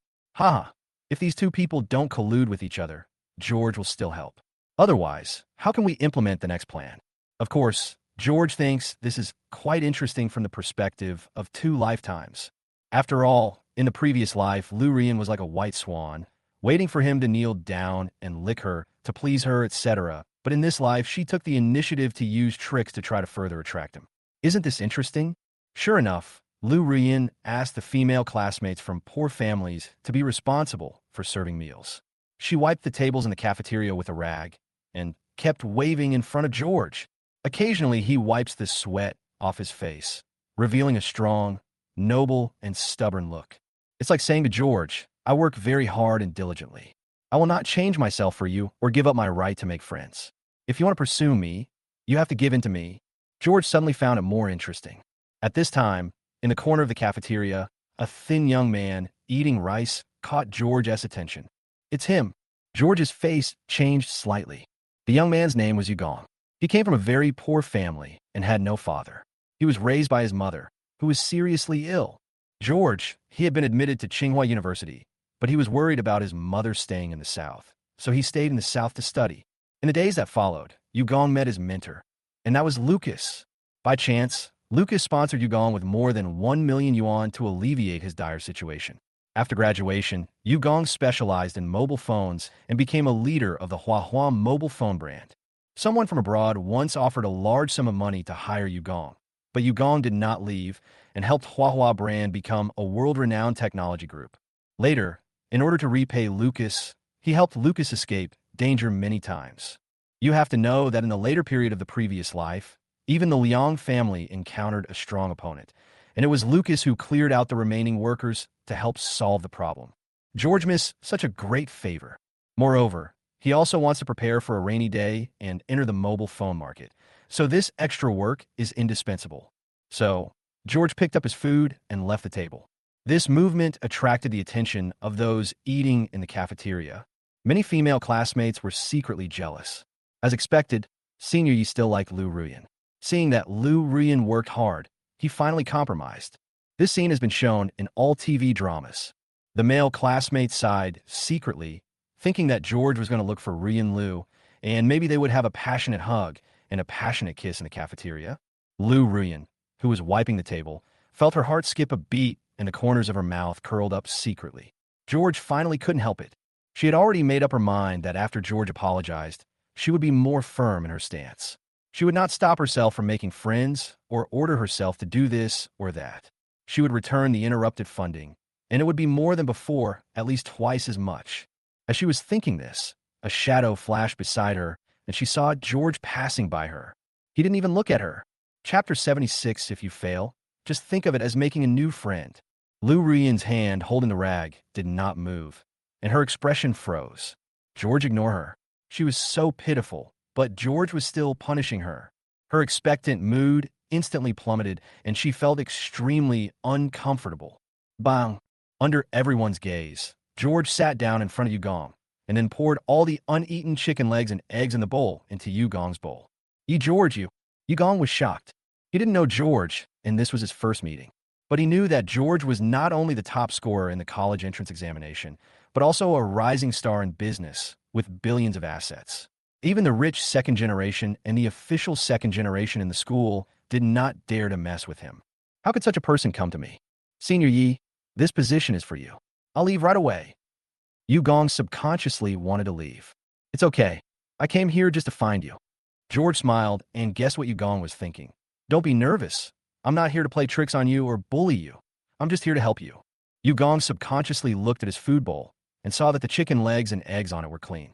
if these two people don't collude with each other, George will still help. Otherwise, how can we implement the next plan? Of course, George thinks this is quite interesting from the perspective of two lifetimes. After all, in the previous life, Lu Ruyan was like a white swan, waiting for him to kneel down and lick her, to please her, etc. But in this life, she took the initiative to use tricks to try to further attract him. Isn't this interesting? Sure enough, Lu Ruyan asked the female classmates from poor families to be responsible for serving meals. She wiped the tables in the cafeteria with a rag and kept waving in front of George. Occasionally, he wipes the sweat off his face, revealing a strong, noble, and stubborn look. It's like saying to George, I work very hard and diligently. I will not change myself for you or give up my right to make friends. If you want to pursue me, you have to give in to me. George suddenly found it more interesting. At this time, in the corner of the cafeteria, a thin young man eating rice caught George's attention. It's him. George's face changed slightly. The young man's name was Yugong. He came from a very poor family and had no father. He was raised by his mother, who was seriously ill. George, he had been admitted to Tsinghua University, but he was worried about his mother staying in the South, so he stayed in the South to study. In the days that followed, Yugong met his mentor, and that was Lucas. By chance, Lucas sponsored Yugong with more than 1 million yuan to alleviate his dire situation. After graduation, Yugong specialized in mobile phones and became a leader of the Huahua mobile phone brand. Someone from abroad once offered a large sum of money to hire Yugong, but Yugong did not leave and helped Huahua brand become a world-renowned technology group. Later, in order to repay Lucas, he helped Lucas escape danger many times. You have to know that in the later period of the previous life, even the Liang family encountered a strong opponent, and it was Lucas who cleared out the remaining workers to help solve the problem. George missed such a great favor. Moreover, he also wants to prepare for a rainy day and enter the mobile phone market, so this extra work is indispensable. So, George picked up his food and left the table. This movement attracted the attention of those eating in the cafeteria. Many female classmates were secretly jealous. As expected, Senior Yi still liked Lu Ruyan. Seeing that Lu Ruyan worked hard, he finally compromised. This scene has been shown in all TV dramas. The male classmates sighed secretly, thinking that George was going to look for Ruyan Lu, and maybe they would have a passionate hug and a passionate kiss in the cafeteria. Lu Ruyan, who was wiping the table, felt her heart skip a beat and the corners of her mouth curled up secretly. George finally couldn't help it. She had already made up her mind that after George apologized, she would be more firm in her stance. She would not stop herself from making friends or order herself to do this or that. She would return the interrupted funding, and it would be more than before, at least twice as much. As she was thinking this, a shadow flashed beside her, and she saw George passing by her. He didn't even look at her. Chapter 76, if you fail, just think of it as making a new friend. Lu Ruyan's hand holding the rag did not move, and her expression froze. George ignored her. She was so pitiful, but George was still punishing her. Her expectant mood instantly plummeted, and she felt extremely uncomfortable. Bang! Under everyone's gaze, George sat down in front of Yugong, and then poured all the uneaten chicken legs and eggs in the bowl into Yugong's bowl. Yugong was shocked. He didn't know George, and this was his first meeting. But he knew that George was not only the top scorer in the college entrance examination, but also a rising star in business with billions of assets. Even the rich second generation and the official second generation in the school did not dare to mess with him. How could such a person come to me? Senior Yi, this position is for you. I'll leave right away. Yugong subconsciously wanted to leave. It's okay. I came here just to find you. George smiled and guessed what Yugong was thinking. Don't be nervous. I'm not here to play tricks on you or bully you. I'm just here to help you. Yugong subconsciously looked at his food bowl and saw that the chicken legs and eggs on it were clean.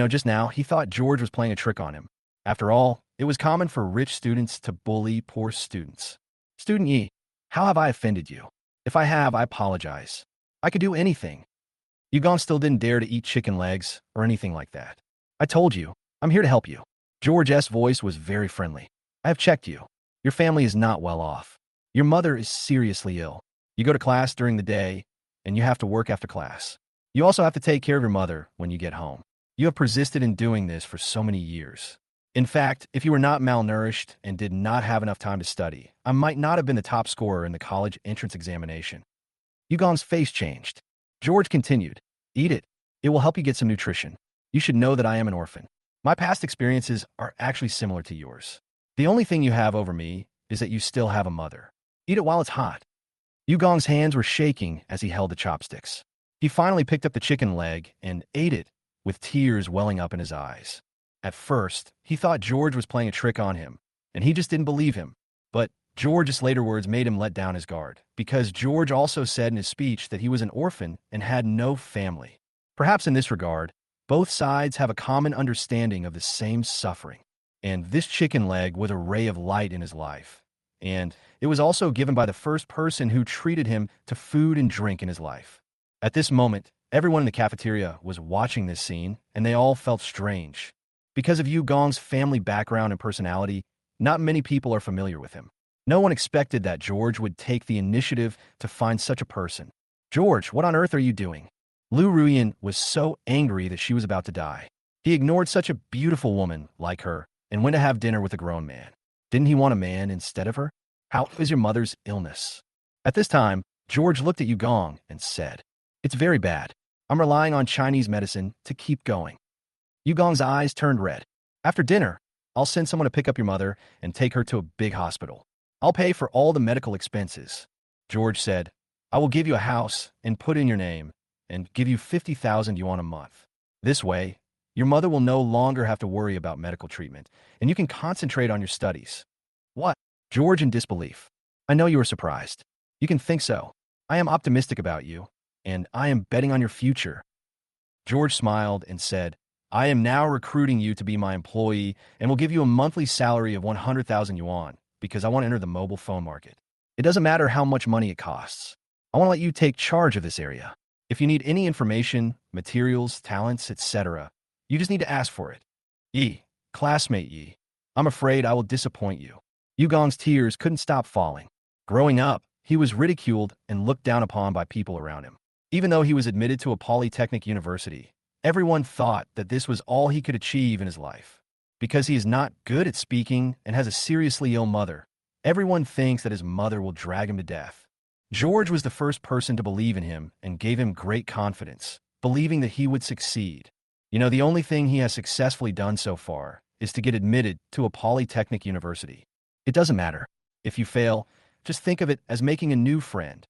Just now, he thought George was playing a trick on him. After all, it was common for rich students to bully poor students. Student Yi, how have I offended you? If I have, I apologize. I could do anything. Yugong still didn't dare to eat chicken legs or anything like that. I told you, I'm here to help you. George's voice was very friendly. I have checked you. Your family is not well off. Your mother is seriously ill. You go to class during the day, and you have to work after class. You also have to take care of your mother when you get home. You have persisted in doing this for so many years. In fact, if you were not malnourished and did not have enough time to study, I might not have been the top scorer in the college entrance examination. Yugong's face changed. George continued, eat it. It will help you get some nutrition. You should know that I am an orphan. My past experiences are actually similar to yours. The only thing you have over me is that you still have a mother. Eat it while it's hot. Yugong's hands were shaking as he held the chopsticks. He finally picked up the chicken leg and ate it, with tears welling up in his eyes. At first, he thought George was playing a trick on him, and he just didn't believe him. But George's later words made him let down his guard, because George also said in his speech that he was an orphan and had no family. Perhaps in this regard, both sides have a common understanding of the same suffering. And this chicken leg was a ray of light in his life. And it was also given by the first person who treated him to food and drink in his life. At this moment, everyone in the cafeteria was watching this scene, and they all felt strange. Because of Yugong's family background and personality, not many people are familiar with him. No one expected that George would take the initiative to find such a person. George, what on earth are you doing? Lu Ruyan was so angry that she was about to die. He ignored such a beautiful woman like her and went to have dinner with a grown man. Didn't he want a man instead of her? How is your mother's illness? At this time, George looked at Yugong and said, it's very bad. I'm relying on Chinese medicine to keep going. Yugong's eyes turned red. After dinner, I'll send someone to pick up your mother and take her to a big hospital. I'll pay for all the medical expenses. George said, I will give you a house and put in your name and give you 50,000 yuan a month. This way, your mother will no longer have to worry about medical treatment, and you can concentrate on your studies. What? George in disbelief. I know you are surprised. You can think so. I am optimistic about you. and I am betting on your future. George smiled and said, I am now recruiting you to be my employee and will give you a monthly salary of 100,000 yuan because I want to enter the mobile phone market. It doesn't matter how much money it costs. I want to let you take charge of this area. If you need any information, materials, talents, etc., you just need to ask for it. Yi, classmate Yi, I'm afraid I will disappoint you. Yugong's tears couldn't stop falling. Growing up, he was ridiculed and looked down upon by people around him. Even though he was admitted to a polytechnic university, everyone thought that this was all he could achieve in his life. Because he is not good at speaking and has a seriously ill mother, everyone thinks that his mother will drag him to death. George was the first person to believe in him and gave him great confidence, believing that he would succeed. The only thing he has successfully done so far is to get admitted to a polytechnic university. It doesn't matter. If you fail, just think of it as making a new friend.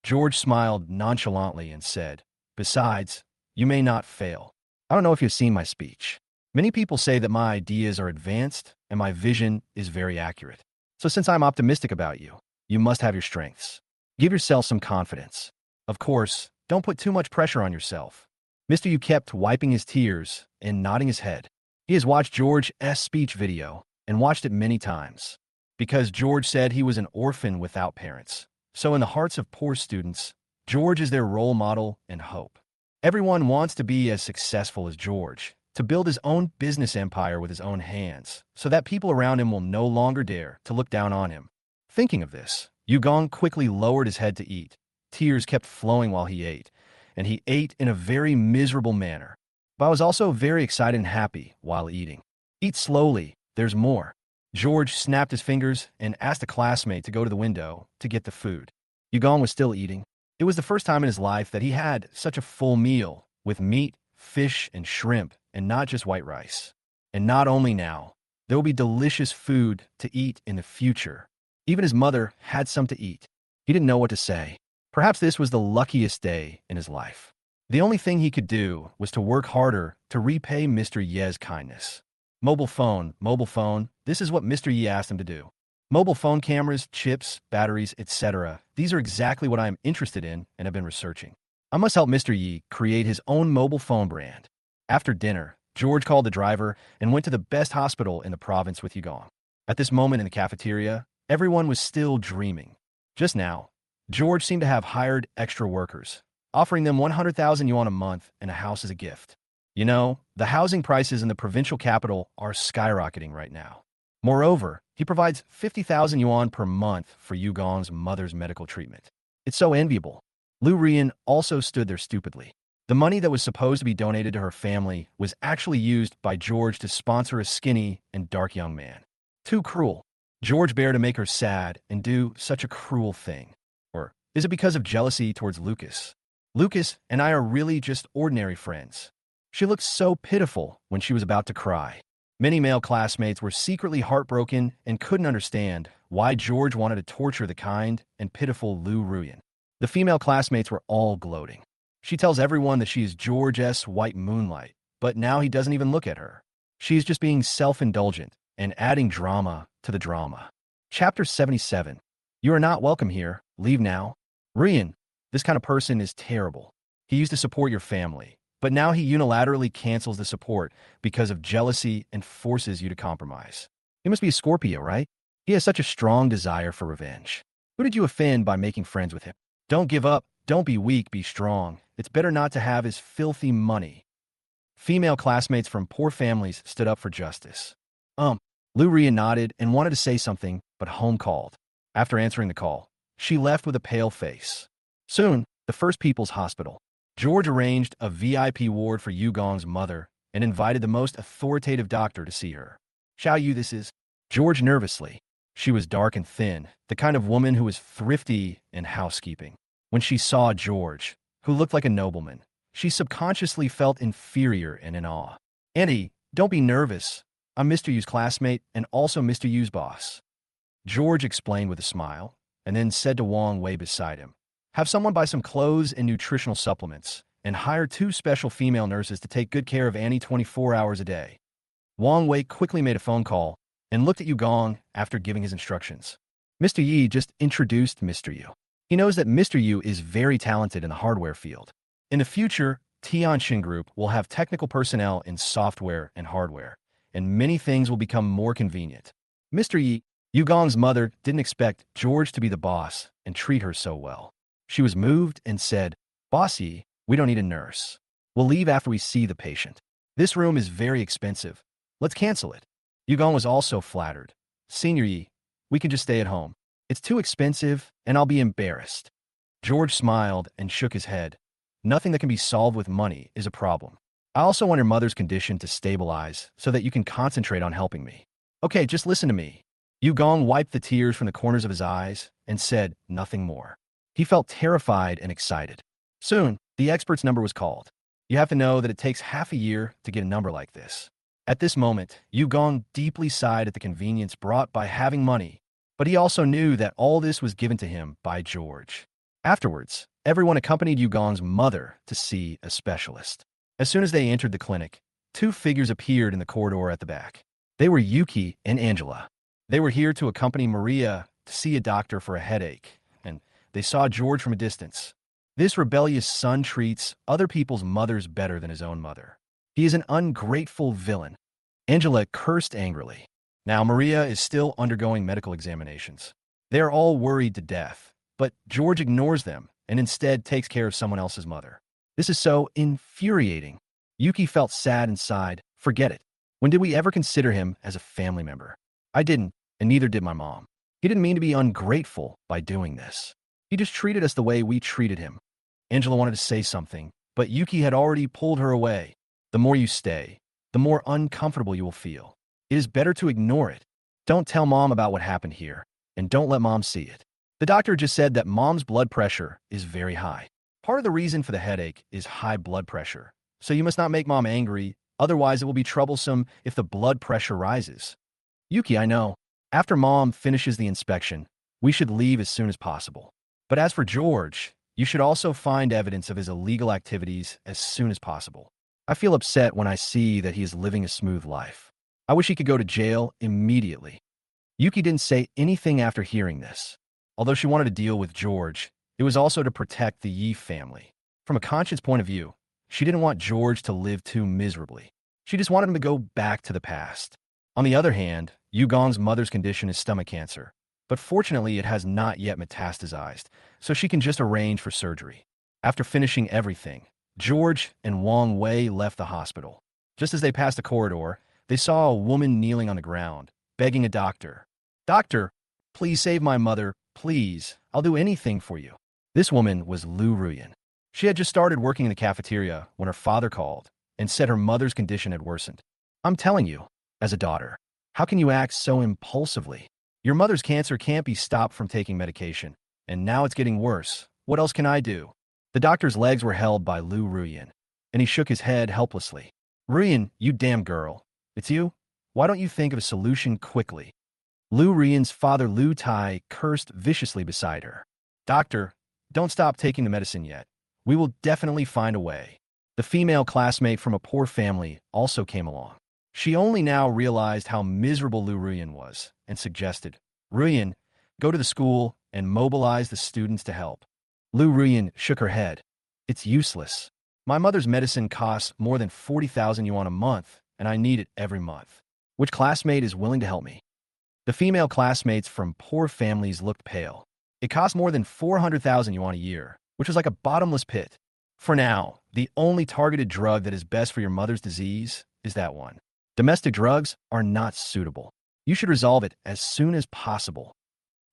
George smiled nonchalantly and said, Besides, you may not fail. I don't know if you've seen my speech. Many people say that my ideas are advanced and my vision is very accurate. So since I'm optimistic about you, you must have your strengths. Give yourself some confidence. Of course, don't put too much pressure on yourself. Mr. Yu kept wiping his tears and nodding his head. He has watched George's speech video and watched it many times. Because George said he was an orphan without parents. So in the hearts of poor students, George is their role model and hope. Everyone wants to be as successful as George, to build his own business empire with his own hands, so that people around him will no longer dare to look down on him. Thinking of this, Yugong quickly lowered his head to eat. Tears kept flowing while he ate, and he ate in a very miserable manner. But I was also very excited and happy while eating. Eat slowly, there's more. George snapped his fingers and asked a classmate to go to the window to get the food. Yugong was still eating. It was the first time in his life that he had such a full meal with meat, fish, and shrimp, and not just white rice. And not only now, there will be delicious food to eat in the future. Even his mother had some to eat. He didn't know what to say. Perhaps this was the luckiest day in his life. The only thing he could do was to work harder to repay Mr. Ye's kindness. Mobile phone, this is what Mr. Yi asked him to do. Mobile phone cameras, chips, batteries, etc. These are exactly what I am interested in and have been researching. I must help Mr. Yi create his own mobile phone brand. After dinner, George called the driver and went to the best hospital in the province with Yugong. At this moment in the cafeteria, everyone was still dreaming. Just now, George seemed to have hired extra workers, offering them 100,000 yuan a month and a house as a gift. The housing prices in the provincial capital are skyrocketing right now. Moreover, he provides 50,000 yuan per month for Yugong's mother's medical treatment. It's so enviable. Lu Rian also stood there stupidly. The money that was supposed to be donated to her family was actually used by George to sponsor a skinny and dark young man. Too cruel. George bear to make her sad and do such a cruel thing. Or is it because of jealousy towards Lucas? Lucas and I are really just ordinary friends. She looked so pitiful when she was about to cry. Many male classmates were secretly heartbroken and couldn't understand why George wanted to torture the kind and pitiful Lu Ruyan. The female classmates were all gloating. She tells everyone that she is George's white moonlight, but now he doesn't even look at her. She's just being self-indulgent and adding drama to the drama. Chapter 77. You are not welcome here. Leave now. Rian, this kind of person is terrible. He used to support your family, but now he unilaterally cancels the support because of jealousy and forces you to compromise. He must be a Scorpio, right? He has such a strong desire for revenge. Who did you offend by making friends with him? Don't give up. Don't be weak. Be strong. It's better not to have his filthy money. Female classmates from poor families stood up for justice. Lu Rian nodded and wanted to say something, but home called. After answering the call, she left with a pale face. Soon, the First People's Hospital. George arranged a VIP ward for Yugong's mother and invited the most authoritative doctor to see her. Xiao Yu, this is George nervously. She was dark and thin, the kind of woman who was thrifty in housekeeping. When she saw George, who looked like a nobleman, she subconsciously felt inferior and in awe. Auntie, don't be nervous. I'm Mr. Yu's classmate and also Mr. Yu's boss. George explained with a smile, and then said to Wang Wei beside him, have someone buy some clothes and nutritional supplements, and hire 2 special female nurses to take good care of Annie 24 hours a day. Wang Wei quickly made a phone call and looked at Yugong after giving his instructions. Mr. Yi just introduced Mr. Yu. He knows that Mr. Yu is very talented in the hardware field. In the future, Tianxin Group will have technical personnel in software and hardware, and many things will become more convenient. Mr. Yu Gong's mother didn't expect George to be the boss and treat her so well. She was moved and said, "Boss Yi, we don't need a nurse. We'll leave after we see the patient. This room is very expensive. Let's cancel it." Yugong was also flattered. "Senior Yi, we can just stay at home. It's too expensive, and I'll be embarrassed." George smiled and shook his head. "Nothing that can be solved with money is a problem. I also want your mother's condition to stabilize so that you can concentrate on helping me. Okay, just listen to me." Yugong wiped the tears from the corners of his eyes and said nothing more. He felt terrified and excited. Soon, the expert's number was called. You have to know that it takes half a year to get a number like this. At this moment, Yugong deeply sighed at the convenience brought by having money, but he also knew that all this was given to him by George. Afterwards, everyone accompanied Yugong's mother to see a specialist. As soon as they entered the clinic, two figures appeared in the corridor at the back. They were Yuki and Angela. They were here to accompany Maria to see a doctor for a headache, and they saw George from a distance. This rebellious son treats other people's mothers better than his own mother. He is an ungrateful villain. Angela cursed angrily. Now Maria is still undergoing medical examinations. They are all worried to death, but George ignores them and instead takes care of someone else's mother. This is so infuriating. Yuki felt sad and sighed. Forget it. When did we ever consider him as a family member? I didn't, and neither did my mom. He didn't mean to be ungrateful by doing this. He just treated us the way we treated him. Angela wanted to say something, but Yuki had already pulled her away. The more you stay, the more uncomfortable you will feel. It is better to ignore it. Don't tell mom about what happened here, and don't let mom see it. The doctor just said that mom's blood pressure is very high. Part of the reason for the headache is high blood pressure, so you must not make mom angry, otherwise it will be troublesome if the blood pressure rises. Yuki, I know. After mom finishes the inspection, we should leave as soon as possible. But as for George, you should also find evidence of his illegal activities as soon as possible. I feel upset when I see that he is living a smooth life. I wish he could go to jail immediately. Yuki didn't say anything after hearing this. Although she wanted to deal with George, it was also to protect the Yi family. From a conscience point of view, she didn't want George to live too miserably. She just wanted him to go back to the past. On the other hand, Yugong's mother's condition is stomach cancer, but fortunately it has not yet metastasized, so she can just arrange for surgery. After finishing everything, George and Wang Wei left the hospital. Just as they passed the corridor, they saw a woman kneeling on the ground, begging a doctor. "Doctor, please save my mother, please. I'll do anything for you." This woman was Lu Ruyan. She had just started working in the cafeteria when her father called and said her mother's condition had worsened. "I'm telling you, as a daughter, how can you act so impulsively? Your mother's cancer can't be stopped from taking medication, and now it's getting worse. What else can I do?" The doctor's legs were held by Lu Ruyan, and he shook his head helplessly. "Ruyan, you damn girl. It's you? Why don't you think of a solution quickly?" Lu Ruyan's father Lu Tai cursed viciously beside her. "Doctor, don't stop taking the medicine yet. We will definitely find a way." The female classmate from a poor family also came along. She only now realized how miserable Lu Ruyan was and suggested, "Ruyan, go to the school and mobilize the students to help." Lu Ruyan shook her head. "It's useless. My mother's medicine costs more than 40,000 yuan a month, and I need it every month. Which classmate is willing to help me?" The female classmates from poor families looked pale. It cost more than 400,000 yuan a year, which was like a bottomless pit. For now, the only targeted drug that is best for your mother's disease is that one. Domestic drugs are not suitable. You should resolve it as soon as possible.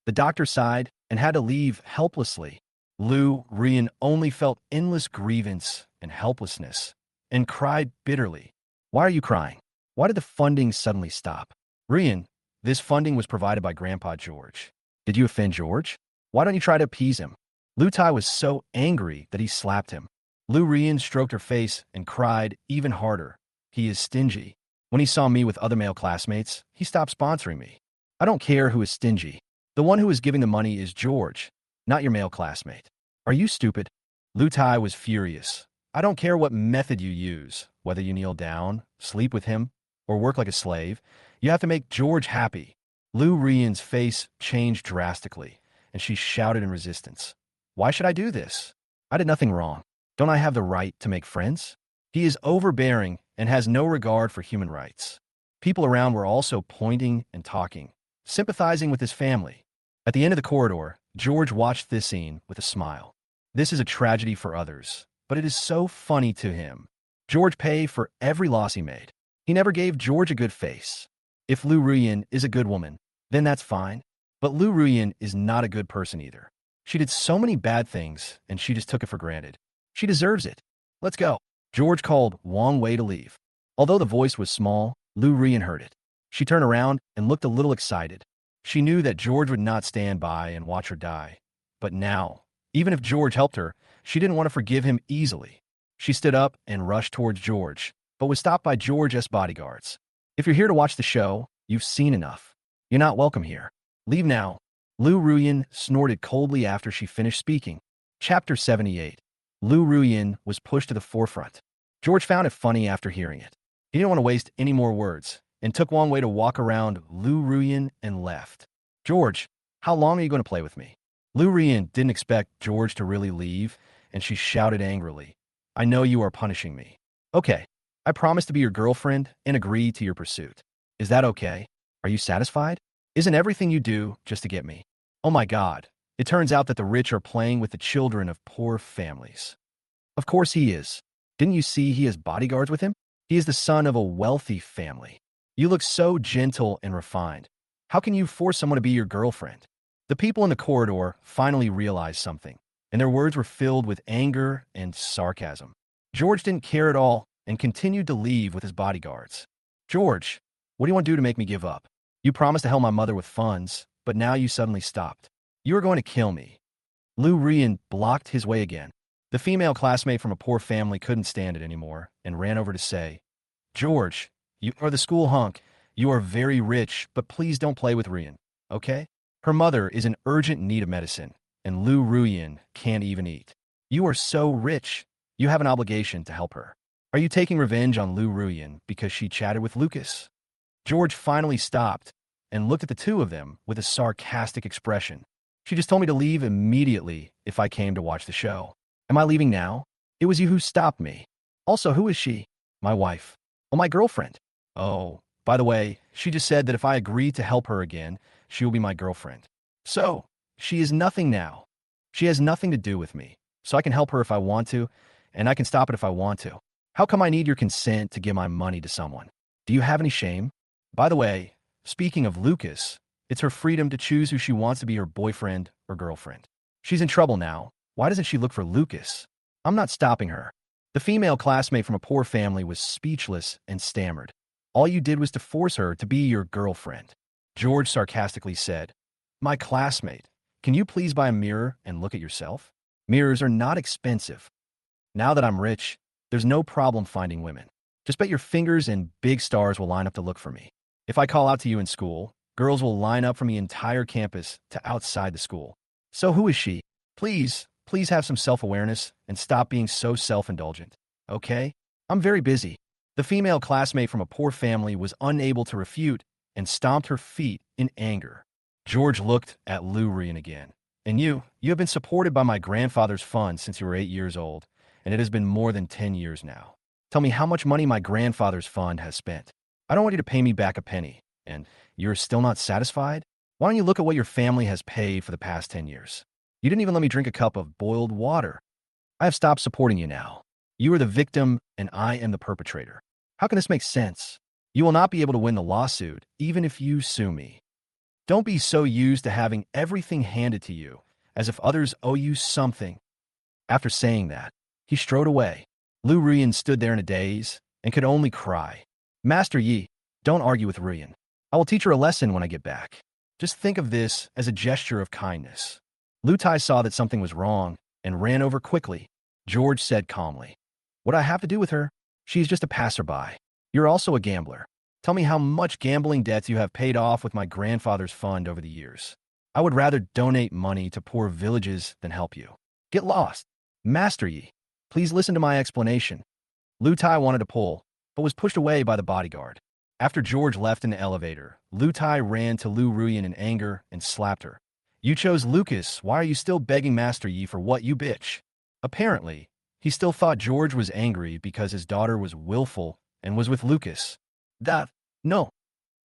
The doctor sighed and had to leave helplessly. Lu Ruyan only felt endless grievance and helplessness and cried bitterly. "Why are you crying? Why did the funding suddenly stop?" "Ruyan, this funding was provided by Grandpa George. Did you offend George? Why don't you try to appease him?" Lu Tai was so angry that he slapped him. Lu Ruyan stroked her face and cried even harder. "He is stingy. When he saw me with other male classmates, he stopped sponsoring me. I don't care who is stingy. The one who is giving the money is George, not your male classmate. Are you stupid?" Lu Tai was furious. "I don't care what method you use, whether you kneel down, sleep with him, or work like a slave. You have to make George happy." Lu Ruyan's face changed drastically, and she shouted in resistance. Why should I do this? I did nothing wrong. Don't I have the right to make friends? He is overbearing and has no regard for human rights. People around were also pointing and talking, sympathizing with his family. At the end of the corridor, George watched this scene with a smile. This is a tragedy for others, but it is so funny to him. George paid for every loss he made. He never gave George a good face. If Lu Ruyin is a good woman, then that's fine. But Lu Ruyin is not a good person either. She did so many bad things, and she just took it for granted. She deserves it. Let's go. George called Wang Wei to leave. Although the voice was small, Lu Ruyin heard it. She turned around and looked a little excited. She knew that George would not stand by and watch her die. But now, even if George helped her, she didn't want to forgive him easily. She stood up and rushed towards George, but was stopped by George's bodyguards. If you're here to watch the show, you've seen enough. You're not welcome here. Leave now. Lu Ruyin snorted coldly after she finished speaking. Chapter 78. Lu Ruyin was pushed to the forefront. George found it funny after hearing it. He didn't want to waste any more words, and took Wang Wei to walk around Lu Ruyin and left. George, how long are you going to play with me? Lu Ruyin didn't expect George to really leave, and she shouted angrily. I know you are punishing me. Okay, I promise to be your girlfriend and agree to your pursuit. Is that okay? Are you satisfied? Isn't everything you do just to get me? Oh my God, it turns out that the rich are playing with the children of poor families. Of course he is. Didn't you see he has bodyguards with him? He is the son of a wealthy family. You look so gentle and refined. How can you force someone to be your girlfriend? The people in the corridor finally realized something, and their words were filled with anger and sarcasm. George didn't care at all and continued to leave with his bodyguards. George, what do you want to do to make me give up? You promised to help my mother with funds, but now you suddenly stopped. You are going to kill me. Lu Ruyin blocked his way again. The female classmate from a poor family couldn't stand it anymore and ran over to say, George, you are the school hunk. You are very rich, but please don't play with Ruyin, okay? Her mother is in urgent need of medicine, and Lu Ruyin can't even eat. You are so rich. You have an obligation to help her. Are you taking revenge on Lu Ruyin because she chatted with Lucas? George finally stopped and looked at the two of them with a sarcastic expression. She just told me to leave immediately if I came to watch the show. Am I leaving now? It was you who stopped me. Also, who is she? My wife. Oh, my girlfriend. Oh, by the way, she just said that if I agree to help her again, she will be my girlfriend. So, she is nothing now. She has nothing to do with me, so I can help her if I want to, and I can stop it if I want to. How come I need your consent to give my money to someone? Do you have any shame? By the way, speaking of Lucas, it's her freedom to choose who she wants to be her boyfriend or girlfriend. She's in trouble now. Why doesn't she look for Lucas? I'm not stopping her. The female classmate from a poor family was speechless and stammered. All you did was to force her to be your girlfriend. George sarcastically said, My classmate, can you please buy a mirror and look at yourself? Mirrors are not expensive. Now that I'm rich, there's no problem finding women. Just bet your fingers and big stars will line up to look for me. If I call out to you in school, girls will line up from the entire campus to outside the school. So who is she? Please have some self-awareness and stop being so self-indulgent, okay? I'm very busy. The female classmate from a poor family was unable to refute and stomped her feet in anger. George looked at Lu Ruyin again. And you have been supported by my grandfather's fund since you were 8 years old, and it has been more than 10 years now. Tell me how much money my grandfather's fund has spent. I don't want you to pay me back a penny, and you're still not satisfied? Why don't you look at what your family has paid for the past 10 years? You didn't even let me drink a cup of boiled water. I have stopped supporting you now. You are the victim, and I am the perpetrator. How can this make sense? You will not be able to win the lawsuit, even if you sue me. Don't be so used to having everything handed to you, as if others owe you something. After saying that, he strode away. Lu Ruyin stood there in a daze and could only cry. Master Yi, don't argue with Ruyin. I will teach her a lesson when I get back. Just think of this as a gesture of kindness. Lu Tai saw that something was wrong and ran over quickly. George said calmly, What do I have to do with her? She's just a passerby. You're also a gambler. Tell me how much gambling debts you have paid off with my grandfather's fund over the years. I would rather donate money to poor villages than help you. Get lost. Master Yi, please listen to my explanation. Lu Tai wanted to pull, but was pushed away by the bodyguard. After George left in the elevator, Lu Tai ran to Lu Ruyin in anger and slapped her. You chose Lucas. Why are you still begging Master Yi for what, you bitch? Apparently, he still thought George was angry because his daughter was willful and was with Lucas. That, no,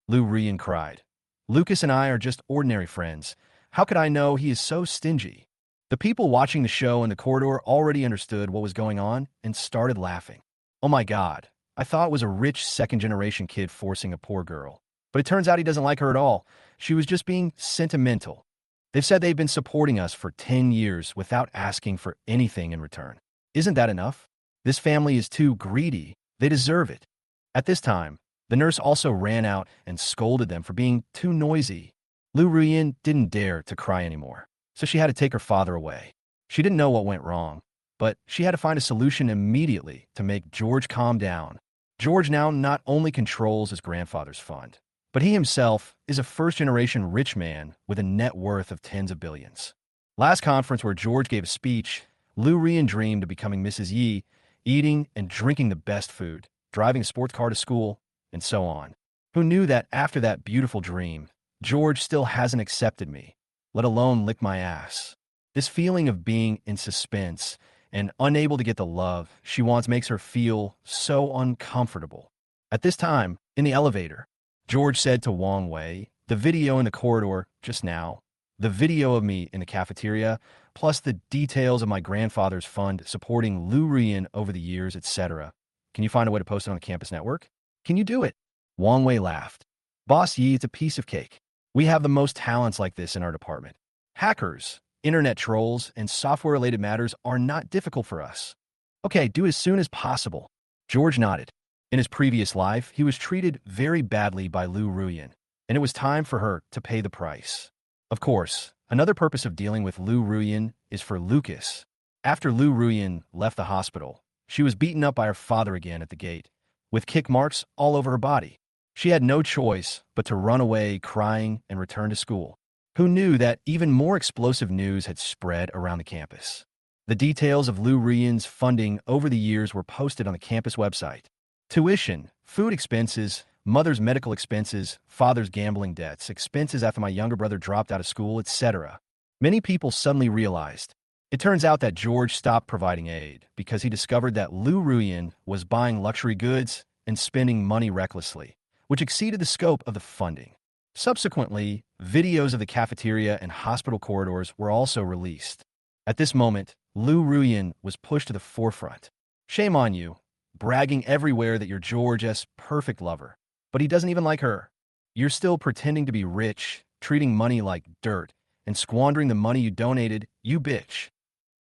Lu Rian cried. Lucas and I are just ordinary friends. How could I know he is so stingy? The people watching the show in the corridor already understood what was going on and started laughing. Oh my God, I thought it was a rich second-generation kid forcing a poor girl. But it turns out he doesn't like her at all. She was just being sentimental. They've said they've been supporting us for 10 years without asking for anything in return. Isn't that enough? This family is too greedy. They deserve it. At this time, the nurse also ran out and scolded them for being too noisy. Lu Ruyin didn't dare to cry anymore, so she had to take her father away. She didn't know what went wrong, but she had to find a solution immediately to make George calm down. George now not only controls his grandfather's fund, but he himself is a first-generation rich man with a net worth of tens of billions. Last conference where George gave a speech, Lu Rian dreamed of becoming Mrs. Yi, eating and drinking the best food, driving a sports car to school, and so on. Who knew that after that beautiful dream, George still hasn't accepted me, let alone lick my ass? This feeling of being in suspense and unable to get the love she wants makes her feel so uncomfortable. At this time, in the elevator, George said to Wang Wei, the video in the corridor just now, the video of me in the cafeteria, plus the details of my grandfather's fund supporting Lu Rian over the years, etc. Can you find a way to post it on the campus network? Can you do it? Wang Wei laughed. Boss Yi, it's a piece of cake. We have the most talents like this in our department. Hackers, internet trolls, and software-related matters are not difficult for us. Okay, do it as soon as possible. George nodded. In his previous life, he was treated very badly by Lu Ruyin, and it was time for her to pay the price. Of course, another purpose of dealing with Lu Ruyin is for Lucas. After Lu Ruyin left the hospital, she was beaten up by her father again at the gate, with kick marks all over her body. She had no choice but to run away crying and return to school. Who knew that even more explosive news had spread around the campus? The details of Lu Ruyin's funding over the years were posted on the campus website. Tuition, food expenses, mother's medical expenses, father's gambling debts, expenses after my younger brother dropped out of school, etc. Many people suddenly realized. It turns out that George stopped providing aid because he discovered that Lu Ruyin was buying luxury goods and spending money recklessly, which exceeded the scope of the funding. Subsequently, videos of the cafeteria and hospital corridors were also released. At this moment, Lu Ruyin was pushed to the forefront. Shame on you, bragging everywhere that you're George's perfect lover. But he doesn't even like her. You're still pretending to be rich, treating money like dirt, and squandering the money you donated, you bitch.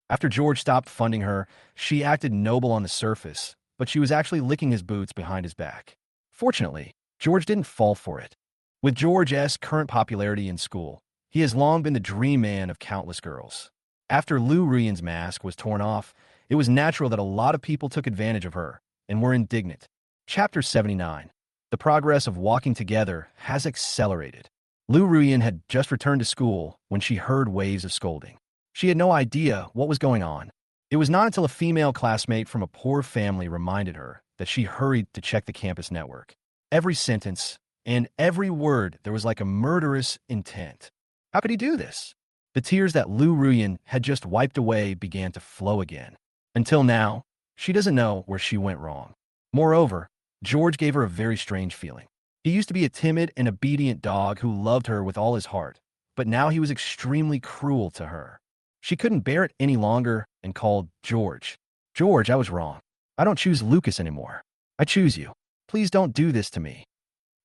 After George stopped funding her, she acted noble on the surface, but she was actually licking his boots behind his back. Fortunately, George didn't fall for it. With George's current popularity in school, he has long been the dream man of countless girls. After Lu Ruyin's mask was torn off, it was natural that a lot of people took advantage of her and were indignant. Chapter 79. The progress of walking together has accelerated. Lu Ruyin had just returned to school when she heard waves of scolding. She had no idea what was going on. It was not until a female classmate from a poor family reminded her that she hurried to check the campus network. Every sentence and every word, there was like a murderous intent. How could he do this? The tears that Lu Ruyin had just wiped away began to flow again. Until now, she doesn't know where she went wrong. Moreover, George gave her a very strange feeling. He used to be a timid and obedient dog who loved her with all his heart, but now he was extremely cruel to her. She couldn't bear it any longer and called George. George, I was wrong. I don't choose Lucas anymore. I choose you. Please don't do this to me.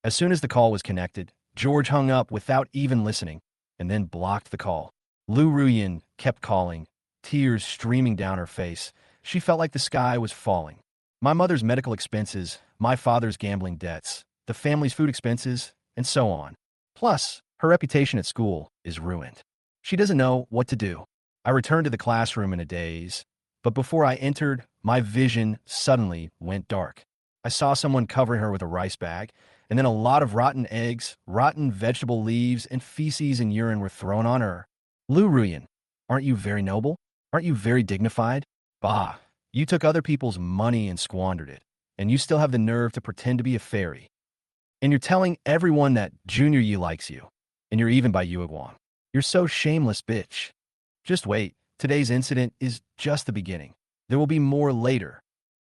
As soon as the call was connected, George hung up without even listening and then blocked the call. Lu Ruyin kept calling, tears streaming down her face. She felt like the sky was falling. My mother's medical expenses, my father's gambling debts, the family's food expenses, and so on. Plus, her reputation at school is ruined. She doesn't know what to do. I returned to the classroom in a daze, but before I entered, my vision suddenly went dark. I saw someone covering her with a rice bag, and then a lot of rotten eggs, rotten vegetable leaves, and feces and urine were thrown on her. Lu Ruyin, aren't you very noble? Aren't you very dignified? Bah, you took other people's money and squandered it, and you still have the nerve to pretend to be a fairy. And you're telling everyone that Junior Yi likes you, and you're even by Yueguang. You're so shameless, bitch. Just wait. Today's incident is just the beginning. There will be more later.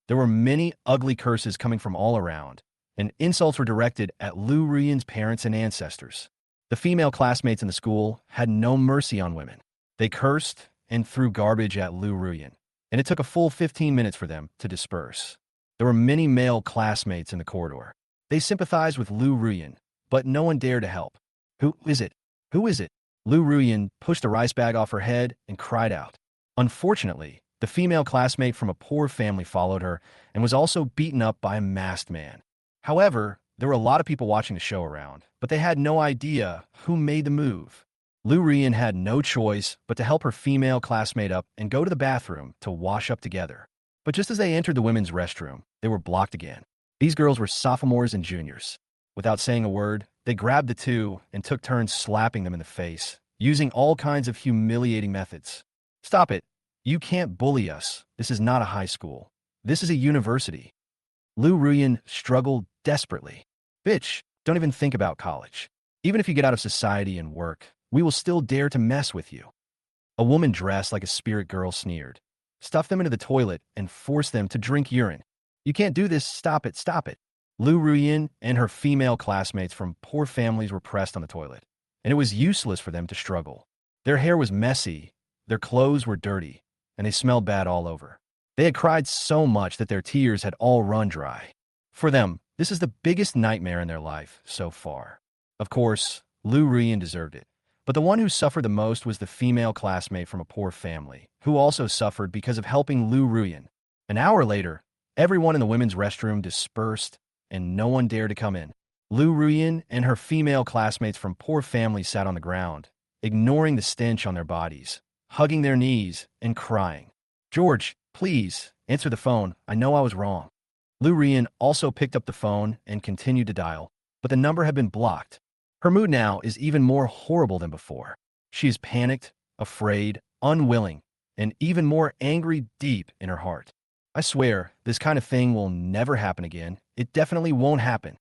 There were many ugly curses coming from all around, and insults were directed at Lu Ruyan's parents and ancestors. The female classmates in the school had no mercy on women. They cursed and threw garbage at Lu Ruyan, and it took a full 15 minutes for them to disperse. There were many male classmates in the corridor. They sympathized with Lu Ruyan, but no one dared to help. Who is it? Who is it? Lu Ruyan pushed a rice bag off her head and cried out. Unfortunately, the female classmate from a poor family followed her and was also beaten up by a masked man. However, there were a lot of people watching the show around, but they had no idea who made the move. Lu Ruyan had no choice but to help her female classmate up and go to the bathroom to wash up together. But just as they entered the women's restroom, they were blocked again. These girls were sophomores and juniors. Without saying a word, they grabbed the two and took turns slapping them in the face, using all kinds of humiliating methods. Stop it. You can't bully us. This is not a high school. This is a university. Lu Ruyan struggled desperately. Bitch, don't even think about college. Even if you get out of society and work, we will still dare to mess with you. A woman dressed like a spirit girl sneered. Stuff them into the toilet and force them to drink urine. You can't do this. Stop it. Stop it. Lu Ruyan and her female classmates from poor families were pressed on the toilet, and it was useless for them to struggle. Their hair was messy, their clothes were dirty, and they smelled bad all over. They had cried so much that their tears had all run dry. For them, this is the biggest nightmare in their life so far. Of course, Lu Ruyan deserved it, but the one who suffered the most was the female classmate from a poor family, who also suffered because of helping Lu Ruyan. An hour later, everyone in the women's restroom dispersed, and no one dared to come in. Lu Ruyan and her female classmates from poor families sat on the ground, ignoring the stench on their bodies, hugging their knees, and crying. George, please, answer the phone. I know I was wrong. Lu Ruyan also picked up the phone and continued to dial, but the number had been blocked. Her mood now is even more horrible than before. She is panicked, afraid, unwilling, and even more angry deep in her heart. I swear, this kind of thing will never happen again. It definitely won't happen.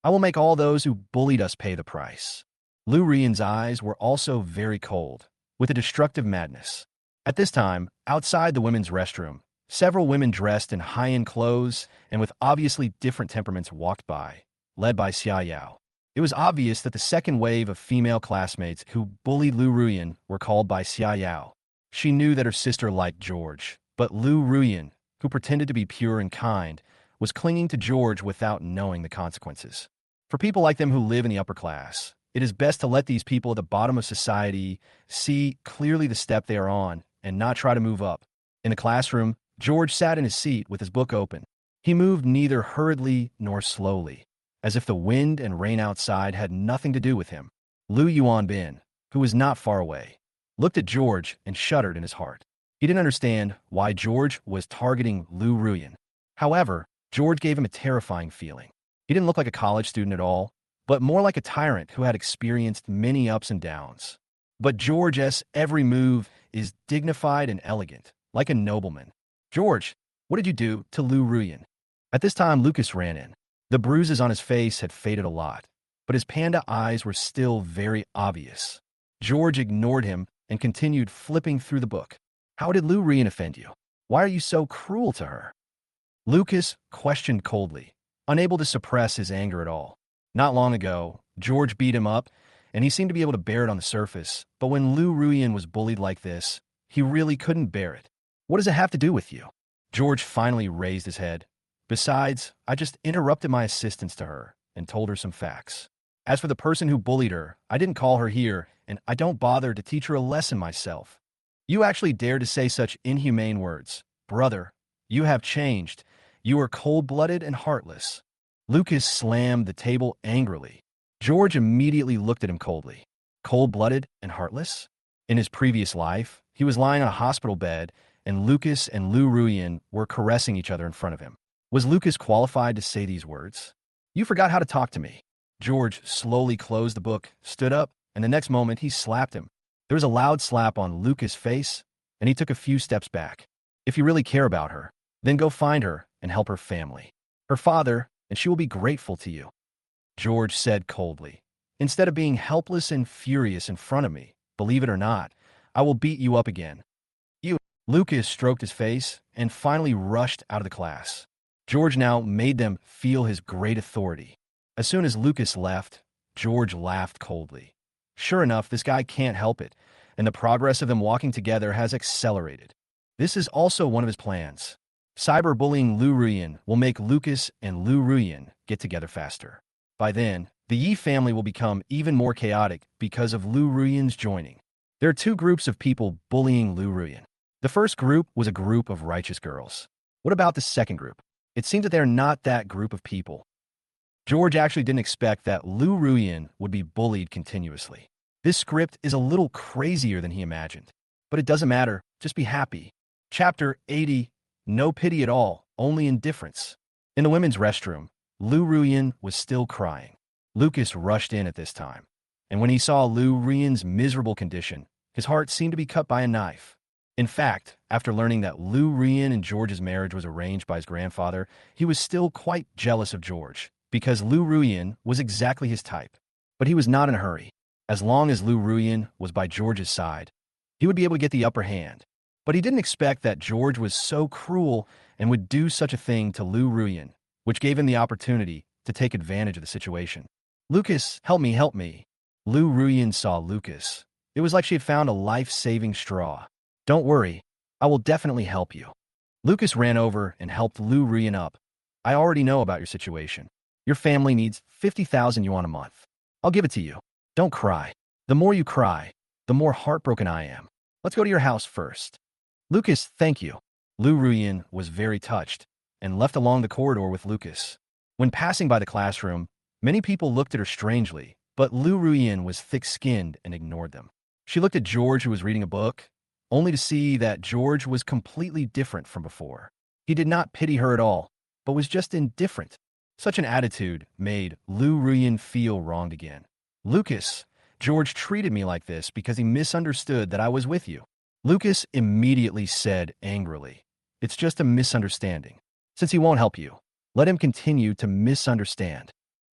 I will make all those who bullied us pay the price. Lu Ruyan's eyes were also very cold, with a destructive madness. At this time, outside the women's restroom, several women dressed in high-end clothes and with obviously different temperaments walked by, led by Xia Yao. It was obvious that the second wave of female classmates who bullied Lu Ruyan were called by Xia Yao. She knew that her sister liked George, but Lu Ruyan, who pretended to be pure and kind, was clinging to George without knowing the consequences. For people like them who live in the upper class, it is best to let these people at the bottom of society see clearly the step they are on and not try to move up. In the classroom, George sat in his seat with his book open. He moved neither hurriedly nor slowly, as if the wind and rain outside had nothing to do with him. Lu Yuanbin, who was not far away, looked at George and shuddered in his heart. He didn't understand why George was targeting Lu Ruyan. However, George gave him a terrifying feeling. He didn't look like a college student at all, but more like a tyrant who had experienced many ups and downs. But George's every move is dignified and elegant, like a nobleman. George, what did you do to Lu Ruyan? At this time, Lucas ran in. The bruises on his face had faded a lot, but his panda eyes were still very obvious. George ignored him and continued flipping through the book. How did Lu Ruyan offend you? Why are you so cruel to her? Lucas questioned coldly, unable to suppress his anger at all. Not long ago, George beat him up, and he seemed to be able to bear it on the surface, but when Lu Ruyan was bullied like this, he really couldn't bear it. What does it have to do with you? George finally raised his head. Besides, I just interrupted my assistance to her and told her some facts. As for the person who bullied her, I didn't call her here, and I don't bother to teach her a lesson myself. You actually dare to say such inhumane words. Brother, you have changed. You are cold-blooded and heartless. Lucas slammed the table angrily. George immediately looked at him coldly. Cold-blooded and heartless? In his previous life, he was lying on a hospital bed, and Lucas and Lu Ruyan were caressing each other in front of him. Was Lucas qualified to say these words? You forgot how to talk to me. George slowly closed the book, stood up, and the next moment he slapped him. There was a loud slap on Lucas' face, and he took a few steps back. If you really care about her, then go find her and help her family. Her father, and she will be grateful to you. George said coldly. Instead of being helpless and furious in front of me, Believe it or not, I will beat you up again. You. Lucas stroked his face and finally rushed out of the class. George now made them feel his great authority. As soon as Lucas left, George laughed coldly. Sure enough, this guy can't help it, and the progress of them walking together has accelerated. This is also one of his plans. Cyberbullying Lu Ruyan will make Lucas and Lu Ruyan get together faster. By then, the Yi family will become even more chaotic because of Lu Ruyan's joining. There are two groups of people bullying Lu Ruyan. The first group was a group of righteous girls. What about the second group? It seems that they're not that group of people. George actually didn't expect that Lu Ruyan would be bullied continuously. This script is a little crazier than he imagined. But it doesn't matter, just be happy. Chapter 80, No Pity at All, Only Indifference. In the women's restroom, Lu Ruyan was still crying. Lucas rushed in at this time, and when he saw Lu Ruyan's miserable condition, his heart seemed to be cut by a knife. In fact, after learning that Lu Ruyan and George's marriage was arranged by his grandfather, he was still quite jealous of George, because Lu Ruyan was exactly his type. But he was not in a hurry. As long as Lu Ruyan was by George's side, he would be able to get the upper hand. But he didn't expect that George was so cruel and would do such a thing to Lu Ruyan, which gave him the opportunity to take advantage of the situation. Lucas, help me, help me. Lu Ruyan saw Lucas. It was like she had found a life-saving straw. Don't worry, I will definitely help you. Lucas ran over and helped Lu Ruyan up. I already know about your situation. Your family needs 50,000 yuan a month. I'll give it to you. Don't cry. The more you cry, the more heartbroken I am. Let's go to your house first. Lucas, thank you. Lu Ruyan was very touched and left along the corridor with Lucas. When passing by the classroom, many people looked at her strangely, but Lu Ruyan was thick-skinned and ignored them. She looked at George, who was reading a book, only to see that George was completely different from before. He did not pity her at all, but was just indifferent. Such an attitude made Lu Ruyan feel wronged again. Lucas, George treated me like this because he misunderstood that I was with you. Lucas immediately said angrily, it's just a misunderstanding. Since he won't help you, let him continue to misunderstand.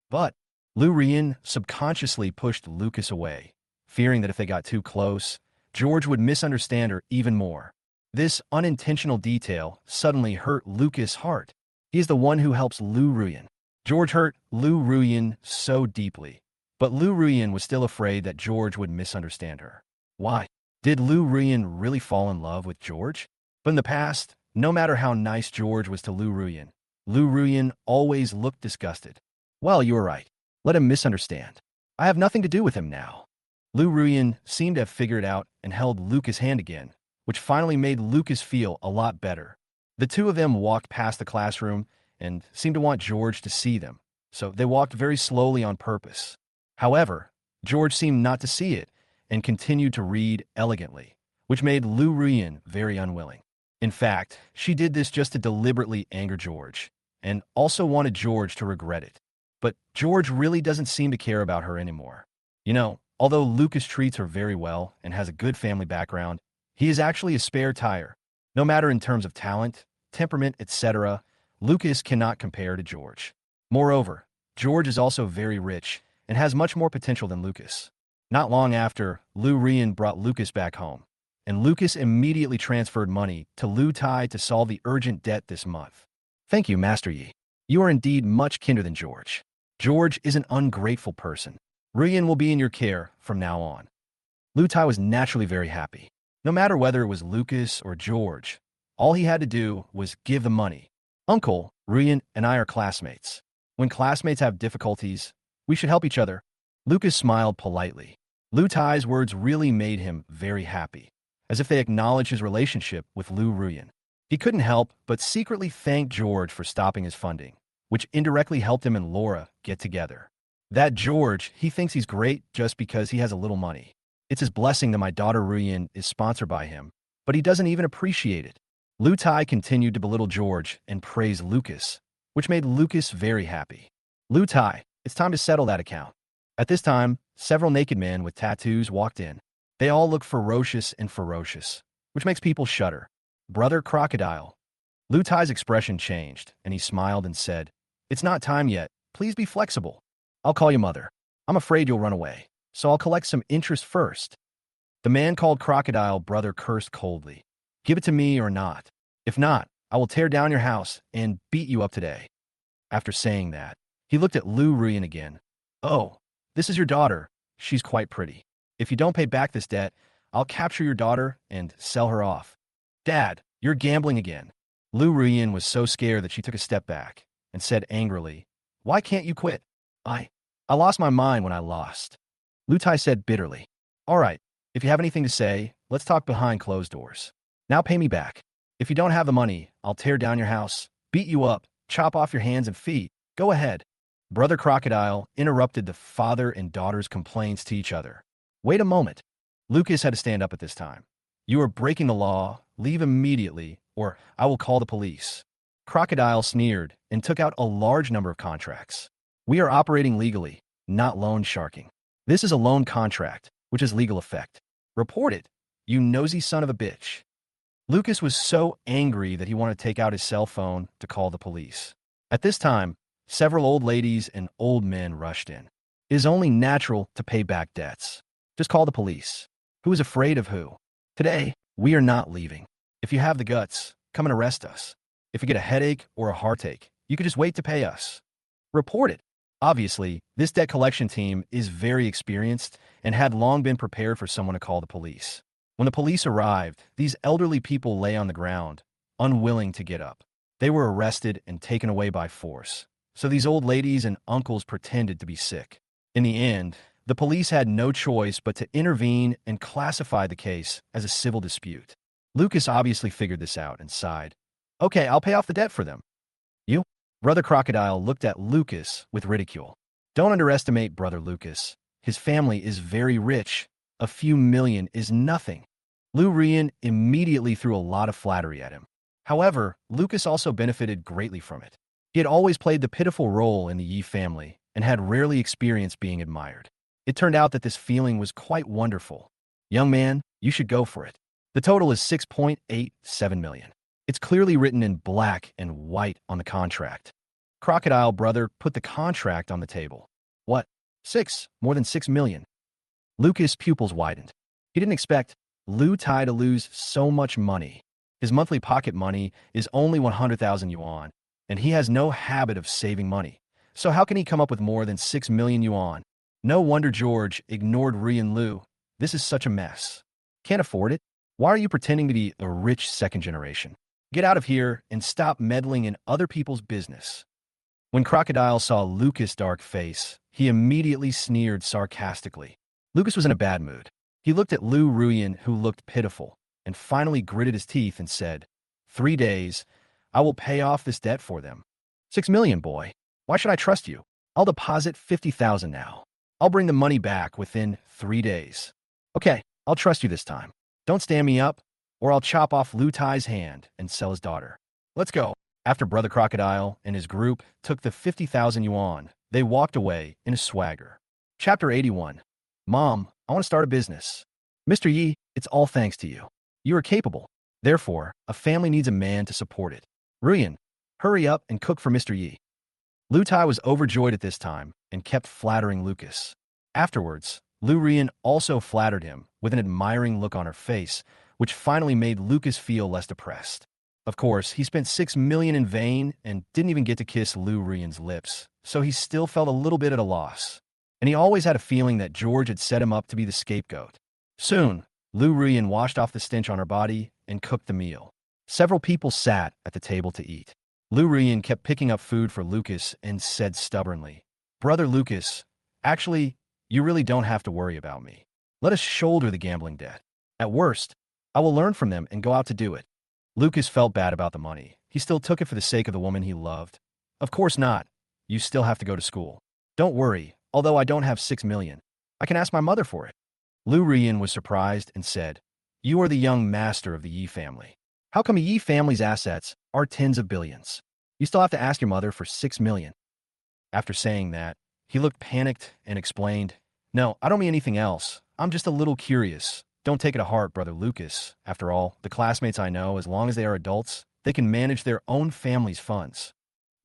But Lu Ruyan subconsciously pushed Lucas away, fearing that if they got too close, George would misunderstand her even more. This unintentional detail suddenly hurt Lucas' heart. He is the one who helps Lu Ruyan. George hurt Lu Ruyan so deeply, but Lu Ruyan was still afraid that George would misunderstand her. Why? Did Lu Ruyan really fall in love with George? But in the past, no matter how nice George was to Lu Ruyan always looked disgusted. Well, you were right. Let him misunderstand. I have nothing to do with him now. Lu Ruyan seemed to have figured out and held Lucas' hand again, which finally made Lucas feel a lot better. The two of them walked past the classroom and seemed to want George to see them, so they walked very slowly on purpose. However, George seemed not to see it and continued to read elegantly, which made Lu Ruyan very unwilling. In fact, she did this just to deliberately anger George, and also wanted George to regret it. But George really doesn't seem to care about her anymore. You know, although Lucas treats her very well and has a good family background, he is actually a spare tire. No matter in terms of talent, temperament, etc., Lucas cannot compare to George. Moreover, George is also very rich and has much more potential than Lucas. Not long after, Lu Ruyan brought Lucas back home, and Lucas immediately transferred money to Lu Tai to solve the urgent debt this month. Thank you, Master Yi. You are indeed much kinder than George. George is an ungrateful person. Ruyan will be in your care from now on. Lu Tai was naturally very happy. No matter whether it was Lucas or George, all he had to do was give the money. Uncle, Ruyan and I are classmates. When classmates have difficulties, we should help each other. Lucas smiled politely. Lu Tai's words really made him very happy, as if they acknowledged his relationship with Lu Ruyan. He couldn't help but secretly thank George for stopping his funding, which indirectly helped him and Laura get together. That George, he thinks he's great just because he has a little money. It's his blessing that my daughter Ruyan is sponsored by him, but he doesn't even appreciate it. Lu Tai continued to belittle George and praise Lucas, which made Lucas very happy. Lu Tai, it's time to settle that account. At this time, several naked men with tattoos walked in. They all look ferocious and ferocious, which makes people shudder. Brother Crocodile. Lu Tai's expression changed, and he smiled and said, it's not time yet. Please be flexible. I'll call you mother. I'm afraid you'll run away, so I'll collect some interest first. The man called Crocodile brother cursed coldly. Give it to me or not. If not, I will tear down your house and beat you up today. After saying that, he looked at Lu Ruyan again. Oh, this is your daughter. She's quite pretty. If you don't pay back this debt, I'll capture your daughter and sell her off. Dad, you're gambling again. Lu Ruyan was so scared that she took a step back and said angrily, Why can't you quit? I lost my mind when I lost. Lu Tai said bitterly, All right, if you have anything to say, let's talk behind closed doors. Now pay me back. If you don't have the money, I'll tear down your house, beat you up, chop off your hands and feet. Go ahead. Brother Crocodile interrupted the father and daughter's complaints to each other. Wait a moment. Lucas had to stand up at this time. You are breaking the law. Leave immediately, or I will call the police. Crocodile sneered and took out a large number of contracts. We are operating legally, not loan sharking. This is a loan contract, which has legal effect. Report it, you nosy son of a bitch. Lucas was so angry that he wanted to take out his cell phone to call the police. At this time, several old ladies and old men rushed in. It is only natural to pay back debts. Just call the police. Who is afraid of who? Today, we are not leaving. If you have the guts, come and arrest us. If you get a headache or a heartache, you could just wait to pay us. Report it. Obviously, this debt collection team is very experienced and had long been prepared for someone to call the police. When the police arrived, these elderly people lay on the ground, unwilling to get up. They were arrested and taken away by force. So these old ladies and uncles pretended to be sick. In the end, the police had no choice but to intervene and classify the case as a civil dispute. Lucas obviously figured this out and sighed. Okay, I'll pay off the debt for them. You? Brother Crocodile looked at Lucas with ridicule. Don't underestimate Brother Lucas. His family is very rich. A few million is nothing. Lu Ruyan immediately threw a lot of flattery at him. However, Lucas also benefited greatly from it. He had always played the pitiful role in the Yi family and had rarely experienced being admired. It turned out that this feeling was quite wonderful. Young man, you should go for it. The total is 6.87 million. It's clearly written in black and white on the contract. Crocodile brother put the contract on the table. What? More than 6 million. Lucas' pupils widened. He didn't expect Lu Tai to lose so much money. His monthly pocket money is only 100,000 yuan, and he has no habit of saving money. So how can he come up with more than 6 million yuan? No wonder George ignored Ruyan Lu. This is such a mess. Can't afford it? Why are you pretending to be a rich second generation? Get out of here and stop meddling in other people's business. When Crocodile saw Lucas' dark face, he immediately sneered sarcastically. Lucas was in a bad mood. He looked at Lu Ruyan, who looked pitiful, and finally gritted his teeth and said, 3 days, I will pay off this debt for them. 6 million, boy. Why should I trust you? I'll deposit 50,000 now. I'll bring the money back within 3 days. Okay, I'll trust you this time. Don't stand me up, or I'll chop off Lu Tai's hand and sell his daughter. Let's go. After Brother Crocodile and his group took the 50,000 yuan, they walked away in a swagger. Chapter 81. Mom, I want to start a business. Mr. Yi, it's all thanks to you. You are capable. Therefore, a family needs a man to support it. Ruyan, hurry up and cook for Mr. Yi. Lu Tai was overjoyed at this time and kept flattering Lucas. Afterwards, Lu Ruyan also flattered him with an admiring look on her face, which finally made Lucas feel less depressed. Of course, he spent 6 million in vain and didn't even get to kiss Lu Ruyan's lips, so he still felt a little bit at a loss. And he always had a feeling that George had set him up to be the scapegoat. Soon, Lu Ruyan washed off the stench on her body and cooked the meal. Several people sat at the table to eat. Lu Ruyan kept picking up food for Lucas and said stubbornly, Brother Lucas, actually, you really don't have to worry about me. Let us shoulder the gambling debt. At worst, I will learn from them and go out to do it. Lucas felt bad about the money. He still took it for the sake of the woman he loved. Of course not. You still have to go to school. Don't worry, although I don't have 6 million. I can ask my mother for it. Lu Ruyan was surprised and said, You are the young master of the Yi family. How come a Yi family's assets are tens of billions? You still have to ask your mother for 6 million. After saying that, he looked panicked and explained, No, I don't mean anything else. I'm just a little curious. Don't take it to heart, Brother Lucas. After all, the classmates I know, as long as they are adults, they can manage their own family's funds.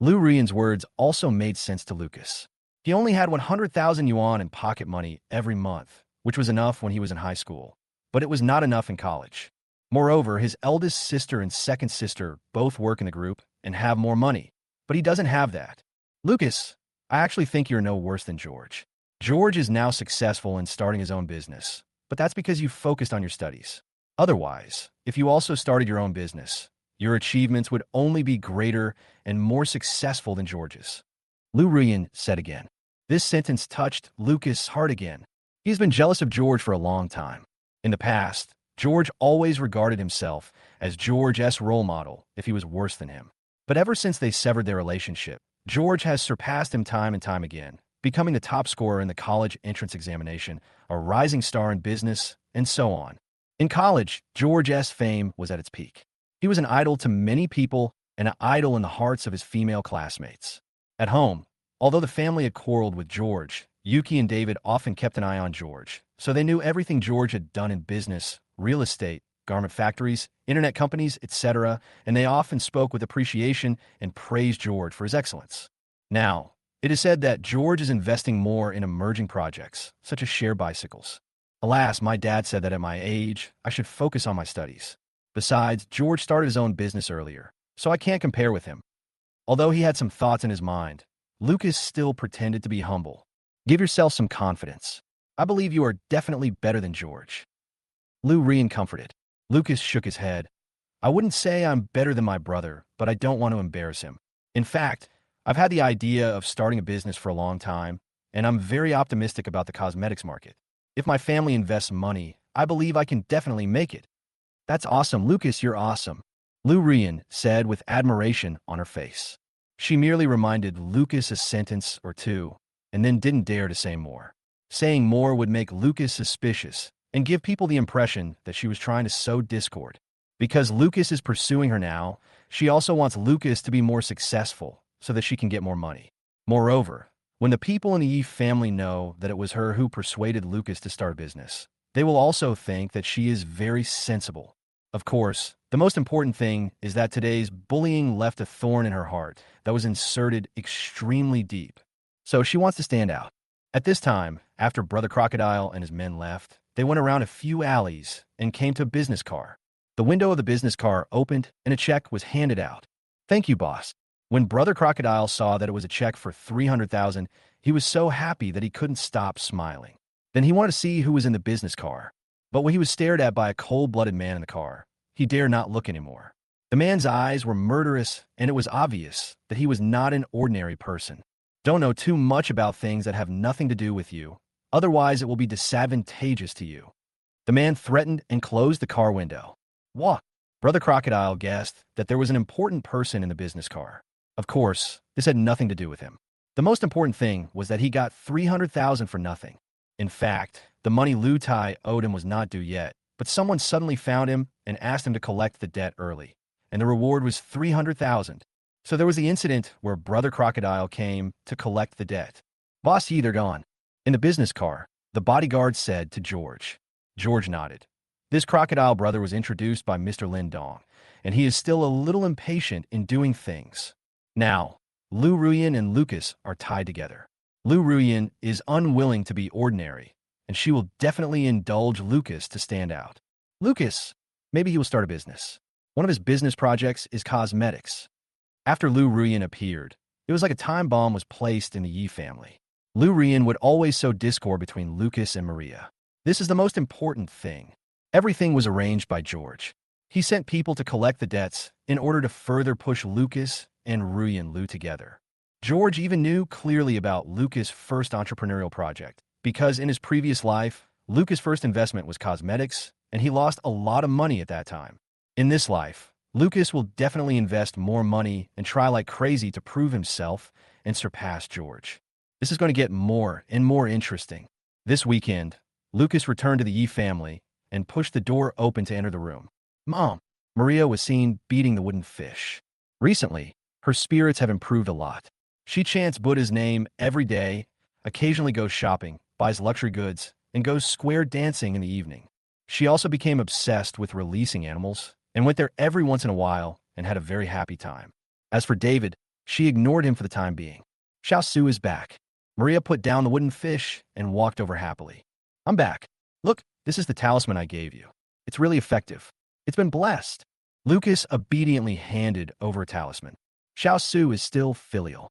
Lu Ruyan's words also made sense to Lucas. He only had 100,000 yuan in pocket money every month, which was enough when he was in high school. but it was not enough in college. Moreover, his eldest sister and second sister both work in the group and have more money, but he doesn't have that. Lucas, I actually think you're no worse than George. George is now successful in starting his own business, but that's because you focused on your studies. Otherwise, if you also started your own business, your achievements would only be greater and more successful than George's. Lu Ruyan said again. This sentence touched Lucas' heart again. He's been jealous of George for a long time. In the past, George always regarded himself as George's role model if he was worse than him. But ever since they severed their relationship, George has surpassed him time and time again, becoming the top scorer in the college entrance examination, a rising star in business, and so on. In college, George's fame was at its peak. He was an idol to many people and an idol in the hearts of his female classmates. At home, although the family had quarreled with George, Yuki and David often kept an eye on George, so they knew everything George had done in business, real estate, garment factories, internet companies, etc., and they often spoke with appreciation and praised George for his excellence. Now, it is said that George is investing more in emerging projects, such as share bicycles. Alas, my dad said that at my age, I should focus on my studies. Besides, George started his own business earlier, so I can't compare with him. Although he had some thoughts in his mind, Lucas still pretended to be humble. Give yourself some confidence. I believe you are definitely better than George. Lu Ruyan comforted. Lucas shook his head. I wouldn't say I'm better than my brother, but I don't want to embarrass him. In fact, I've had the idea of starting a business for a long time, and I'm very optimistic about the cosmetics market. If my family invests money, I believe I can definitely make it. That's awesome, Lucas, you're awesome. Lu Ruyan said with admiration on her face. She merely reminded Lucas a sentence or two, and then didn't dare to say more. Saying more would make Lucas suspicious and give people the impression that she was trying to sow discord. Because Lucas is pursuing her now, she also wants Lucas to be more successful so that she can get more money. Moreover, when the people in the Yi family know that it was her who persuaded Lucas to start a business, they will also think that she is very sensible. Of course, the most important thing is that today's bullying left a thorn in her heart that was inserted extremely deep. So she wants to stand out. At this time, after Brother Crocodile and his men left, they went around a few alleys and came to a business car. The window of the business car opened and a check was handed out. Thank you, boss. When Brother Crocodile saw that it was a check for 300,000, he was so happy that he couldn't stop smiling. Then he wanted to see who was in the business car. But when he was stared at by a cold-blooded man in the car, he dared not look anymore. The man's eyes were murderous, and it was obvious that he was not an ordinary person. Don't know too much about things that have nothing to do with you, otherwise it will be disadvantageous to you. The man threatened and closed the car window. What? Brother Crocodile guessed that there was an important person in the business car. Of course, this had nothing to do with him. The most important thing was that he got 300,000 for nothing. In fact, the money Lu Tai owed him was not due yet, but someone suddenly found him and asked him to collect the debt early, and the reward was 300,000. So there was the incident where Brother Crocodile came to collect the debt. Boss Yi, they're gone. In the business car, the bodyguard said to George. George nodded. This crocodile brother was introduced by Mr. Lin Dong, and he is still a little impatient in doing things. Now, Lu Ruyan and Lucas are tied together. Lu Ruyan is unwilling to be ordinary, and she will definitely indulge Lucas to stand out. Lucas, maybe he will start a business. One of his business projects is cosmetics. After Lu Ruyan appeared, it was like a time bomb was placed in the Yi family. Lu Ruyan would always sow discord between Lucas and Maria. This is the most important thing. Everything was arranged by George. He sent people to collect the debts in order to further push Lucas and Ruyan Lu together. George even knew clearly about Lucas' first entrepreneurial project, because in his previous life, Lucas' first investment was cosmetics, and he lost a lot of money at that time. In this life, Lucas will definitely invest more money and try like crazy to prove himself and surpass George. This is going to get more and more interesting. This weekend, Lucas returned to the Yi family and pushed the door open to enter the room. Mom, Maria was seen beating the wooden fish. Recently, her spirits have improved a lot. She chants Buddha's name every day, occasionally goes shopping, buys luxury goods, and goes square dancing in the evening. She also became obsessed with releasing animals and went there every once in a while and had a very happy time. As for David, she ignored him for the time being. Xiao Su is back. Maria put down the wooden fish and walked over happily. I'm back. Look, This is the talisman I gave you. It's really effective. It's been blessed. Lucas obediently handed over a talisman. Xiao Su is still filial.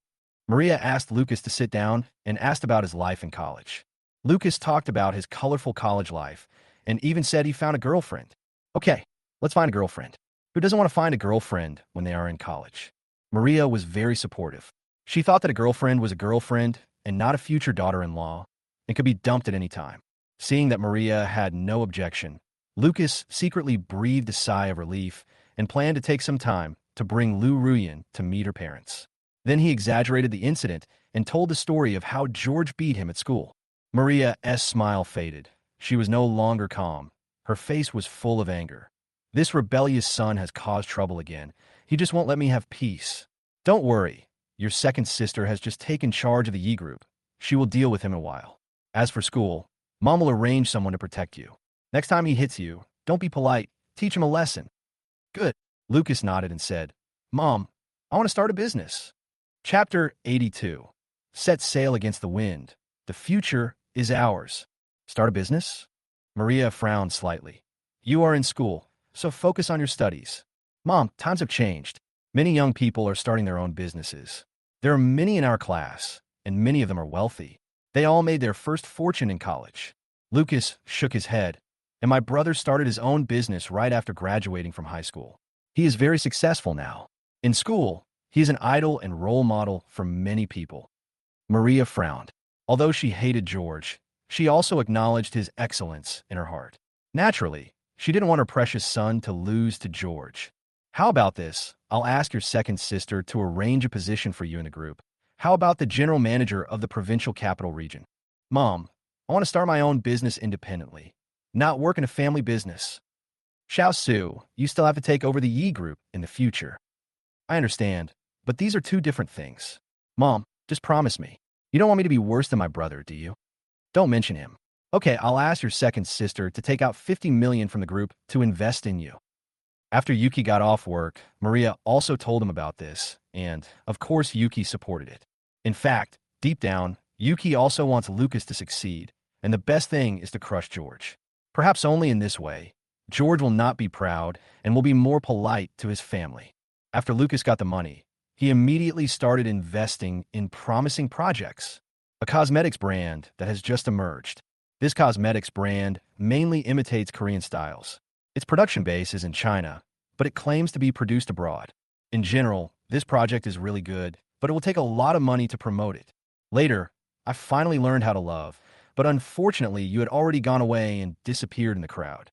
Maria asked Lucas to sit down and asked about his life in college. Lucas talked about his colorful college life and even said he found a girlfriend. Okay, let's find a girlfriend. Who doesn't want to find a girlfriend when they are in college? Maria was very supportive. She thought that a girlfriend was a girlfriend and not a future daughter-in-law and could be dumped at any time. Seeing that Maria had no objection, Lucas secretly breathed a sigh of relief and planned to take some time to bring Lu Ruyan to meet her parents. Then he exaggerated the incident and told the story of how George beat him at school. Maria's smile faded. She was no longer calm. Her face was full of anger. This rebellious son has caused trouble again. He just won't let me have peace. Don't worry. Your second sister has just taken charge of the Yi group. She will deal with him in a while. As for school, Mom will arrange someone to protect you. Next time he hits you, don't be polite. Teach him a lesson. Good. Lucas nodded and said, Mom, I want to start a business. Chapter 82. Set sail against the wind. The future is ours. Start a business? Maria frowned slightly. You are in school, so focus on your studies. Mom, times have changed. Many young people are starting their own businesses. There are many in our class, and many of them are wealthy. They all made their first fortune in college. Lucas shook his head, and my brother started his own business right after graduating from high school. He is very successful now. In school, he is an idol and role model for many people. Maria frowned. Although she hated George, she also acknowledged his excellence in her heart. Naturally, she didn't want her precious son to lose to George. How about this? I'll ask your second sister to arrange a position for you in the group. How about the general manager of the provincial capital region? Mom, I want to start my own business independently, not work in a family business. Xiao Su, you still have to take over the Yi group in the future. I understand, but these are two different things. Mom, just promise me. You don't want me to be worse than my brother, do you? Don't mention him. Okay, I'll ask your second sister to take out 50 million from the group to invest in you. After Yuki got off work, Maria also told him about this, and, of course, Yuki supported it. In fact, deep down, Yuki also wants Lucas to succeed, and the best thing is to crush George. Perhaps only in this way, George will not be proud and will be more polite to his family. After Lucas got the money, he immediately started investing in promising projects. A cosmetics brand that has just emerged. This cosmetics brand mainly imitates Korean styles. Its production base is in China, but it claims to be produced abroad. In general, this project is really good, but it will take a lot of money to promote it. Later, I finally learned how to love, but unfortunately you had already gone away and disappeared in the crowd.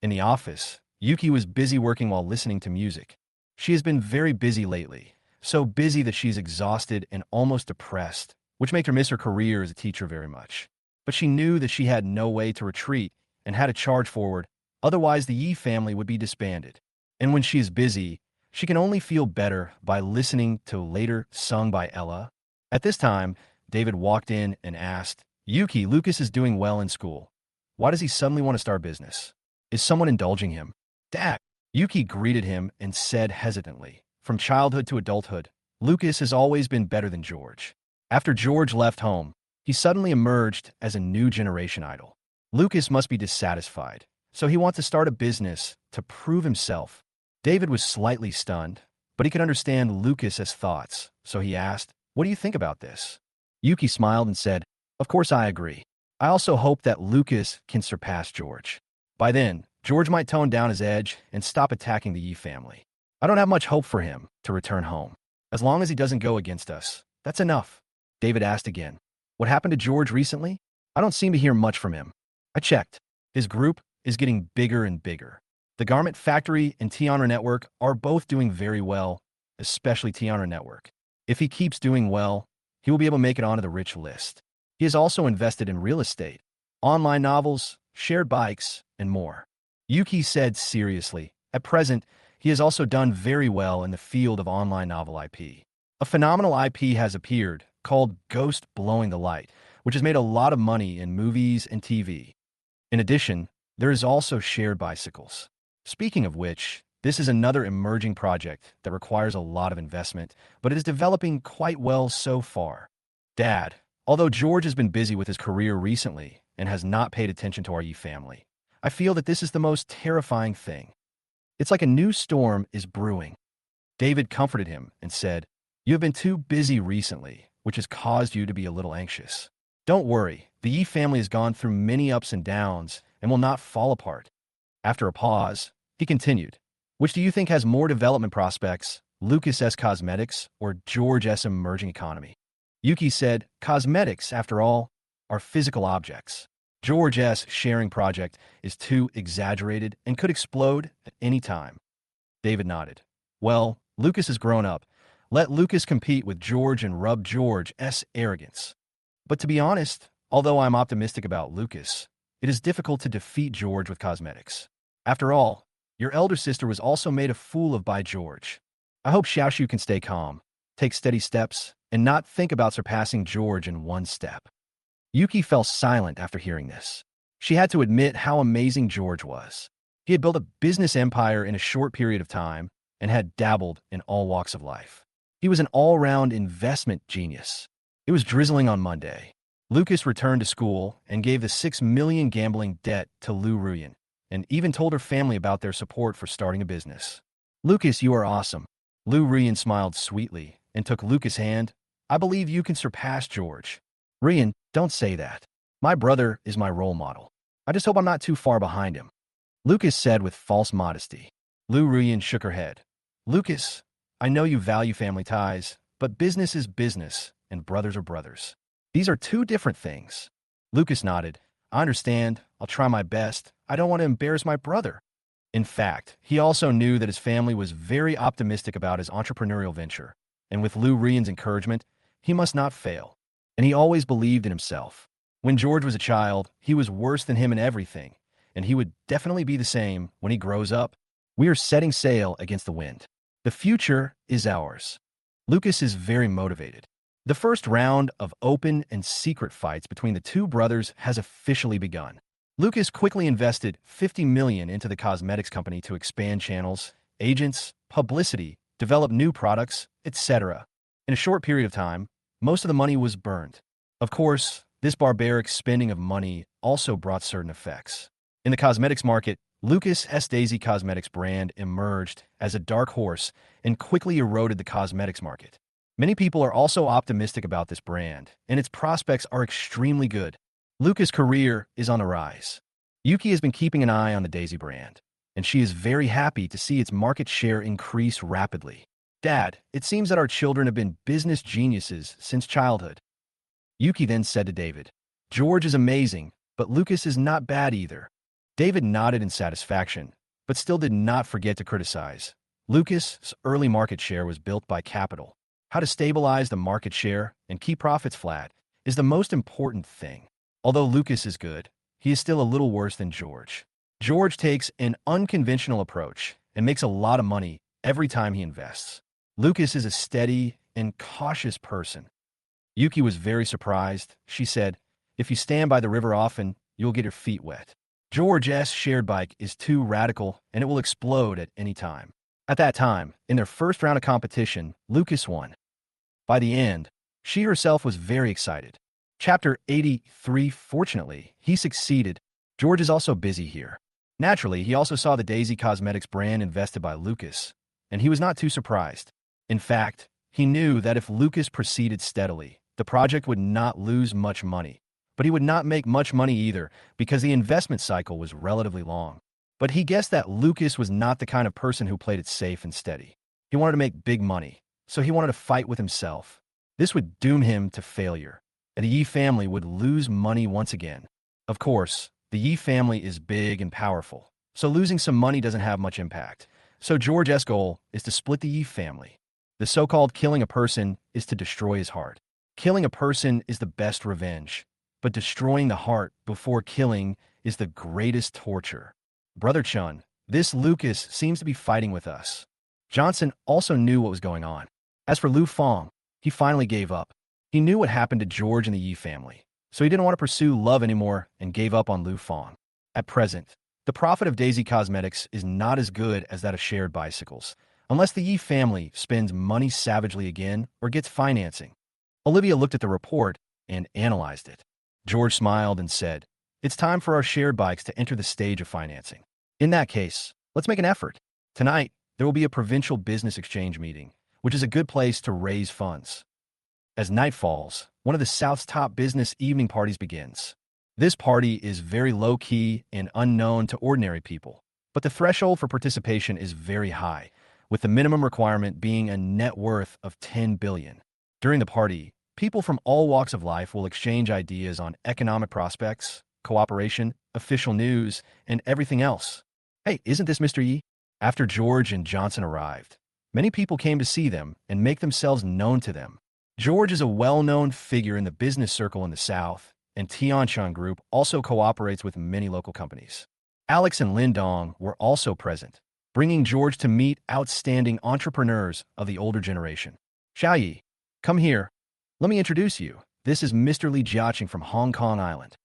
In the office, Yuki was busy working while listening to music. She has been very busy lately, so busy that she's exhausted and almost depressed, which made her miss her career as a teacher very much. But she knew that she had no way to retreat and had to charge forward, otherwise the Yi family would be disbanded. And when she is busy, she can only feel better by listening to Later sung by Ella. At this time, David walked in and asked, Yuki, Lucas is doing well in school. Why does he suddenly want to start business? Is someone indulging him? Dad. Yuki greeted him and said hesitantly, from childhood to adulthood, Lucas has always been better than George. After George left home, he suddenly emerged as a new generation idol. Lucas must be dissatisfied, so he wants to start a business to prove himself. David was slightly stunned, but he could understand Lucas's thoughts, so he asked, what do you think about this? Yuki smiled and said, of course I agree. I also hope that Lucas can surpass George. By then, George might tone down his edge and stop attacking the Yi family. I don't have much hope for him to return home. As long as he doesn't go against us, that's enough. David asked again, what happened to George recently? I don't seem to hear much from him. I checked. His group is getting bigger and bigger. The Garment Factory and Tianra Network are both doing very well, especially Tianra Network. If he keeps doing well, he will be able to make it onto the rich list. He has also invested in real estate, online novels, shared bikes, and more. Yuki said seriously, at present, he has also done very well in the field of online novel IP. A phenomenal IP has appeared called Ghost Blowing the Light, which has made a lot of money in movies and TV. In addition, there is also shared bicycles. Speaking of which, this is another emerging project that requires a lot of investment, but it is developing quite well so far. Dad, although George has been busy with his career recently and has not paid attention to our Yi family, I feel that this is the most terrifying thing. It's like a new storm is brewing. David comforted him and said, "You have been too busy recently, which has caused you to be a little anxious. Don't worry, the Yi family has gone through many ups and downs and will not fall apart." After a pause, he continued, "Which do you think has more development prospects, Lucas S. Cosmetics or George S. Emerging Economy?" Yuki said, "Cosmetics, after all, are physical objects. George S. Sharing Project is too exaggerated and could explode at any time." David nodded. "Well, Lucas has grown up. Let Lucas compete with George and rub George S. arrogance. But to be honest, although I'm optimistic about Lucas, it is difficult to defeat George with cosmetics. After all, your elder sister was also made a fool of by George. I hope Xiaoshu can stay calm, take steady steps, and not think about surpassing George in one step." Yuki fell silent after hearing this. She had to admit how amazing George was. He had built a business empire in a short period of time and had dabbled in all walks of life. He was an all-round investment genius. It was drizzling on Monday. Lucas returned to school and gave the 6 million gambling debt to Lu Ruyan, and even told her family about their support for starting a business. "Lucas, you are awesome." Lu Ruyan smiled sweetly and took Lucas' hand. "I believe you can surpass George." "Ruyan, don't say that. My brother is my role model. I just hope I'm not too far behind him," Lucas said with false modesty. Lu Ruyan shook her head. "Lucas, I know you value family ties, but business is business, and brothers are brothers. These are two different things." Lucas nodded. "I understand. I'll try my best. I don't want to embarrass my brother." In fact, he also knew that his family was very optimistic about his entrepreneurial venture, and with Lu Ruyan's encouragement, he must not fail. And he always believed in himself. When George was a child, he was worse than him in everything, and he would definitely be the same when he grows up. We are setting sail against the wind. The future is ours. Lucas is very motivated. The first round of open and secret fights between the two brothers has officially begun. Lucas quickly invested $50 million into the cosmetics company to expand channels, agents, publicity, develop new products, etc. In a short period of time, most of the money was burned. Of course, this barbaric spending of money also brought certain effects. In the cosmetics market, Lucas S. Daisy Cosmetics brand emerged as a dark horse and quickly eroded the cosmetics market. Many people are also optimistic about this brand, and its prospects are extremely good. Lucas' career is on the rise. Yuki has been keeping an eye on the Daisy brand, and she is very happy to see its market share increase rapidly. "Dad, it seems that our children have been business geniuses since childhood." Yuki then said to David, "George is amazing, but Lucas is not bad either." David nodded in satisfaction, but still did not forget to criticize. Lucas' early market share was built by capital. How to stabilize the market share and keep profits flat is the most important thing. Although Lucas is good, he is still a little worse than George. George takes an unconventional approach and makes a lot of money every time he invests. Lucas is a steady and cautious person. Yuki was very surprised. She said, "If you stand by the river often, you'll get your feet wet. George S. shared bike is too radical and it will explode at any time." At that time, in their first round of competition, Lucas won. By the end, she herself was very excited. Chapter 83. Fortunately, he succeeded. George is also busy here. Naturally, he also saw the Daisy Cosmetics brand invested by Lucas, and he was not too surprised. In fact, he knew that if Lucas proceeded steadily, the project would not lose much money. But he would not make much money either because the investment cycle was relatively long. But he guessed that Lucas was not the kind of person who played it safe and steady. He wanted to make big money, so he wanted to fight with himself. This would doom him to failure, and the Yi family would lose money once again. Of course, the Yi family is big and powerful, so losing some money doesn't have much impact. So George's goal is to split the Yi family. The so-called killing a person is to destroy his heart. Killing a person is the best revenge, but destroying the heart before killing is the greatest torture. "Brother Chun, this Lucas seems to be fighting with us." Johnson also knew what was going on. As for Lu Fong, he finally gave up. He knew what happened to George and the Yi family, so he didn't want to pursue love anymore and gave up on Lu Fong. At present, the profit of Daisy Cosmetics is not as good as that of shared bicycles, unless the Yi family spends money savagely again or gets financing. Olivia looked at the report and analyzed it. George smiled and said, It's time for our shared bikes to enter the stage of financing. In that case, let's make an effort. Tonight, there will be a provincial business exchange meeting, which is a good place to raise funds. As night falls, one of the South's top business evening parties begins. This party is very low-key and unknown to ordinary people, but the threshold for participation is very high, with the minimum requirement being a net worth of 10 billion. During the party, people from all walks of life will exchange ideas on economic prospects, cooperation, official news, and everything else. Hey, isn't this Mr. Yi? After George and Johnson arrived, many people came to see them and make themselves known to them. George is a well-known figure in the business circle in the South, and Tiancheng Group also cooperates with many local companies. Alex and Lin Dong were also present, bringing George to meet outstanding entrepreneurs of the older generation. Xiaoyi, come here. Let me introduce you. This is Mr. Li Jiaqing from Hong Kong Island.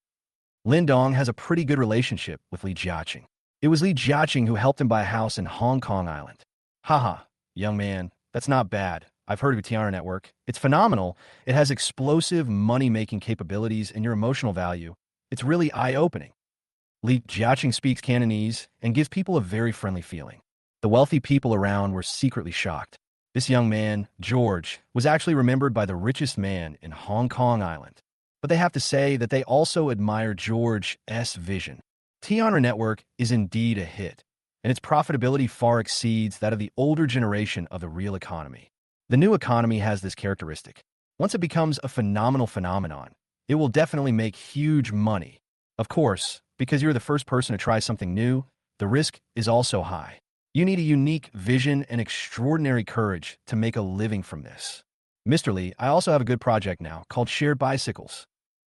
Lin Dong has a pretty good relationship with Li Jiaqing. It was Li Jiaqing who helped him buy a house in Hong Kong Island. Haha, young man, that's not bad. I've heard of your Tiara network. It's phenomenal. It has explosive money-making capabilities and your emotional value. It's really eye-opening. Li Jiaqing speaks Cantonese and gives people a very friendly feeling. The wealthy people around were secretly shocked. This young man, George, was actually remembered by the richest man in Hong Kong Island. But they have to say that they also admire George's vision. Tiara network is indeed a hit, and its profitability far exceeds that of the older generation of the real economy. The new economy has this characteristic. Once it becomes a phenomenal phenomenon, it will definitely make huge money. Of course, because you're the first person to try something new, the risk is also high. You need a unique vision and extraordinary courage to make a living from this. Mr. Lee, I also have a good project now called Shared Bicycles.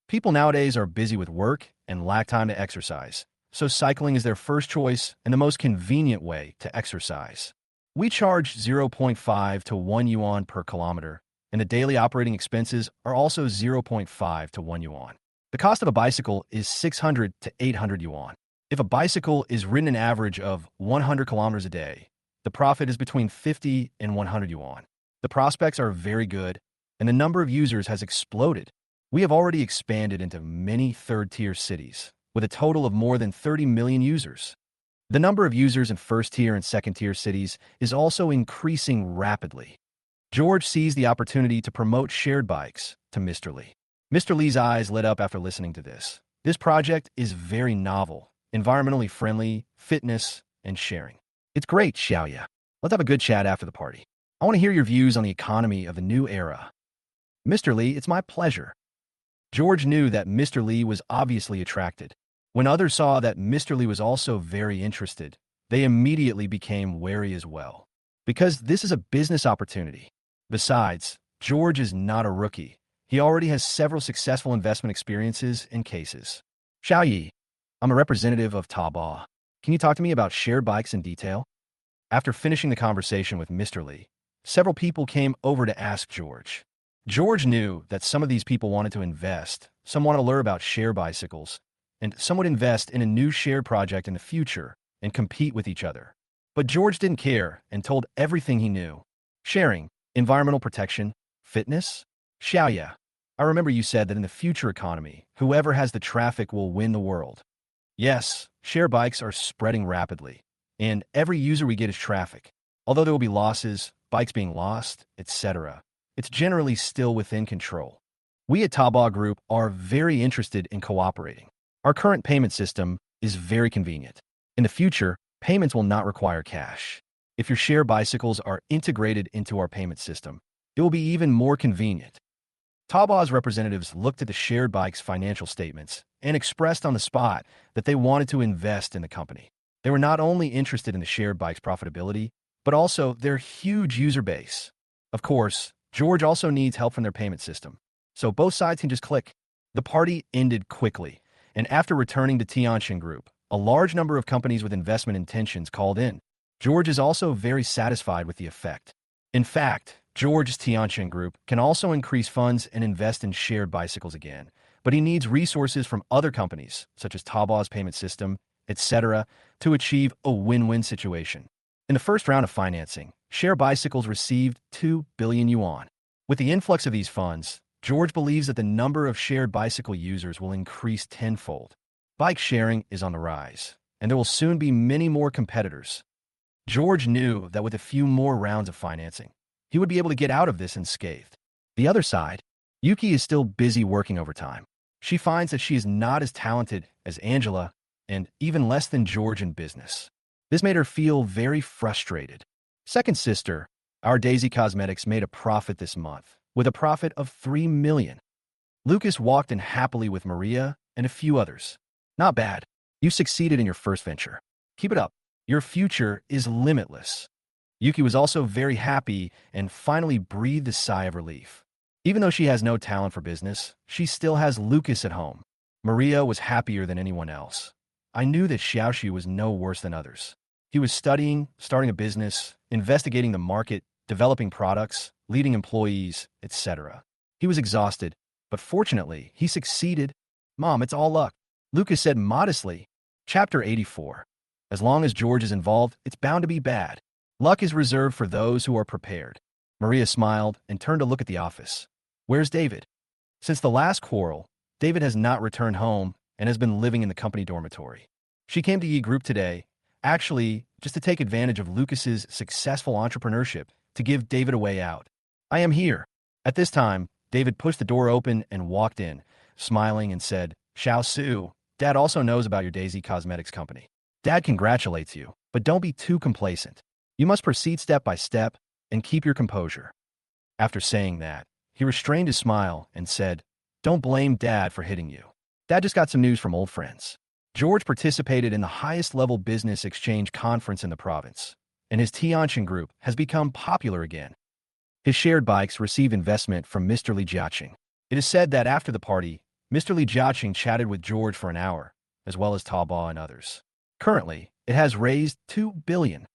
People nowadays are busy with work and lack time to exercise, so cycling is their first choice and the most convenient way to exercise. We charge 0.5 to 1 yuan per kilometer, and the daily operating expenses are also 0.5 to 1 yuan. The cost of a bicycle is 600 to 800 yuan. If a bicycle is ridden an average of 100 kilometers a day, the profit is between 50 and 100 yuan. The prospects are very good, and the number of users has exploded. We have already expanded into many third-tier cities, with a total of more than 30 million users. The number of users in first-tier and second-tier cities is also increasing rapidly. George sees the opportunity to promote shared bikes to Mr. Lee. Mr. Lee's eyes lit up after listening to this. This project is very novel, environmentally friendly, fitness, and sharing. It's great, Xiaoya. Let's have a good chat after the party. I want to hear your views on the economy of the new era. Mr. Lee, it's my pleasure. George knew that Mr. Lee was obviously attracted. When others saw that Mr. Lee was also very interested, they immediately became wary as well. Because this is a business opportunity. Besides, George is not a rookie. He already has several successful investment experiences and cases. Xiaoyi, I'm a representative of Taobao. Can you talk to me about shared bikes in detail? After finishing the conversation with Mr. Lee, several people came over to ask George. George knew that some of these people wanted to invest, some wanted to learn about share bicycles, and some would invest in a new shared project in the future and compete with each other. But George didn't care and told everything he knew. Sharing, environmental protection, fitness? Xiaoya, I remember you said that in the future economy, whoever has the traffic will win the world. Yes, share bikes are spreading rapidly, and every user we get is traffic. Although there will be losses, bikes being lost, etc., it's generally still within control. We at Taobao Group are very interested in cooperating. Our current payment system is very convenient. In the future, payments will not require cash. If your share bicycles are integrated into our payment system, it will be even more convenient. Taobao's representatives looked at the shared bike's financial statements and expressed on the spot that they wanted to invest in the company. They were not only interested in the shared bike's profitability, but also their huge user base. Of course, George also needs help from their payment system, so both sides can just click. The party ended quickly, and after returning to Tiancheng Group, a large number of companies with investment intentions called in. George is also very satisfied with the effect. In fact, George's Tiancheng Group can also increase funds and invest in shared bicycles again, but he needs resources from other companies, such as Taobao's payment system, etc., to achieve a win-win situation. In the first round of financing, Share Bicycles received 2 billion yuan. With the influx of these funds, George believes that the number of shared bicycle users will increase tenfold. Bike sharing is on the rise, and there will soon be many more competitors. George knew that with a few more rounds of financing, he would be able to get out of this unscathed. The other side, Yuki is still busy working overtime. She finds that she is not as talented as Angela and even less than George in business. This made her feel very frustrated. Second sister, our Daisy Cosmetics made a profit this month, with a profit of $3 million. Lucas walked in happily with Maria and a few others. Not bad. You succeeded in your first venture. Keep it up. Your future is limitless. Yuki was also very happy and finally breathed a sigh of relief. Even though she has no talent for business, she still has Lucas at home. Maria was happier than anyone else. I knew that Xiaoxiu was no worse than others. He was studying, starting a business, investigating the market, developing products, leading employees, etc. He was exhausted, but fortunately, he succeeded. Mom, it's all luck, Lucas said modestly. Chapter 84. As long as George is involved, it's bound to be bad. Luck is reserved for those who are prepared. Maria smiled and turned to look at the office. Where's David? Since the last quarrel, David has not returned home and has been living in the company dormitory. She came to Yi Group today, actually, just to take advantage of Lucas's successful entrepreneurship to give David a way out. I am here. At this time, David pushed the door open and walked in, smiling and said, Xiaoxiu, Dad also knows about your Daisy Cosmetics company. Dad congratulates you, but don't be too complacent. You must proceed step by step and keep your composure. After saying that, he restrained his smile and said, Don't blame Dad for hitting you. Dad just got some news from old friends. George participated in the highest level business exchange conference in the province, and his Tianjin group has become popular again. His shared bikes receive investment from Mr. Li Jiaqing. It is said that after the party, Mr. Li Jiaqing chatted with George for an hour, as well as Taobao and others. Currently, it has raised $2 billion.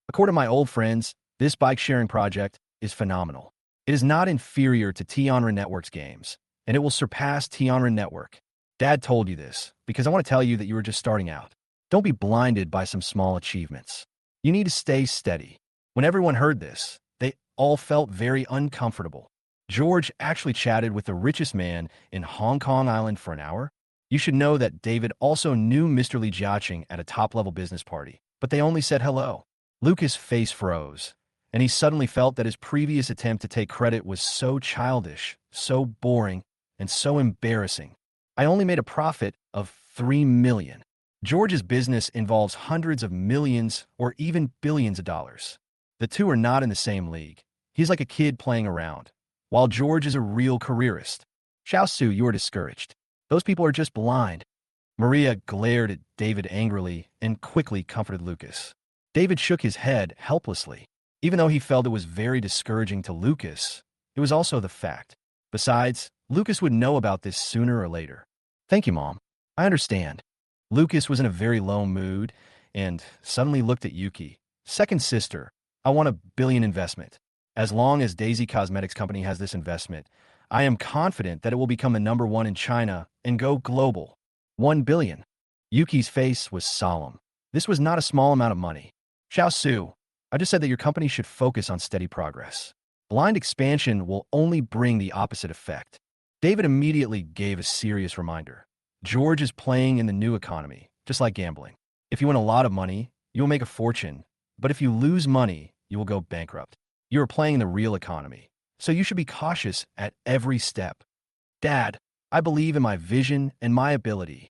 According to my old friends, this bike-sharing project is phenomenal. It is not inferior to Tianjin Network's games, and it will surpass Tianjin Network. Dad told you this because I want to tell you that you are just starting out. Don't be blinded by some small achievements. You need to stay steady. When everyone heard this, they all felt very uncomfortable. George actually chatted with the richest man in Hong Kong Island for an hour. You should know that David also knew Mr. Li Jiaqing at a top-level business party, but they only said hello. Lucas' face froze, and he suddenly felt that his previous attempt to take credit was so childish, so boring, and so embarrassing. I only made a profit of $3 million. George's business involves hundreds of millions or even billions of dollars. The two are not in the same league. He's like a kid playing around, while George is a real careerist. Xiaoxiu, you are discouraged. Those people are just blind. Maria glared at David angrily and quickly comforted Lucas. David shook his head helplessly. Even though he felt it was very discouraging to Lucas, it was also the fact. Besides, Lucas would know about this sooner or later. Thank you, Mom. I understand. Lucas was in a very low mood and suddenly looked at Yuki. Second sister, I want $1 billion investment. As long as Daisy Cosmetics Company has this investment, I am confident that it will become the #1 in China and go global. $1 billion. Yuki's face was solemn. This was not a small amount of money. Xiaoxiu, I just said that your company should focus on steady progress. Blind expansion will only bring the opposite effect. David immediately gave a serious reminder. George is playing in the new economy, just like gambling. If you win a lot of money, you will make a fortune. But if you lose money, you will go bankrupt. You are playing in the real economy, so you should be cautious at every step. Dad, I believe in my vision and my ability.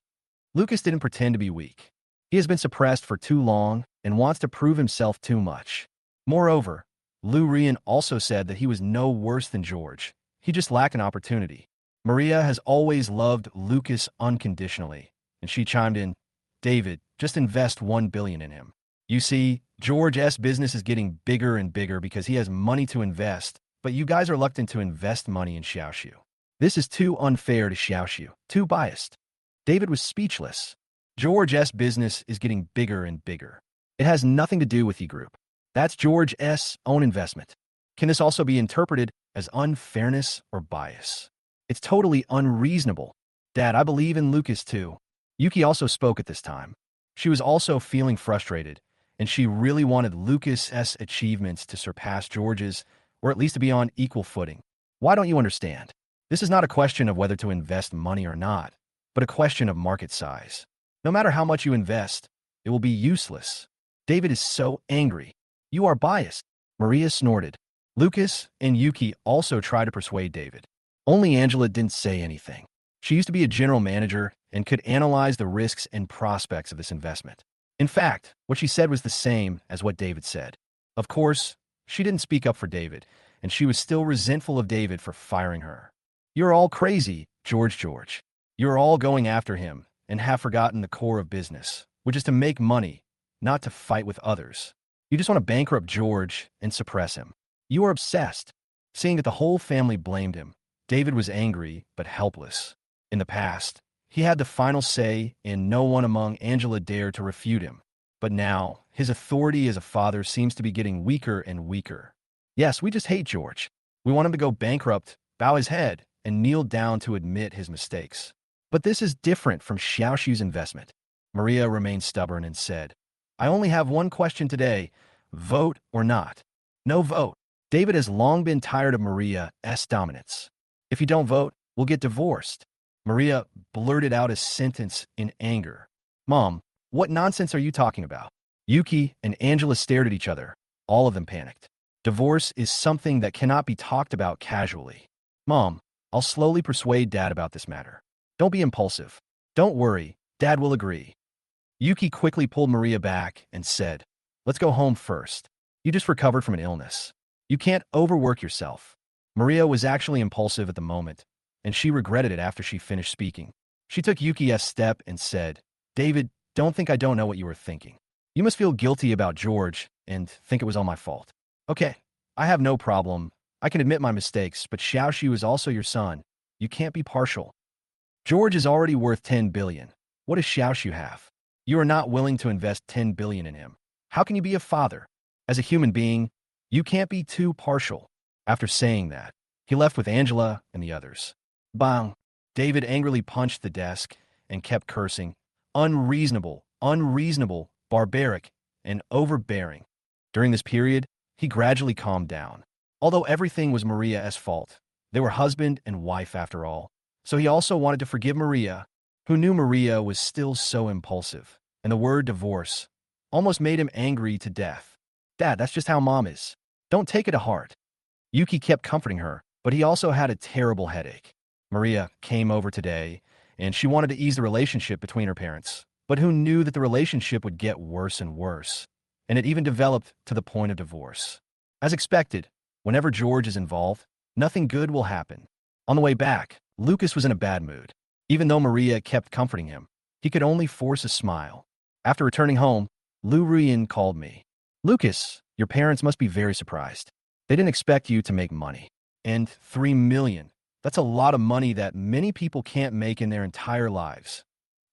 Lucas didn't pretend to be weak. He has been suppressed for too long and wants to prove himself too much. Moreover, Lu Rian also said that he was no worse than George. He just lacked an opportunity. Maria has always loved Lucas unconditionally, and she chimed in, David, just invest $1 billion in him. You see, George's business is getting bigger and bigger because he has money to invest, but you guys are reluctant to invest money in Xiaoxiu. This is too unfair to Xiaoxiu, too biased. David was speechless. George's business is getting bigger and bigger. It has nothing to do with E Group. That's George's own investment. Can this also be interpreted as unfairness or bias? It's totally unreasonable. Dad, I believe in Lucas too. Yuki also spoke at this time. She was also feeling frustrated, and she really wanted Lucas's achievements to surpass George's, or at least to be on equal footing. Why don't you understand? This is not a question of whether to invest money or not. but a question of market size. No matter how much you invest, it will be useless. David is so angry. You are biased. Maria snorted. Lucas and Yuki also tried to persuade David. Only Angela didn't say anything. She used to be a general manager and could analyze the risks and prospects of this investment. In fact, what she said was the same as what David said. Of course, she didn't speak up for David, and she was still resentful of David for firing her. You're all crazy, George. You're all going after him and have forgotten the core of business, which is to make money, not to fight with others. You just want to bankrupt George and suppress him. You are obsessed. Seeing that the whole family blamed him, David was angry but helpless. In the past, he had the final say, and no one among Angela dared to refute him. But now, his authority as a father seems to be getting weaker and weaker. Yes, we just hate George. We want him to go bankrupt, bow his head, and kneel down to admit his mistakes. But this is different from Xiaoxiu's investment. Maria remained stubborn and said, I only have one question today. Vote or not? No vote. David has long been tired of Maria's dominance. If you don't vote, we'll get divorced. Maria blurted out a sentence in anger. Mom, what nonsense are you talking about? Yuki and Angela stared at each other. All of them panicked. Divorce is something that cannot be talked about casually. Mom, I'll slowly persuade Dad about this matter. Don't be impulsive. Don't worry, Dad will agree. Yuki quickly pulled Maria back and said, Let's go home first. You just recovered from an illness. You can't overwork yourself. Maria was actually impulsive at the moment, and she regretted it after she finished speaking. She took Yuki's step and said, David, don't think I don't know what you were thinking. You must feel guilty about George and think it was all my fault. Okay, I have no problem. I can admit my mistakes, but Xiaoxiu is also your son. You can't be partial. George is already worth 10 billion. What does Xiaoxiu have? You are not willing to invest 10 billion in him. How can you be a father? As a human being, you can't be too partial. After saying that, he left with Angela and the others. Bang! David angrily punched the desk and kept cursing. Unreasonable, barbaric, and overbearing. During this period, he gradually calmed down. Although everything was Maria's fault, they were husband and wife after all. So he also wanted to forgive Maria, who knew Maria was still so impulsive, and the word divorce almost made him angry to death. Dad, that's just how Mom is. Don't take it to heart. Yuki kept comforting her, but he also had a terrible headache. Maria came over today, and she wanted to ease the relationship between her parents, but who knew that the relationship would get worse and worse, and it even developed to the point of divorce. As expected, whenever George is involved, nothing good will happen. On the way back, Lucas was in a bad mood. Even though Maria kept comforting him, he could only force a smile. After returning home, Lu Ruyin called me. Lucas, your parents must be very surprised. They didn't expect you to make money. And 3 million. That's a lot of money that many people can't make in their entire lives.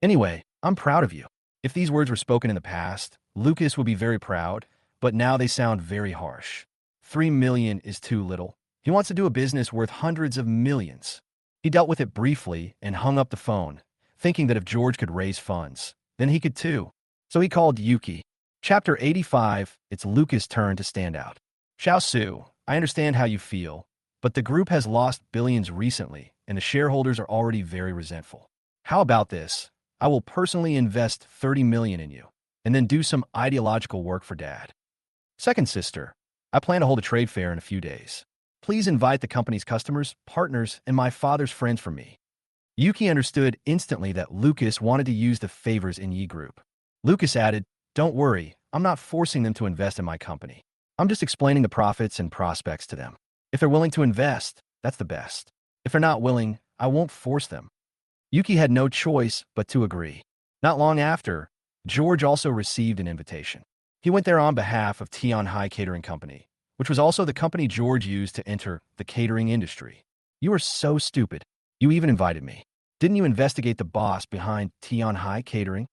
Anyway, I'm proud of you. If these words were spoken in the past, Lucas would be very proud, but now they sound very harsh. 3 million is too little. He wants to do a business worth hundreds of millions. He dealt with it briefly and hung up the phone, thinking that if George could raise funds, then he could too. So he called Yuki. Chapter 85, it's Lucas' turn to stand out. Xiaoxiu, I understand how you feel, but the group has lost billions recently, and the shareholders are already very resentful. How about this? I will personally invest 30 million in you, and then do some ideological work for Dad. Second sister, I plan to hold a trade fair in a few days. Please invite the company's customers, partners, and my father's friends for me. Yuki understood instantly that Lucas wanted to use the favors in Yi Group. Lucas added, Don't worry, I'm not forcing them to invest in my company. I'm just explaining the profits and prospects to them. If they're willing to invest, that's the best. If they're not willing, I won't force them. Yuki had no choice but to agree. Not long after, George also received an invitation. He went there on behalf of Tianhai Catering Company, which was also the company George used to enter the catering industry. You are so stupid. You even invited me. Didn't you investigate the boss behind Tianhai Catering?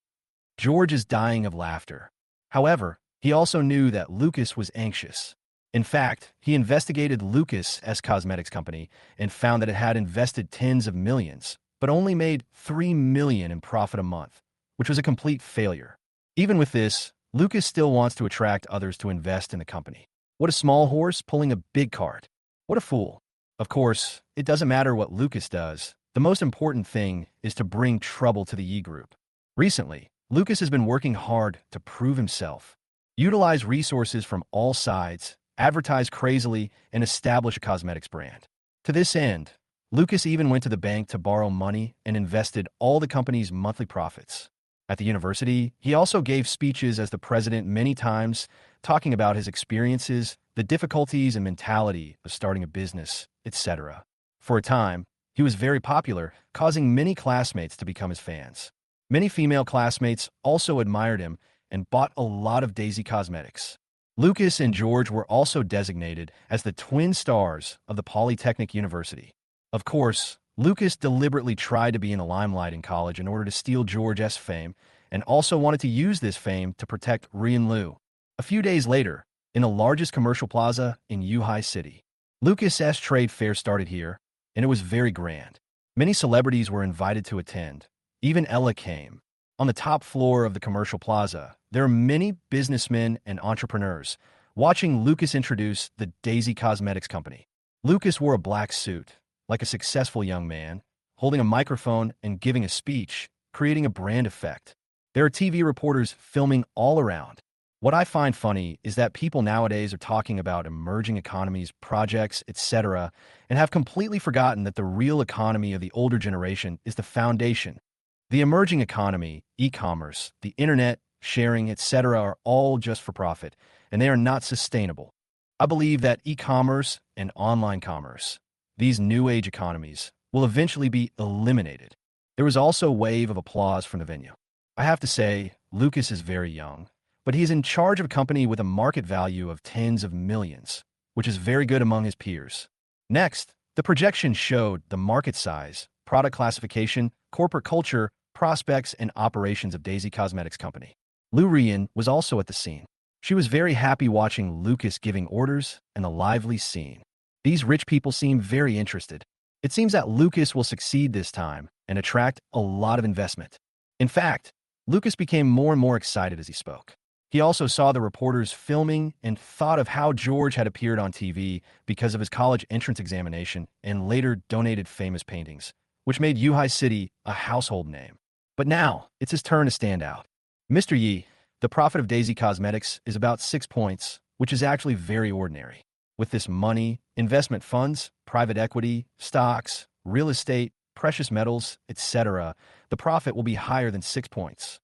George is dying of laughter. However, he also knew that Lucas was anxious. In fact, he investigated Lucas's cosmetics company and found that it had invested tens of millions, but only made 3 million in profit a month, which was a complete failure. Even with this, Lucas still wants to attract others to invest in the company. What a small horse pulling a big cart. What a fool. Of course, it doesn't matter what Lucas does. The most important thing is to bring trouble to the Yi group. Recently, Lucas has been working hard to prove himself, utilize resources from all sides, advertise crazily, and establish a cosmetics brand. To this end, Lucas even went to the bank to borrow money and invested all the company's monthly profits. At the university, he also gave speeches as the president many times, talking about his experiences, the difficulties and mentality of starting a business, etc. For a time, he was very popular, causing many classmates to become his fans. Many female classmates also admired him and bought a lot of Daisy cosmetics. Lucas and George were also designated as the twin stars of the Polytechnic University. Of course, Lucas deliberately tried to be in the limelight in college in order to steal George's fame and also wanted to use this fame to protect Rian Liu. A few days later, in the largest commercial plaza in Yuhai City, Lucas's trade fair started here, and it was very grand. Many celebrities were invited to attend. Even Ella came. On the top floor of the commercial plaza, there are many businessmen and entrepreneurs watching Lucas introduce the Daisy Cosmetics Company. Lucas wore a black suit, like a successful young man, holding a microphone and giving a speech, creating a brand effect. There are TV reporters filming all around. What I find funny is that people nowadays are talking about emerging economies, projects, etc., and have completely forgotten that the real economy of the older generation is the foundation. The emerging economy, e-commerce, the internet, sharing, etc., are all just for profit, and they are not sustainable. I believe that e-commerce and online commerce, these new age economies, will eventually be eliminated. There was also a wave of applause from the venue. I have to say, Lucas is very young, but he is in charge of a company with a market value of tens of millions, which is very good among his peers. Next, the projection showed the market size, product classification, corporate culture, prospects, and operations of Daisy Cosmetics Company. Lu Rian was also at the scene. She was very happy watching Lucas giving orders and the lively scene. These rich people seem very interested. It seems that Lucas will succeed this time and attract a lot of investment. In fact, Lucas became more and more excited as he spoke. He also saw the reporters filming and thought of how George had appeared on TV because of his college entrance examination and later donated famous paintings, which made Yuhai City a household name. But now, it's his turn to stand out. Mr. Yi, the profit of Daisy Cosmetics is about 6 points, which is actually very ordinary. With this money, investment funds, private equity, stocks, real estate, precious metals, etc., the profit will be higher than 6 points.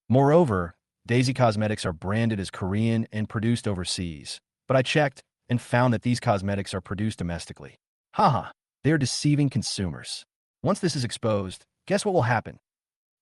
Moreover, Daisy Cosmetics are branded as Korean and produced overseas, but I checked and found that these cosmetics are produced domestically. Haha, they are deceiving consumers. Once this is exposed, guess what will happen?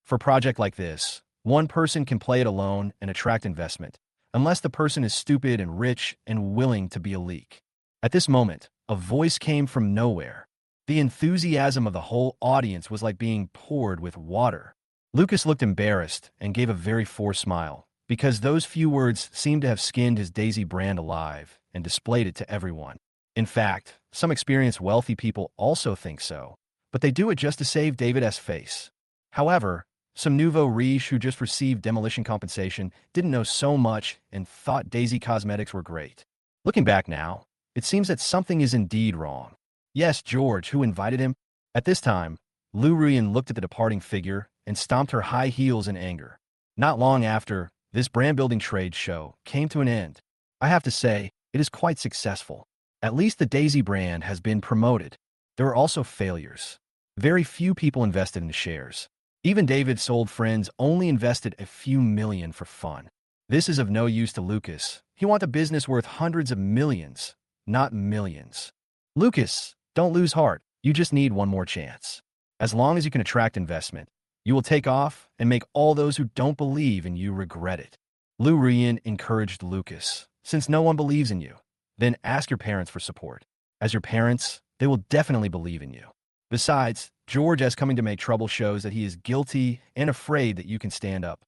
For a project like this, one person can play it alone and attract investment, unless the person is stupid and rich and willing to be a leak. At this moment, a voice came from nowhere. The enthusiasm of the whole audience was like being poured with water. Lucas looked embarrassed and gave a very forced smile, because those few words seemed to have skinned his Daisy brand alive and displayed it to everyone. In fact, some experienced wealthy people also think so, but they do it just to save David's face. However, some nouveau riche who just received demolition compensation didn't know so much and thought Daisy Cosmetics were great. Looking back now, it seems that something is indeed wrong. Yes, George, who invited him? At this time, Lu Rian looked at the departing figure and stomped her high heels in anger. Not long after, this brand-building trade show came to an end. I have to say, it is quite successful. At least the Daisy brand has been promoted. There were also failures. Very few people invested in the shares. Even David's old friends only invested a few million for fun. This is of no use to Lucas. He wants a business worth hundreds of millions, not millions. Lucas, don't lose heart. You just need one more chance. As long as you can attract investment, you will take off and make all those who don't believe in you regret it. Lu Rian encouraged Lucas. Since no one believes in you, then ask your parents for support. As your parents, they will definitely believe in you. Besides, George, as coming to make trouble, shows that he is guilty and afraid that you can stand up.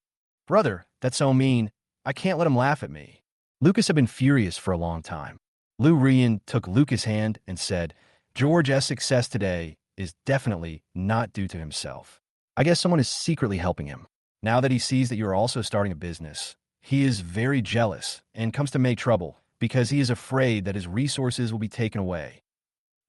Brother, that's so mean. I can't let him laugh at me. Lucas had been furious for a long time. Lu Rian took Lucas' hand and said, George's success today is definitely not due to himself. I guess someone is secretly helping him. Now that he sees that you are also starting a business, he is very jealous and comes to make trouble because he is afraid that his resources will be taken away.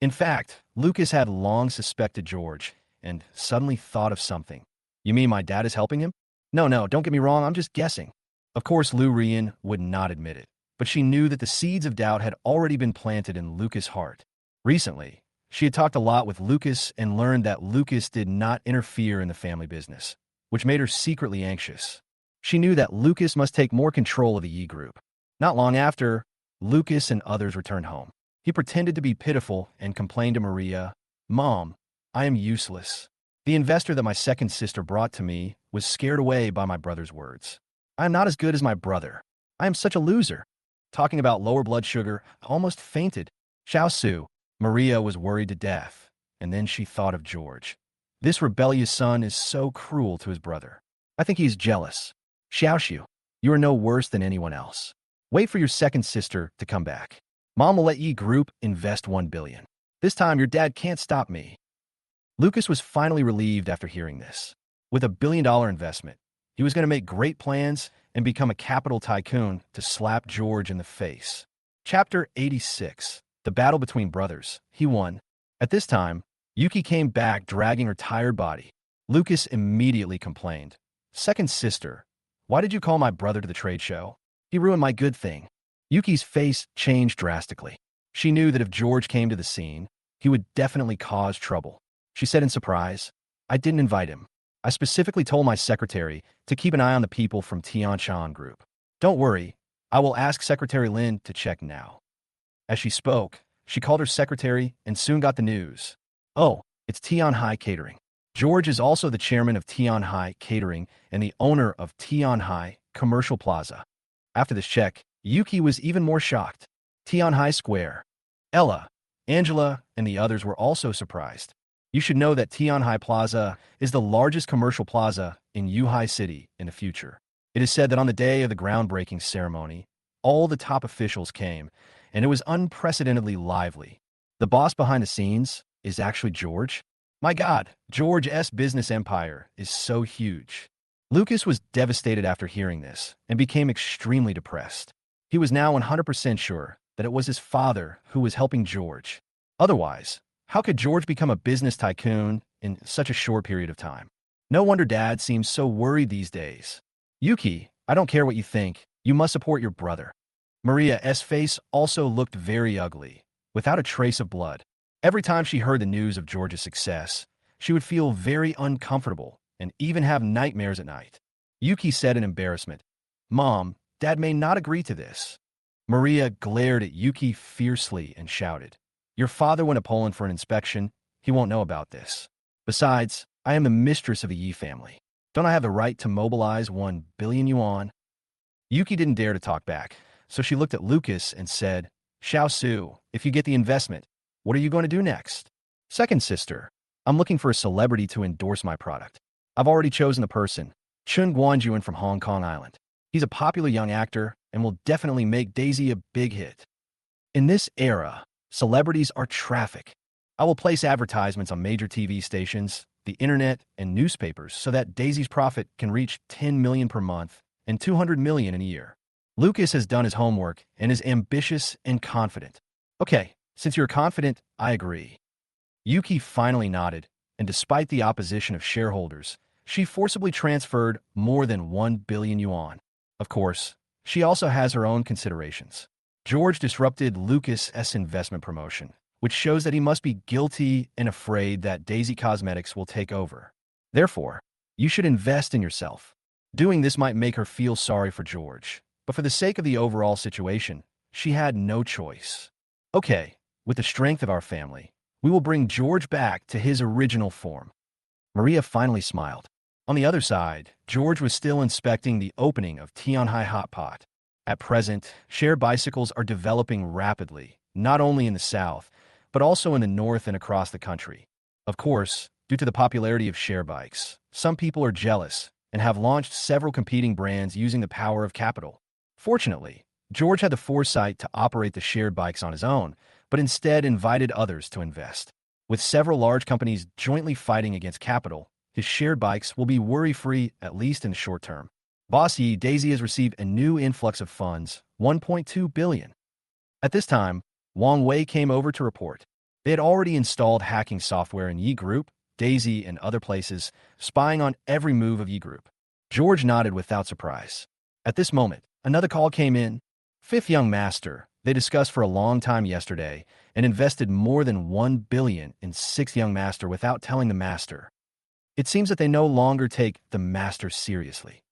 In fact, Lucas had long suspected George, and suddenly thought of something. You mean my dad is helping him? No, don't get me wrong, I'm just guessing. Of course, Lu Rian would not admit it, but she knew that the seeds of doubt had already been planted in Lucas' heart. Recently, she had talked a lot with Lucas and learned that Lucas did not interfere in the family business, which made her secretly anxious. She knew that Lucas must take more control of the Yi group. Not long after, Lucas and others returned home. He pretended to be pitiful and complained to Maria, "Mom, I am useless. The investor that my second sister brought to me was scared away by my brother's words. I am not as good as my brother. I am such a loser." Talking about lower blood sugar, I almost fainted. Xiaosu, Maria was worried to death, and then she thought of George. This rebellious son is so cruel to his brother. I think he is jealous. Xiaoxiu, you are no worse than anyone else. Wait for your second sister to come back. Mom will let Yi Group invest 1 billion. This time your dad can't stop me. Lucas was finally relieved after hearing this. With a $1 billion investment, he was going to make great plans and become a capital tycoon to slap George in the face. Chapter 86. The Battle Between Brothers. He won. At this time, Yuki came back dragging her tired body. Lucas immediately complained. "Second sister, why did you call my brother to the trade show? He ruined my good thing." Yuki's face changed drastically. She knew that if George came to the scene, he would definitely cause trouble. She said in surprise, "I didn't invite him. I specifically told my secretary to keep an eye on the people from Tianshan Group. Don't worry, I will ask Secretary Lin to check now." As she spoke, she called her secretary and soon got the news. "Oh, it's Tianhai Catering." George is also the chairman of Tianhai Catering and the owner of Tianhai Commercial Plaza. After this check, Yuki was even more shocked. Tianhai Square. Ella, Angela, and the others were also surprised. You should know that Tianhai Plaza is the largest commercial plaza in Yuhai City in the future. It is said that on the day of the groundbreaking ceremony, all the top officials came, and it was unprecedentedly lively. The boss behind the scenes is actually George. My God, George's business empire is so huge. Lucas was devastated after hearing this and became extremely depressed. He was now 100% sure that it was his father who was helping George. Otherwise, how could George become a business tycoon in such a short period of time? No wonder Dad seems so worried these days. "Yuki, I don't care what you think. You must support your brother." Maria's face also looked very ugly, without a trace of blood. Every time she heard the news of George's success, she would feel very uncomfortable and even have nightmares at night. Yuki said in embarrassment, "Mom, Dad may not agree to this." Maria glared at Yuki fiercely and shouted, "Your father went to Poland for an inspection. He won't know about this. Besides, I am the mistress of the Yi family. Don't I have the right to mobilize 1 billion yuan?" Yuki didn't dare to talk back, so she looked at Lucas and said, "Xiaosu, if you get the investment, what are you going to do next?" "Second sister, I'm looking for a celebrity to endorse my product. I've already chosen the person, Chun Guanjuan from Hong Kong Island. He's a popular young actor and will definitely make Daisy a big hit. In this era, celebrities are traffic. I will place advertisements on major TV stations, the internet, and newspapers so that Daisy's profit can reach 10 million per month and 200 million in a year." Lucas has done his homework and is ambitious and confident. "Okay, since you're confident, I agree." Yuki finally nodded, and despite the opposition of shareholders, she forcibly transferred more than 1 billion yuan. Of course, she also has her own considerations. George disrupted Lucas's investment promotion, which shows that he must be guilty and afraid that Daisy Cosmetics will take over. Therefore, you should invest in yourself. Doing this might make her feel sorry for George, but for the sake of the overall situation, she had no choice. "Okay, with the strength of our family, we will bring George back to his original form." Maria finally smiled. On the other side, George was still inspecting the opening of Tianhai Hot Pot. At present, shared bicycles are developing rapidly, not only in the south, but also in the north and across the country. Of course, due to the popularity of share bikes, some people are jealous and have launched several competing brands using the power of capital. Fortunately, George had the foresight to operate the shared bikes on his own, but instead invited others to invest. With several large companies jointly fighting against capital, his shared bikes will be worry-free at least in the short term. Boss Yi Daisy has received a new influx of funds, 1.2 billion. At this time, Wang Wei came over to report. They had already installed hacking software in Yi Group Daisy, and other places, spying on every move of Yi Group. George nodded without surprise. At this moment, another call came in. Fifth young master. They discussed for a long time yesterday and invested more than 1 billion in sixth young master without telling the master. It seems that they no longer take the master seriously.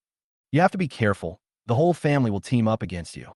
You have to be careful. The whole family will team up against you.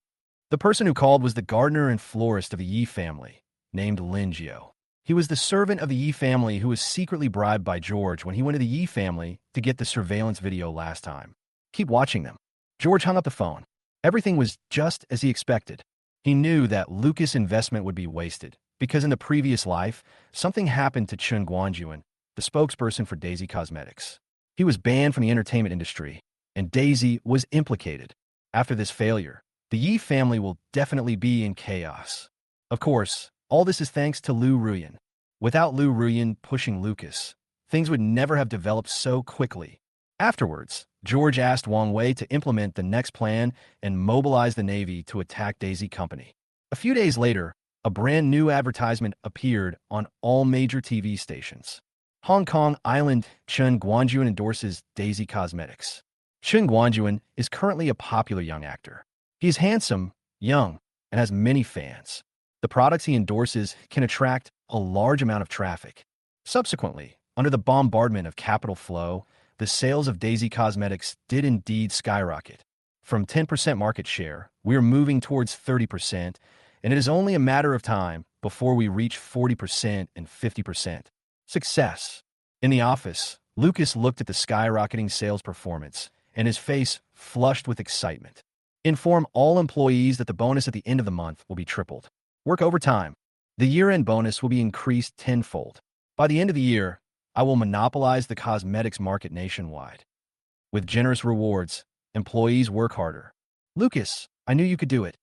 The person who called was the gardener and florist of the Yi family, named Lin Jiao. He was the servant of the Yi family who was secretly bribed by George when he went to the Yi family to get the surveillance video last time. Keep watching them. George hung up the phone. Everything was just as he expected. He knew that Lucas' investment would be wasted, because in the previous life, something happened to Chun Guanjuan, the spokesperson for Daisy Cosmetics. He was banned from the entertainment industry, and Daisy was implicated. After this failure, the Yi family will definitely be in chaos. Of course, all this is thanks to Lu Ruyan. Without Lu Ruyan pushing Lucas, things would never have developed so quickly. Afterwards, George asked Wang Wei to implement the next plan and mobilize the Navy to attack Daisy Company. A few days later, a brand new advertisement appeared on all major TV stations. Hong Kong Island Chun Guanjuan endorses Daisy Cosmetics. Chun Guanjuan is currently a popular young actor. He is handsome, young, and has many fans. The products he endorses can attract a large amount of traffic. Subsequently, under the bombardment of capital flow, the sales of Daisy Cosmetics did indeed skyrocket. From 10% market share, we are moving towards 30%, and it is only a matter of time before we reach 40% and 50%. Success. In the office, Lucas looked at the skyrocketing sales performance, and his face flushed with excitement. Inform all employees that the bonus at the end of the month will be tripled. Work overtime. The year-end bonus will be increased tenfold. By the end of the year, I will monopolize the cosmetics market nationwide. With generous rewards, employees work harder. Lucas, I knew you could do it.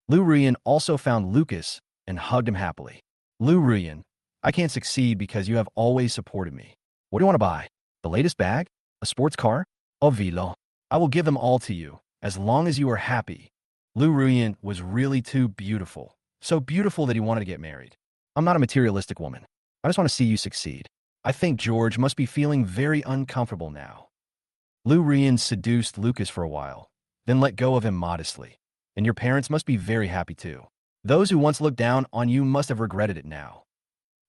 Lu Ruyan also found Lucas and hugged him happily. Lu Ruyan, I can't succeed because you have always supported me. What do you want to buy? The latest bag? A sports car? Oh, Vilo. I will give them all to you, as long as you are happy. Lu Ruyan was really too beautiful. So beautiful that he wanted to get married. I'm not a materialistic woman. I just want to see you succeed. I think George must be feeling very uncomfortable now. Lu Ruyan seduced Lucas for a while, then let go of him modestly. And your parents must be very happy too. Those who once looked down on you must have regretted it now.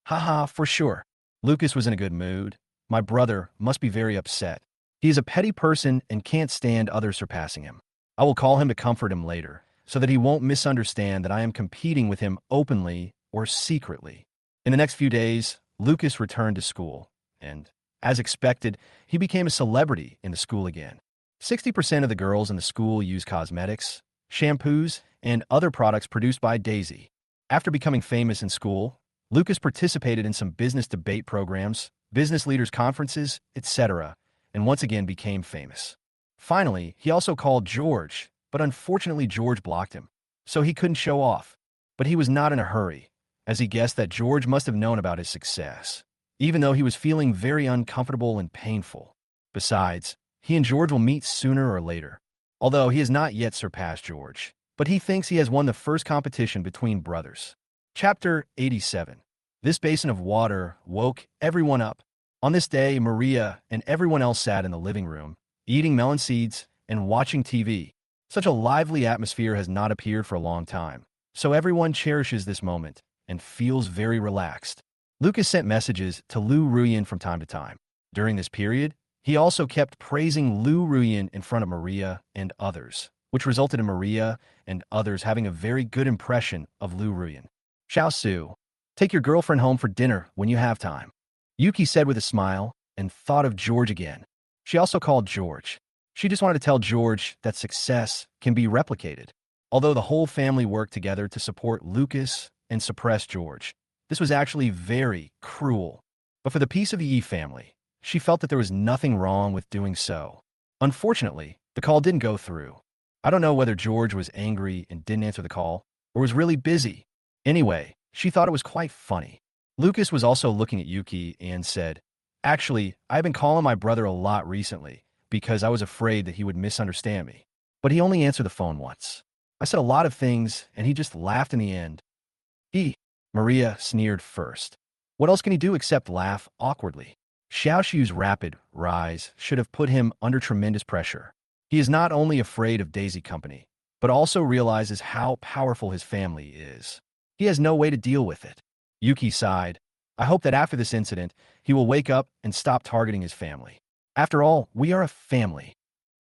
Haha, for sure. Lucas was in a good mood. My brother must be very upset. He is a petty person and can't stand others surpassing him. I will call him to comfort him later, so that he won't misunderstand that I am competing with him openly or secretly. In the next few days, Lucas returned to school, and, as expected, he became a celebrity in the school again. 60% of the girls in the school use cosmetics, shampoos, and other products produced by Daisy. After becoming famous in school, Lucas participated in some business debate programs, business leaders' conferences, etc., and once again became famous. Finally, he also called George, but unfortunately George blocked him, so he couldn't show off. But he was not in a hurry, as he guessed that George must have known about his success, even though he was feeling very uncomfortable and painful. Besides, he and George will meet sooner or later, although he has not yet surpassed George, but he thinks he has won the first competition between brothers. Chapter 87. This basin of water woke everyone up. On this day, Maria and everyone else sat in the living room, eating melon seeds and watching TV. Such a lively atmosphere has not appeared for a long time, so everyone cherishes this moment and feels very relaxed. Lucas sent messages to Lu Ruyan from time to time. During this period, he also kept praising Lu Ruyan in front of Maria and others, which resulted in Maria and others having a very good impression of Lu Ruyan. Xiao Su, take your girlfriend home for dinner when you have time, Yuki said with a smile and thought of George again. She also called George. She just wanted to tell George that success can be replicated. Although the whole family worked together to support Lucas and suppress George, this was actually very cruel. But for the peace of the Yi family, she felt that there was nothing wrong with doing so. Unfortunately, the call didn't go through. I don't know whether George was angry and didn't answer the call, or was really busy. Anyway, she thought it was quite funny. Lucas was also looking at Yuki and said, "Actually, I've been calling my brother a lot recently, because I was afraid that he would misunderstand me. But he only answered the phone once. I said a lot of things, and he just laughed in the end." Maria sneered first. What else can he do except laugh awkwardly? Xiaoxiu's rapid rise should have put him under tremendous pressure. He is not only afraid of Daisy Company, but also realizes how powerful his family is. He has no way to deal with it. Yuki sighed. I hope that after this incident, he will wake up and stop targeting his family. After all, we are a family.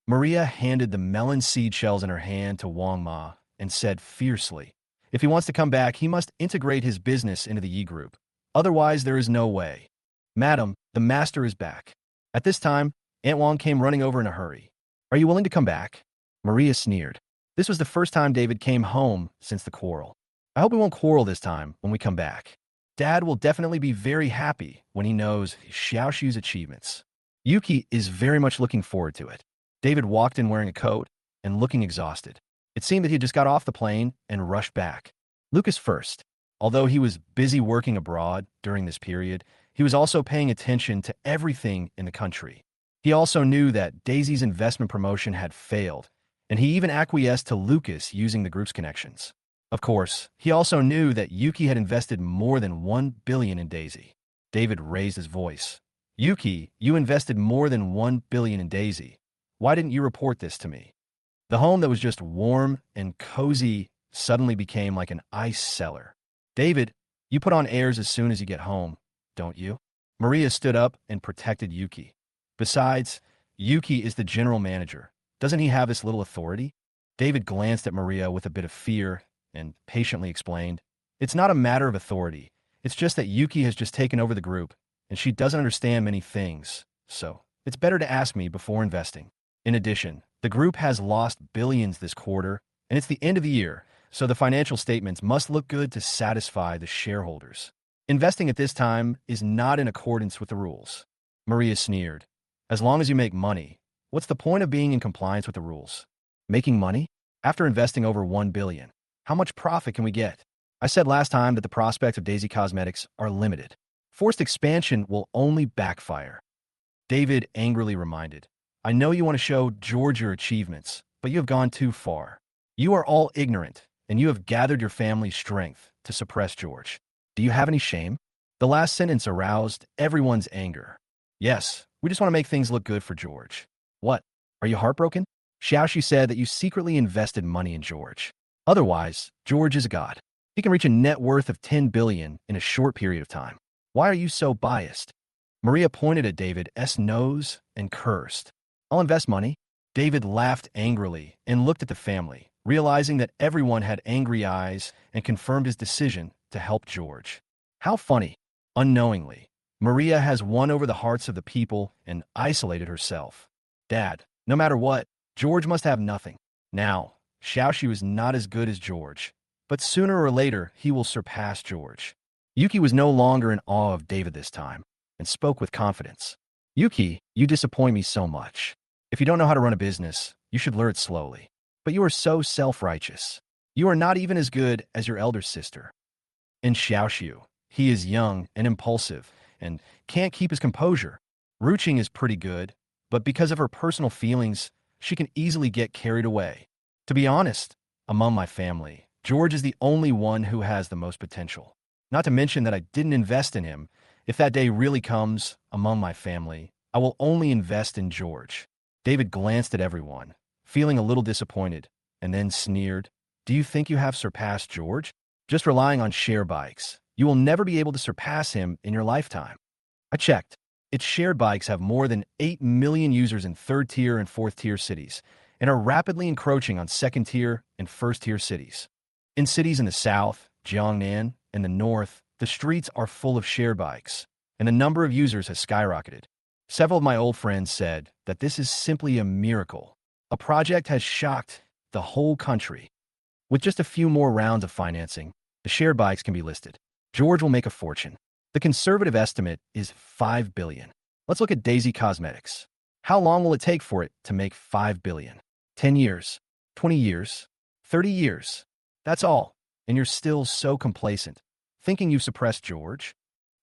Maria handed the melon seed shells in her hand to Wang Ma and said fiercely, if he wants to come back, he must integrate his business into the Yi Group. Otherwise, there is no way. Madam, the master is back. At this time, Aunt Wang came running over in a hurry. Are you willing to come back? Maria sneered. This was the first time David came home since the quarrel. I hope we won't quarrel this time when we come back. Dad will definitely be very happy when he knows Xiaoxiu's achievements. Yuki is very much looking forward to it. David walked in wearing a coat and looking exhausted. It seemed that he just got off the plane and rushed back. Lucas first. Although he was busy working abroad during this period, he was also paying attention to everything in the country. He also knew that Daisy's investment promotion had failed, and he even acquiesced to Lucas using the group's connections. Of course, he also knew that Yuki had invested more than 1 billion in Daisy. David raised his voice. Yuki, you invested more than 1 billion in Daisy. Why didn't you report this to me? The home that was just warm and cozy suddenly became like an ice cellar. David, you put on airs as soon as you get home, don't you? Maria stood up and protected Yuki. Besides, Yuki is the general manager. Doesn't he have this little authority? David glanced at Maria with a bit of fear and patiently explained, it's not a matter of authority. It's just that Yuki has just taken over the group, and she doesn't understand many things, so it's better to ask me before investing. In addition, the group has lost billions this quarter, and it's the end of the year, so the financial statements must look good to satisfy the shareholders. Investing at this time is not in accordance with the rules. Maria sneered. As long as you make money, what's the point of being in compliance with the rules? Making money? After investing over 1 billion, how much profit can we get? I said last time that the prospects of Daisy Cosmetics are limited. Forced expansion will only backfire. David angrily reminded, I know you want to show George your achievements, but you have gone too far. You are all ignorant, and you have gathered your family's strength to suppress George. Do you have any shame? The last sentence aroused everyone's anger. Yes, we just want to make things look good for George. What? Are you heartbroken? Xiaoxi said that you secretly invested money in George. Otherwise, George is a god. He can reach a net worth of 10 billion in a short period of time. Why are you so biased? Maria pointed at David's nose and cursed. I'll invest money. David laughed angrily and looked at the family, realizing that everyone had angry eyes, and confirmed his decision to help George. How funny. Unknowingly, Maria has won over the hearts of the people and isolated herself. Dad, no matter what, George must have nothing. Now, Xiaoxi is not as good as George, but sooner or later he will surpass George. Yuki was no longer in awe of David this time, and spoke with confidence. Yuki, you disappoint me so much. If you don't know how to run a business, you should learn it slowly. But you are so self-righteous. You are not even as good as your elder sister. And Xiaoxiu, he is young and impulsive, and can't keep his composure. Ruching is pretty good, but because of her personal feelings, she can easily get carried away. To be honest, among my family, George is the only one who has the most potential. Not to mention that I didn't invest in him. If that day really comes, among my family, I will only invest in George. David glanced at everyone, feeling a little disappointed, and then sneered, Do you think you have surpassed George? Just relying on share bikes, you will never be able to surpass him in your lifetime. I checked. Its shared bikes have more than 8 million users in third-tier and fourth-tier cities, and are rapidly encroaching on second-tier and first-tier cities. In cities in the south, Jiangnan, and the north, the streets are full of shared bikes, and the number of users has skyrocketed. Several of my old friends said that this is simply a miracle. A project has shocked the whole country. With just a few more rounds of financing, the shared bikes can be listed. George will make a fortune. The conservative estimate is 5 billion. Let's look at Daisy Cosmetics. How long will it take for it to make 5 billion? 10 years? 20 years? 30 years? That's all. And you're still so complacent, thinking you've suppressed George?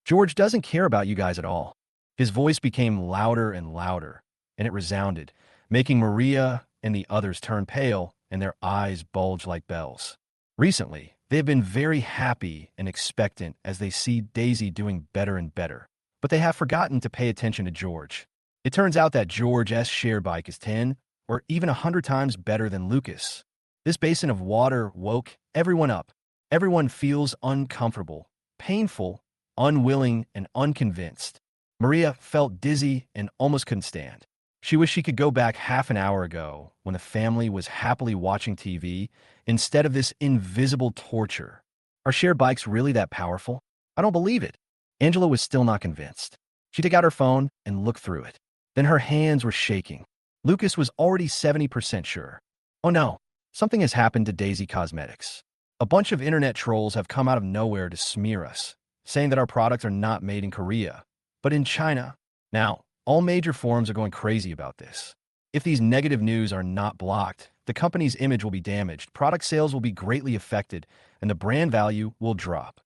George doesn't care about you guys at all. His voice became louder and louder, and it resounded, making Maria and the others turn pale and their eyes bulge like bells. Recently, they have been very happy and expectant as they see Daisy doing better and better. but they have forgotten to pay attention to George. It turns out that George's share bike is 10 or even 100 times better than Lucas. This basin of water woke everyone up. Everyone feels uncomfortable, painful, unwilling, and unconvinced. Maria felt dizzy and almost couldn't stand. She wished she could go back half an hour ago when the family was happily watching TV instead of this invisible torture. Are shared bikes really that powerful? I don't believe it. Angela was still not convinced. She took out her phone and looked through it. Then her hands were shaking. Lucas was already 70% sure. Oh no, something has happened to Daisy Cosmetics. A bunch of internet trolls have come out of nowhere to smear us, saying that our products are not made in Korea, but in China. Now, all major forums are going crazy about this. If these negative news are not blocked, the company's image will be damaged, product sales will be greatly affected, and the brand value will drop.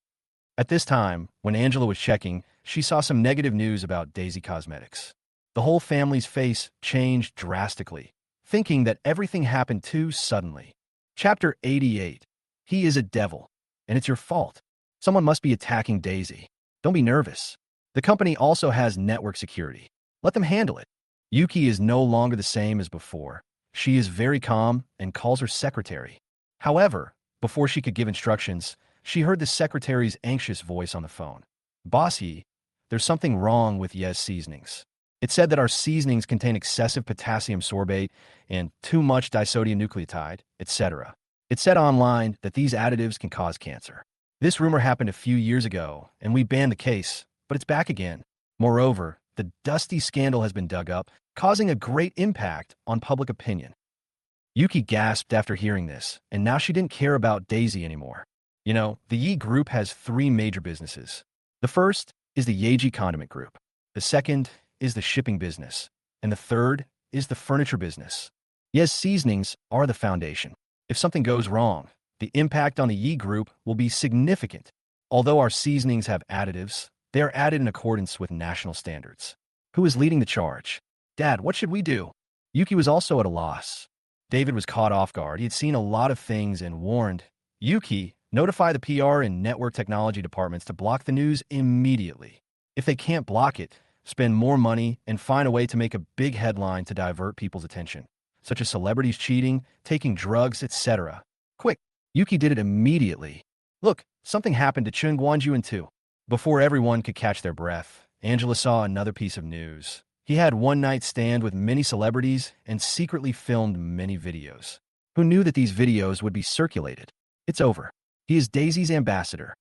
At this time, when Angela was checking, she saw some negative news about Daisy Cosmetics. The whole family's face changed drastically, thinking that everything happened too suddenly. Chapter 88. He is a devil, and it's your fault. Someone must be attacking Daisy. Don't be nervous. The company also has network security. Let them handle it. Yuki is no longer the same as before. She is very calm and calls her secretary. However, before she could give instructions, she heard the secretary's anxious voice on the phone. Bossy, there's something wrong with Yes seasonings. It said that our seasonings contain excessive potassium sorbate and too much disodium nucleotide, etc. It said online that these additives can cause cancer. This rumor happened a few years ago, and we banned the case, but it's back again. Moreover, the dusty scandal has been dug up, causing a great impact on public opinion. Yuki gasped after hearing this, and now she didn't care about Daisy anymore. You know, the Yi Group has three major businesses. The first is the Yeji Condiment Group. The second is the shipping business. And the third is the furniture business. Yes, seasonings are the foundation. If something goes wrong, the impact on the Yi Group will be significant. Although our seasonings have additives, they are added in accordance with national standards. Who is leading the charge? Dad, what should we do? Yuki was also at a loss. David was caught off guard. He had seen a lot of things and warned Yuki, notify the PR and network technology departments to block the news immediately. If they can't block it, spend more money and find a way to make a big headline to divert people's attention, such as celebrities cheating, taking drugs, etc. Quick, Yuki did it immediately. Look, something happened to Chung Guanjuan too. Before everyone could catch their breath, Angela saw another piece of news. He had one-night stand with many celebrities and secretly filmed many videos. Who knew that these videos would be circulated? It's over. He is Daisy's ambassador.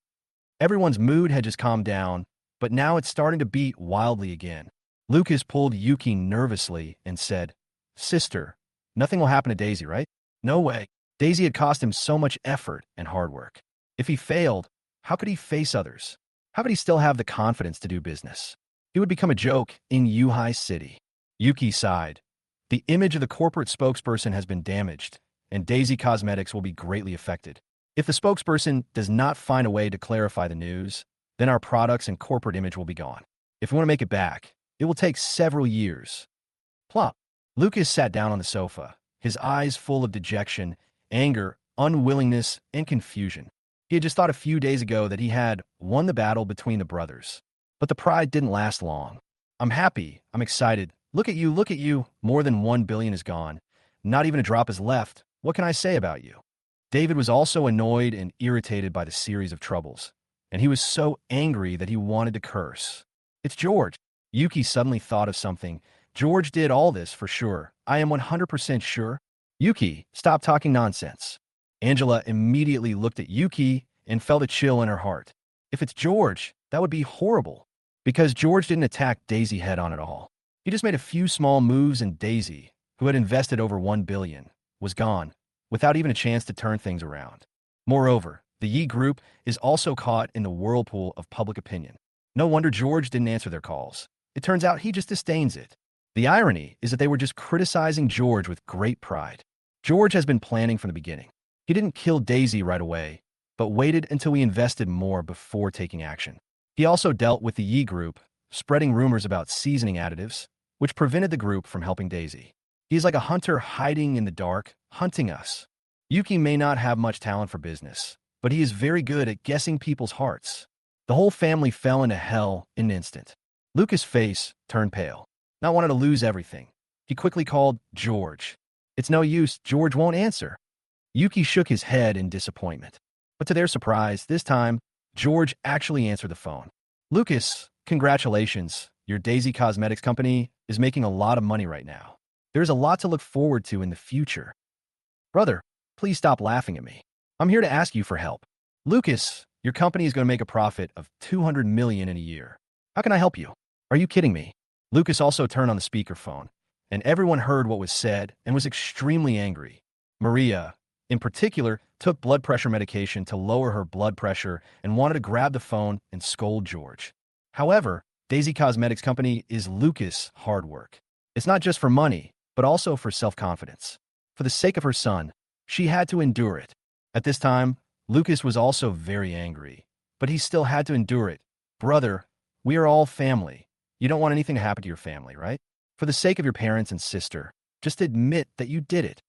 Everyone's mood had just calmed down, but now it's starting to beat wildly again. Lucas pulled Yuki nervously and said, Sister, nothing will happen to Daisy, right? No way. Daisy had cost him so much effort and hard work. If he failed, how could he face others? How could he still have the confidence to do business? He would become a joke in Yuhai City. Yuki sighed. The image of the corporate spokesperson has been damaged, and Daisy Cosmetics will be greatly affected. If the spokesperson does not find a way to clarify the news, then our products and corporate image will be gone. If we want to make it back, it will take several years. Plop. Lucas sat down on the sofa, his eyes full of dejection, anger, unwillingness, and confusion. He had just thought a few days ago that he had won the battle between the brothers. But the pride didn't last long. I'm happy. I'm excited. Look at you, look at you. More than 1 billion is gone. Not even a drop is left. What can I say about you? David was also annoyed and irritated by the series of troubles, and he was so angry that he wanted to curse. It's George. Yuki suddenly thought of something. George did all this for sure. I am 100% sure. Yuki, stop talking nonsense. Angela immediately looked at Yuki and felt a chill in her heart. If it's George, that would be horrible, because George didn't attack Daisy head-on at all. He just made a few small moves, and Daisy, who had invested over 1 billion, was gone, without even a chance to turn things around. Moreover, the Yi Group is also caught in the whirlpool of public opinion. No wonder George didn't answer their calls. It turns out he just disdains it. The irony is that they were just criticizing George with great pride. George has been planning from the beginning. He didn't kill Daisy right away, but waited until we invested more before taking action. He also dealt with the Yi Group, spreading rumors about seasoning additives, which prevented the group from helping Daisy. He is like a hunter hiding in the dark, hunting us. Yuki may not have much talent for business, but he is very good at guessing people's hearts. The whole family fell into hell in an instant. Lucas' face turned pale, not wanting to lose everything. He quickly called George. It's no use, George won't answer. Yuki shook his head in disappointment. But to their surprise, this time, George actually answered the phone. Lucas, congratulations. Your Daisy Cosmetics company is making a lot of money right now. There's a lot to look forward to in the future. Brother, please stop laughing at me. I'm here to ask you for help. Lucas, your company is going to make a profit of $200 million in a year. How can I help you? Are you kidding me? Lucas also turned on the speakerphone, and everyone heard what was said and was extremely angry. Maria, in particular, took blood pressure medication to lower her blood pressure and wanted to grab the phone and scold George. However, Daisy Cosmetics Company is Lucas' hard work. It's not just for money, but also for self-confidence. For the sake of her son, she had to endure it. At this time, Lucas was also very angry, but he still had to endure it. Brother, we are all family. You don't want anything to happen to your family, right? For the sake of your parents and sister, just admit that you did it.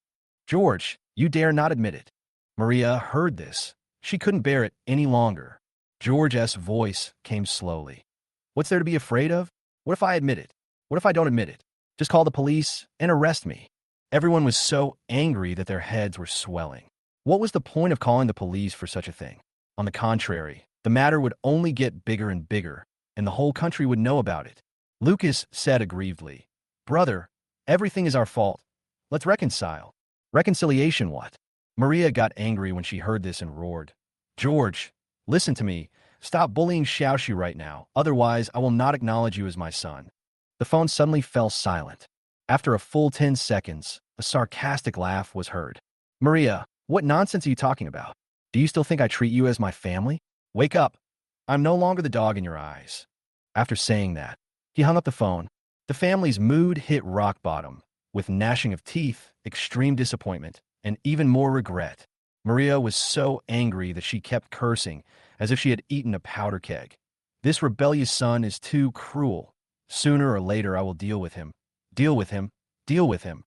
George, you dare not admit it. Maria heard this. She couldn't bear it any longer. George's voice came slowly. What's there to be afraid of? What if I admit it? What if I don't admit it? Just call the police and arrest me. Everyone was so angry that their heads were swelling. What was the point of calling the police for such a thing? On the contrary, the matter would only get bigger and bigger, and the whole country would know about it. Lucas said aggrievedly, Brother, everything is our fault. Let's reconcile. Reconciliation what? Maria got angry when she heard this and roared. George, listen to me. Stop bullying Xiaoxu right now, otherwise I will not acknowledge you as my son. The phone suddenly fell silent. After a full 10 seconds, a sarcastic laugh was heard. Maria, what nonsense are you talking about? Do you still think I treat you as my family? Wake up. I'm no longer the dog in your eyes. After saying that, he hung up the phone. The family's mood hit rock bottom, with gnashing of teeth, extreme disappointment, and even more regret. Maria was so angry that she kept cursing, as if she had eaten a powder keg. This rebellious son is too cruel. Sooner or later I will deal with him. Deal with him. Deal with him.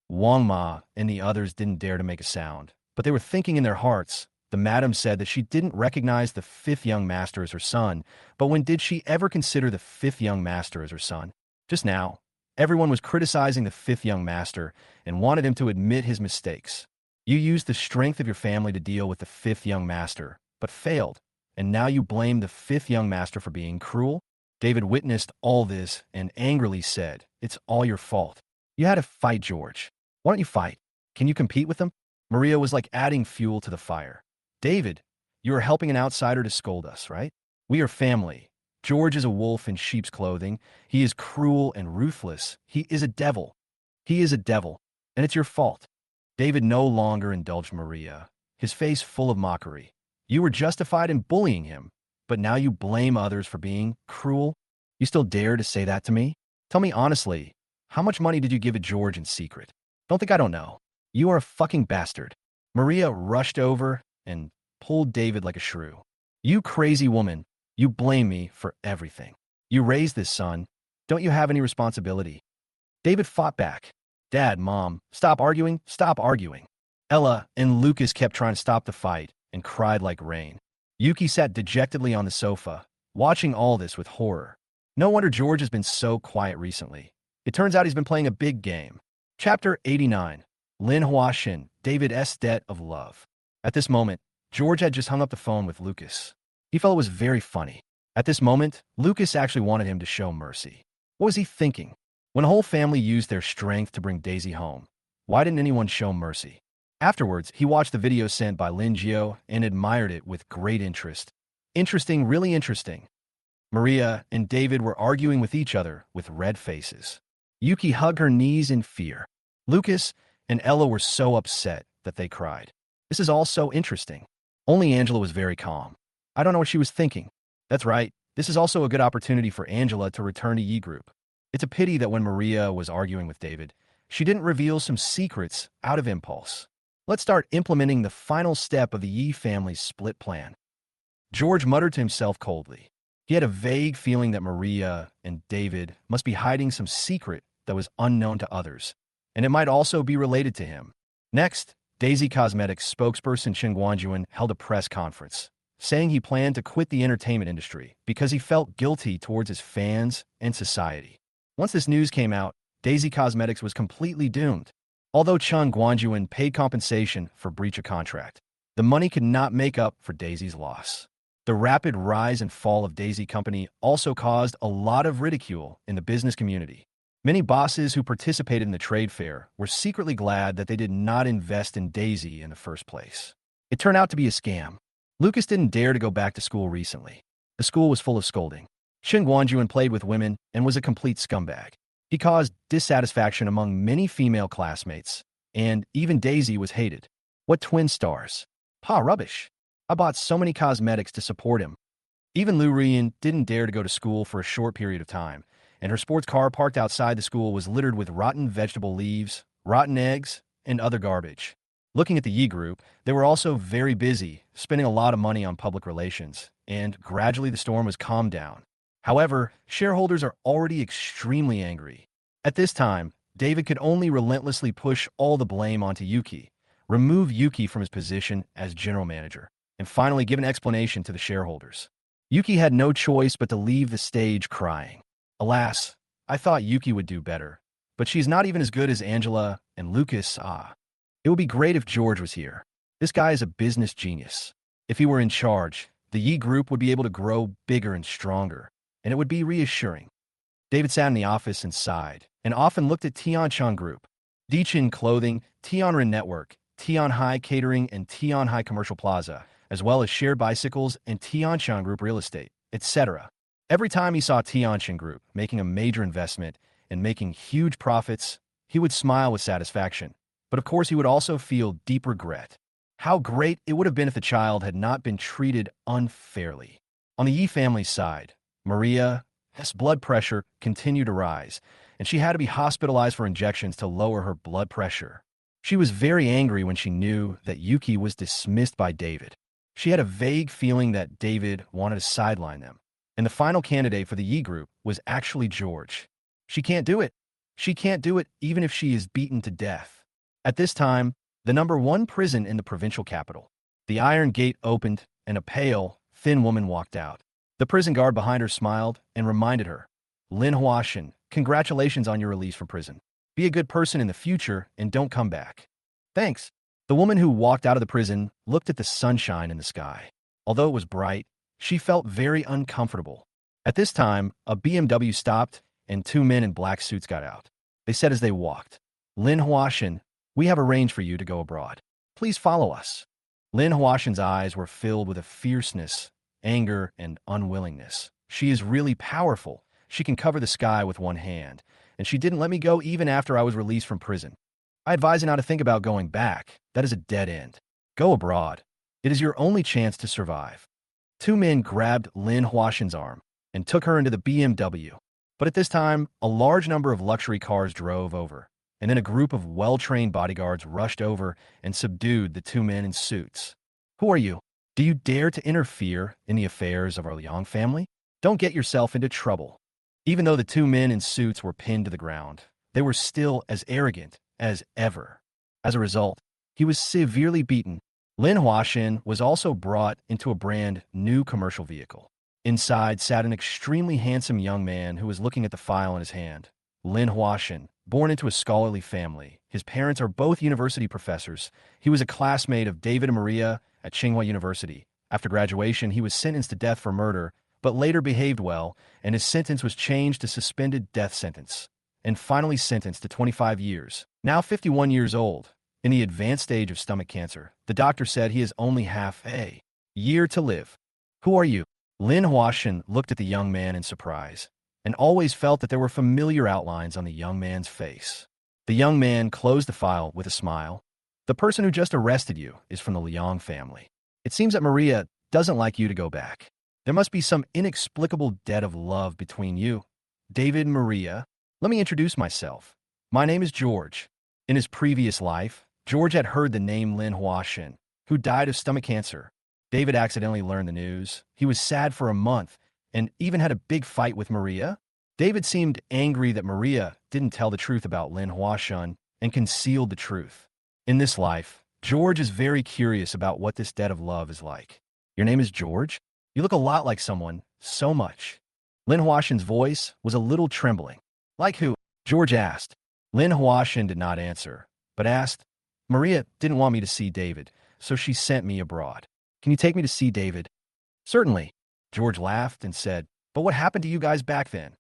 Wang Ma and the others didn't dare to make a sound, but they were thinking in their hearts. The madam said that she didn't recognize the fifth young master as her son, but when did she ever consider the fifth young master as her son? Just now, everyone was criticizing the fifth young master and wanted him to admit his mistakes. You used the strength of your family to deal with the fifth young master, but failed, and now you blame the fifth young master for being cruel? David witnessed all this and angrily said, It's all your fault. You had to fight George. Why don't you fight? Can you compete with him? Maria was like adding fuel to the fire. David, you are helping an outsider to scold us, right? We are family. George is a wolf in sheep's clothing. He is cruel and ruthless. He is a devil. He is a devil, and it's your fault. David no longer indulged Maria, his face full of mockery. You were justified in bullying him, but now you blame others for being cruel? You still dare to say that to me? Tell me honestly, how much money did you give to George in secret? Don't think I don't know. You are a fucking bastard. Maria rushed over and pulled David like a shrew. You crazy woman, you blame me for everything. You raised this son. Don't you have any responsibility? David fought back. Dad, Mom, stop arguing, stop arguing. Ella and Lucas kept trying to stop the fight and cried like rain. Yuki sat dejectedly on the sofa, watching all this with horror. No wonder George has been so quiet recently. It turns out he's been playing a big game. Chapter 89. Manhwa Shin, David's Debt of Love. At this moment, George had just hung up the phone with Lucas. He felt it was very funny. At this moment, Lucas actually wanted him to show mercy. What was he thinking? When a whole family used their strength to bring Daisy home, why didn't anyone show mercy? Afterwards, he watched the video sent by Lin Jio and admired it with great interest. Interesting, really interesting. Maria and David were arguing with each other with red faces. Yuki hugged her knees in fear. Lucas and Ella were so upset that they cried. This is all so interesting. Only Angela was very calm. I don't know what she was thinking. That's right. This is also a good opportunity for Angela to return to Yi Group. It's a pity that when Maria was arguing with David, she didn't reveal some secrets out of impulse. Let's start implementing the final step of the Yi family's split plan. George muttered to himself coldly. He had a vague feeling that Maria and David must be hiding some secret that was unknown to others, and it might also be related to him. Next, Daisy Cosmetics spokesperson Chen Guanjuan held a press conference. saying he planned to quit the entertainment industry because he felt guilty towards his fans and society. Once this news came out, Daisy Cosmetics was completely doomed. Although Chung Guanjuan paid compensation for breach of contract, the money could not make up for Daisy's loss. The rapid rise and fall of Daisy Company also caused a lot of ridicule in the business community. Many bosses who participated in the trade fair were secretly glad that they did not invest in Daisy in the first place. It turned out to be a scam. Lucas didn't dare to go back to school recently. The school was full of scolding. Shin Guanjuan played with women and was a complete scumbag. He caused dissatisfaction among many female classmates, and even Daisy was hated. What twin stars? Pa, rubbish. I bought so many cosmetics to support him. Even Lu Rian didn't dare to go to school for a short period of time, and her sports car parked outside the school was littered with rotten vegetable leaves, rotten eggs, and other garbage. Looking at the Yi group, they were also very busy, spending a lot of money on public relations, and gradually the storm was calmed down. However, shareholders are already extremely angry. At this time, David could only relentlessly push all the blame onto Yuki, remove Yuki from his position as general manager, and finally give an explanation to the shareholders. Yuki had no choice but to leave the stage crying. Alas, I thought Yuki would do better, but she's not even as good as Angela and Lucas. It would be great if George was here. This guy is a business genius. If he were in charge, the Yi group would be able to grow bigger and stronger, and it would be reassuring. David sat in the office and sighed, and often looked at Tianchan Group, Dichin Clothing, Tianren Network, Tian Hai Catering, and Tian Hai Commercial Plaza, as well as Shared Bicycles and Tianchan Group Real Estate, etc. Every time he saw Tianchan Group making a major investment and making huge profits, he would smile with satisfaction. But of course, he would also feel deep regret. How great it would have been if the child had not been treated unfairly. On the Yi family's side, Maria's blood pressure continued to rise, and she had to be hospitalized for injections to lower her blood pressure. She was very angry when she knew that Yuki was dismissed by David. She had a vague feeling that David wanted to sideline them, and the final candidate for the Yi group was actually George. She can't do it. She can't do it even if she is beaten to death. At this time, the #1 prison in the provincial capital. The iron gate opened, and a pale, thin woman walked out. The prison guard behind her smiled and reminded her, "Lin Huashan, congratulations on your release from prison. Be a good person in the future and don't come back." "Thanks." The woman who walked out of the prison looked at the sunshine in the sky. Although it was bright, she felt very uncomfortable. At this time, a BMW stopped and 2 men in black suits got out. They said as they walked, "Lin Huashan, we have arranged for you to go abroad. Please follow us." Lin Huashan's eyes were filled with a fierceness, anger, and unwillingness. "She is really powerful. She can cover the sky with one hand, and she didn't let me go even after I was released from prison. I advise you not to think about going back. That is a dead end. Go abroad. It is your only chance to survive." 2 men grabbed Lin Huashan's arm and took her into the BMW. But at this time, a large number of luxury cars drove over, and then a group of well-trained bodyguards rushed over and subdued the 2 men in suits. "Who are you? Do you dare to interfere in the affairs of our Liang family? Don't get yourself into trouble." Even though the 2 men in suits were pinned to the ground, they were still as arrogant as ever. As a result, he was severely beaten. Lin Huashan was also brought into a brand new commercial vehicle. Inside sat an extremely handsome young man who was looking at the file in his hand. Lin Huashan, born into a scholarly family. His parents are both university professors. He was a classmate of David and Maria at Tsinghua University. After graduation, he was sentenced to death for murder, but later behaved well, and his sentence was changed to suspended death sentence, and finally sentenced to 25 years. Now 51 years old, in the advanced stage of stomach cancer, the doctor said he has only half a year to live. "Who are you?" Lin Huashan looked at the young man in surprise, and always felt that there were familiar outlines on the young man's face. The young man closed the file with a smile. "The person who just arrested you is from the Liang family. It seems that Maria doesn't like you to go back. There must be some inexplicable debt of love between you. David and Maria, let me introduce myself. My name is George." In his previous life, George had heard the name Lin Huashan, who died of stomach cancer. David accidentally learned the news. He was sad for a month and even had a big fight with Maria. David seemed angry that Maria didn't tell the truth about Lin Huashan and concealed the truth. In this life, George is very curious about what this debt of love is like. Your name is George? You look a lot like someone, so much. Lin Huashen's voice was a little trembling. Like who? George asked. Lin Huashen did not answer, but asked, Maria didn't want me to see David, so she sent me abroad. Can you take me to see David? Certainly. George laughed and said, but what happened to you guys back then?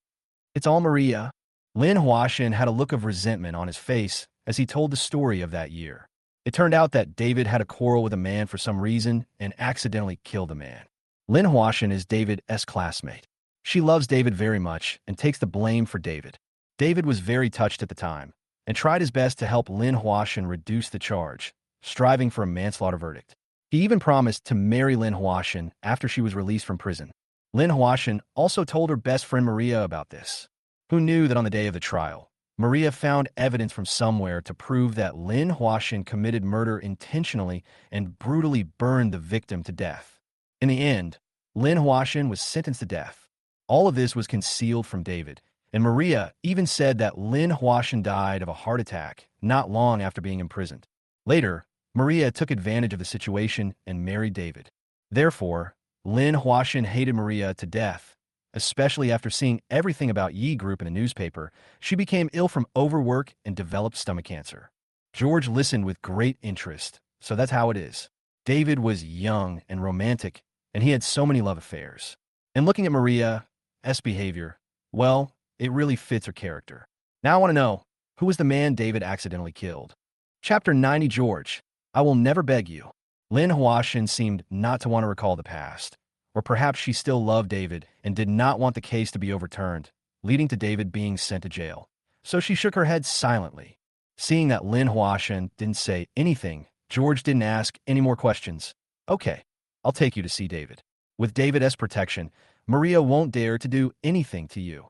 It's all Maria. Lin Huashen had a look of resentment on his face as he told the story of that year. It turned out that David had a quarrel with a man for some reason and accidentally killed a man. Lin Huashen is David's classmate. She loves David very much and takes the blame for David. David was very touched at the time and tried his best to help Lin Huashen reduce the charge, striving for a manslaughter verdict. He even promised to marry Lin Huashen after she was released from prison. Lin Huashen also told her best friend Maria about this, who knew that on the day of the trial, Maria found evidence from somewhere to prove that Lin Huashen committed murder intentionally and brutally burned the victim to death. In the end, Lin Huashen was sentenced to death. All of this was concealed from David, and Maria even said that Lin Huashen died of a heart attack not long after being imprisoned. Later, Maria took advantage of the situation and married David. Therefore, Lin Huashen hated Maria to death, especially after seeing everything about Yi Group in the newspaper. She became ill from overwork and developed stomach cancer. George listened with great interest, so that's how it is. David was young and romantic, and he had so many love affairs. And looking at Maria's behavior, well, it really fits her character. Now I want to know, who was the man David accidentally killed? Chapter 90. George, I will never beg you. Lin Huashen seemed not to want to recall the past, or perhaps she still loved David and did not want the case to be overturned, leading to David being sent to jail. So she shook her head silently. Seeing that Lin Huashen didn't say anything, George didn't ask any more questions. Okay, I'll take you to see David. With David's protection, Maria won't dare to do anything to you.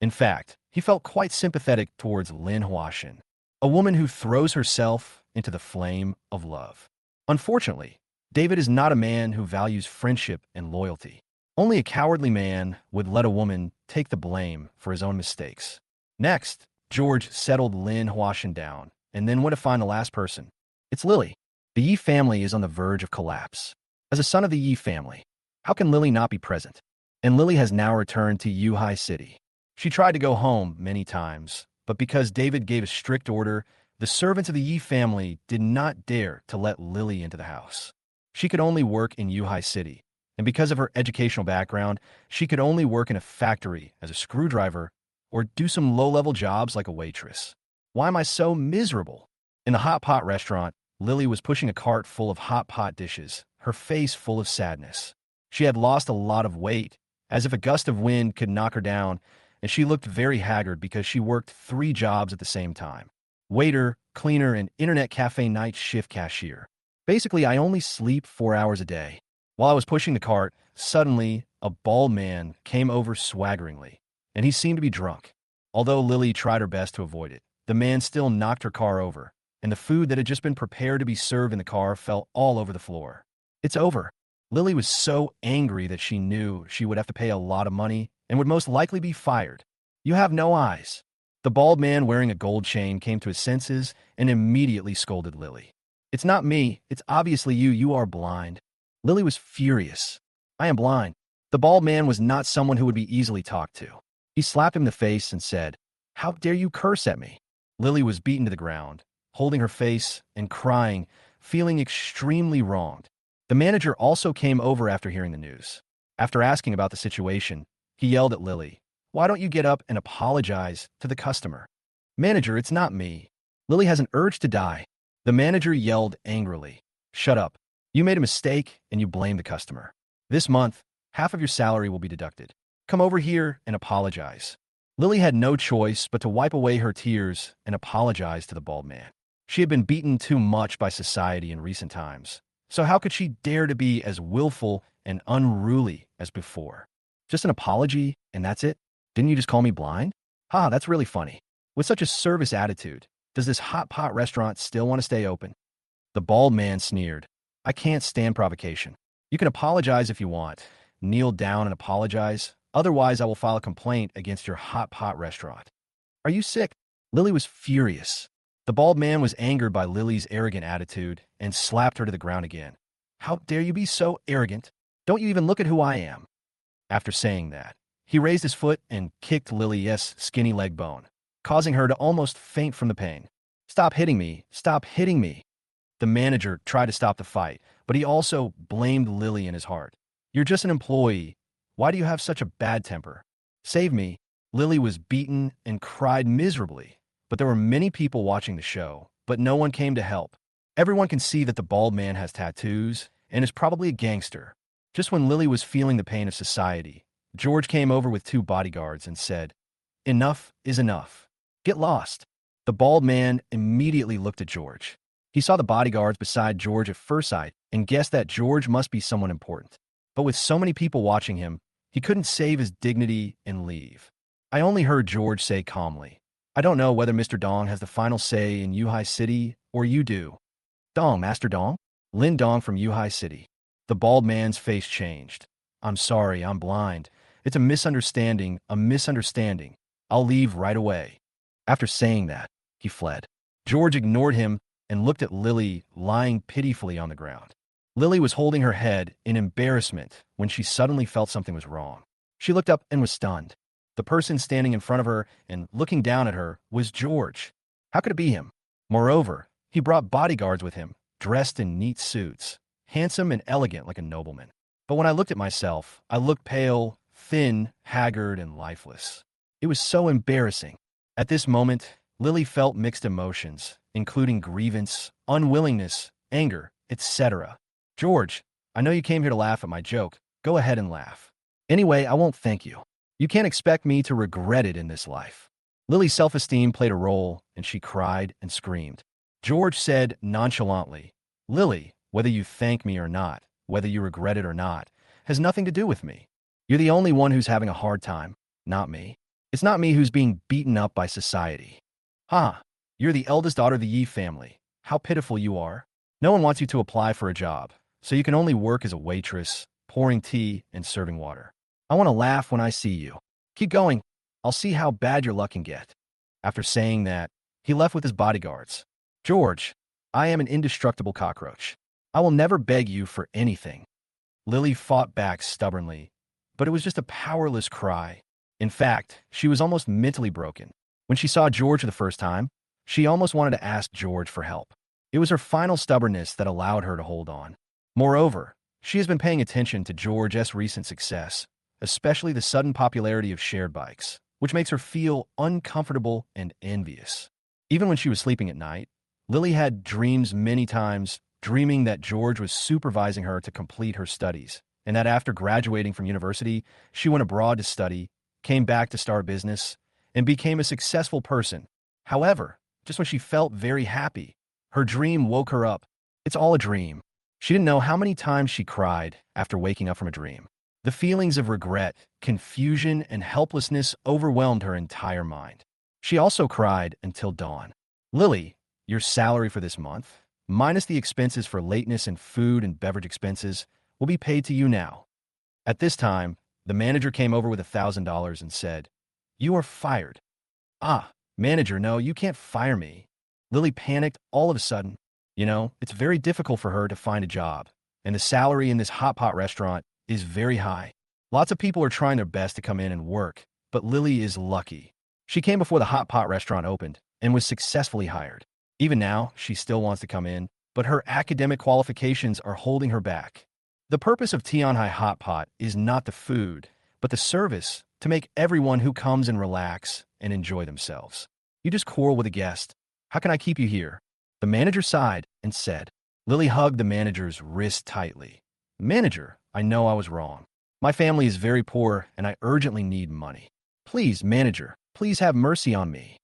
In fact, he felt quite sympathetic towards Lin Huashen, a woman who throws herself into the flame of love. Unfortunately, David is not a man who values friendship and loyalty. Only a cowardly man would let a woman take the blame for his own mistakes. Next, George settled Lin Huashen down and then went to find the last person. It's Lily. The Yi family is on the verge of collapse. As a son of the Yi family, how can Lily not be present? And Lily has now returned to Yuhai City. She tried to go home many times, but because David gave a strict order, the servants of the Yi family did not dare to let Lily into the house. She could only work in Yuhai City, and because of her educational background, she could only work in a factory as a screwdriver or do some low-level jobs like a waitress. Why am I so miserable? In the hot pot restaurant, Lily was pushing a cart full of hot pot dishes, her face full of sadness. She had lost a lot of weight, as if a gust of wind could knock her down, and she looked very haggard because she worked 3 jobs at the same time: waiter, cleaner, and internet cafe night shift cashier. Basically, I only sleep 4 hours a day. While I was pushing the cart, suddenly, a bald man came over swaggeringly, and he seemed to be drunk. Although Lily tried her best to avoid it, the man still knocked her car over, and the food that had just been prepared to be served in the car fell all over the floor. It's over. Lily was so angry that she knew she would have to pay a lot of money and would most likely be fired. You have no eyes. The bald man wearing a gold chain came to his senses and immediately scolded Lily. It's not me. It's obviously you. You are blind. Lily was furious. I am blind. The bald man was not someone who would be easily talked to. He slapped him in the face and said, How dare you curse at me? Lily was beaten to the ground, holding her face and crying, feeling extremely wronged. The manager also came over after hearing the news. After asking about the situation, he yelled at Lily, Why don't you get up and apologize to the customer? Manager, it's not me. Lily has an urge to die. The manager yelled angrily, Shut up. You made a mistake and you blame the customer. This month, half of your salary will be deducted. Come over here and apologize. Lily had no choice but to wipe away her tears and apologize to the bald man. She had been beaten too much by society in recent times. So how could she dare to be as willful and unruly as before? Just an apology, and that's it? Didn't you just call me blind? Ha, that's really funny. With such a service attitude, does this hot pot restaurant still want to stay open? The bald man sneered. I can't stand provocation. You can apologize if you want. Kneel down and apologize. Otherwise, I will file a complaint against your hot pot restaurant. Are you sick? Lily was furious. The bald man was angered by Lily's arrogant attitude and slapped her to the ground again. How dare you be so arrogant? Don't you even look at who I am? After saying that, he raised his foot and kicked Lily's skinny leg bone, causing her to almost faint from the pain. Stop hitting me! Stop hitting me! The manager tried to stop the fight, but he also blamed Lily in his heart. You're just an employee. Why do you have such a bad temper? Save me. Lily was beaten and cried miserably, but there were many people watching the show, but no one came to help. Everyone can see that the bald man has tattoos and is probably a gangster. Just when Lily was feeling the pain of society, George came over with 2 bodyguards and said, Enough is enough. Get lost. The bald man immediately looked at George. He saw the bodyguards beside George at first sight and guessed that George must be someone important. But with so many people watching him, he couldn't save his dignity and leave. I only heard George say calmly, I don't know whether Mr. Dong has the final say in Yuhai City or you do. Dong, Master Dong? Lin Dong from Yuhai City. The bald man's face changed. I'm sorry, I'm blind. It's a misunderstanding, a misunderstanding. I'll leave right away. After saying that, he fled. George ignored him and looked at Lily lying pitifully on the ground. Lily was holding her head in embarrassment when she suddenly felt something was wrong. She looked up and was stunned. The person standing in front of her and looking down at her was George. How could it be him? Moreover, he brought bodyguards with him, dressed in neat suits, handsome and elegant like a nobleman. But when I looked at myself, I looked pale, thin, haggard, and lifeless. It was so embarrassing. At this moment, Lily felt mixed emotions, including grievance, unwillingness, anger, etc. George, I know you came here to laugh at my joke. Go ahead and laugh. Anyway, I won't thank you. You can't expect me to regret it in this life. Lily's self-esteem played a role, and she cried and screamed. George said nonchalantly, Lily, whether you thank me or not, whether you regret it or not, has nothing to do with me. You're the only one who's having a hard time, not me. It's not me who's being beaten up by society. You're the eldest daughter of the Yi family. How pitiful you are. No one wants you to apply for a job, so you can only work as a waitress, pouring tea and serving water. I want to laugh when I see you. Keep going. I'll see how bad your luck can get. After saying that, he left with his bodyguards. George, I am an indestructible cockroach. I will never beg you for anything. Lily fought back stubbornly, but it was just a powerless cry. In fact, she was almost mentally broken. When she saw George for the first time, she almost wanted to ask George for help. It was her final stubbornness that allowed her to hold on. Moreover, she has been paying attention to George's recent success, especially the sudden popularity of shared bikes, which makes her feel uncomfortable and envious. Even when she was sleeping at night, Lily had dreams many times, dreaming that George was supervising her to complete her studies, and that after graduating from university, she went abroad to study, came back to start a business, and became a successful person. However, just when she felt very happy, her dream woke her up. It's all a dream. She didn't know how many times she cried after waking up from a dream. The feelings of regret, confusion, and helplessness overwhelmed her entire mind. She also cried until dawn. Lily, your salary for this month, minus the expenses for lateness and food and beverage expenses, will be paid to you now. At this time, the manager came over with $1,000 and said, You are fired. Manager, no, you can't fire me. Lily panicked all of a sudden. It's very difficult for her to find a job, and the salary in this hot pot restaurant is very high. Lots of people are trying their best to come in and work, but Lily is lucky. She came before the hot pot restaurant opened and was successfully hired. Even now, she still wants to come in, but her academic qualifications are holding her back. The purpose of Tianhai Hot Pot is not the food, but the service to make everyone who comes and relax and enjoy themselves. You just quarrel with a guest. How can I keep you here? The manager sighed and said. Lily hugged the manager's wrist tightly. Manager, I know I was wrong. My family is very poor and I urgently need money. Please, manager, please have mercy on me.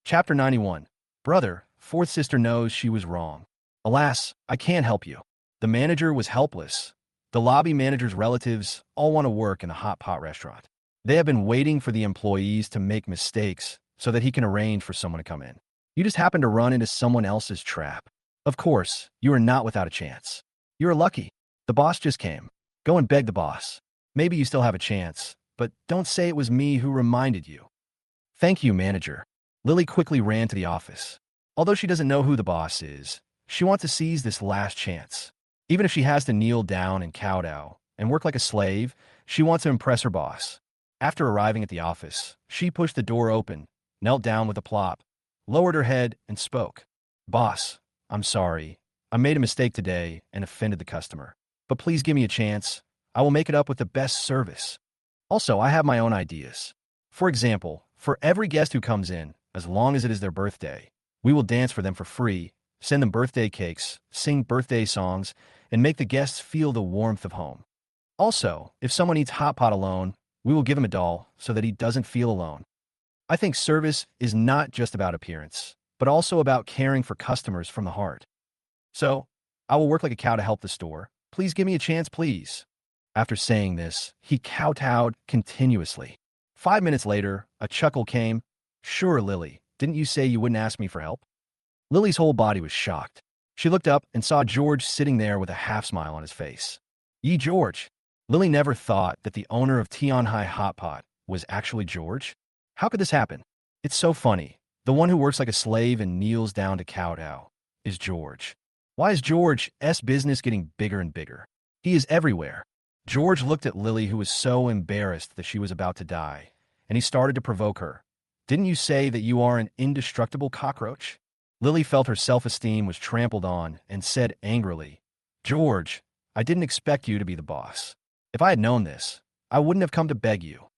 Chapter 91. Brother, fourth sister knows she was wrong. Alas, I can't help you. The manager was helpless. The lobby manager's relatives all want to work in the hot pot restaurant. They have been waiting for the employees to make mistakes so that he can arrange for someone to come in. You just happen to run into someone else's trap. Of course, you are not without a chance. You're lucky. The boss just came. Go and beg the boss. Maybe you still have a chance, but don't say it was me who reminded you. Thank you, manager. Lily quickly ran to the office. Although she doesn't know who the boss is, she wants to seize this last chance. Even if she has to kneel down and kowtow and work like a slave, she wants to impress her boss. After arriving at the office, she pushed the door open, knelt down with a plop, lowered her head, and spoke. Boss, I'm sorry. I made a mistake today and offended the customer. But please give me a chance. I will make it up with the best service. Also, I have my own ideas. For example, for every guest who comes in, as long as it is their birthday, we will dance for them for free, send them birthday cakes, sing birthday songs, and make the guests feel the warmth of home. Also, if someone eats hot pot alone, we will give him a doll so that he doesn't feel alone. I think service is not just about appearance, but also about caring for customers from the heart. So, I will work like a cow to help the store. Please give me a chance, please. After saying this, he kowtowed continuously. 5 minutes later, a chuckle came. Sure, Lily, didn't you say you wouldn't ask me for help? Lily's whole body was shocked. She looked up and saw George sitting there with a half smile on his face. Ye George. Lily never thought that the owner of Tianhai Hot Pot was actually George. How could this happen? It's so funny. The one who works like a slave and kneels down to kowtow is George. Why is George's business getting bigger and bigger? He is everywhere. George looked at Lily, who was so embarrassed that she was about to die, and he started to provoke her. Didn't you say that you are an indestructible cockroach? Lily felt her self-esteem was trampled on and said angrily, George, I didn't expect you to be the boss. If I had known this, I wouldn't have come to beg you.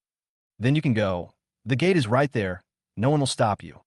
Then you can go. The gate is right there. No one will stop you.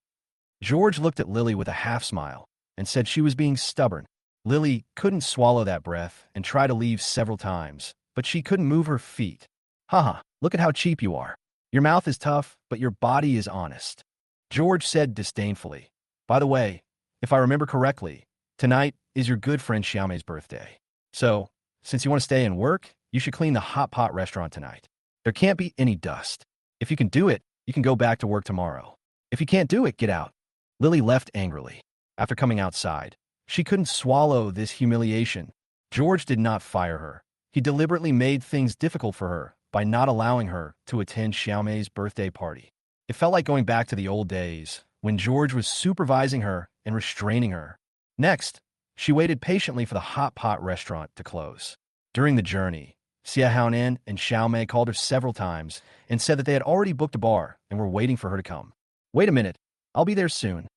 George looked at Lily with a half smile and said she was being stubborn. Lily couldn't swallow that breath and tried to leave several times, but she couldn't move her feet. Haha, look at how cheap you are. Your mouth is tough, but your body is honest. George said disdainfully. By the way, if I remember correctly, tonight is your good friend Xiaomei's birthday. So, since you want to stay and work, you should clean the hot pot restaurant tonight. There can't be any dust. If you can do it, you can go back to work tomorrow. If you can't do it, get out. Lily left angrily. After coming outside, she couldn't swallow this humiliation. George did not fire her. He deliberately made things difficult for her by not allowing her to attend Xiaomei's birthday party. It felt like going back to the old days when George was supervising her and restraining her. Next, she waited patiently for the hot pot restaurant to close. During the journey, Xia Haonan and Xiaomei called her several times and said that they had already booked a bar and were waiting for her to come. Wait a minute, I'll be there soon.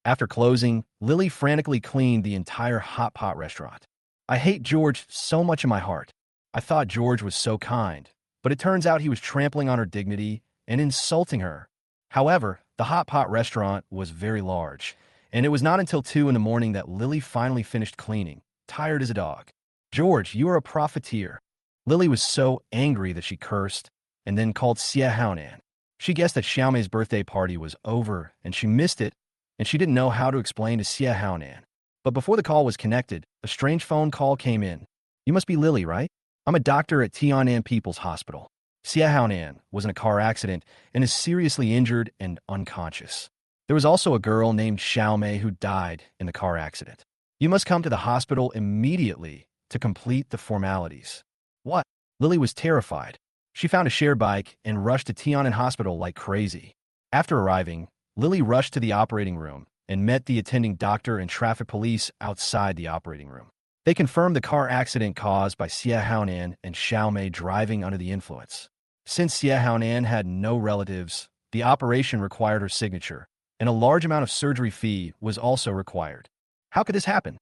After closing, Lily frantically cleaned the entire hot pot restaurant. I hate George so much in my heart. I thought George was so kind, but it turns out he was trampling on her dignity and insulting her. However, the hot pot restaurant was very large, and it was not until 2 in the morning that Lily finally finished cleaning, tired as a dog. George, you are a profiteer. Lily was so angry that she cursed and then called Xia Haonan. She guessed that Xiaomei's birthday party was over and she missed it, and she didn't know how to explain to Xia Haonan. But before the call was connected, a strange phone call came in. You must be Lily, right? I'm a doctor at Tianan People's Hospital. Xia Haonan was in a car accident and is seriously injured and unconscious. There was also a girl named Xiaomei who died in the car accident. You must come to the hospital immediately to complete the formalities. What? Lily was terrified. She found a share bike and rushed to Tianan Hospital like crazy. After arriving, Lily rushed to the operating room and met the attending doctor and traffic police outside the operating room. They confirmed the car accident caused by Xia Haonan and Xiaomei driving under the influence. Since Xia Haonan had no relatives, the operation required her signature, and a large amount of surgery fee was also required. How could this happen?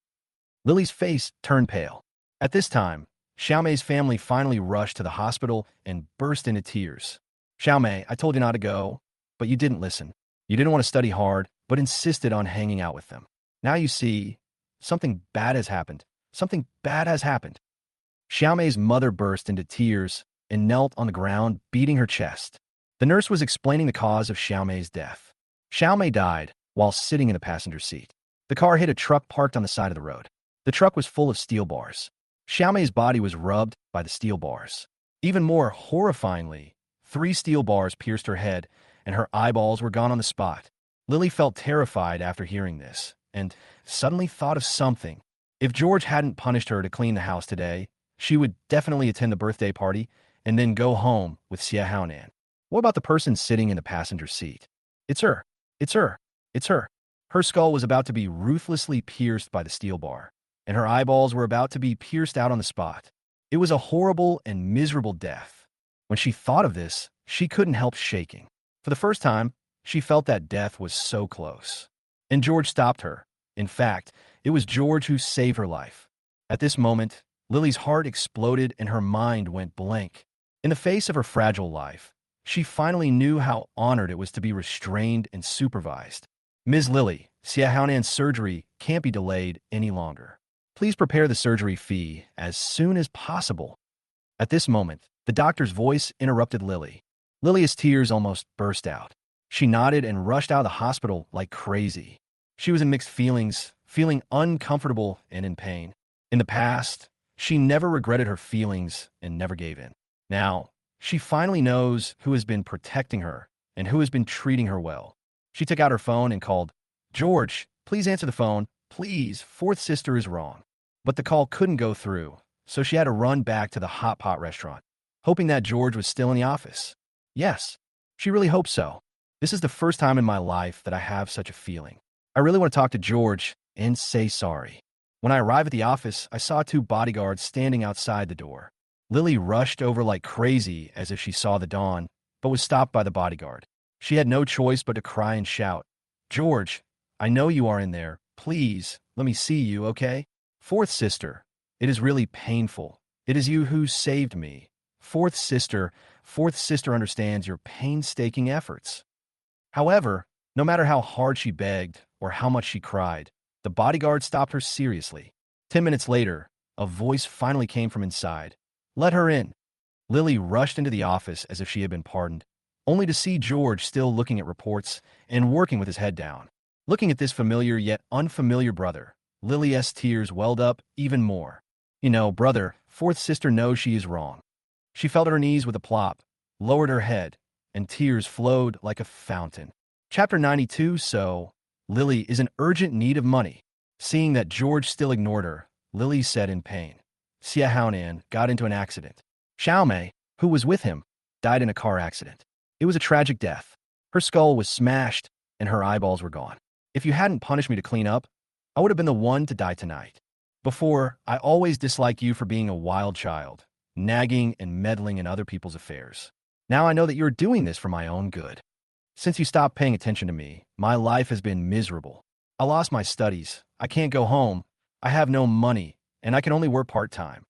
Lily's face turned pale. At this time, Xiaomei's family finally rushed to the hospital and burst into tears. Xiaomei, I told you not to go, but you didn't listen. You didn't want to study hard, but insisted on hanging out with them. Now you see, something bad has happened. Something bad has happened. Xiaomei's mother burst into tears and knelt on the ground, beating her chest. The nurse was explaining the cause of Xiaomei's death. Xiaomei died while sitting in the passenger seat. The car hit a truck parked on the side of the road. The truck was full of steel bars. Xiaomei's body was rubbed by the steel bars. Even more horrifyingly, 3 steel bars pierced her head, and her eyeballs were gone on the spot. Lily felt terrified after hearing this, and suddenly thought of something. If George hadn't punished her to clean the house today, she would definitely attend the birthday party and then go home with Xia Haonan. What about the person sitting in the passenger seat? It's her. It's her. It's her. Her skull was about to be ruthlessly pierced by the steel bar. and her eyeballs were about to be pierced out on the spot. It was a horrible and miserable death. When she thought of this, she couldn't help shaking. For the first time, she felt that death was so close. And George stopped her. In fact, it was George who saved her life. At this moment, Lily's heart exploded and her mind went blank. In the face of her fragile life, she finally knew how honored it was to be restrained and supervised. Ms. Lily, Xiaohaonan's surgery can't be delayed any longer. Please prepare the surgery fee as soon as possible. At this moment, the doctor's voice interrupted Lily. Lily's tears almost burst out. She nodded and rushed out of the hospital like crazy. She was in mixed feelings, feeling uncomfortable and in pain. In the past, she never regretted her feelings and never gave in. Now, she finally knows who has been protecting her and who has been treating her well. She took out her phone and called, "George, please answer the phone. Please, fourth sister is wrong." But the call couldn't go through, so she had to run back to the hot pot restaurant, hoping that George was still in the office. Yes, she really hoped so. This is the first time in my life that I have such a feeling. I really want to talk to George and say sorry. When I arrived at the office, I saw 2 bodyguards standing outside the door. Lily rushed over like crazy as if she saw the dawn, but was stopped by the bodyguard. She had no choice but to cry and shout, "George, I know you are in there. Please, let me see you, okay? Fourth sister, it is really painful. It is you who saved me. Fourth sister understands your painstaking efforts." However, no matter how hard she begged or how much she cried, the bodyguard stopped her seriously. 10 minutes later, a voice finally came from inside. "Let her in." Lily rushed into the office as if she had been pardoned, only to see George still looking at reports and working with his head down. Looking at this familiar yet unfamiliar brother, Lily's tears welled up even more. "You know, brother, fourth sister knows she is wrong." She fell to her knees with a plop, lowered her head, and tears flowed like a fountain. Chapter 92. So, Lily is in urgent need of money. Seeing that George still ignored her, Lily said in pain. Xiaohaonan got into an accident. Xiaomei, who was with him, died in a car accident. It was a tragic death. Her skull was smashed and her eyeballs were gone. If you hadn't punished me to clean up, I would have been the one to die tonight. Before, I always disliked you for being a wild child, nagging and meddling in other people's affairs. Now I know that you're doing this for my own good. Since you stopped paying attention to me, my life has been miserable. I lost my studies. I can't go home. I have no money, and I can only work part-time.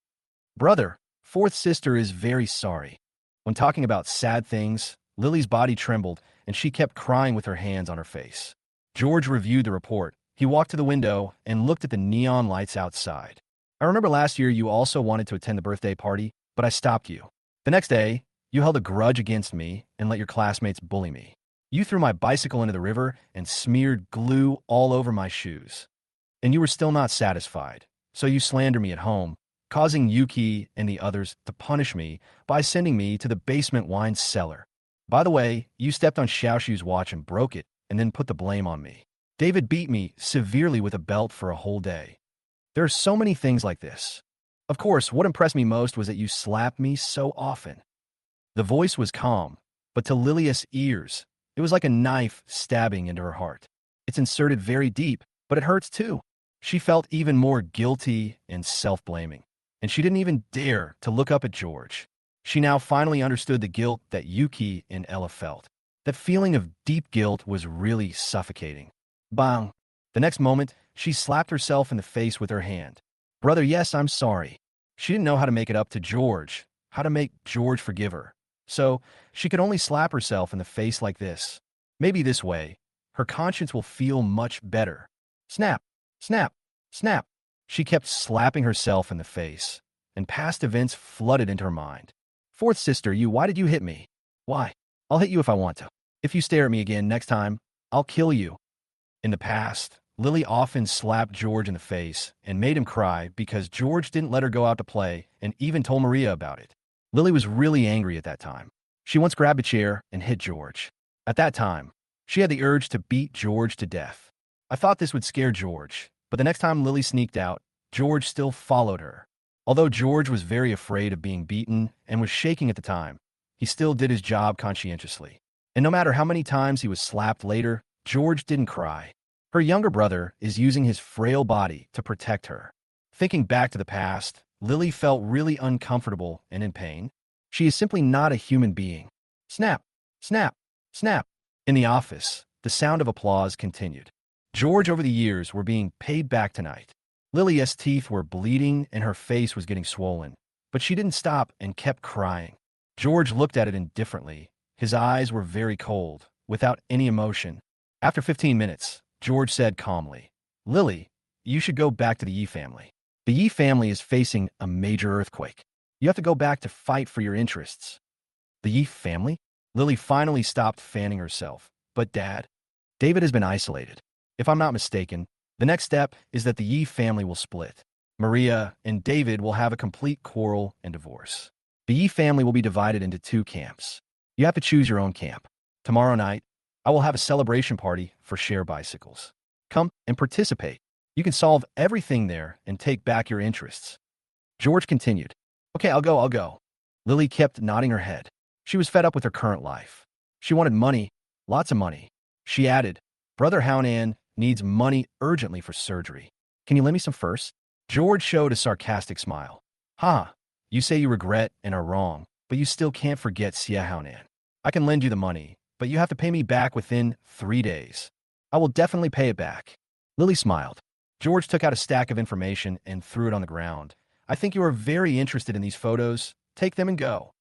Brother, fourth sister is very sorry. When talking about sad things, Lily's body trembled, and she kept crying with her hands on her face. George reviewed the report. He walked to the window and looked at the neon lights outside. I remember last year you also wanted to attend the birthday party, but I stopped you. The next day, you held a grudge against me and let your classmates bully me. You threw my bicycle into the river and smeared glue all over my shoes. And you were still not satisfied, so you slandered me at home, causing Yuki and the others to punish me by sending me to the basement wine cellar. By the way, you stepped on Xiaoshu's watch and broke it, and then put the blame on me. David beat me severely with a belt for a whole day. There are so many things like this. Of course, what impressed me most was that you slapped me so often. The voice was calm, but to Lilia's ears, it was like a knife stabbing into her heart. It's inserted very deep, but it hurts too. She felt even more guilty and self-blaming, and she didn't even dare to look up at George. She now finally understood the guilt that Yuki and Ella felt. That feeling of deep guilt was really suffocating. Bang! The next moment, she slapped herself in the face with her hand. Brother, yes, I'm sorry. She didn't know how to make it up to George, how to make George forgive her. So, she could only slap herself in the face like this. Maybe this way, her conscience will feel much better. Snap! Snap! Snap! She kept slapping herself in the face, and past events flooded into her mind. Fourth sister, why did you hit me? Why? I'll hit you if I want to. If you stare at me again next time, I'll kill you. In the past, Lily often slapped George in the face and made him cry because George didn't let her go out to play and even told Maria about it. Lily was really angry at that time. She once grabbed a chair and hit George. At that time, she had the urge to beat George to death. I thought this would scare George, but the next time Lily sneaked out, George still followed her. Although George was very afraid of being beaten and was shaking at the time, he still did his job conscientiously. And no matter how many times he was slapped later, George didn't cry. Her younger brother is using his frail body to protect her. Thinking back to the past, Lily felt really uncomfortable and in pain. She is simply not a human being. Snap, snap, snap. In the office, the sound of applause continued. George over the years were being paid back tonight. Lily's teeth were bleeding and her face was getting swollen, but she didn't stop and kept crying. George looked at it indifferently. His eyes were very cold, without any emotion. After 15 minutes, George said calmly, Lily, you should go back to the Yi family. The Yi family is facing a major earthquake. You have to go back to fight for your interests. The Yi family? Lily finally stopped fanning herself. But Dad, David has been isolated. If I'm not mistaken, the next step is that the Yi family will split. Maria and David will have a complete quarrel and divorce. The Yi family will be divided into 2 camps. You have to choose your own camp. Tomorrow night, I will have a celebration party for share bicycles. Come and participate. You can solve everything there and take back your interests. George continued. Okay, I'll go. Lily kept nodding her head. She was fed up with her current life. She wanted money, lots of money. She added, Brother Haonan needs money urgently for surgery. Can you lend me some first? George showed a sarcastic smile. Ha, you say you regret and are wrong, but you still can't forget Xia Haonan. I can lend you the money, but you have to pay me back within 3 days. I will definitely pay it back. Lily smiled. George took out a stack of information and threw it on the ground. I think you are very interested in these photos. Take them and go.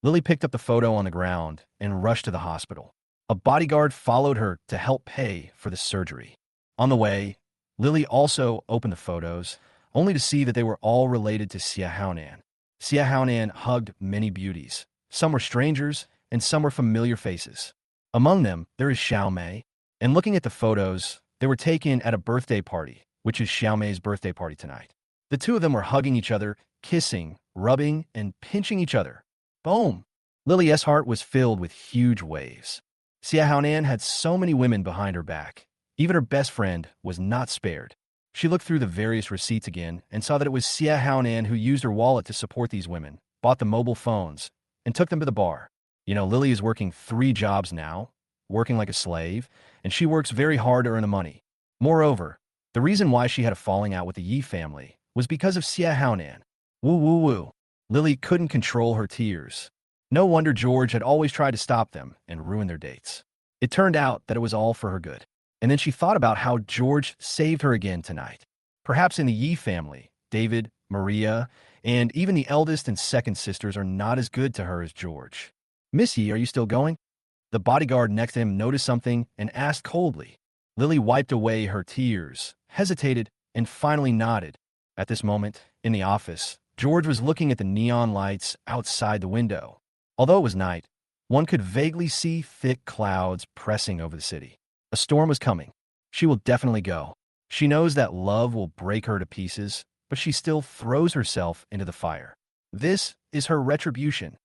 Lily picked up the photo on the ground and rushed to the hospital. A bodyguard followed her to help pay for the surgery. On the way, Lily also opened the photos, only to see that they were all related to Xia Haonan. Xia Haonan hugged many beauties. Some were strangers, and some were familiar faces. Among them, there is Xiao Mei. And looking at the photos, they were taken at a birthday party, which is Xiao Mei's birthday party tonight. The 2 of them were hugging each other, kissing, rubbing, and pinching each other. Boom! Lily's heart was filled with huge waves. Xia Haonan had so many women behind her back. Even her best friend was not spared. She looked through the various receipts again and saw that it was Xia Haonan who used her wallet to support these women, bought the mobile phones, and took them to the bar. You know, Lily is working 3 jobs now, working like a slave, and she works very hard to earn the money. Moreover, the reason why she had a falling out with the Yi family was because of Xia Haonan. Woo woo woo. Lily couldn't control her tears. No wonder George had always tried to stop them and ruin their dates. It turned out that it was all for her good. And then she thought about how George saved her again tonight. Perhaps in the Yi family, David, Maria, and even the eldest and second sisters are not as good to her as George. Miss Yi, are you still going? The bodyguard next to him noticed something and asked coldly. Lily wiped away her tears, hesitated, and finally nodded. At this moment, in the office, George was looking at the neon lights outside the window. Although it was night, one could vaguely see thick clouds pressing over the city. A storm was coming. She will definitely go. She knows that love will break her to pieces, but she still throws herself into the fire. This is her retribution.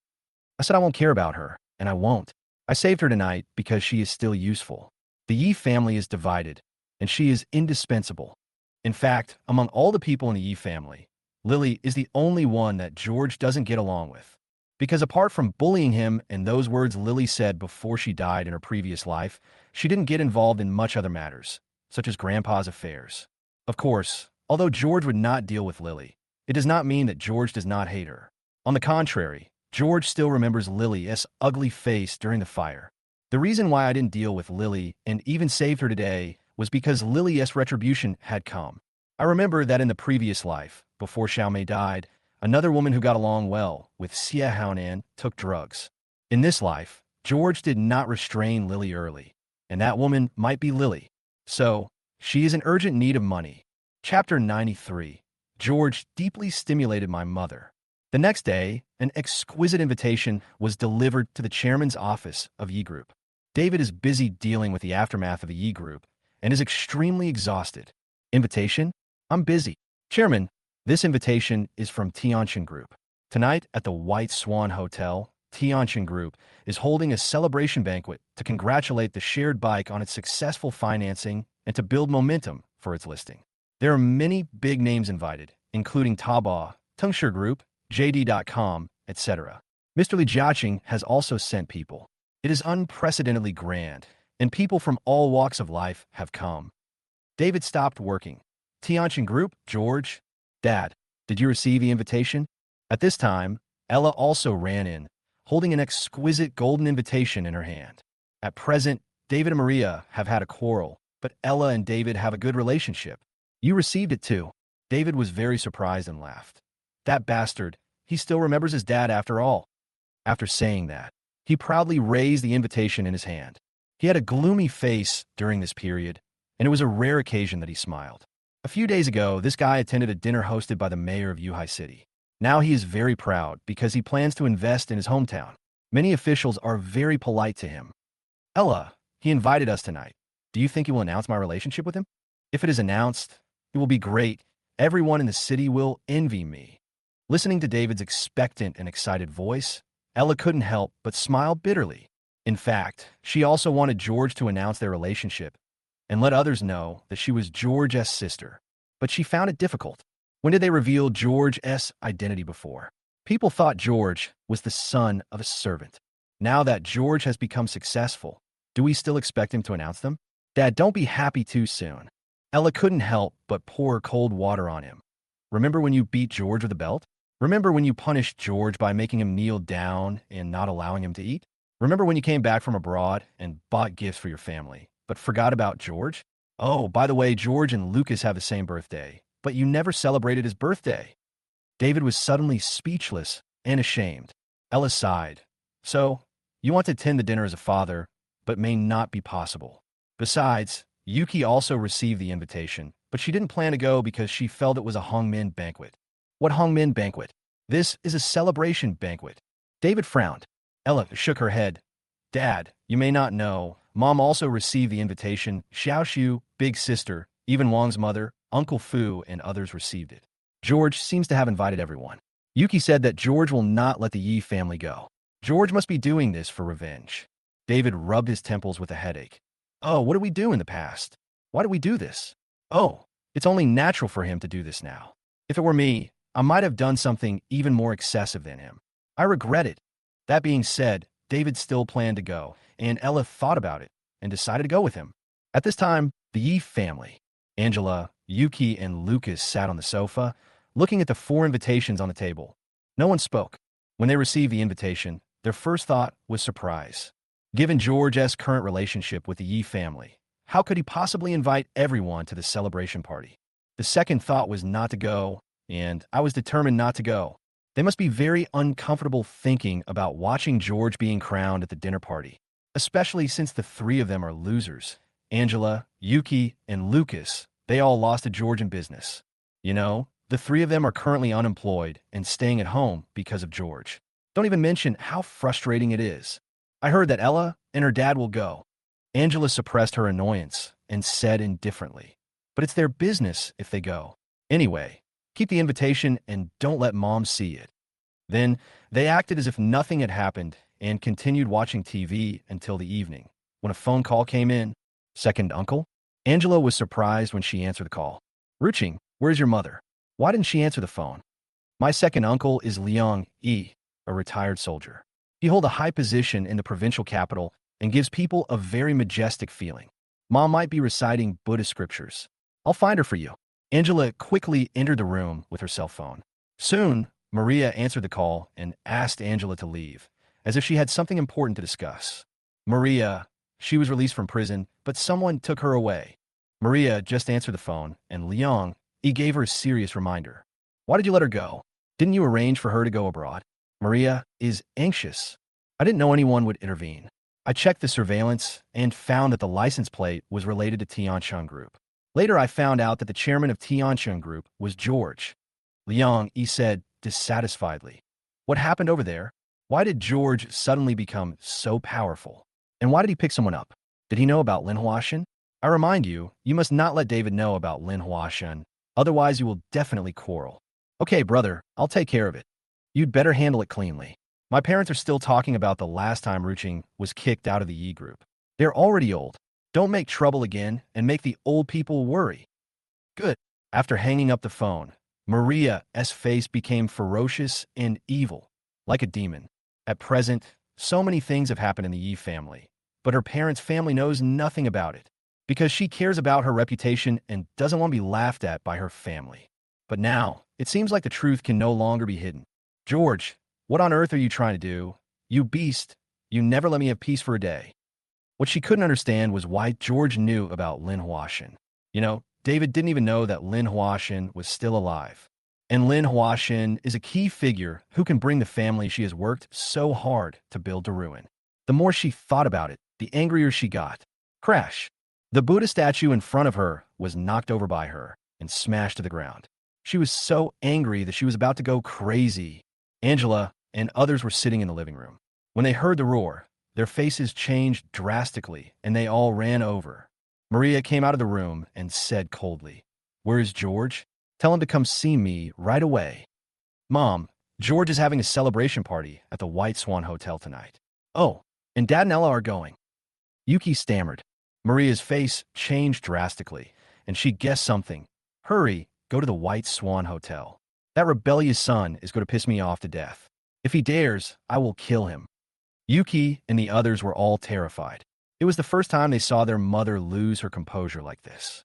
I said I won't care about her, and I won't. I saved her tonight because she is still useful. The Yi family is divided, and she is indispensable. In fact, among all the people in the Yi family, Lily is the only one that George doesn't get along with. Because apart from bullying him and those words Lily said before she died in her previous life, she didn't get involved in much other matters, such as Grandpa's affairs. Of course, although George would not deal with Lily, it does not mean that George does not hate her. On the contrary, George still remembers Lily's ugly face during the fire. The reason why I didn't deal with Lily and even saved her today was because Lily's retribution had come. I remember that in the previous life, before Xiao Mei died, another woman who got along well with Xia Haonan took drugs. In this life, George did not restrain Lily early, and that woman might be Lily. So, she is in urgent need of money. Chapter 93. George deeply stimulated my mother. The next day, an exquisite invitation was delivered to the chairman's office of Yi Group. David is busy dealing with the aftermath of the Yi Group and is extremely exhausted. Invitation? I'm busy. Chairman, this invitation is from Tianqin Group. Tonight at the White Swan Hotel, Tianqin Group is holding a celebration banquet to congratulate the shared bike on its successful financing and to build momentum for its listing. There are many big names invited, including Taobao, Tengshi Group, JD.com, etc. Mr. Li Jiaqing has also sent people. It is unprecedentedly grand, and people from all walks of life have come. David stopped working. Tianqin Group, George, Dad, did you receive the invitation? At this time, Ella also ran in, holding an exquisite golden invitation in her hand. At present, David and Maria have had a quarrel, but Ella and David have a good relationship. You received it too. David was very surprised and laughed. That bastard, he still remembers his dad after all. After saying that, he proudly raised the invitation in his hand. He had a gloomy face during this period, and it was a rare occasion that he smiled. A few days ago, this guy attended a dinner hosted by the mayor of Yuhai City. Now he is very proud because he plans to invest in his hometown. Many officials are very polite to him. Ella, he invited us tonight. Do you think he will announce my relationship with him? If it is announced, it will be great. Everyone in the city will envy me. Listening to David's expectant and excited voice, Ella couldn't help but smile bitterly. In fact, she also wanted George to announce their relationship and let others know that she was George's sister. But she found it difficult. When did they reveal George's identity before? People thought George was the son of a servant. Now that George has become successful, do we still expect him to announce them? Dad, don't be happy too soon. Ella couldn't help but pour cold water on him. Remember when you beat George with a belt? Remember when you punished George by making him kneel down and not allowing him to eat? Remember when you came back from abroad and bought gifts for your family, but forgot about George? Oh, by the way, George and Lucas have the same birthday, but you never celebrated his birthday. David was suddenly speechless and ashamed. Ella sighed. So, you want to attend the dinner as a father, but may not be possible. Besides, Yuki also received the invitation, but she didn't plan to go because she felt it was a Hongmin banquet. What Hongmin banquet? This is a celebration banquet. David frowned. Ella shook her head. Dad, you may not know, Mom also received the invitation. Xiaoxiu, big sister, even Wang's mother, Uncle Fu, and others received it. George seems to have invited everyone. Yuki said that George will not let the Yi family go. George must be doing this for revenge. David rubbed his temples with a headache. Oh, what did we do in the past? Why did we do this? Oh, it's only natural for him to do this now. If it were me, I might have done something even more excessive than him. I regret it. That being said, David still planned to go, and Ella thought about it and decided to go with him. At this time, the Yi family, Angela, Yuki, and Lucas sat on the sofa, looking at the 4 invitations on the table. No one spoke. When they received the invitation, their first thought was surprise. Given George's current relationship with the Yi family, how could he possibly invite everyone to the celebration party? The second thought was not to go, and I was determined not to go. They must be very uncomfortable thinking about watching George being crowned at the dinner party, especially since the 3 of them are losers. Angela, Yuki, and Lucas, they all lost to George in business. You know, the 3 of them are currently unemployed and staying at home because of George. Don't even mention how frustrating it is. I heard that Ella and her dad will go. Angela suppressed her annoyance and said indifferently, but it's their business if they go. Anyway, keep the invitation and don't let Mom see it. Then they acted as if nothing had happened and continued watching TV until the evening, when a phone call came in. Second uncle? Angela was surprised when she answered the call. Ruching, where's your mother? Why didn't she answer the phone? My second uncle is Liang Yi, a retired soldier. He holds a high position in the provincial capital and gives people a very majestic feeling. Mom might be reciting Buddhist scriptures. I'll find her for you. Angela quickly entered the room with her cell phone. Soon, Maria answered the call and asked Angela to leave, as if she had something important to discuss. Maria, she was released from prison, but someone took her away. Maria just answered the phone, and Liang, he gave her a serious reminder. Why did you let her go? Didn't you arrange for her to go abroad? Maria is anxious. I didn't know anyone would intervene. I checked the surveillance and found that the license plate was related to Tiancheng Group. Later, I found out that the chairman of Tiancheng Group was George. Liang, he said dissatisfiedly. What happened over there? Why did George suddenly become so powerful? And why did he pick someone up? Did he know about Lin Huashan? I remind you, you must not let David know about Lin Huashan. Otherwise, you will definitely quarrel. Okay, brother, I'll take care of it. You'd better handle it cleanly. My parents are still talking about the last time Ruching was kicked out of the Yi group. They're already old. Don't make trouble again and make the old people worry. Good. After hanging up the phone, Maria's face became ferocious and evil, like a demon. At present, so many things have happened in the Yi family, but her parents' family knows nothing about it, because she cares about her reputation and doesn't want to be laughed at by her family. But now, it seems like the truth can no longer be hidden. George, what on earth are you trying to do? You beast. You never let me have peace for a day. What she couldn't understand was why George knew about Lin Huashan. David didn't even know that Lin Huashan was still alive. And Lin Huashan is a key figure who can bring the family she has worked so hard to build to ruin. The more she thought about it, the angrier she got. Crash. The Buddha statue in front of her was knocked over by her and smashed to the ground. She was so angry that she was about to go crazy. Angela and others were sitting in the living room. When they heard the roar, their faces changed drastically and they all ran over. Maria came out of the room and said coldly, "Where is George? Tell him to come see me right away." "Mom, George is having a celebration party at the White Swan Hotel tonight." "Oh, and Dad and Ella are going." Yuki stammered. Maria's face changed drastically, and she guessed something. "Hurry, go to the White Swan Hotel. That rebellious son is going to piss me off to death. If he dares, I will kill him." Yuki and the others were all terrified. It was the first time they saw their mother lose her composure like this.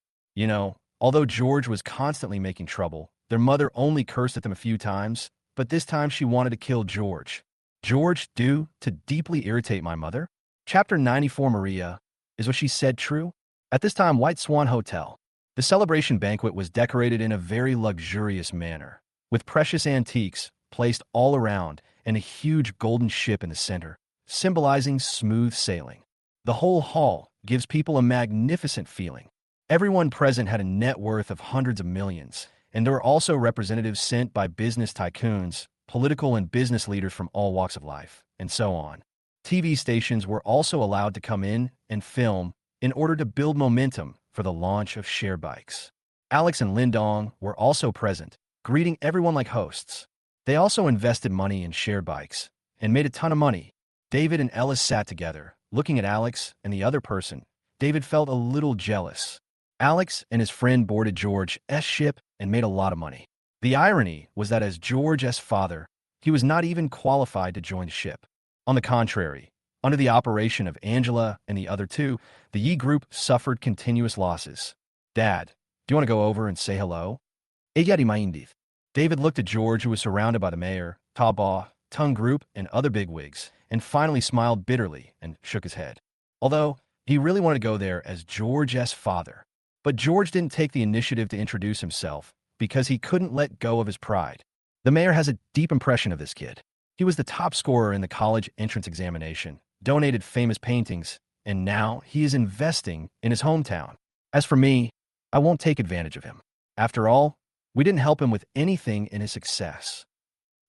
Although George was constantly making trouble, their mother only cursed at them a few times, but this time she wanted to kill George. George, due to deeply irritate my mother? Chapter 94 Maria, is what she said true? At this time, White Swan Hotel. The celebration banquet was decorated in a very luxurious manner, with precious antiques placed all around and a huge golden ship in the center, symbolizing smooth sailing. The whole hall gives people a magnificent feeling. Everyone present had a net worth of hundreds of millions, and there were also representatives sent by business tycoons, political and business leaders from all walks of life, and so on. TV stations were also allowed to come in and film in order to build momentum for the launch of share bikes. Alex and Lindong were also present, greeting everyone like hosts. They also invested money in share bikes and made a ton of money. David and Ellis sat together, looking at Alex and the other person. David felt a little jealous. Alex and his friend boarded George's ship and made a lot of money. The irony was that as George's father, he was not even qualified to join the ship. On the contrary, under the operation of Angela and the other two, the Yi group suffered continuous losses. "Dad, do you want to go over and say hello?" "Ella di maindith." David looked at George, who was surrounded by the mayor, Tabaugh, Tung Group, and other bigwigs, and finally smiled bitterly and shook his head. Although he really wanted to go there as George's father. But George didn't take the initiative to introduce himself because he couldn't let go of his pride. The mayor has a deep impression of this kid. He was the top scorer in the college entrance examination, donated famous paintings, and now he is investing in his hometown. As for me, I won't take advantage of him. After all, we didn't help him with anything in his success.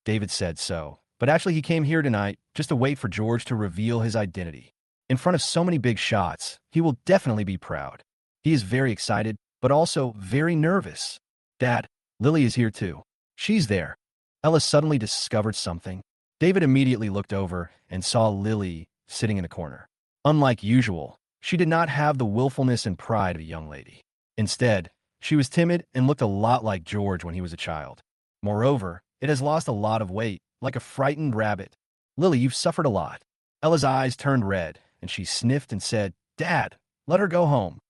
David said so, but actually he came here tonight just to wait for George to reveal his identity. In front of so many big shots, he will definitely be proud. He is very excited, but also very nervous. "Dad, Lily is here too." "She's there." Ella suddenly discovered something. David immediately looked over and saw Lily sitting in a corner. Unlike usual, she did not have the willfulness and pride of a young lady. Instead, she was timid and looked a lot like George when he was a child. Moreover, it has lost a lot of weight, like a frightened rabbit. "Lily, you've suffered a lot." Ella's eyes turned red, and she sniffed and said, "Dad, let her go home."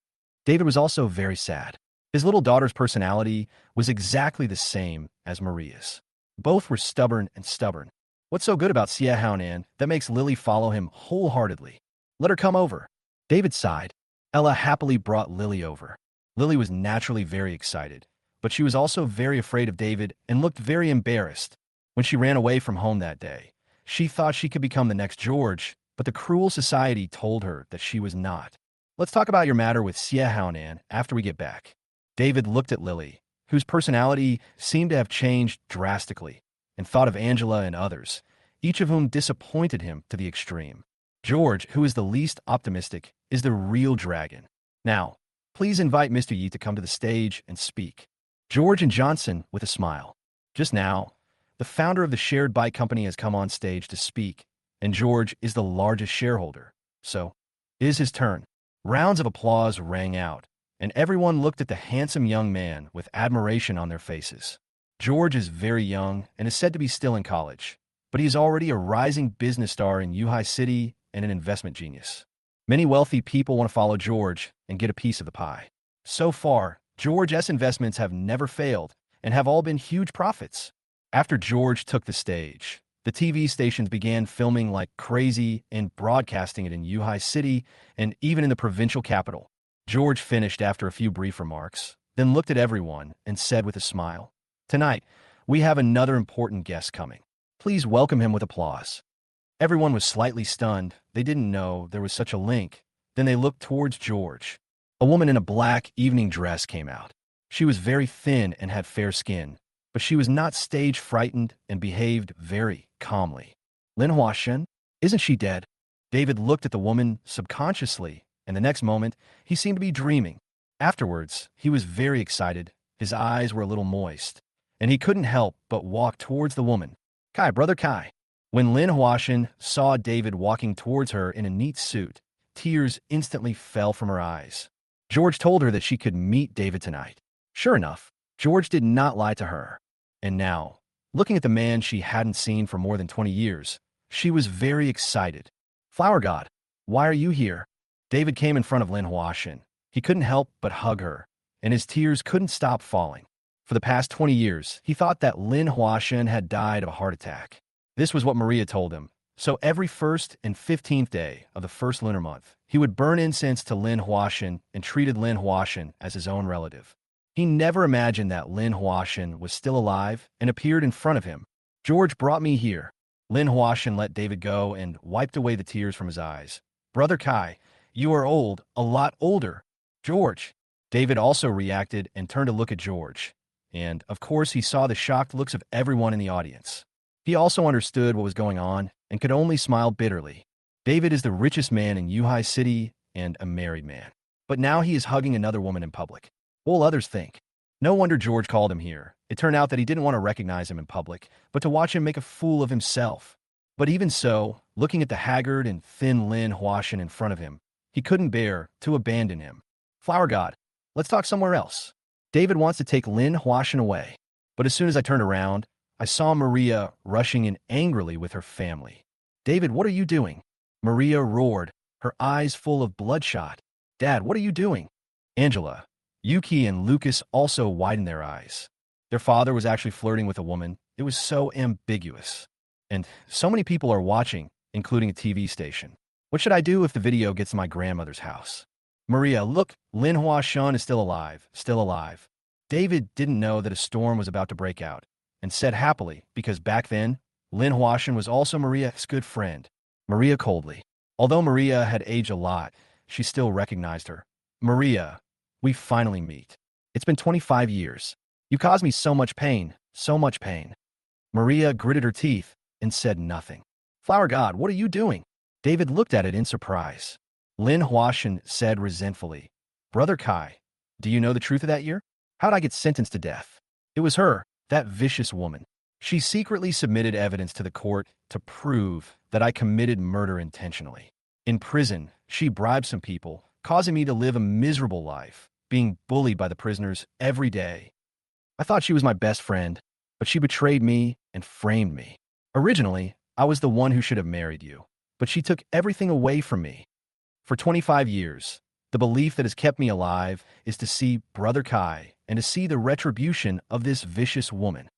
David was also very sad. His little daughter's personality was exactly the same as Maria's. Both were stubborn and stubborn. What's so good about Xie Haonan that makes Lily follow him wholeheartedly? "Let her come over." David sighed. Ella happily brought Lily over. Lily was naturally very excited, but she was also very afraid of David and looked very embarrassed. When she ran away from home that day, she thought she could become the next George, but the cruel society told her that she was not. "Let's talk about your matter with Xie Haonan after we get back." David looked at Lily, whose personality seemed to have changed drastically, and thought of Angela and others, each of whom disappointed him to the extreme. George, who is the least optimistic, is the real dragon. "Now, please invite Mr. Yi to come to the stage and speak." George and Johnson with a smile. Just now, the founder of the shared bike company has come on stage to speak, and George is the largest shareholder. So, it is his turn. Rounds of applause rang out, and everyone looked at the handsome young man with admiration on their faces. George is very young and is said to be still in college, but he is already a rising business star in Yuhai City and an investment genius. Many wealthy people want to follow George and get a piece of the pie. So far, George's investments have never failed, and have all been huge profits. After George took the stage, the TV stations began filming like crazy and broadcasting it in Yuhai City and even in the provincial capital. George finished after a few brief remarks, then looked at everyone and said with a smile, "Tonight, we have another important guest coming. Please welcome him with applause." Everyone was slightly stunned. They didn't know there was such a link. Then they looked towards George. A woman in a black evening dress came out. She was very thin and had fair skin, but she was not stage frightened and behaved very calmly. "Linhua Shen? Isn't she dead?" David looked at the woman subconsciously, and the next moment, he seemed to be dreaming. Afterwards, he was very excited. His eyes were a little moist, and he couldn't help but walk towards the woman. "Kai, brother Kai." When Lin Huashan saw David walking towards her in a neat suit, tears instantly fell from her eyes. George told her that she could meet David tonight. Sure enough, George did not lie to her. And now, looking at the man she hadn't seen for more than 20 years, she was very excited. "Flower God, why are you here?" David came in front of Lin Huashan. He couldn't help but hug her, and his tears couldn't stop falling. For the past 20 years, he thought that Lin Huashan had died of a heart attack. This was what Maria told him. So every 1st and 15th day of the first lunar month, he would burn incense to Lin Huashan and treated Lin Huashan as his own relative. He never imagined that Lin Huashan was still alive and appeared in front of him. "George brought me here." Lin Huashan let David go and wiped away the tears from his eyes. "Brother Kai, you are old, a lot older." "George." David also reacted and turned to look at George. And, of course, he saw the shocked looks of everyone in the audience. He also understood what was going on and could only smile bitterly. David is the richest man in Yuhai City and a married man. But now he is hugging another woman in public. What will others think? No wonder George called him here. It turned out that he didn't want to recognize him in public, but to watch him make a fool of himself. But even so, looking at the haggard and thin Lin Huashan in front of him, he couldn't bear to abandon him. "Flower God, let's talk somewhere else." David wants to take Lin Huashan away. But as soon as I turned around, I saw Maria rushing in angrily with her family. "David, what are you doing?" Maria roared, her eyes full of bloodshot. "Dad, what are you doing?" Angela, Yuki, and Lucas also widened their eyes. Their father was actually flirting with a woman. It was so ambiguous. And so many people are watching, including a TV station. What should I do if the video gets to my grandmother's house? Maria, look, Lin Huashan is still alive, still alive. David didn't know that a storm was about to break out, and said happily, because back then, Lin Huashan was also Maria's good friend. Maria coldly. Although Maria had aged a lot, she still recognized her. "Maria, we finally meet. It's been 25 years. You caused me so much pain, so much pain." Maria gritted her teeth and said nothing. "Flower God, what are you doing?" David looked at it in surprise. Lin Huashan said resentfully, "Brother Kai, do you know the truth of that year? How'd I get sentenced to death? It was her, that vicious woman. She secretly submitted evidence to the court to prove that I committed murder intentionally. In prison, she bribed some people, causing me to live a miserable life, being bullied by the prisoners every day. I thought she was my best friend, but she betrayed me and framed me. Originally, I was the one who should have married you, but she took everything away from me. For 25 years, the belief that has kept me alive is to see Brother Kai and to see the retribution of this vicious woman."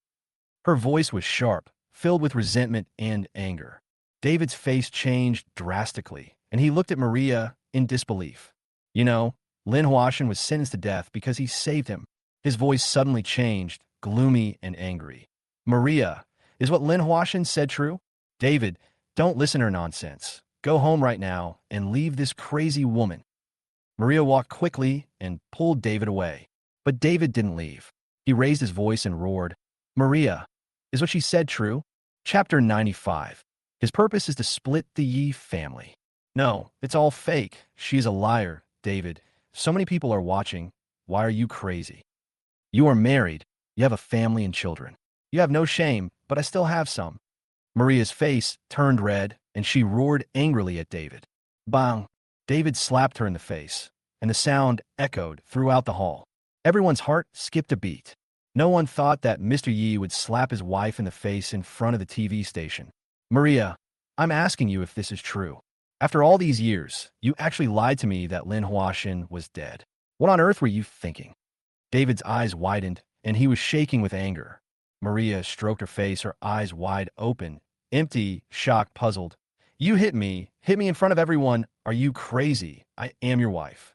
Her voice was sharp, filled with resentment and anger. David's face changed drastically, and he looked at Maria in disbelief. "You know, Lin Huashan was sentenced to death because he saved him." His voice suddenly changed, gloomy and angry. "Maria, is what Lin Huashan said true?" "David, don't listen to her nonsense. Go home right now and leave this crazy woman." Maria walked quickly and pulled David away. But David didn't leave. He raised his voice and roared, "Maria, is what she said true?" Chapter 95. His purpose is to split the Yi family. "No, it's all fake. She's a liar, David. So many people are watching. Why are you crazy? You are married. You have a family and children. You have no shame, but I still have some." Maria's face turned red, and she roared angrily at David. Bang! David slapped her in the face, and the sound echoed throughout the hall. Everyone's heart skipped a beat. No one thought that Mr. Yi would slap his wife in the face in front of the TV station. "Maria, I'm asking you if this is true. After all these years, you actually lied to me that Lin Huashan was dead. What on earth were you thinking?" David's eyes widened, and he was shaking with anger. Maria stroked her face, her eyes wide open, empty, shocked, puzzled. You hit me in front of everyone. Are you crazy? I am your wife.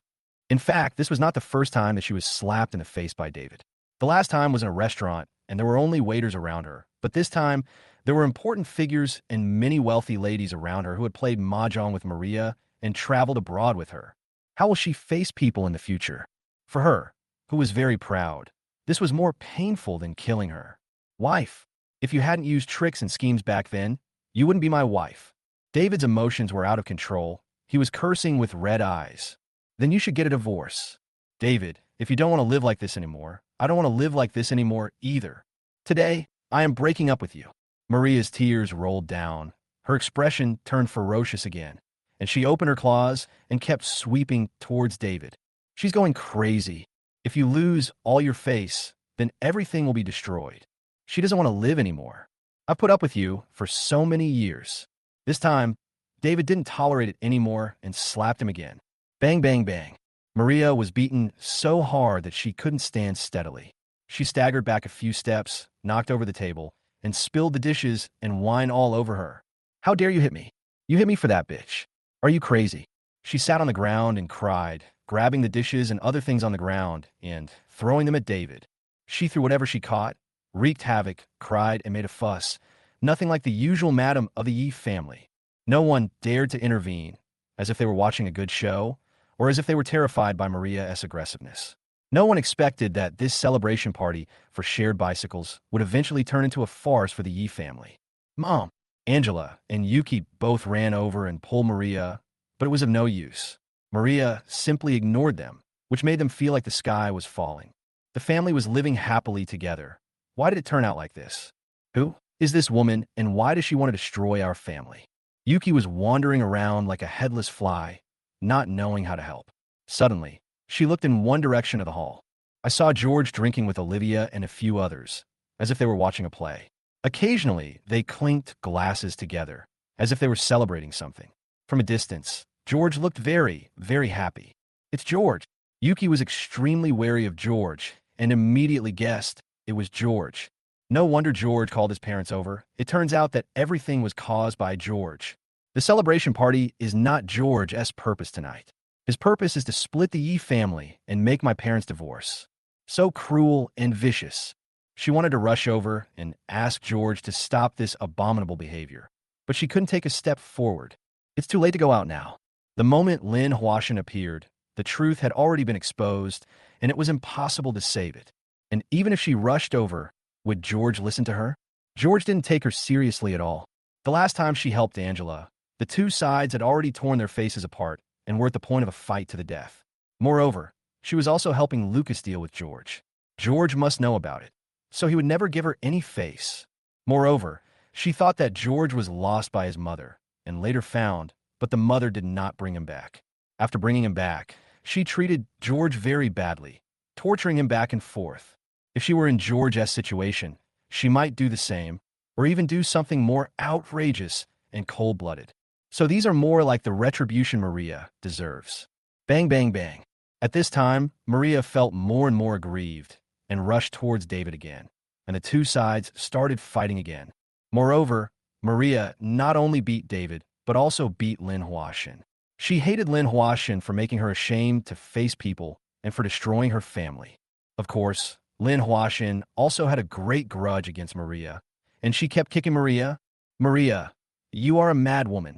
In fact, this was not the first time that she was slapped in the face by David. The last time was in a restaurant, and there were only waiters around her. But this time, there were important figures and many wealthy ladies around her who had played mahjong with Maria and traveled abroad with her. How will she face people in the future? For her, who was very proud, this was more painful than killing her. Wife, if you hadn't used tricks and schemes back then, you wouldn't be my wife. David's emotions were out of control. He was cursing with red eyes. Then you should get a divorce. David, if you don't want to live like this anymore, I don't want to live like this anymore either. Today, I am breaking up with you. Maria's tears rolled down. Her expression turned ferocious again, and she opened her claws and kept sweeping towards David. She's going crazy. If you lose all your face, then everything will be destroyed. She doesn't want to live anymore. I've put up with you for so many years. This time, David didn't tolerate it anymore and slapped him again. Bang, bang, bang. Maria was beaten so hard that she couldn't stand steadily. She staggered back a few steps, knocked over the table, and spilled the dishes and wine all over her. How dare you hit me? You hit me for that, bitch. Are you crazy? She sat on the ground and cried, grabbing the dishes and other things on the ground and throwing them at David. She threw whatever she caught, wreaked havoc, cried, and made a fuss, nothing like the usual madam of the Yi family. No one dared to intervene, as if they were watching a good show, or as if they were terrified by Maria's aggressiveness. No one expected that this celebration party for shared bicycles would eventually turn into a farce for the Yi family. Mom, Angela, and Yuki both ran over and pulled Maria, but it was of no use. Maria simply ignored them, which made them feel like the sky was falling. The family was living happily together. Why did it turn out like this? Who is this woman, and why does she want to destroy our family? Yuki was wandering around like a headless fly, not knowing how to help. Suddenly, she looked in one direction of the hall. I saw George drinking with Olivia and a few others, as if they were watching a play. Occasionally, they clinked glasses together, as if they were celebrating something. From a distance, George looked very, very happy. It's George. Yuki was extremely wary of George and immediately guessed it was George. No wonder George called his parents over. It turns out that everything was caused by George. The celebration party is not George's purpose tonight. His purpose is to split the Yi family and make my parents divorce. So cruel and vicious. She wanted to rush over and ask George to stop this abominable behavior, but she couldn't take a step forward. It's too late to go out now. The moment Lin Huashan appeared, the truth had already been exposed, and it was impossible to save it. And even if she rushed over, would George listen to her? George didn't take her seriously at all. The last time she helped Angela, the two sides had already torn their faces apart and were at the point of a fight to the death. Moreover, she was also helping Lucas deal with George. George must know about it, so he would never give her any face. Moreover, she thought that George was lost by his mother, and later found, but the mother did not bring him back. After bringing him back, she treated George very badly, torturing him back and forth. If she were in George's situation, she might do the same, or even do something more outrageous and cold-blooded. So these are more like the retribution Maria deserves. Bang, bang, bang. At this time, Maria felt more and more aggrieved and rushed towards David again, and the two sides started fighting again. Moreover, Maria not only beat David, but also beat Lin Huashan. She hated Lin Huashan for making her ashamed to face people and for destroying her family. Of course, Lin Huashan also had a great grudge against Maria, and she kept kicking Maria. Maria, you are a mad woman.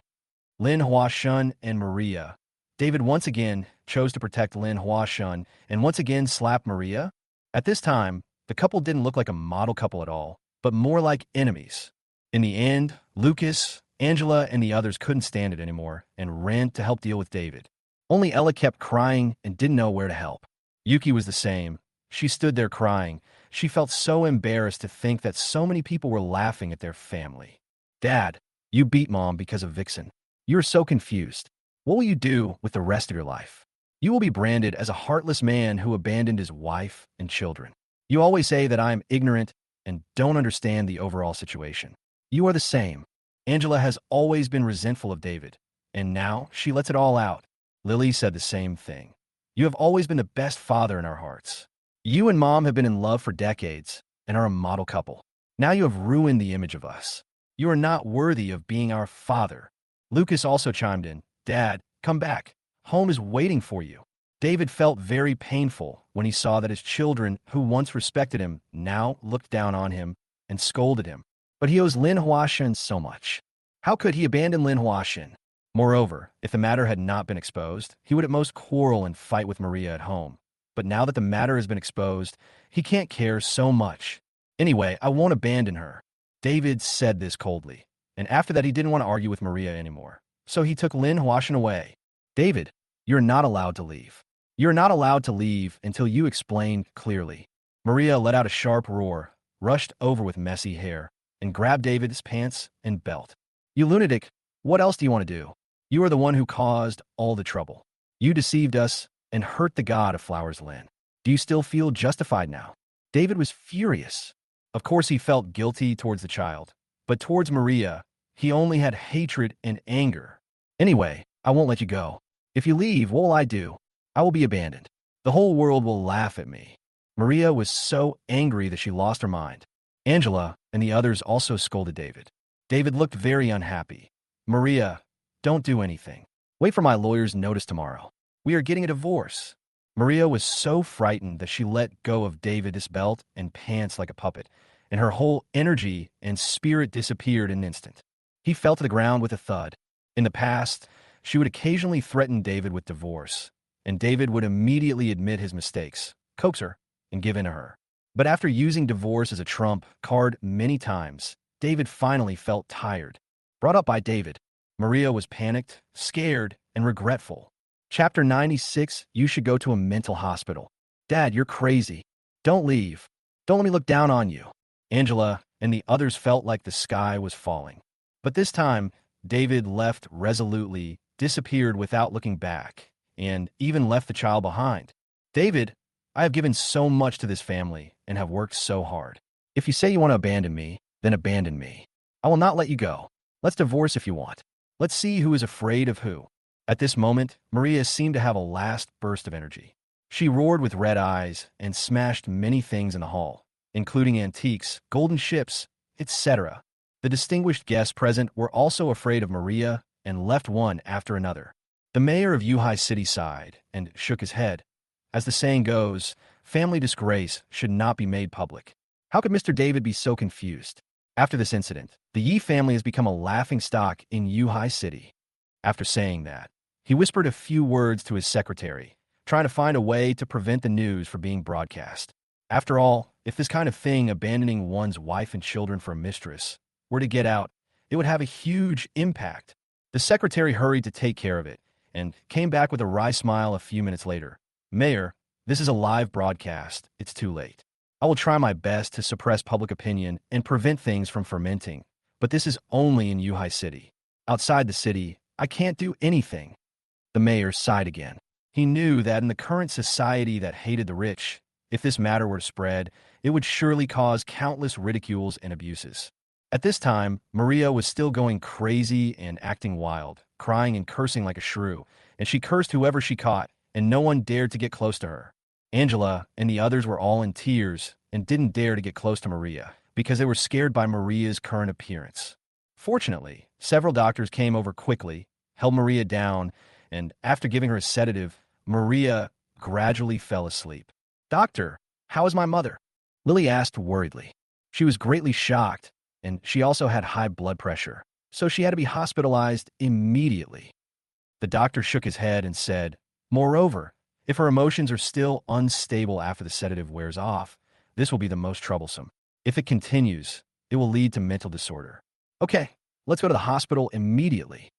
Lin Huashan and Maria. David once again chose to protect Lin Huashan and once again slapped Maria. At this time, the couple didn't look like a model couple at all, but more like enemies. In the end, Lucas, Angela, and the others couldn't stand it anymore and ran to help deal with David. Only Ella kept crying and didn't know where to help. Yuki was the same. She stood there crying. She felt so embarrassed to think that so many people were laughing at their family. Dad, you beat Mom because of Vixen. You're so confused. What will you do with the rest of your life? You will be branded as a heartless man who abandoned his wife and children. You always say that I am ignorant and don't understand the overall situation. You are the same. Angela has always been resentful of David, and now she lets it all out. Lily said the same thing. You have always been the best father in our hearts. You and Mom have been in love for decades and are a model couple. Now you have ruined the image of us. You are not worthy of being our father. Lucas also chimed in. Dad, come back. Home is waiting for you. David felt very painful when he saw that his children, who once respected him, now looked down on him and scolded him. But he owes Lin Huashen so much. How could he abandon Lin Huashen? Moreover, if the matter had not been exposed, he would at most quarrel and fight with Maria at home. But now that the matter has been exposed, he can't care so much. Anyway, I won't abandon her. David said this coldly, and after that he didn't want to argue with Maria anymore. So he took Lin Huashen away. David, you're not allowed to leave. You're not allowed to leave until you explain clearly. Maria let out a sharp roar, rushed over with messy hair, and grabbed David's pants and belt. You lunatic, what else do you want to do? You are the one who caused all the trouble. You deceived us and hurt the god of Flowers Lin. Do you still feel justified now? David was furious. Of course he felt guilty towards the child, but towards Maria, he only had hatred and anger. Anyway, I won't let you go. If you leave, what will I do? I will be abandoned. The whole world will laugh at me. Maria was so angry that she lost her mind. Angela and the others also scolded David. David looked very unhappy. Maria, don't do anything. Wait for my lawyer's notice tomorrow. We are getting a divorce. Maria was so frightened that she let go of David's belt and pants like a puppet, and her whole energy and spirit disappeared in an instant. He fell to the ground with a thud. In the past, she would occasionally threaten David with divorce, and David would immediately admit his mistakes, coax her, and give in to her. But after using divorce as a trump card many times, David finally felt tired. Brought up by David, Maria was panicked, scared, and regretful. Chapter 96, You should go to a mental hospital. Dad, you're crazy. Don't leave. Don't let me look down on you. Angela and the others felt like the sky was falling. But this time, David left resolutely, disappeared without looking back, and even left the child behind. David, I have given so much to this family and have worked so hard. If you say you want to abandon me, then abandon me. I will not let you go. Let's divorce if you want. Let's see who is afraid of who. At this moment, Maria seemed to have a last burst of energy. She roared with red eyes and smashed many things in the hall, including antiques, golden ships, etc. The distinguished guests present were also afraid of Maria and left one after another. The mayor of Yuhai City sighed and shook his head. As the saying goes, family disgrace should not be made public. How could Mr. David be so confused? After this incident, the Yi family has become a laughingstock in Yuhai City. After saying that, he whispered a few words to his secretary, trying to find a way to prevent the news from being broadcast. After all, if this kind of thing, abandoning one's wife and children for a mistress, were to get out, it would have a huge impact. The secretary hurried to take care of it and came back with a wry smile a few minutes later. Mayor, this is a live broadcast. It's too late. I will try my best to suppress public opinion and prevent things from fermenting, but this is only in Yuhai City. Outside the city, I can't do anything. The mayor sighed again. He knew that in the current society that hated the rich, if this matter were to spread, it would surely cause countless ridicules and abuses. At this time, Maria was still going crazy and acting wild, crying and cursing like a shrew, and she cursed whoever she caught, and no one dared to get close to her. Angela and the others were all in tears and didn't dare to get close to Maria because they were scared by Maria's current appearance. Fortunately, several doctors came over quickly, held Maria down, and after giving her a sedative, Maria gradually fell asleep. Doctor, how is my mother? Lily asked worriedly. She was greatly shocked, and she also had high blood pressure, so she had to be hospitalized immediately. The doctor shook his head and said, moreover, if her emotions are still unstable after the sedative wears off, this will be the most troublesome. If it continues, it will lead to mental disorder. Okay, let's go to the hospital immediately.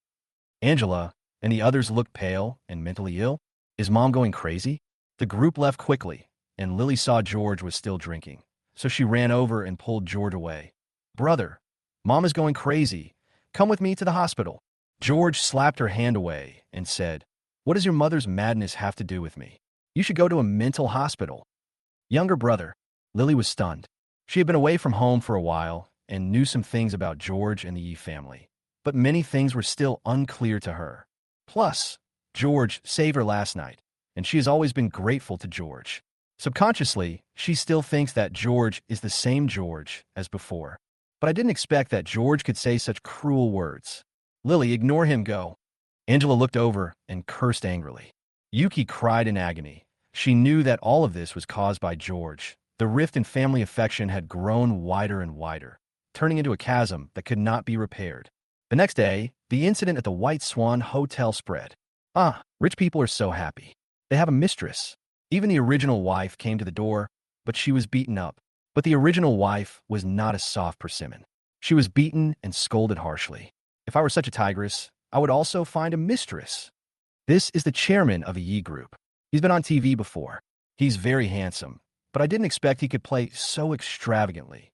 Angela and the others looked pale and mentally ill. Is Mom going crazy? The group left quickly, and Lily saw George was still drinking, so she ran over and pulled George away. Brother, Mom is going crazy. Come with me to the hospital. George slapped her hand away and said, what does your mother's madness have to do with me? You should go to a mental hospital. Younger brother, Lily was stunned. She had been away from home for a while and knew some things about George and the Yi family, but many things were still unclear to her. Plus, George saved her last night, and she has always been grateful to George. Subconsciously, she still thinks that George is the same George as before. But I didn't expect that George could say such cruel words. Lily, ignore him, go. Angela looked over and cursed angrily. Yuki cried in agony. She knew that all of this was caused by George. The rift in family affection had grown wider and wider, turning into a chasm that could not be repaired. The next day, the incident at the White Swan Hotel spread. Ah, rich people are so happy. They have a mistress. Even the original wife came to the door, but she was beaten up. But the original wife was not a soft persimmon. She was beaten and scolded harshly. If I were such a tigress, I would also find a mistress. This is the chairman of a Yi group. He's been on TV before. He's very handsome, but I didn't expect he could play so extravagantly.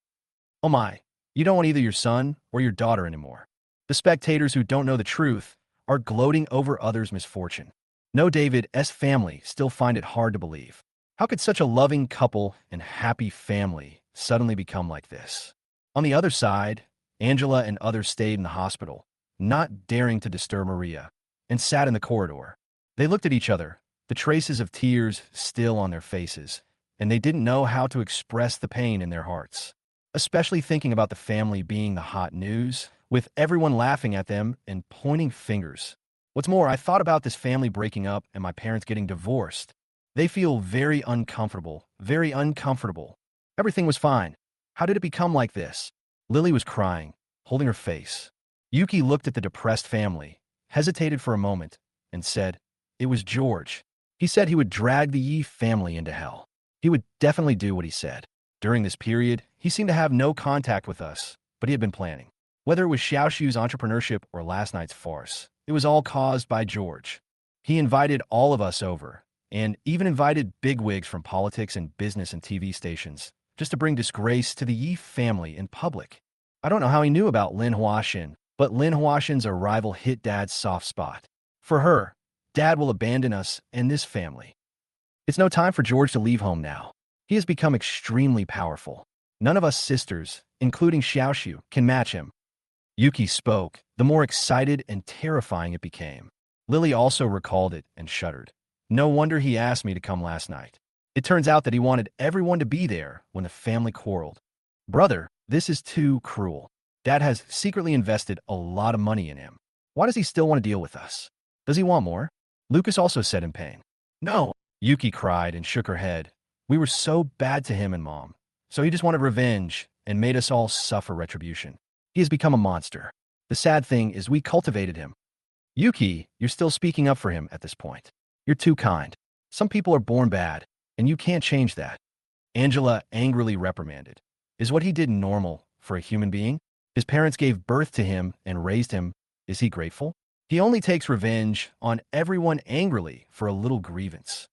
Oh my, you don't want either your son or your daughter anymore. The spectators who don't know the truth are gloating over others' misfortune. No, David's family still find it hard to believe. How could such a loving couple and happy family suddenly become like this? On the other side, Angela and others stayed in the hospital, not daring to disturb Maria, and sat in the corridor. They looked at each other, the traces of tears still on their faces, and they didn't know how to express the pain in their hearts, especially thinking about the family being the hot news, with everyone laughing at them and pointing fingers. What's more, I thought about this family breaking up and my parents getting divorced. They feel very uncomfortable, very uncomfortable. Everything was fine. How did it become like this? Lily was crying, holding her face. Yuki looked at the depressed family, hesitated for a moment, and said, "It was George. He said he would drag the Yi family into hell. He would definitely do what he said. During this period, he seemed to have no contact with us, but he had been planning. Whether it was Xiaoxu's entrepreneurship or last night's farce, it was all caused by George. He invited all of us over, and even invited bigwigs from politics and business and TV stations, just to bring disgrace to the Yi family in public. I don't know how he knew about Lin Huaxin, but Lin Huaxin's arrival hit Dad's soft spot. For her, Dad will abandon us and this family. It's no time for George to leave home now. He has become extremely powerful. None of us sisters, including Xiaoxiu, can match him." Yuki spoke, the more excited and terrifying it became. Lily also recalled it and shuddered. No wonder he asked me to come last night. It turns out that he wanted everyone to be there when the family quarreled. Brother, this is too cruel. Dad has secretly invested a lot of money in him. Why does he still want to deal with us? Does he want more? Lucas also said in pain. No, Yuki cried and shook her head. We were so bad to him and Mom. So he just wanted revenge and made us all suffer retribution. He has become a monster. The sad thing is we cultivated him. Yuki, you're still speaking up for him at this point. You're too kind. Some people are born bad, and you can't change that. Angela angrily reprimanded. Is what he did normal for a human being? His parents gave birth to him and raised him. Is he grateful? He only takes revenge on everyone angrily for a little grievance.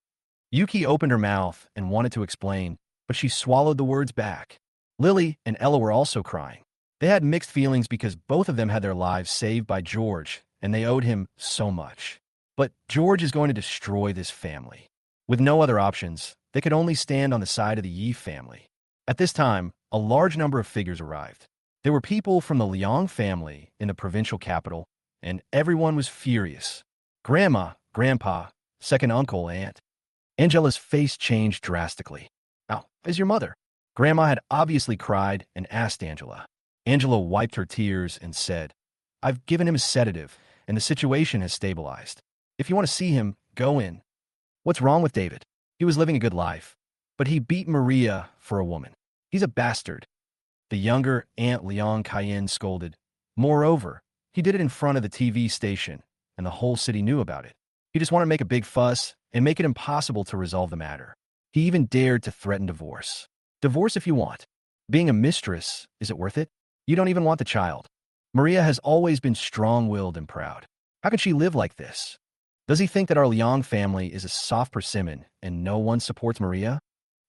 Yuki opened her mouth and wanted to explain, but she swallowed the words back. Lily and Ella were also crying. They had mixed feelings because both of them had their lives saved by George, and they owed him so much. But George is going to destroy this family. With no other options, they could only stand on the side of the Yi family. At this time, a large number of figures arrived. There were people from the Liang family in the provincial capital, and everyone was furious. Grandma, Grandpa, second uncle, aunt. Angela's face changed drastically. How is your mother? Grandma had obviously cried and asked Angela. Angela wiped her tears and said, I've given him a sedative, and the situation has stabilized. If you want to see him, go in. What's wrong with David? He was living a good life, but he beat Maria for a woman. He's a bastard. The younger Aunt Liang Cayenne scolded. Moreover, he did it in front of the TV station, and the whole city knew about it. He just wanted to make a big fuss and make it impossible to resolve the matter. He even dared to threaten divorce. Divorce if you want. Being a mistress, is it worth it? You don't even want the child. Maria has always been strong-willed and proud. How can she live like this? Does he think that our Liang family is a soft persimmon and no one supports Maria?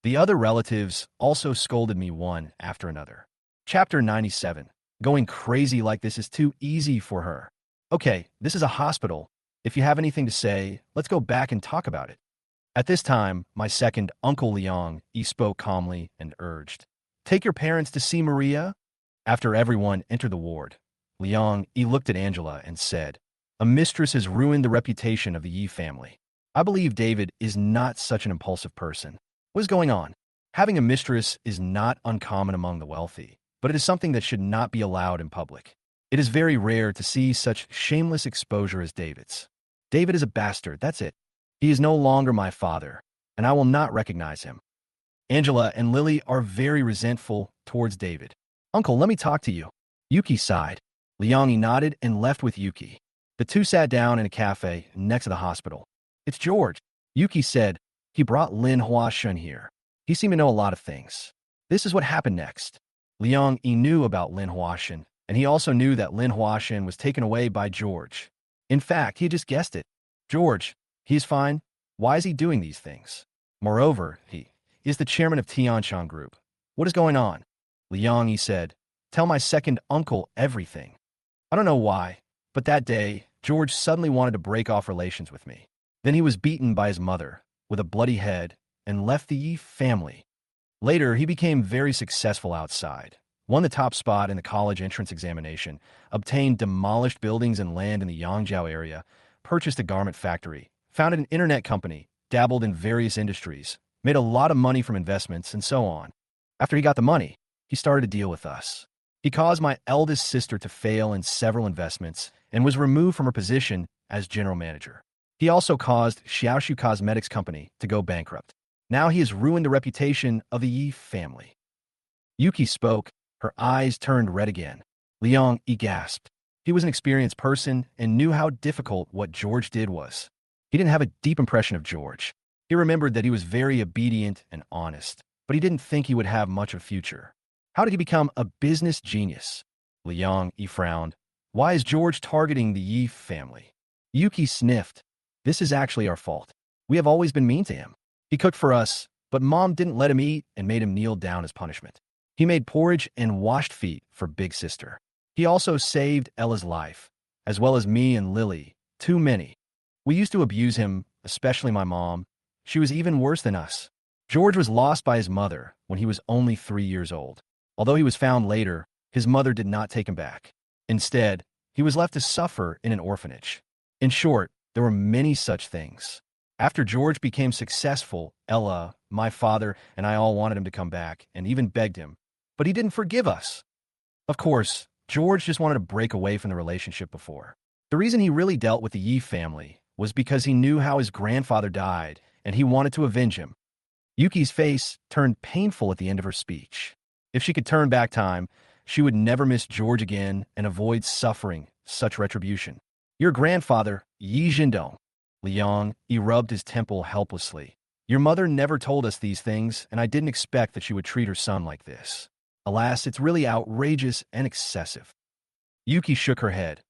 The other relatives also scolded me one after another. Chapter 97. Going crazy like this is too easy for her. Okay, this is a hospital. If you have anything to say, let's go back and talk about it. At this time, my second Uncle Liang, he spoke calmly and urged, Take your parents to see Maria? After everyone entered the ward, Liang, he looked at Angela and said, A mistress has ruined the reputation of the Yi family. I believe David is not such an impulsive person. What is going on? Having a mistress is not uncommon among the wealthy, but it is something that should not be allowed in public. It is very rare to see such shameless exposure as David's. David is a bastard, that's it. He is no longer my father, and I will not recognize him. Angela and Lily are very resentful towards David. Uncle, let me talk to you. Yuki sighed. Liang nodded and left with Yuki. The two sat down in a cafe next to the hospital. It's George, Yuki said. He brought Lin Huashen here. He seemed to know a lot of things. This is what happened next. Liang knew about Lin Huashen, and he also knew that Lin Huashen was taken away by George. In fact, he had just guessed it. George, he's fine. Why is he doing these things? Moreover, he is the chairman of Tianshan Group. What is going on? Liang, he said, tell my second uncle everything. I don't know why, but that day, George suddenly wanted to break off relations with me. Then he was beaten by his mother, with a bloody head, and left the Yi family. Later, he became very successful outside, won the top spot in the college entrance examination, obtained demolished buildings and land in the Yangzhou area, purchased a garment factory, founded an internet company, dabbled in various industries, made a lot of money from investments, and so on. After he got the money, he started to deal with us. He caused my eldest sister to fail in several investments and was removed from her position as general manager. He also caused Xiaoshu Cosmetics Company to go bankrupt. Now he has ruined the reputation of the Yi family. Yuki spoke. Her eyes turned red again. Liang gasped. He was an experienced person and knew how difficult what George did was. He didn't have a deep impression of George. He remembered that he was very obedient and honest, but he didn't think he would have much of a future. How did he become a business genius? Liang frowned. Why is George targeting the Yi family? Yuki sniffed. This is actually our fault. We have always been mean to him. He cooked for us, but Mom didn't let him eat and made him kneel down as punishment. He made porridge and washed feet for Big Sister. He also saved Ella's life, as well as me and Lily. Too many. We used to abuse him, especially my mom. She was even worse than us. George was lost by his mother when he was only 3 years old. Although he was found later, his mother did not take him back. Instead, he was left to suffer in an orphanage. In short, there were many such things. After George became successful, Ella, my father, and I all wanted him to come back and even begged him. But he didn't forgive us. Of course, George just wanted to break away from the relationship before. The reason he really dealt with the Yi family was because he knew how his grandfather died and he wanted to avenge him. Yuki's face turned painful at the end of her speech. If she could turn back time, she would never miss George again and avoid suffering such retribution. Your grandfather, Yi Jindong. Liang rubbed his temple helplessly. Your mother never told us these things, and I didn't expect that she would treat her son like this. Alas, it's really outrageous and excessive. Yuki shook her head.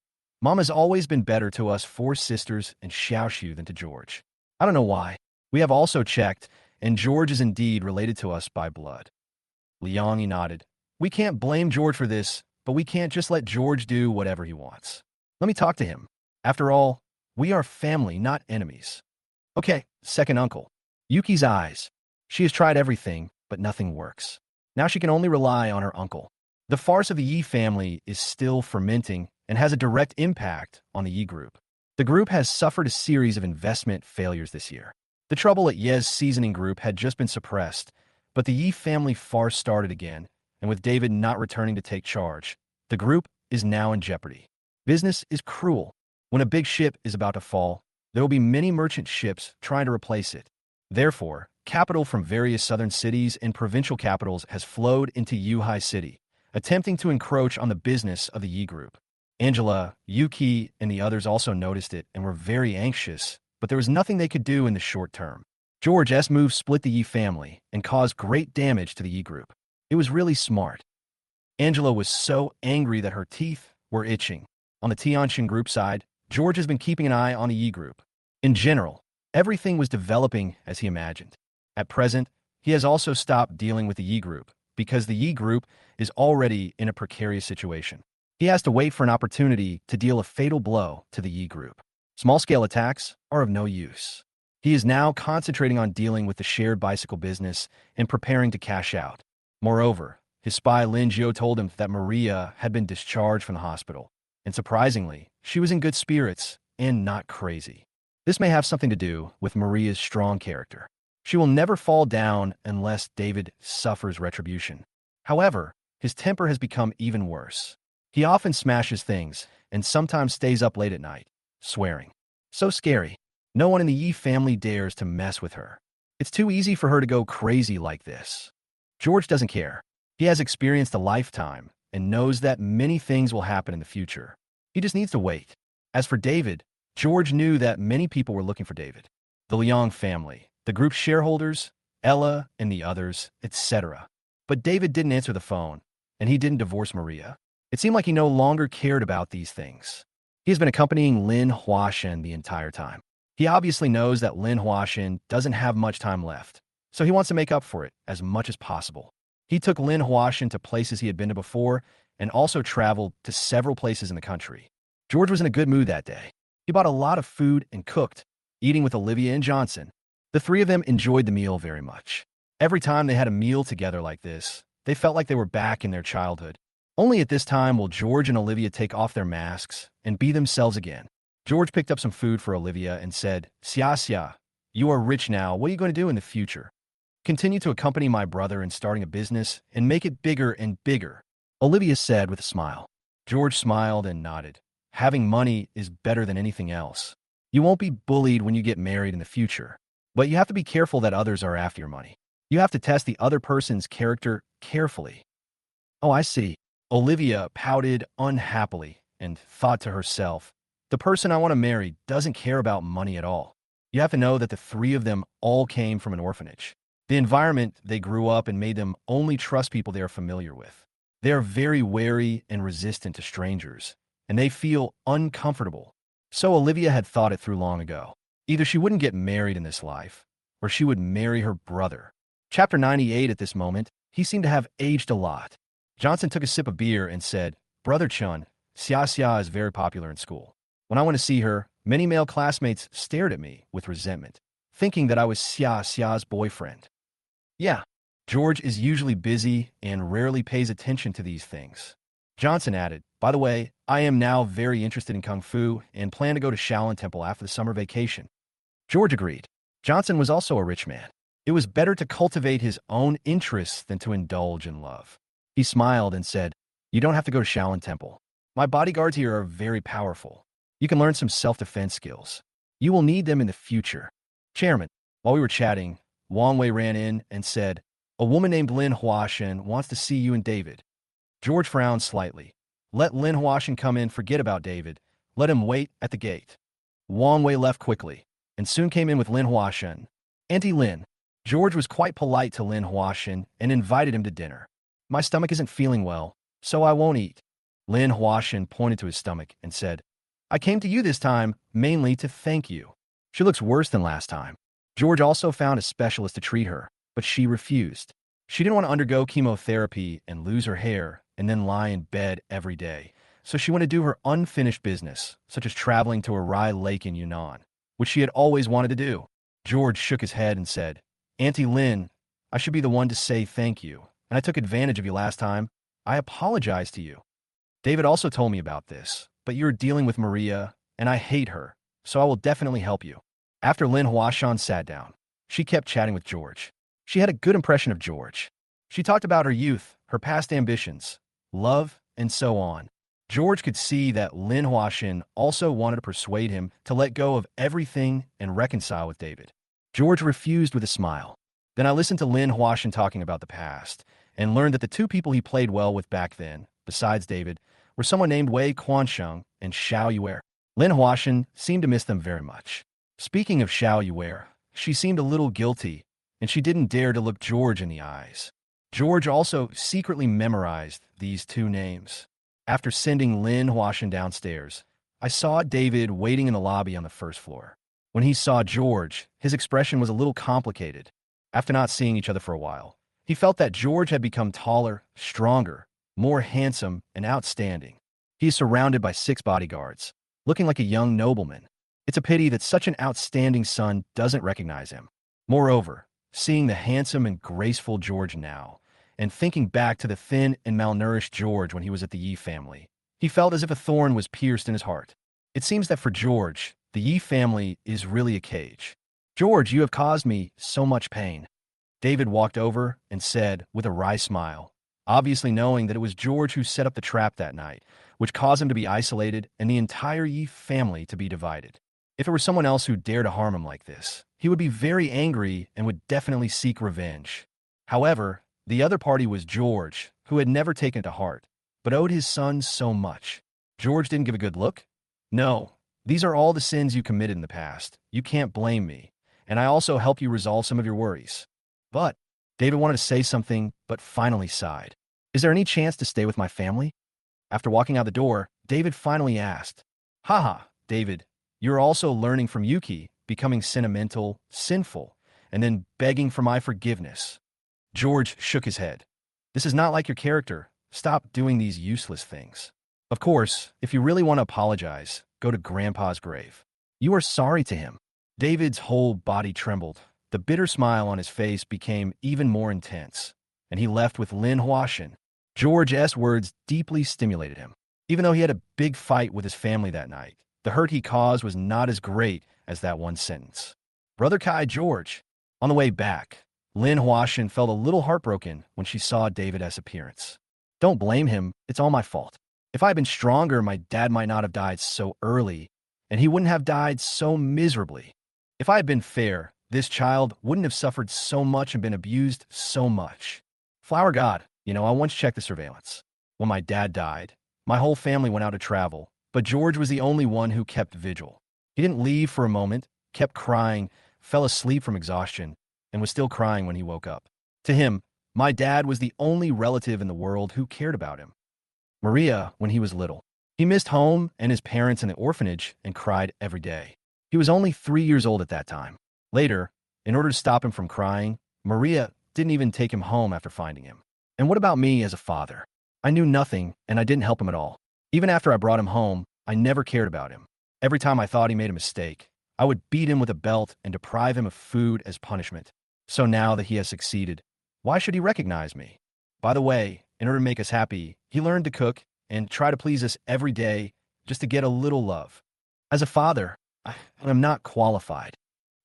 Mom has always been better to us 4 sisters and Xiaoshu than to George. I don't know why. We have also checked, and George is indeed related to us by blood. Liang nodded. We can't blame George for this, but we can't just let George do whatever he wants. Let me talk to him. After all, we are family, not enemies. Okay, second uncle. Yuki's eyes. She has tried everything, but nothing works. Now she can only rely on her uncle. The farce of the Yi family is still fermenting and has a direct impact on the Yi group. The group has suffered a series of investment failures this year. The trouble at Ye's seasoning group had just been suppressed, but the Yi family farce started again, and with David not returning to take charge, the group is now in jeopardy. Business is cruel. When a big ship is about to fall, there will be many merchant ships trying to replace it. Therefore, capital from various southern cities and provincial capitals has flowed into Yuhai City, attempting to encroach on the business of the Yi group. Angela, Yuki, and the others also noticed it and were very anxious, but there was nothing they could do in the short term. George's move split the Yi family and caused great damage to the Yi group. It was really smart. Angela was so angry that her teeth were itching. On the Tianshan group side, George has been keeping an eye on the Yi group. In general, everything was developing as he imagined. At present, he has also stopped dealing with the Yi group because the Yi group is already in a precarious situation. He has to wait for an opportunity to deal a fatal blow to the Yi group. Small-scale attacks are of no use. He is now concentrating on dealing with the shared bicycle business and preparing to cash out. Moreover, his spy Lin Jiu told him that Maria had been discharged from the hospital, and surprisingly, she was in good spirits and not crazy. This may have something to do with Maria's strong character. She will never fall down unless David suffers retribution. However, his temper has become even worse. He often smashes things and sometimes stays up late at night, swearing. So scary. No one in the Yi family dares to mess with her. It's too easy for her to go crazy like this. George doesn't care. He has experienced a lifetime and knows that many things will happen in the future. He just needs to wait. As for David, George knew that many people were looking for David. The Liang family, the group's shareholders, Ella and the others, etc. But David didn't answer the phone, and he didn't divorce Maria. It seemed like he no longer cared about these things. He has been accompanying Lin Huashen the entire time. He obviously knows that Lin Huashen doesn't have much time left, so he wants to make up for it as much as possible. He took Lin Huashen to places he had been to before and also traveled to several places in the country. George was in a good mood that day. He bought a lot of food and cooked, eating with Olivia and Johnson. The three of them enjoyed the meal very much. Every time they had a meal together like this, they felt like they were back in their childhood. Only at this time will George and Olivia take off their masks and be themselves again. George picked up some food for Olivia and said, "Xia Xia, you are rich now. What are you going to do in the future?" "Continue to accompany my brother in starting a business and make it bigger and bigger," Olivia said with a smile. George smiled and nodded. Having money is better than anything else. You won't be bullied when you get married in the future, but you have to be careful that others are after your money. You have to test the other person's character carefully. "Oh, I see." Olivia pouted unhappily and thought to herself, the person I want to marry doesn't care about money at all. You have to know that the three of them all came from an orphanage. The environment they grew up in made them only trust people they are familiar with. They are very wary and resistant to strangers, and they feel uncomfortable. So Olivia had thought it through long ago. Either she wouldn't get married in this life, or she would marry her brother. Chapter 98 at this moment, he seemed to have aged a lot. Johnson took a sip of beer and said, "Brother Chun, Xia Xia is very popular in school. When I went to see her, many male classmates stared at me with resentment, thinking that I was Xia Xia's boyfriend." Yeah, George is usually busy and rarely pays attention to these things. Johnson added, "By the way, I am now very interested in Kung Fu and plan to go to Shaolin Temple after the summer vacation." George agreed. Johnson was also a rich man. It was better to cultivate his own interests than to indulge in love. He smiled and said, "You don't have to go to Shaolin Temple. My bodyguards here are very powerful. You can learn some self-defense skills. You will need them in the future." "Chairman," while we were chatting, Wang Wei ran in and said, "A woman named Lin Huashen wants to see you and David." George frowned slightly. "Let Lin Huashen come in, forget about David. Let him wait at the gate." Wang Wei left quickly, and soon came in with Lin Huashen. "Auntie Lin." George was quite polite to Lin Huashen and invited him to dinner. "My stomach isn't feeling well, so I won't eat." Lin Huashen pointed to his stomach and said, "I came to you this time mainly to thank you. She looks worse than last time." George also found a specialist to treat her, but she refused. She didn't want to undergo chemotherapy and lose her hair and then lie in bed every day, so she wanted to do her unfinished business, such as traveling to Arai Lake in Yunnan, which she had always wanted to do. George shook his head and said, "Auntie Lin, I should be the one to say thank you, and I took advantage of you last time. I apologize to you. David also told me about this, but you're dealing with Maria, and I hate her, so I will definitely help you." After Lin Huashan sat down, she kept chatting with George. She had a good impression of George. She talked about her youth, her past ambitions, love, and so on. George could see that Lin Huashan also wanted to persuade him to let go of everything and reconcile with David. George refused with a smile. Then I listened to Lin Huashan talking about the past and learned that the two people he played well with back then, besides David, were someone named Wei Quansheng and Xiao Yuer. Lin Huashan seemed to miss them very much. Speaking of Xiao Yuer, she seemed a little guilty, and she didn't dare to look George in the eyes. George also secretly memorized these two names. After sending Lin Huashan downstairs, I saw David waiting in the lobby on the first floor. When he saw George, his expression was a little complicated. After not seeing each other for a while, he felt that George had become taller, stronger, more handsome, and outstanding. He is surrounded by 6 bodyguards, looking like a young nobleman. It's a pity that such an outstanding son doesn't recognize him. Moreover, seeing the handsome and graceful George now, and thinking back to the thin and malnourished George when he was at the Yi family, he felt as if a thorn was pierced in his heart. It seems that for George, the Yi family is really a cage. George, you have caused me so much pain. David walked over and said with a wry smile, obviously knowing that it was George who set up the trap that night, which caused him to be isolated and the entire Yi family to be divided. If it were someone else who dared to harm him like this, he would be very angry and would definitely seek revenge. However, the other party was George, who had never taken it to heart, but owed his son so much. George didn't give a good look? No, these are all the sins you committed in the past. You can't blame me, and I also help you resolve some of your worries. But David wanted to say something, but finally sighed. Is there any chance to stay with my family? After walking out the door, David finally asked, Haha, David, you're also learning from Yuki, becoming sentimental, sinful, and then begging for my forgiveness. George shook his head. This is not like your character. Stop doing these useless things. Of course, if you really want to apologize, go to Grandpa's grave. You are sorry to him. David's whole body trembled. The bitter smile on his face became even more intense, and he left with Lin Huashan. George's words deeply stimulated him. Even though he had a big fight with his family that night, the hurt he caused was not as great as that one sentence. Brother Kai George. On the way back, Lin Huashan felt a little heartbroken when she saw David's appearance. Don't blame him, it's all my fault. If I had been stronger, my dad might not have died so early, and he wouldn't have died so miserably. If I had been fair, this child wouldn't have suffered so much and been abused so much. Flower God, I once checked the surveillance. When my dad died, my whole family went out to travel, but George was the only one who kept vigil. He didn't leave for a moment, kept crying, fell asleep from exhaustion, and was still crying when he woke up. To him, my dad was the only relative in the world who cared about him. Maria, when he was little, he missed home and his parents in the orphanage and cried every day. He was only 3 years old at that time. Later, in order to stop him from crying, Maria didn't even take him home after finding him. And what about me as a father? I knew nothing, and I didn't help him at all. Even after I brought him home, I never cared about him. Every time I thought he made a mistake, I would beat him with a belt and deprive him of food as punishment. So now that he has succeeded, why should he recognize me? By the way, in order to make us happy, he learned to cook and try to please us every day just to get a little love. As a father, I am not qualified.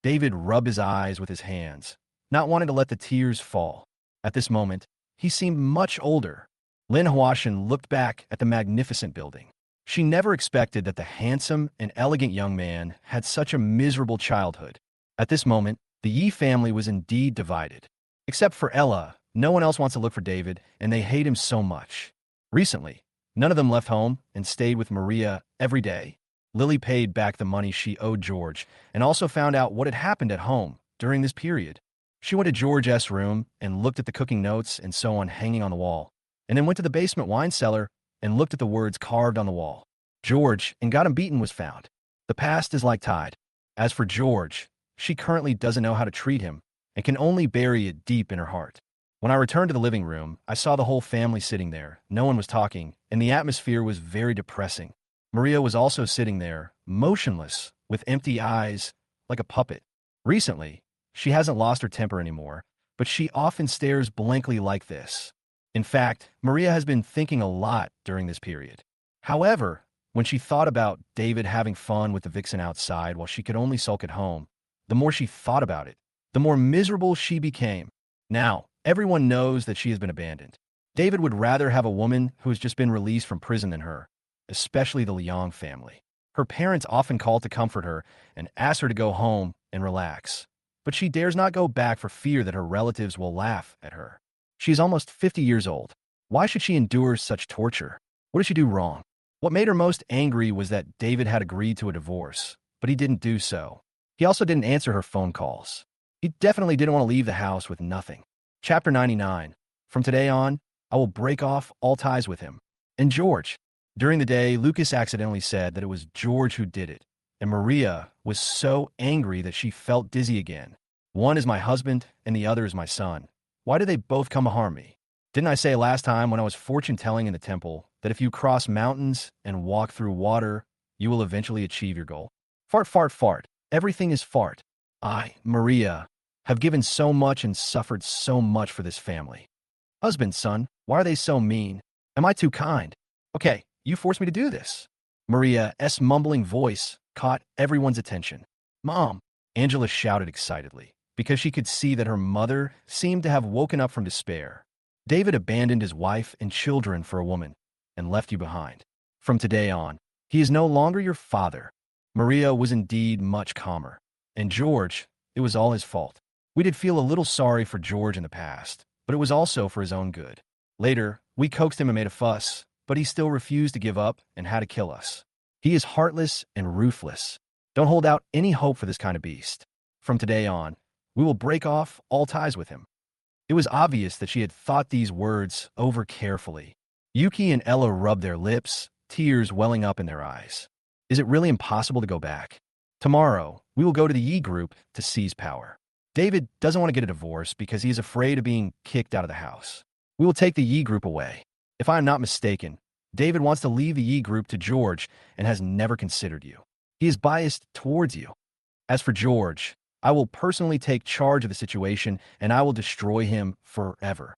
David rubbed his eyes with his hands, not wanting to let the tears fall. At this moment, he seemed much older. Lin Huashan looked back at the magnificent building. She never expected that the handsome and elegant young man had such a miserable childhood. At this moment, the Yi family was indeed divided. Except for Ella, no one else wants to look for David, and they hate him so much. Recently, none of them left home and stayed with Maria every day. Lily paid back the money she owed George and also found out what had happened at home during this period. She went to George's room and looked at the cooking notes and so on hanging on the wall, and then went to the basement wine cellar and looked at the words carved on the wall. George and got him beaten was found. The past is like tide. As for George, she currently doesn't know how to treat him and can only bury it deep in her heart. When I returned to the living room, I saw the whole family sitting there. No one was talking, and the atmosphere was very depressing. Maria was also sitting there, motionless, with empty eyes, like a puppet. Recently, she hasn't lost her temper anymore, but she often stares blankly like this. In fact, Maria has been thinking a lot during this period. However, when she thought about David having fun with the vixen outside while she could only sulk at home, the more she thought about it, the more miserable she became. Now, everyone knows that she has been abandoned. David would rather have a woman who has just been released from prison than her, especially the Liang family. Her parents often call to comfort her and ask her to go home and relax, but she dares not go back for fear that her relatives will laugh at her. She is almost 50 years old. Why should she endure such torture? What did she do wrong? What made her most angry was that David had agreed to a divorce, but he didn't do so. He also didn't answer her phone calls. He definitely didn't want to leave the house with nothing. Chapter 99. From today on, I will break off all ties with him. And George. During the day, Lucas accidentally said that it was George who did it, and Maria was so angry that she felt dizzy again. One is my husband, and the other is my son. Why do they both come to harm me? Didn't I say last time when I was fortune-telling in the temple that if you cross mountains and walk through water, you will eventually achieve your goal? Fart, fart, fart. Everything is fart. I, Maria, have given so much and suffered so much for this family. Husband, son, why are they so mean? Am I too kind? Okay, you forced me to do this. Maria's mumbling voice caught everyone's attention. Mom, Angela shouted excitedly, because she could see that her mother seemed to have woken up from despair. David abandoned his wife and children for a woman and left you behind. From today on, he is no longer your father. Maria was indeed much calmer. And George, it was all his fault. We did feel a little sorry for George in the past, but it was also for his own good. Later, we coaxed him and made a fuss, but he still refused to give up and had to kill us. He is heartless and ruthless. Don't hold out any hope for this kind of beast. From today on, we will break off all ties with him. It was obvious that she had thought these words over carefully. Yuki and Ella rubbed their lips, tears welling up in their eyes. Is it really impossible to go back? Tomorrow, we will go to the Yi group to seize power. David doesn't want to get a divorce because he is afraid of being kicked out of the house. We will take the Yi group away. If I am not mistaken, David wants to leave the Yi group to George and has never considered you. He is biased towards you. As for George, I will personally take charge of the situation and I will destroy him forever.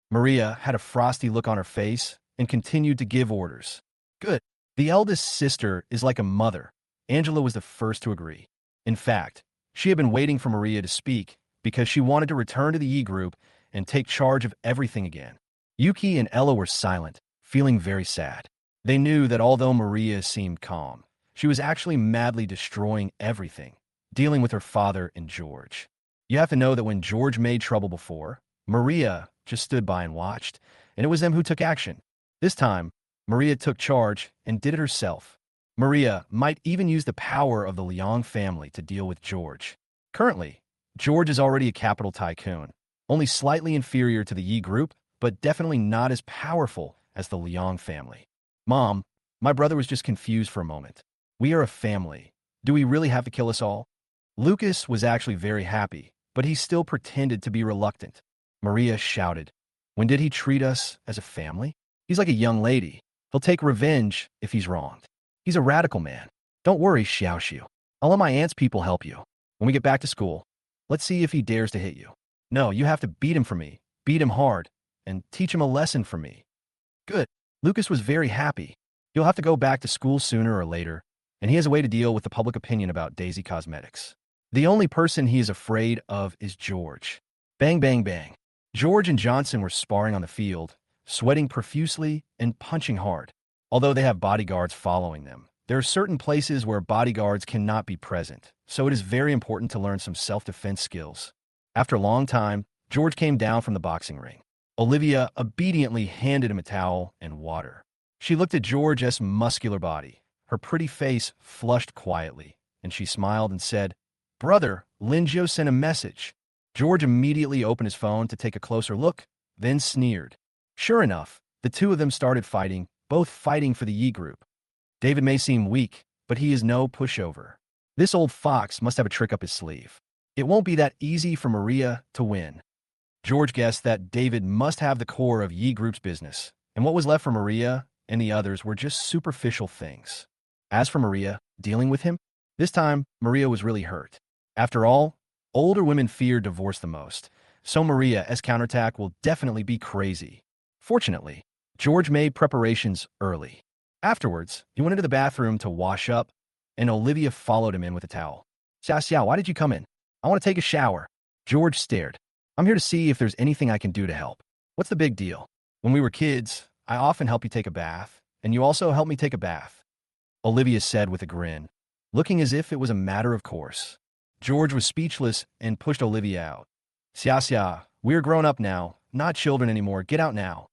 Maria had a frosty look on her face and continued to give orders. Good. The eldest sister is like a mother. Angela was the first to agree. In fact, she had been waiting for Maria to speak because she wanted to return to the Yi group and take charge of everything again. Yuki and Ella were silent, feeling very sad. They knew that although Maria seemed calm, she was actually madly destroying everything, dealing with her father and George. You have to know that when George made trouble before, Maria just stood by and watched, and it was them who took action. This time, Maria took charge and did it herself. Maria might even use the power of the Liang family to deal with George. Currently, George is already a capital tycoon, only slightly inferior to the Yi group, but definitely not as powerful as the Liang family. Mom, my brother was just confused for a moment. We are a family. Do we really have to kill us all? Lucas was actually very happy, but he still pretended to be reluctant. Maria shouted, when did he treat us as a family? He's like a young lady. He'll take revenge if he's wronged. He's a radical man. Don't worry, Xiaoxiu. I'll let my aunt's people help you. When we get back to school, let's see if he dares to hit you. No, you have to beat him for me. Beat him hard. And teach him a lesson for me. Good. Lucas was very happy. He'll have to go back to school sooner or later, and he has a way to deal with the public opinion about Daisy Cosmetics. The only person he is afraid of is George. Bang, bang, bang. George and Johnson were sparring on the field, sweating profusely and punching hard. Although they have bodyguards following them, there are certain places where bodyguards cannot be present, so it is very important to learn some self-defense skills. After a long time, George came down from the boxing ring. Olivia obediently handed him a towel and water. She looked at George's muscular body. Her pretty face flushed quietly, and she smiled and said, Brother, Linjo sent a message. George immediately opened his phone to take a closer look, then sneered. Sure enough, the two of them started fighting, both fighting for the Yi group. David may seem weak, but he is no pushover. This old fox must have a trick up his sleeve. It won't be that easy for Maria to win. George guessed that David must have the core of Yi group's business, and what was left for Maria and the others were just superficial things. As for Maria, dealing with him, this time Maria was really hurt. After all, older women fear divorce the most, so Maria's counterattack will definitely be crazy. Fortunately, George made preparations early. Afterwards, he went into the bathroom to wash up, and Olivia followed him in with a towel. Xiao, why did you come in? I want to take a shower. George stared. I'm here to see if there's anything I can do to help. What's the big deal? When we were kids, I often helped you take a bath, and you also helped me take a bath. Olivia said with a grin, looking as if it was a matter of course. George was speechless and pushed Olivia out. Xia, we're grown up now, not children anymore. Get out now.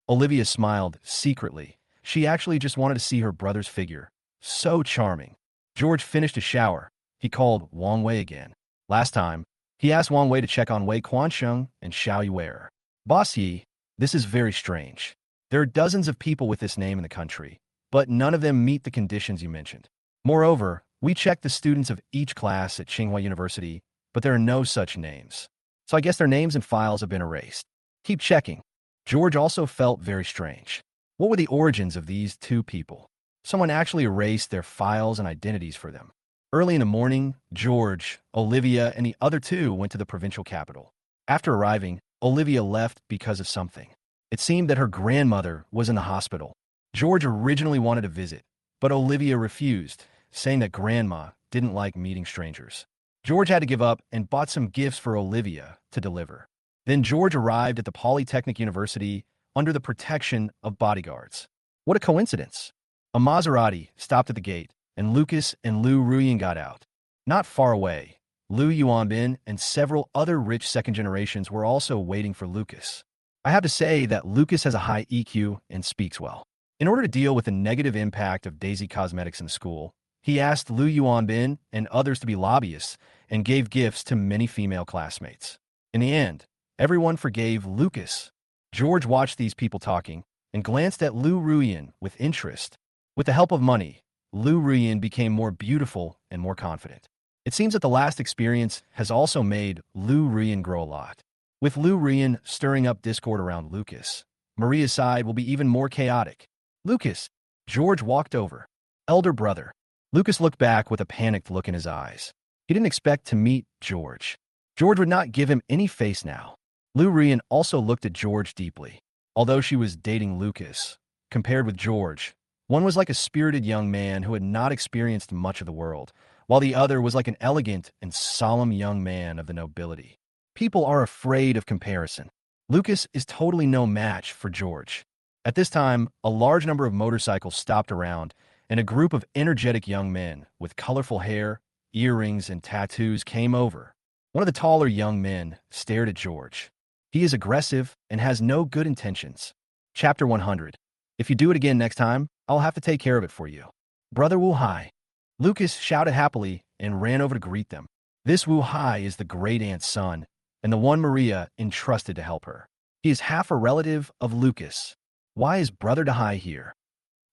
Olivia smiled secretly. She actually just wanted to see her brother's figure. So charming. George finished his shower. He called Wang Wei again. Last time, he asked Wang Wei to check on Wei Quansheng and Xiao Yuer. Boss Yi, this is very strange. There are dozens of people with this name in the country, but none of them meet the conditions you mentioned. Moreover, we checked the students of each class at Tsinghua University, but there are no such names. So I guess their names and files have been erased. Keep checking. George also felt very strange. What were the origins of these two people? Someone actually erased their files and identities for them. Early in the morning, George, Olivia, and the other two went to the provincial capital. After arriving, Olivia left because of something. It seemed that her grandmother was in the hospital. George originally wanted to visit, but Olivia refused, saying that Grandma didn't like meeting strangers. George had to give up and bought some gifts for Olivia to deliver. Then George arrived at the Polytechnic University under the protection of bodyguards. What a coincidence! A Maserati stopped at the gate, and Lucas and Lu Ruyin got out. Not far away, Lu Yuanbin and several other rich second generations were also waiting for Lucas. I have to say that Lucas has a high EQ and speaks well. In order to deal with the negative impact of Daisy Cosmetics in the school, he asked Lu Yuanbin and others to be lobbyists and gave gifts to many female classmates. In the end, everyone forgave Lucas. George watched these people talking and glanced at Lu Ruyin with interest. With the help of money, Lu Ruyin became more beautiful and more confident. It seems that the last experience has also made Lu Ruyin grow a lot. With Lu Ruyin stirring up discord around Lucas, Maria's side will be even more chaotic. Lucas, George walked over. Elder brother. Lucas looked back with a panicked look in his eyes. He didn't expect to meet George. George would not give him any face now. Lu Ruyin also looked at George deeply. Although she was dating Lucas, compared with George, one was like a spirited young man who had not experienced much of the world, while the other was like an elegant and solemn young man of the nobility. People are afraid of comparison. Lucas is totally no match for George. At this time, a large number of motorcycles stopped around, and a group of energetic young men with colorful hair, earrings, and tattoos came over. One of the taller young men stared at George. He is aggressive and has no good intentions. Chapter 100. If you do it again next time, I'll have to take care of it for you. Brother Wu Hai. Lucas shouted happily and ran over to greet them. This Wu Hai is the great-aunt's son, and the one Maria entrusted to help her. He is half a relative of Lucas. Why is Brother Dahai here?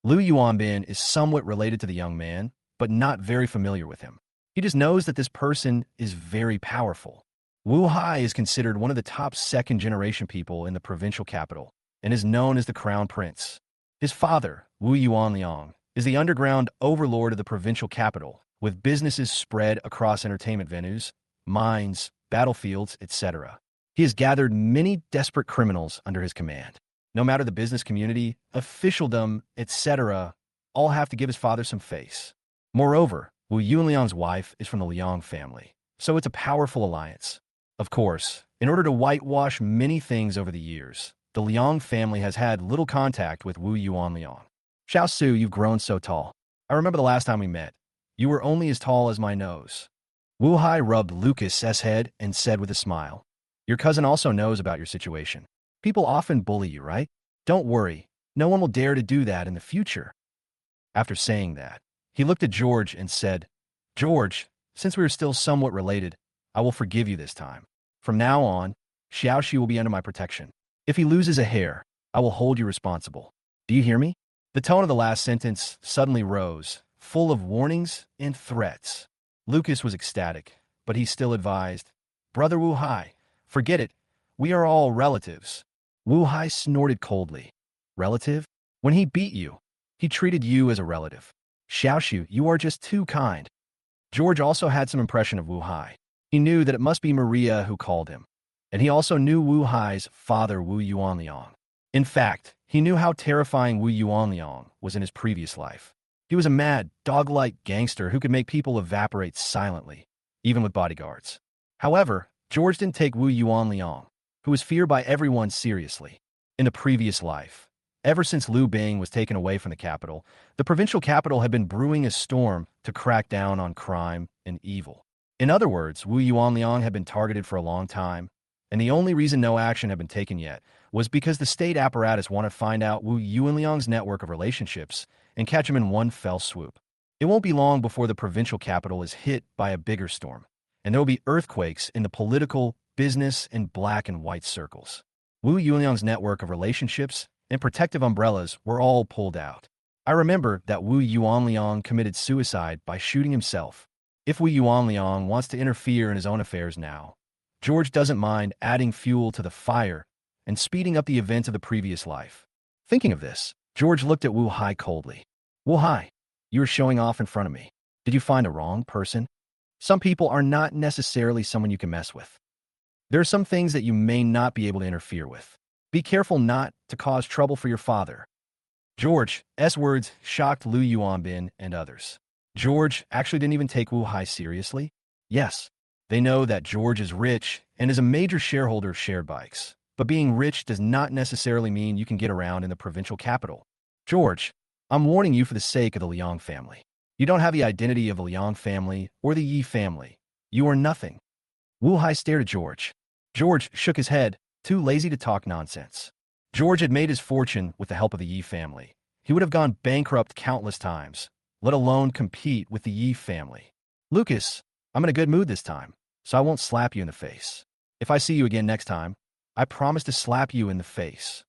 Lu Yuanbin is somewhat related to the young man, but not very familiar with him. He just knows that this person is very powerful. Wu Hai is considered one of the top second-generation people in the provincial capital and is known as the Crown Prince. His father, Wu Yuanliang, is the underground overlord of the provincial capital, with businesses spread across entertainment venues, mines, battlefields, etc. He has gathered many desperate criminals under his command. No matter the business community, officialdom, etc., all have to give his father some face. Moreover, Wu Yunliang's wife is from the Liang family, so it's a powerful alliance. Of course, in order to whitewash many things over the years, the Liang family has had little contact with Wu Yuanliang. Xiao Su, you've grown so tall. I remember the last time we met. You were only as tall as my nose. Wu Hai rubbed Lucas's head and said with a smile, your cousin also knows about your situation. People often bully you, right? Don't worry, no one will dare to do that in the future. After saying that, he looked at George and said, George, since we are still somewhat related, I will forgive you this time. From now on, Xiaoxi will be under my protection. If he loses a hair, I will hold you responsible. Do you hear me? The tone of the last sentence suddenly rose, full of warnings and threats. Lucas was ecstatic, but he still advised, Brother Wu Hai, forget it. We are all relatives. Wu Hai snorted coldly. Relative? When he beat you, he treated you as a relative. Xiaoxu, you are just too kind. George also had some impression of Wu Hai. He knew that it must be Maria who called him, and he also knew Wu Hai's father, Wu Yuanliang. In fact, he knew how terrifying Wu Yuanliang was in his previous life. He was a mad, dog-like gangster who could make people evaporate silently, even with bodyguards. However, George didn't take Wu Yuanliang, who was feared by everyone, seriously. In the previous life, ever since Liu Bing was taken away from the capital, the provincial capital had been brewing a storm to crack down on crime and evil. In other words, Wu Yuanliang had been targeted for a long time, and the only reason no action had been taken yet was because the state apparatus wanted to find out Wu Yuanliang's network of relationships and catch him in one fell swoop. It won't be long before the provincial capital is hit by a bigger storm, and there will be earthquakes in the political, business, and black and white circles. Wu Yuanliang's network of relationships and protective umbrellas were all pulled out. I remember that Wu Yuanliang committed suicide by shooting himself. If Wu Yuanliang wants to interfere in his own affairs now, George doesn't mind adding fuel to the fire and speeding up the events of the previous life. Thinking of this, George looked at Wu Hai coldly. Wu Hai, you are showing off in front of me. Did you find a wrong person? Some people are not necessarily someone you can mess with. There are some things that you may not be able to interfere with. Be careful not to cause trouble for your father. George's words shocked Lu Yuanbin and others. George actually didn't even take Wu Hai seriously. Yes, They know that George is rich and is a major shareholder of shared bikes. But being rich does not necessarily mean you can get around in the provincial capital. George, I'm warning you for the sake of the Liang family. You don't have the identity of the Liang family or the Yi family. You are nothing. Wu Hai stared at George. George shook his head, too lazy to talk nonsense. George had made his fortune with the help of the Yi family. He would have gone bankrupt countless times, let alone compete with the Yi family. Lucas, I'm in a good mood this time, so I won't slap you in the face. If I see you again next time, I promise to slap you in the face.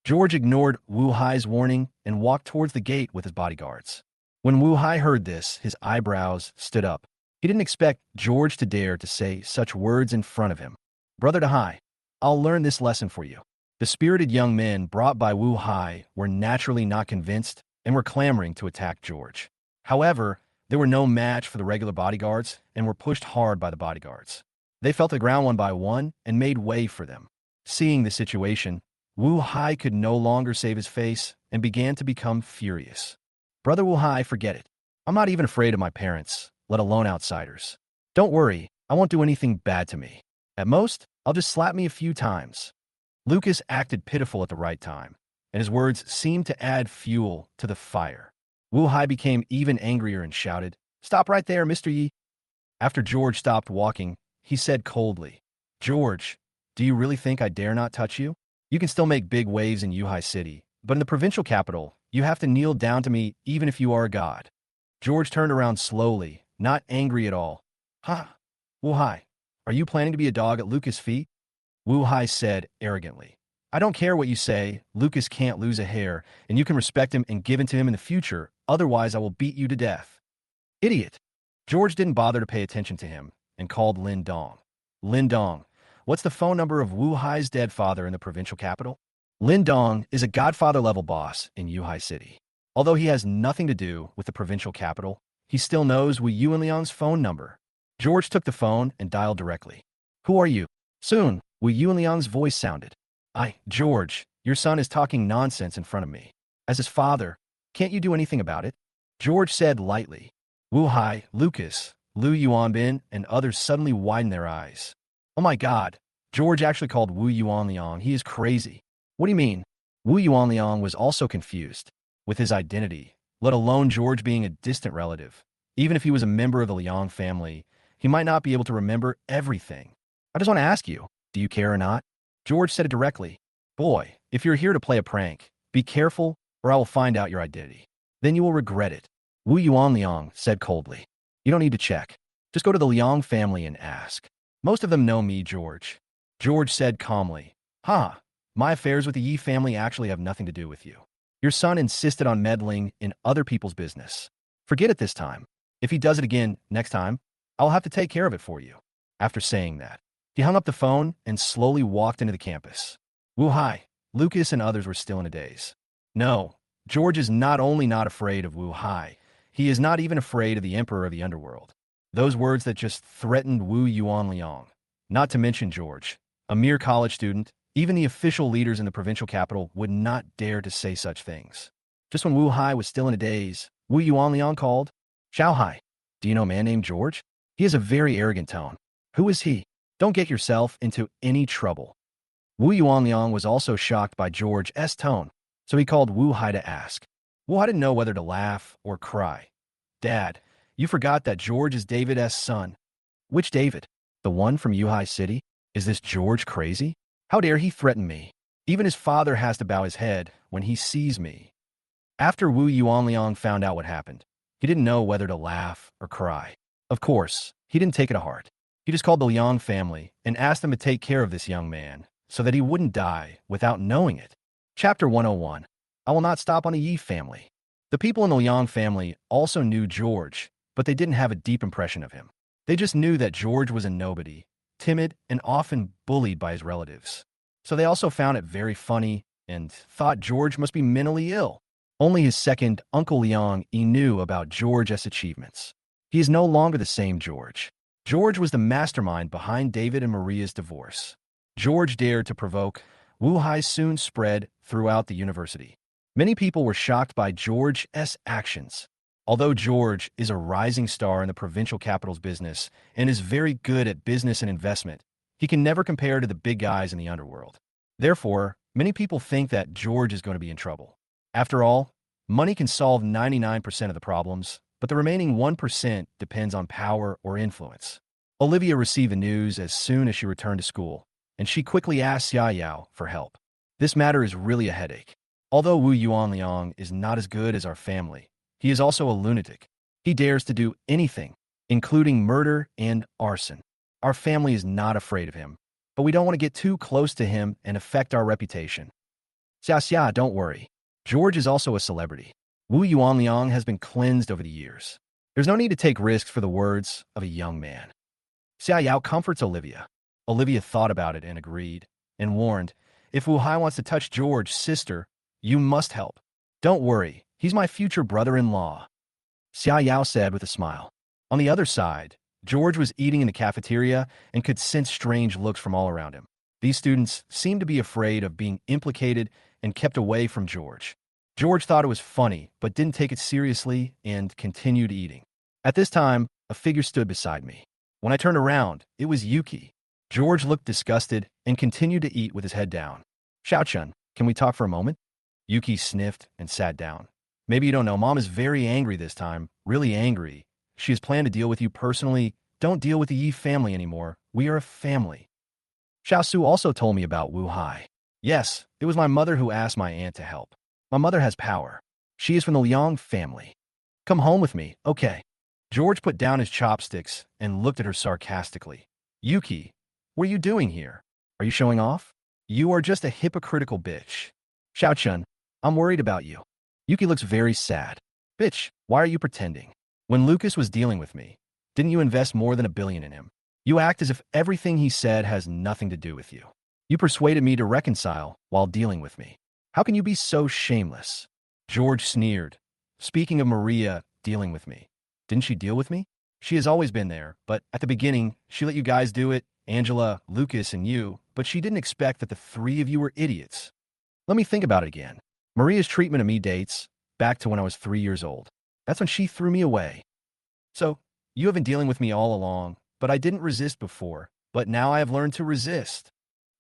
George ignored Wu Hai's warning and walked towards the gate with his bodyguards. When Wu Hai heard this, his eyebrows stood up. He didn't expect George to dare to say such words in front of him. Brother to Hai, I'll learn this lesson for you. The spirited young men brought by Wu Hai were naturally not convinced and were clamoring to attack George. However, they were no match for the regular bodyguards and were pushed hard by the bodyguards. They fell to the ground one by one and made way for them. Seeing the situation, Wu Hai could no longer save his face and began to become furious. Brother Wu Hai, forget it. I'm not even afraid of my parents, let alone outsiders. Don't worry, I won't do anything bad to me. At most, I'll just slap me a few times. Lucas acted pitiful at the right time, and his words seemed to add fuel to the fire. Wu Hai became even angrier and shouted, "Stop right there, Mr. Yi." After George stopped walking, he said coldly, "George, do you really think I dare not touch you? You can still make big waves in Yuhai City, but in the provincial capital, you have to kneel down to me even if you are a god." George turned around slowly, not angry at all. "Huh? Wu Hai, are you planning to be a dog at Lucas' feet?" Wu Hai said arrogantly. "I don't care what you say, Lucas can't lose a hair, and you can respect him and give it to him in the future, otherwise I will beat you to death." "Idiot!" George didn't bother to pay attention to him and called Lin Dong. "Lin Dong, what's the phone number of Wu Hai's dead father in the provincial capital?" Lin Dong is a godfather-level boss in Yuhai City. Although he has nothing to do with the provincial capital, he still knows Wu Yuanliang's phone number. George took the phone and dialed directly. "Who are you?" Soon, Wu Yuanliang's voice sounded. George, your son is talking nonsense in front of me. As his father, can't you do anything about it?" George said lightly. Wu Hai, Lucas, Liu Yuanbin, and others suddenly widened their eyes. "Oh my God, George actually called Wu Yuanliang. He is crazy." "What do you mean?" Wu Yuanliang was also confused. With his identity, let alone George being a distant relative, even if he was a member of the Liang family, he might not be able to remember everything. "I just want to ask you, do you care or not?" George said it directly. "Boy, if you're here to play a prank, be careful or I will find out your identity. Then you will regret it." Wu Yuanliang said coldly. "You don't need to check. Just go to the Liang family and ask. Most of them know me, George." George said calmly, my affairs with the Yi family actually have nothing to do with you. Your son insisted on meddling in other people's business. Forget it this time. If he does it again next time, I'll have to take care of it for you." After saying that, he hung up the phone and slowly walked into the campus. Wu Hai, Lucas, and others were still in a daze. No, George is not only not afraid of Wu Hai, he is not even afraid of the Emperor of the Underworld. Those words that just threatened Wu Yuanliang. Not to mention George, a mere college student, even the official leaders in the provincial capital would not dare to say such things. Just when Wu Hai was still in a daze, Wu Yuanliang called, "Xiao Hai, do you know a man named George? He has a very arrogant tone. Who is he? Don't get yourself into any trouble." Wu Yuanliang was also shocked by George's tone, so he called Wu Hai to ask. Wu Hai didn't know whether to laugh or cry. "Dad, you forgot that George is David's son." "Which David? The one from Yuhai City? Is this George crazy? How dare he threaten me? Even his father has to bow his head when he sees me." After Wu Yuanliang found out what happened, he didn't know whether to laugh or cry. Of course, he didn't take it to heart. He just called the Liang family and asked them to take care of this young man so that he wouldn't die without knowing it. Chapter 101. I will not stop on the Yi family. The people in the Liang family also knew George, but they didn't have a deep impression of him. They just knew that George was a nobody, timid, and often bullied by his relatives. So they also found it very funny and thought George must be mentally ill. Only his second, Uncle Liang, knew about George's achievements. He is no longer the same George. George was the mastermind behind David and Maria's divorce. George dared to provoke. Wu Hai soon spread throughout the university. Many people were shocked by George's actions. Although George is a rising star in the provincial capital's business and is very good at business and investment, he can never compare to the big guys in the underworld. Therefore, many people think that George is going to be in trouble. After all, money can solve 99% of the problems, but the remaining 1% depends on power or influence. Olivia received the news as soon as she returned to school, and she quickly asked Xia Yao for help. This matter is really a headache. Although Wu Yuanliang is not as good as our family, he is also a lunatic. He dares to do anything, including murder and arson. Our family is not afraid of him, but we don't want to get too close to him and affect our reputation. Xia, don't worry. George is also a celebrity. Wu Yuanliang has been cleansed over the years. There's no need to take risks for the words of a young man. Xia Yao comforts Olivia. Olivia thought about it and agreed, and warned, if Wu Hai wants to touch George's sister, you must help. Don't worry, he's my future brother-in-law. Xia Yao said with a smile. On the other side, George was eating in the cafeteria and could sense strange looks from all around him. These students seemed to be afraid of being implicated and kept away from George. George thought it was funny, but didn't take it seriously and continued eating. At this time, a figure stood beside me. When I turned around, it was Yuki. George looked disgusted and continued to eat with his head down. Xiaochun, can we talk for a moment? Yuki sniffed and sat down. Maybe you don't know, Mom is very angry this time, really angry. She has planned to deal with you personally. Don't deal with the Yi family anymore. We are a family. Xiaosu also told me about Wu Hai. Yes, it was my mother who asked my aunt to help. My mother has power. She is from the Liang family. Come home with me, okay? George put down his chopsticks and looked at her sarcastically. Yuki, what are you doing here? Are you showing off? You are just a hypocritical bitch. Xiaochun, I'm worried about you. Yuki looks very sad. Bitch, why are you pretending? When Lucas was dealing with me, didn't you invest more than $1 billion in him? You act as if everything he said has nothing to do with you. You persuaded me to reconcile while dealing with me. How can you be so shameless? George sneered. Speaking of Maria dealing with me, didn't she deal with me? She has always been there, but at the beginning, she let you guys do it, Angela, Lucas, and you, but she didn't expect that the three of you were idiots. Let me think about it again. Maria's treatment of me dates back to when I was 3 years old. That's when she threw me away. So, you have been dealing with me all along, but I didn't resist before, but now I have learned to resist.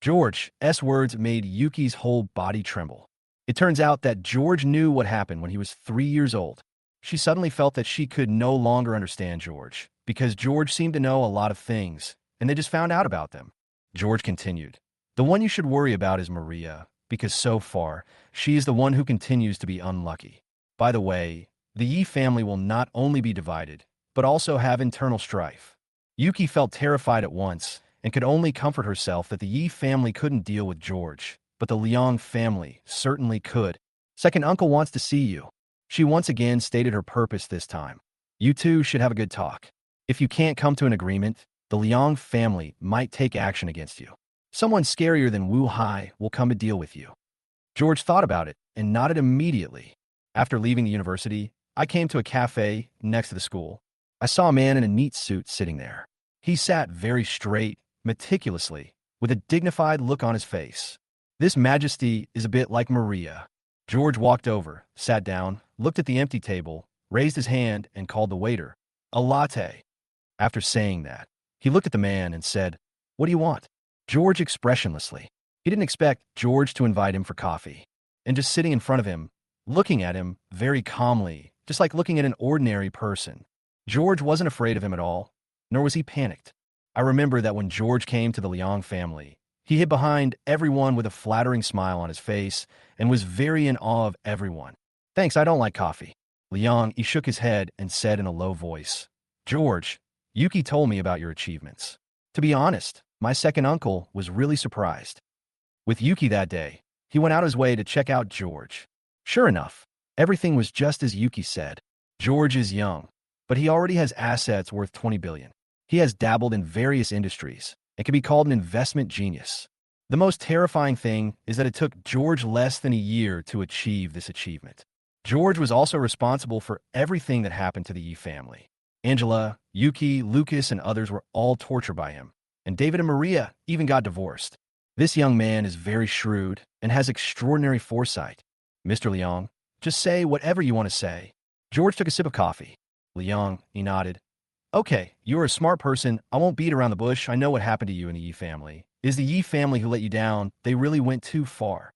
George's words made Yuki's whole body tremble. It turns out that George knew what happened when he was 3 years old. She suddenly felt that she could no longer understand George, because George seemed to know a lot of things, and they just found out about them. George continued, the one you should worry about is Maria, because so far, she is the one who continues to be unlucky. By the way, the Yi family will not only be divided, but also have internal strife. Yuki felt terrified at once, and could only comfort herself that the Yi family couldn't deal with George, but the Liang family certainly could. Second uncle wants to see you. She once again stated her purpose this time. You two should have a good talk. If you can't come to an agreement, the Liang family might take action against you. Someone scarier than Wu Hai will come to deal with you. George thought about it and nodded immediately. After leaving the university, I came to a cafe next to the school. I saw a man in a neat suit sitting there. He sat very straight, meticulously, with a dignified look on his face. This majesty is a bit like Maria. George walked over, sat down, looked at the empty table, raised his hand, and called the waiter, a latte. After saying that, he looked at the man and said, what do you want? George expressionlessly. He didn't expect George to invite him for coffee. And just sitting in front of him, looking at him very calmly, just like looking at an ordinary person. George wasn't afraid of him at all, nor was he panicked. I remember that when George came to the Liang family, he hid behind everyone with a flattering smile on his face and was very in awe of everyone. Thanks, I don't like coffee. Liang, he shook his head and said in a low voice, George, Yuki told me about your achievements. To be honest, my second uncle was really surprised. With Yuki that day, he went out his way to check out George. Sure enough, everything was just as Yuki said. George is young, but he already has assets worth 20 billion. He has dabbled in various industries and can be called an investment genius. The most terrifying thing is that it took George less than a year to achieve this achievement. George was also responsible for everything that happened to the Yi family. Angela, Yuki, Lucas, and others were all tortured by him, and David and Maria even got divorced. This young man is very shrewd and has extraordinary foresight. Mr. Liang, just say whatever you want to say. George took a sip of coffee. Liang, he nodded. Okay, you're a smart person. I won't beat around the bush. I know what happened to you and the Yi family. Is the Yi family who let you down? They really went too far.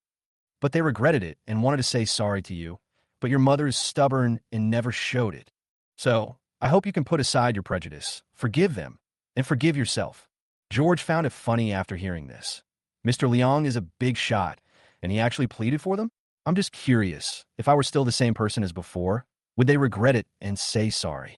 But they regretted it and wanted to say sorry to you. But your mother is stubborn and never showed it. So, I hope you can put aside your prejudice, forgive them, and forgive yourself. George found it funny after hearing this. Mr. Liang is a big shot, and he actually pleaded for them? I'm just curious, if I were still the same person as before, would they regret it and say sorry?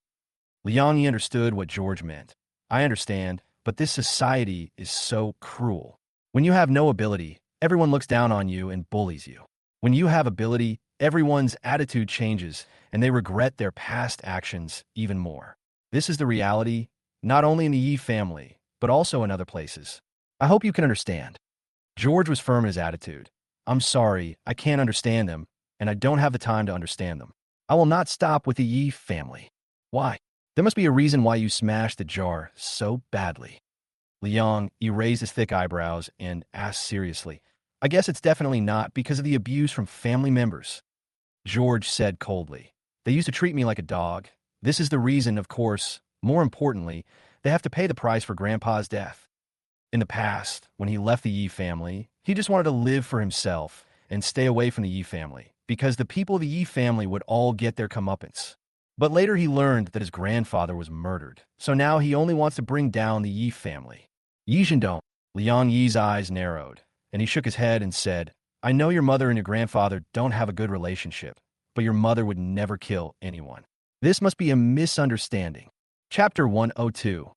Liang understood what George meant. I understand, but this society is so cruel. When you have no ability, everyone looks down on you and bullies you. When you have ability, everyone's attitude changes, and they regret their past actions even more. This is the reality, not only in the Yi family, but also in other places. I hope you can understand. George was firm in his attitude. I'm sorry, I can't understand them, and I don't have the time to understand them. I will not stop with the Yi family. Why? There must be a reason why you smashed the jar so badly. Liang erased his thick eyebrows and asked seriously, I guess it's definitely not because of the abuse from family members. George said coldly, they used to treat me like a dog. This is the reason, of course. More importantly, they have to pay the price for Grandpa's death. In the past, when he left the Yi family, he just wanted to live for himself and stay away from the Yi family, because the people of the Yi family would all get their comeuppance. But later he learned that his grandfather was murdered, so now he only wants to bring down the Yi family. Yi Zhendong. Liang Yi's eyes narrowed, and he shook his head and said, I know your mother and your grandfather don't have a good relationship, but your mother would never kill anyone. This must be a misunderstanding. Chapter 102.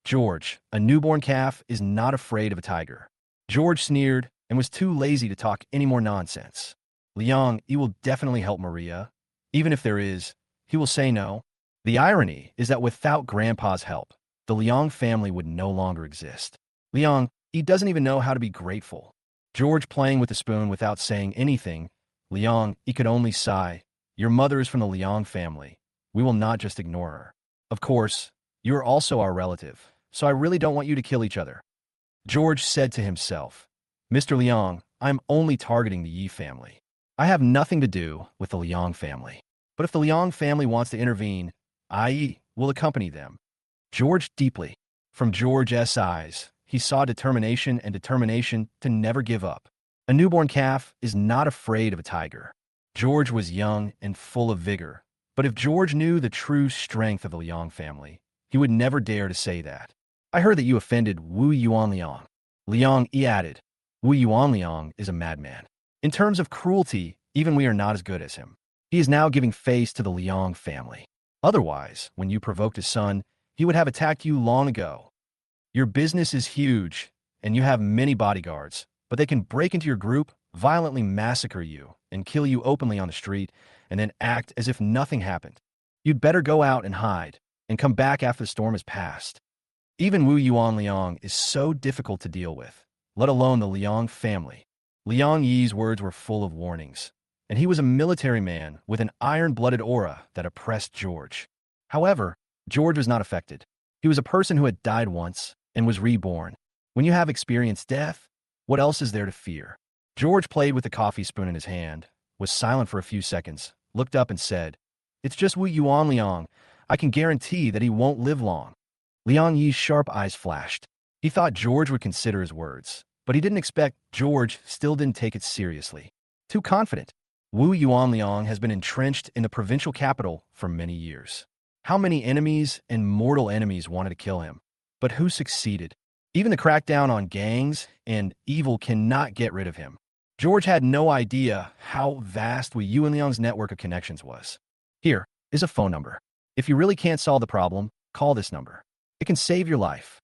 George, a newborn calf, is not afraid of a tiger. George sneered and was too lazy to talk any more nonsense. Liang, you will definitely help Maria. Even if there is, he will say no. The irony is that without Grandpa's help, the Liang family would no longer exist. Liang, he doesn't even know how to be grateful. George playing with the spoon without saying anything. Liang, he could only sigh. Your mother is from the Liang family. We will not just ignore her. Of course, you are also our relative, so I really don't want you to kill each other. George said to himself, Mr. Liang, I'm only targeting the Yi family. I have nothing to do with the Liang family. But if the Liang family wants to intervene, I will accompany them. George deeply. From George's eyes, he saw determination and determination to never give up. A newborn calf is not afraid of a tiger. George was young and full of vigor. But if George knew the true strength of the Liang family, he would never dare to say that. I heard that you offended Wu Yuanliang. Liang, he added. Wu Yuanliang is a madman. In terms of cruelty, even we are not as good as him. He is now giving face to the Liang family. Otherwise, when you provoked his son, he would have attacked you long ago. Your business is huge, and you have many bodyguards, but they can break into your group, violently massacre you, and kill you openly on the street, and then act as if nothing happened. You'd better go out and hide, and come back after the storm has passed. Even Wu Yuanliang is so difficult to deal with, let alone the Liang family. Liang Yi's words were full of warnings, and he was a military man with an iron-blooded aura that oppressed George. However, George was not affected. He was a person who had died once and was reborn. When you have experienced death, what else is there to fear? George played with the coffee spoon in his hand, was silent for a few seconds, looked up and said, It's just Wu Yuanliang. I can guarantee that he won't live long. Liang Yi's sharp eyes flashed. He thought George would consider his words, but he didn't expect George still didn't take it seriously. Too confident. Wu Yuanliang has been entrenched in the provincial capital for many years. How many enemies and mortal enemies wanted to kill him? But who succeeded? Even the crackdown on gangs and evil cannot get rid of him. George had no idea how vast Wu Yuanliang's network of connections was. Here is a phone number. If you really can't solve the problem, call this number. It can save your life.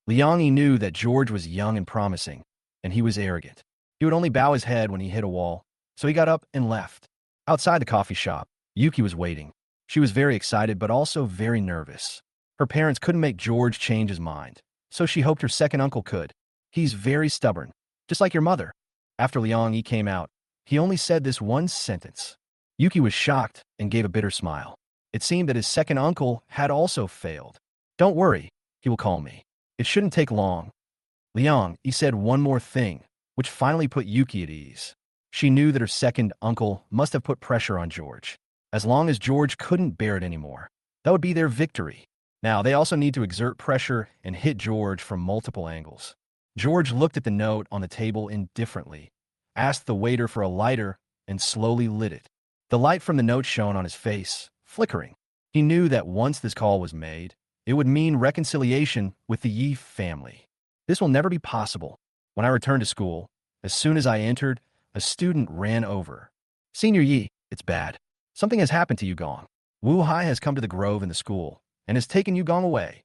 Liang Yi knew that George was young and promising, and he was arrogant. He would only bow his head when he hit a wall, so he got up and left. Outside the coffee shop, Yuki was waiting. She was very excited but also very nervous. Her parents couldn't make George change his mind, so she hoped her second uncle could. He's very stubborn, just like your mother. After Liang Yi came out, he only said this one sentence. Yuki was shocked and gave a bitter smile. It seemed that his second uncle had also failed. Don't worry, he will call me. It shouldn't take long. Liang, he said one more thing, which finally put Yuki at ease. She knew that her second uncle must have put pressure on George. as long as George couldn't bear it anymore. That would be their victory. Now, they also need to exert pressure and hit George from multiple angles. George looked at the note on the table indifferently, asked the waiter for a lighter, and slowly lit it. The light from the note shone on his face, flickering. He knew that once this call was made, it would mean reconciliation with the Yi family. This will never be possible. When I returned to school, as soon as I entered, a student ran over. Senior Yi, it's bad. Something has happened to Yugong. Wu Hai has come to the grove in the school and has taken Yugong away.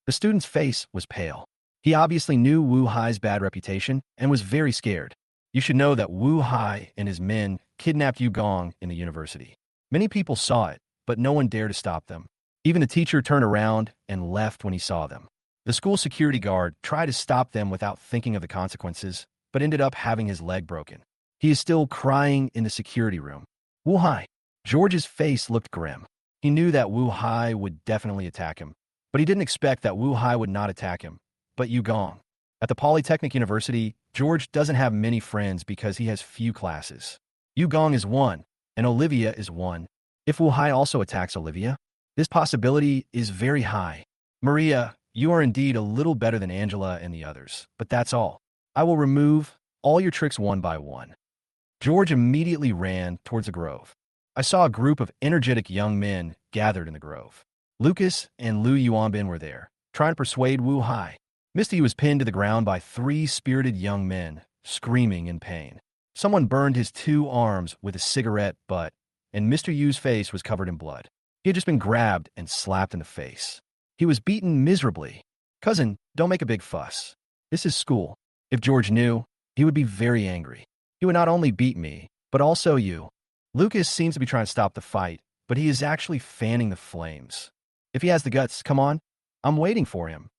The student's face was pale. He obviously knew Wu Hai's bad reputation and was very scared. You should know that Wu Hai and his men kidnapped Yugong in the university. Many people saw it, but no one dared to stop them. Even the teacher turned around and left when he saw them. The school security guard tried to stop them without thinking of the consequences, but ended up having his leg broken. He is still crying in the security room. Wu Hai. George's face looked grim. He knew that Wu Hai would definitely attack him, but he didn't expect that Wu Hai would not attack him, but Yugong. At the Polytechnic University, George doesn't have many friends because he has few classes. Yugong is one, and Olivia is one. If Wu Hai also attacks Olivia, this possibility is very high. Maria, you are indeed a little better than Angela and the others, but that's all. I will remove all your tricks one by one. George immediately ran towards the grove. I saw a group of energetic young men gathered in the grove. Lucas and Liu Yuanbin were there, trying to persuade Wu Hai. Misty was pinned to the ground by 3 spirited young men, screaming in pain. Someone burned his 2 arms with a cigarette butt, and Mr. Yu's face was covered in blood. He had just been grabbed and slapped in the face. He was beaten miserably. Cousin, don't make a big fuss. This is school. If George knew, he would be very angry. He would not only beat me, but also you. Lucas seems to be trying to stop the fight, but he is actually fanning the flames. If he has the guts, come on. I'm waiting for him.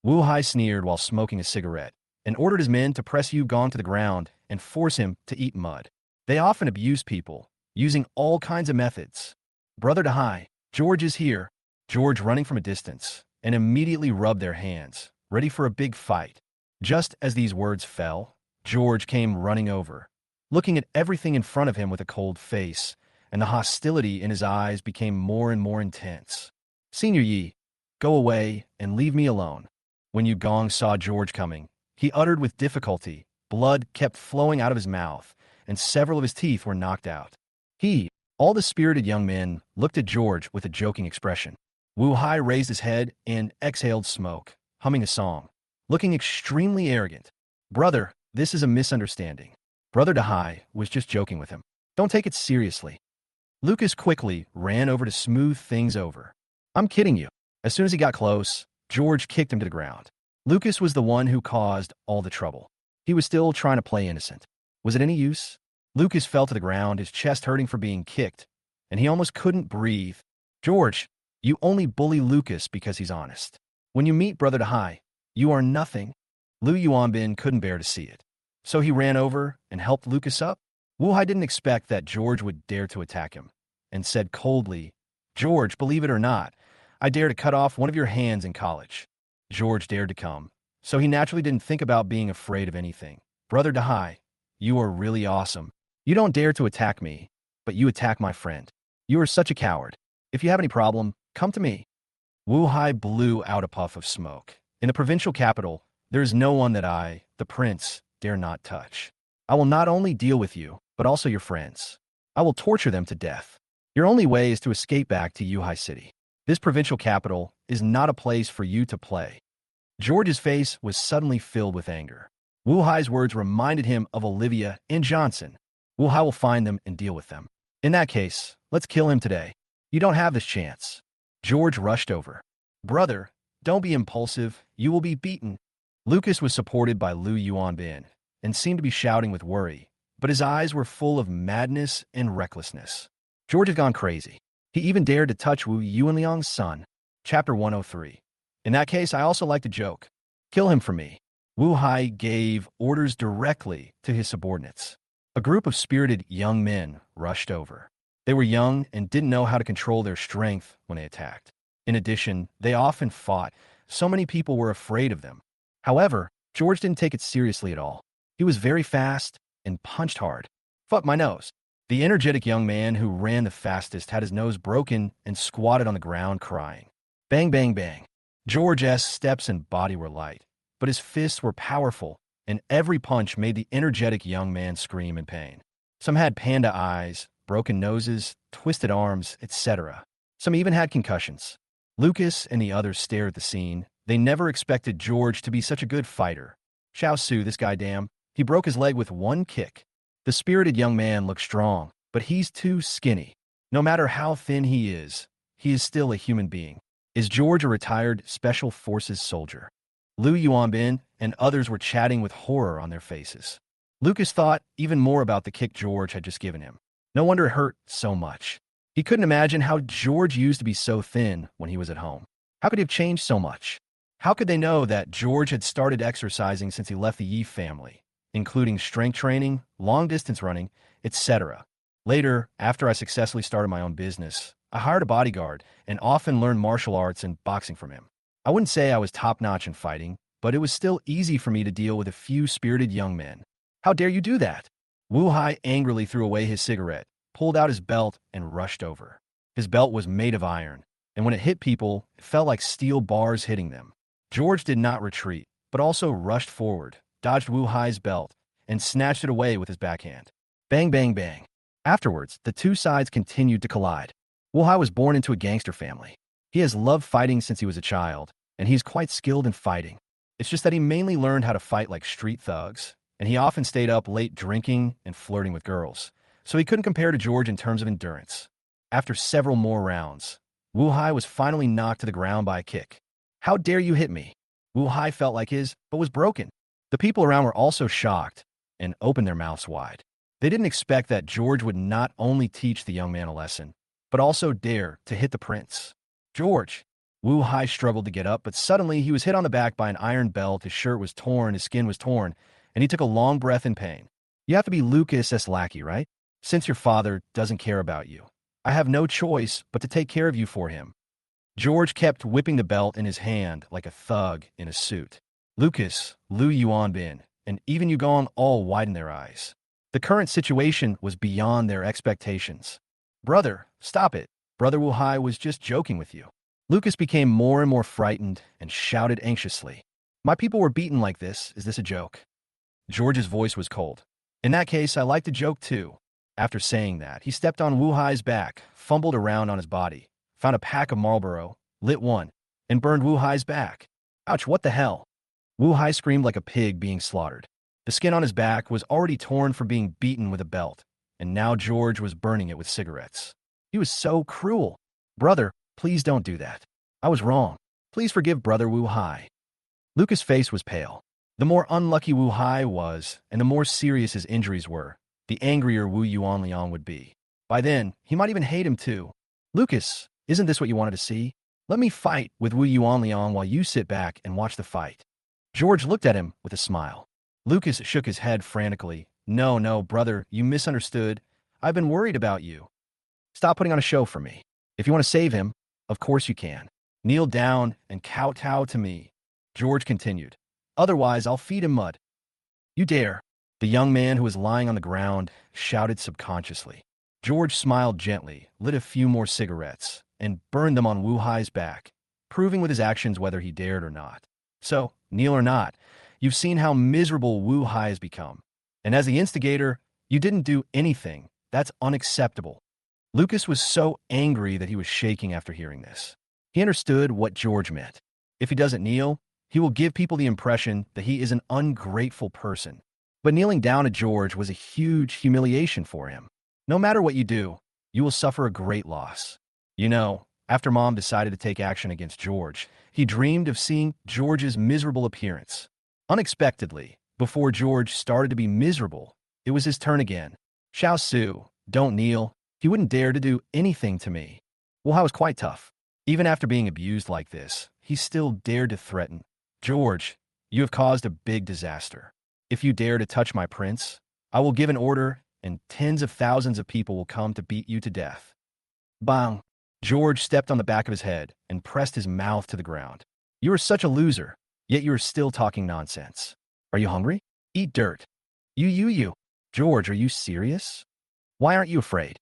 Wu Hai sneered while smoking a cigarette and ordered his men to press Yugong to the ground and force him to eat mud. They often abuse people, using all kinds of methods. Brother Dahai, George is here. George running from a distance and immediately rubbed their hands, ready for a big fight. Just as these words fell, George came running over, looking at everything in front of him with a cold face, and the hostility in his eyes became more and more intense. Senior Yi, go away and leave me alone. When Yugong saw George coming, he uttered with difficulty. Blood kept flowing out of his mouth, and several of his teeth were knocked out. All the spirited young men, looked at George with a joking expression. Wu Hai raised his head and exhaled smoke, humming a song, looking extremely arrogant. Brother, this is a misunderstanding. Brother Dahai was just joking with him. Don't take it seriously. Lucas quickly ran over to smooth things over. I'm kidding you. As soon as he got close, George kicked him to the ground. Lucas was the one who caused all the trouble. He was still trying to play innocent. Was it any use? Lucas fell to the ground, his chest hurting from being kicked, and he almost couldn't breathe. George, you only bully Lucas because he's honest. When you meet Brother Dahai, you are nothing. Liu Yuanbin couldn't bear to see it. So he ran over and helped Lucas up. Wu Hai didn't expect that George would dare to attack him, and said coldly, George, believe it or not, I dare to cut off one of your hands in college. George dared to come, so he naturally didn't think about being afraid of anything. Brother Dahai, you are really awesome. You don't dare to attack me, but you attack my friend. You are such a coward. If you have any problem, come to me. Wu Hai blew out a puff of smoke. In the provincial capital, there is no one that I, the prince, dare not touch. I will not only deal with you, but also your friends. I will torture them to death. Your only way is to escape back to Yuhai City. This provincial capital is not a place for you to play. George's face was suddenly filled with anger. Wu Hai's words reminded him of Olivia and Johnson. Wu Hai will find them and deal with them. In that case, let's kill him today. You don't have this chance. George rushed over. Brother, don't be impulsive. You will be beaten. Lucas was supported by Liu Yuanbin and seemed to be shouting with worry, but his eyes were full of madness and recklessness. George had gone crazy. He even dared to touch Wu Yuanliang's son. Chapter 103. In that case, I also like to joke. Kill him for me. Wu Hai gave orders directly to his subordinates. A group of spirited young men rushed over. They were young and didn't know how to control their strength when they attacked. In addition, they often fought. So many people were afraid of them. However, George didn't take it seriously at all. He was very fast and punched hard. Fuck my nose. The energetic young man who ran the fastest had his nose broken and squatted on the ground crying. Bang, bang, bang. George's steps and body were light, but his fists were powerful, and every punch made the energetic young man scream in pain. Some had panda eyes, broken noses, twisted arms, etc. Some even had concussions. Lucas and the others stared at the scene. They never expected George to be such a good fighter. Xiao Su, this guy damn, he broke his leg with one kick. The spirited young man looked strong, but he's too skinny. No matter how thin he is still a human being. Is George a retired Special Forces soldier? Liu Yuanbin and others were chatting with horror on their faces. Lucas thought even more about the kick George had just given him. No wonder it hurt so much. He couldn't imagine how George used to be so thin when he was at home. How could he have changed so much? How could they know that George had started exercising since he left the Yi family, including strength training, long-distance running, etc.? Later, after I successfully started my own business, I hired a bodyguard and often learned martial arts and boxing from him. I wouldn't say I was top-notch in fighting, but it was still easy for me to deal with a few spirited young men. How dare you do that? Wu Hai angrily threw away his cigarette, pulled out his belt, and rushed over. His belt was made of iron, and when it hit people, it felt like steel bars hitting them. George did not retreat, but also rushed forward, dodged Wu Hai's belt, and snatched it away with his backhand. Bang, bang, bang. Afterwards, the two sides continued to collide. Wu Hai was born into a gangster family. He has loved fighting since he was a child, and he's quite skilled in fighting. It's just that he mainly learned how to fight like street thugs, and he often stayed up late drinking and flirting with girls, so he couldn't compare to George in terms of endurance. After several more rounds, Wu Hai was finally knocked to the ground by a kick. How dare you hit me? Wu Hai felt like his butt was broken. The people around were also shocked and opened their mouths wide. They didn't expect that George would not only teach the young man a lesson, but also dare to hit the prince. George! Wu Hai struggled to get up, but suddenly he was hit on the back by an iron belt, his shirt was torn, his skin was torn, and he took a long breath in pain. You have to be Lucas's lackey, right? Since your father doesn't care about you, I have no choice but to take care of you for him. George kept whipping the belt in his hand like a thug in a suit. Lucas, Liu Yuanbin, and even Yugong all widened their eyes. The current situation was beyond their expectations. Brother, stop it. Brother Wu Hai was just joking with you. Lucas became more and more frightened and shouted anxiously. My people were beaten like this. Is this a joke? George's voice was cold. In that case, I like to joke too. After saying that, he stepped on Wu Hai's back, fumbled around on his body, found a pack of Marlboro, lit one, and burned Wu Hai's back. Ouch, what the hell? Wu Hai screamed like a pig being slaughtered. The skin on his back was already torn from being beaten with a belt, and now George was burning it with cigarettes. He was so cruel. Brother, please don't do that. I was wrong. Please forgive Brother Wu Hai. Lucas' face was pale. The more unlucky Wu Hai was, and the more serious his injuries were, the angrier Wu Yuanliang would be. By then, he might even hate him too. Lucas, isn't this what you wanted to see? Let me fight with Wu Yuanliang while you sit back and watch the fight. George looked at him with a smile. Lucas shook his head frantically. No, brother, you misunderstood. I've been worried about you. Stop putting on a show for me. If you want to save him, of course you can. Kneel down and kowtow to me. George continued. Otherwise, I'll feed him mud. You dare. The young man who was lying on the ground shouted subconsciously. George smiled gently, lit a few more cigarettes, and burned them on Wu Hai's back, proving with his actions whether he dared or not. So, kneel or not, you've seen how miserable Wu Hai has become. And as the instigator, you didn't do anything. That's unacceptable. Lucas was so angry that he was shaking after hearing this. He understood what George meant. If he doesn't kneel, he will give people the impression that he is an ungrateful person. But kneeling down to George was a huge humiliation for him. No matter what you do, you will suffer a great loss. You know, after Mom decided to take action against George, he dreamed of seeing George's miserable appearance. Unexpectedly, before George started to be miserable, it was his turn again. Xiao Su, don't kneel. He wouldn't dare to do anything to me. Wu Hai was quite tough. Even after being abused like this, he still dared to threaten. George, you have caused a big disaster. If you dare to touch my prince, I will give an order and tens of thousands of people will come to beat you to death. Bang! George stepped on the back of his head and pressed his mouth to the ground. You are such a loser, yet you are still talking nonsense. Are you hungry? Eat dirt. You. George, are you serious? Why aren't you afraid?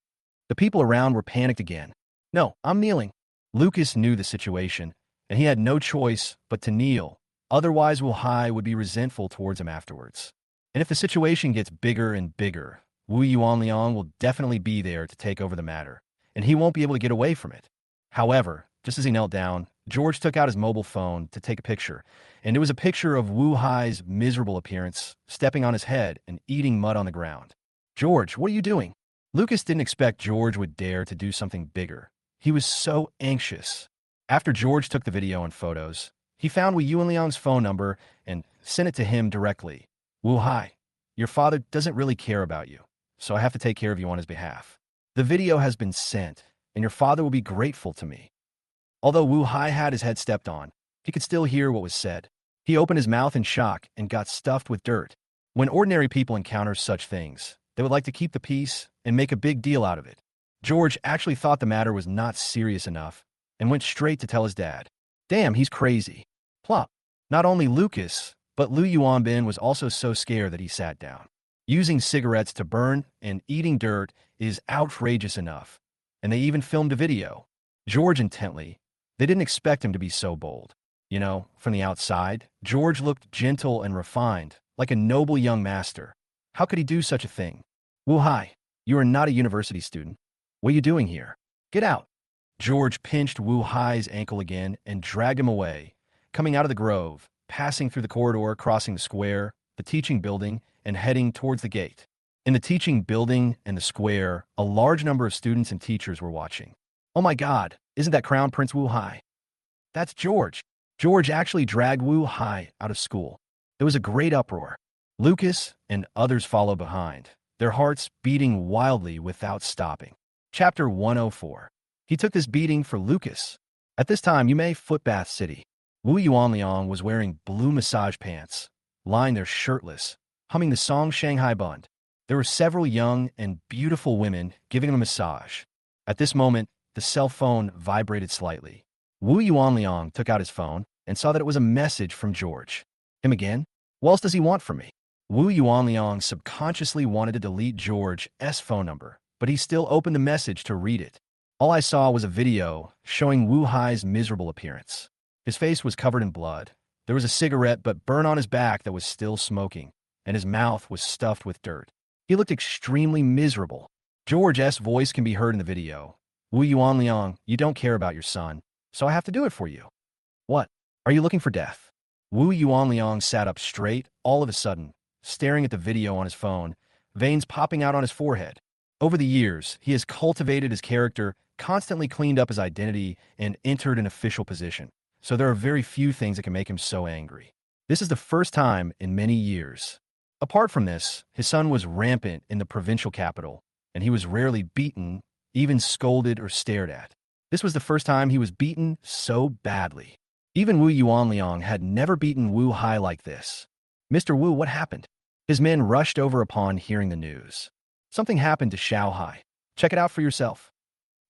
The people around were panicked again. No, I'm kneeling. Lucas knew the situation, and he had no choice but to kneel. Otherwise, Wu Hai would be resentful towards him afterwards. And if the situation gets bigger and bigger, Wu Yuanliang will definitely be there to take over the matter, and he won't be able to get away from it. However, just as he knelt down, George took out his mobile phone to take a picture, and it was a picture of Wu Hai's miserable appearance, stepping on his head and eating mud on the ground. George, what are you doing? Lucas didn't expect George would dare to do something bigger. He was so anxious. After George took the video and photos, he found Wu Yuanliang's phone number and sent it to him directly. Wu Hai, your father doesn't really care about you, so I have to take care of you on his behalf. The video has been sent, and your father will be grateful to me. Although Wu Hai had his head stepped on, he could still hear what was said. He opened his mouth in shock and got stuffed with dirt. When ordinary people encounter such things, they would like to keep the peace and make a big deal out of it. George actually thought the matter was not serious enough and went straight to tell his dad. Damn, he's crazy. Plop. Not only Lucas, but Lu Yuanbin was also so scared that he sat down. Using cigarettes to burn and eating dirt is outrageous enough, and they even filmed a video. George intently. They didn't expect him to be so bold. You know, from the outside, George looked gentle and refined, like a noble young master. How could he do such a thing? Wu Hai, you are not a university student. What are you doing here? Get out. George pinched Wu Hai's ankle again and dragged him away, coming out of the grove, passing through the corridor, crossing the square, the teaching building, and heading towards the gate. In the teaching building and the square, a large number of students and teachers were watching. Oh my God, isn't that Crown Prince Wu Hai? That's George. George actually dragged Wu Hai out of school. There was a great uproar. Lucas and others followed behind, their hearts beating wildly without stopping. Chapter 104. He took this beating for Lucas. At this time, Yume Footbath City. Wu Yuanliang was wearing blue massage pants, lying there shirtless, humming the song Shanghai Bund. There were several young and beautiful women giving him a massage. At this moment, the cell phone vibrated slightly. Wu Yuanliang took out his phone and saw that it was a message from George. Him again? What else does he want from me? Wu Yuanliang subconsciously wanted to delete George's phone number, but he still opened the message to read it. All I saw was a video showing Wu Hai's miserable appearance. His face was covered in blood. There was a cigarette but burned on his back that was still smoking, and his mouth was stuffed with dirt. He looked extremely miserable. George's voice can be heard in the video. Wu Yuanliang, you don't care about your son, so I have to do it for you. What? Are you looking for death? Wu Yuanliang sat up straight, all of a sudden, staring at the video on his phone, veins popping out on his forehead. Over the years, he has cultivated his character, constantly cleaned up his identity, and entered an official position. So there are very few things that can make him so angry. This is the first time in many years. Apart from this, his son was rampant in the provincial capital, and he was rarely beaten, even scolded or stared at. This was the first time he was beaten so badly. Even Wu Yuanliang had never beaten Wu Hai like this. Mr. Wu, what happened? His men rushed over upon hearing the news. Something happened to Xiao Hai. Check it out for yourself.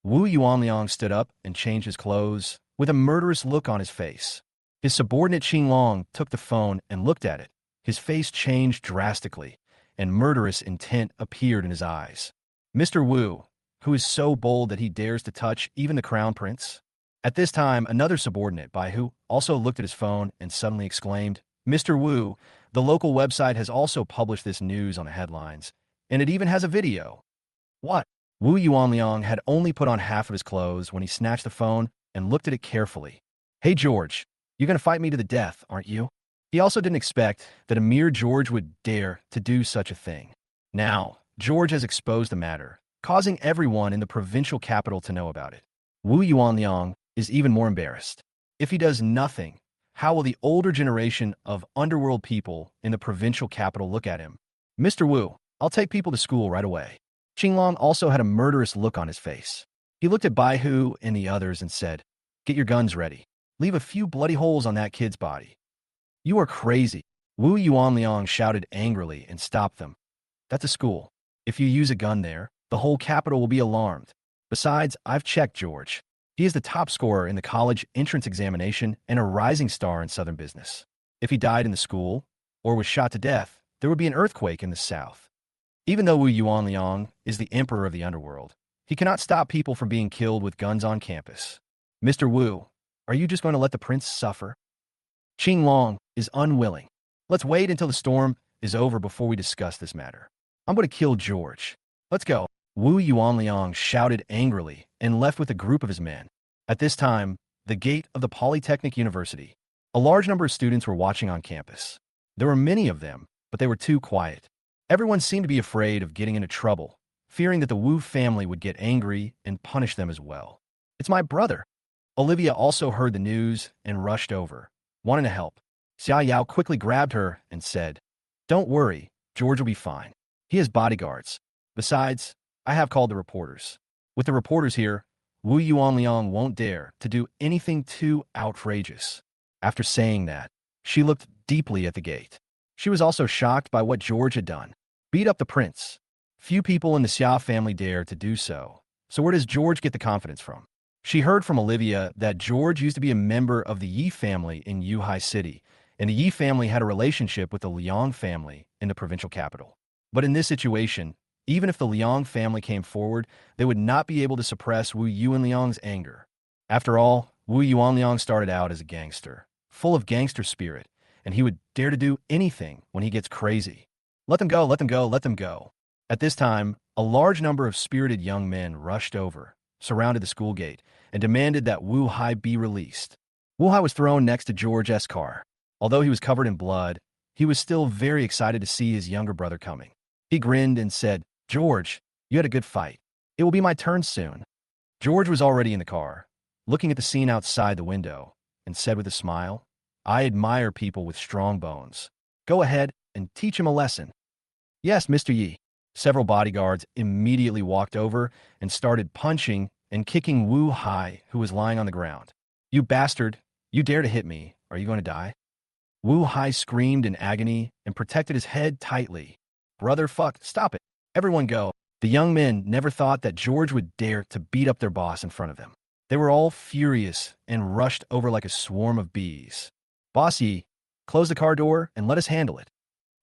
Wu Yuanliang stood up and changed his clothes, with a murderous look on his face. His subordinate Qinglong took the phone and looked at it. His face changed drastically, and murderous intent appeared in his eyes. Mr. Wu, who is so bold that he dares to touch even the crown prince? At this time, another subordinate, Bai Hu, also looked at his phone and suddenly exclaimed, Mr. Wu, the local website has also published this news on the headlines, and it even has a video. What? Wu Yuanliang had only put on half of his clothes when he snatched the phone and looked at it carefully. Hey, George, you're going to fight me to the death, aren't you? He also didn't expect that a mere George would dare to do such a thing. Now, George has exposed the matter, causing everyone in the provincial capital to know about it. Wu Yuanliang is even more embarrassed. If he does nothing, how will the older generation of underworld people in the provincial capital look at him? Mr. Wu, I'll take people to school right away. Qinglong also had a murderous look on his face. He looked at Bai Hu and the others and said, Get your guns ready. Leave a few bloody holes on that kid's body. You are crazy. Wu Yuanliang shouted angrily and stopped them. That's a school. If you use a gun there, the whole capital will be alarmed. Besides, I've checked George. He is the top scorer in the college entrance examination and a rising star in southern business. If he died in the school or was shot to death, there would be an earthquake in the south. Even though Wu Yuanliang is the emperor of the underworld, he cannot stop people from being killed with guns on campus. Mr. Wu, are you just going to let the prince suffer? Qing Long is unwilling. Let's wait until the storm is over before we discuss this matter. I'm going to kill George. Let's go. Wu Yuanliang shouted angrily and left with a group of his men. At this time, the gate of the Polytechnic University. A large number of students were watching on campus. There were many of them, but they were too quiet. Everyone seemed to be afraid of getting into trouble, fearing that the Wu family would get angry and punish them as well. It's my brother. Olivia also heard the news and rushed over, wanting to help. Xia Yao quickly grabbed her and said, "Don't worry, George will be fine. He has bodyguards. Besides, I have called the reporters. With the reporters here, Wu Yuanliang won't dare to do anything too outrageous." After saying that, she looked deeply at the gate. She was also shocked by what George had done. Beat up the prince. Few people in the Xia family dare to do so. So where does George get the confidence from? She heard from Olivia that George used to be a member of the Yi family in Yuhai City, and the Yi family had a relationship with the Liang family in the provincial capital. But in this situation, even if the Liang family came forward, they would not be able to suppress Wu Yuanliang's anger. After all, Wu Yuanliang started out as a gangster, full of gangster spirit, and he would dare to do anything when he gets crazy. Let them go, let them go, let them go. At this time, a large number of spirited young men rushed over, surrounded the school gate, and demanded that Wu Hai be released. Wu Hai was thrown next to George's car. Although he was covered in blood, he was still very excited to see his younger brother coming. He grinned and said, "George, you had a good fight. It will be my turn soon." George was already in the car, looking at the scene outside the window, and said with a smile, "I admire people with strong bones. Go ahead and teach him a lesson." "Yes, Mr. Yi." Several bodyguards immediately walked over and started punching and kicking Wu Hai, who was lying on the ground. "You bastard! You dare to hit me. Are you going to die?" Wu Hai screamed in agony and protected his head tightly. "Brother, fuck, stop it. Everyone go." The young men never thought that George would dare to beat up their boss in front of them. They were all furious and rushed over like a swarm of bees. "Boss Yi, close the car door and let us handle it,"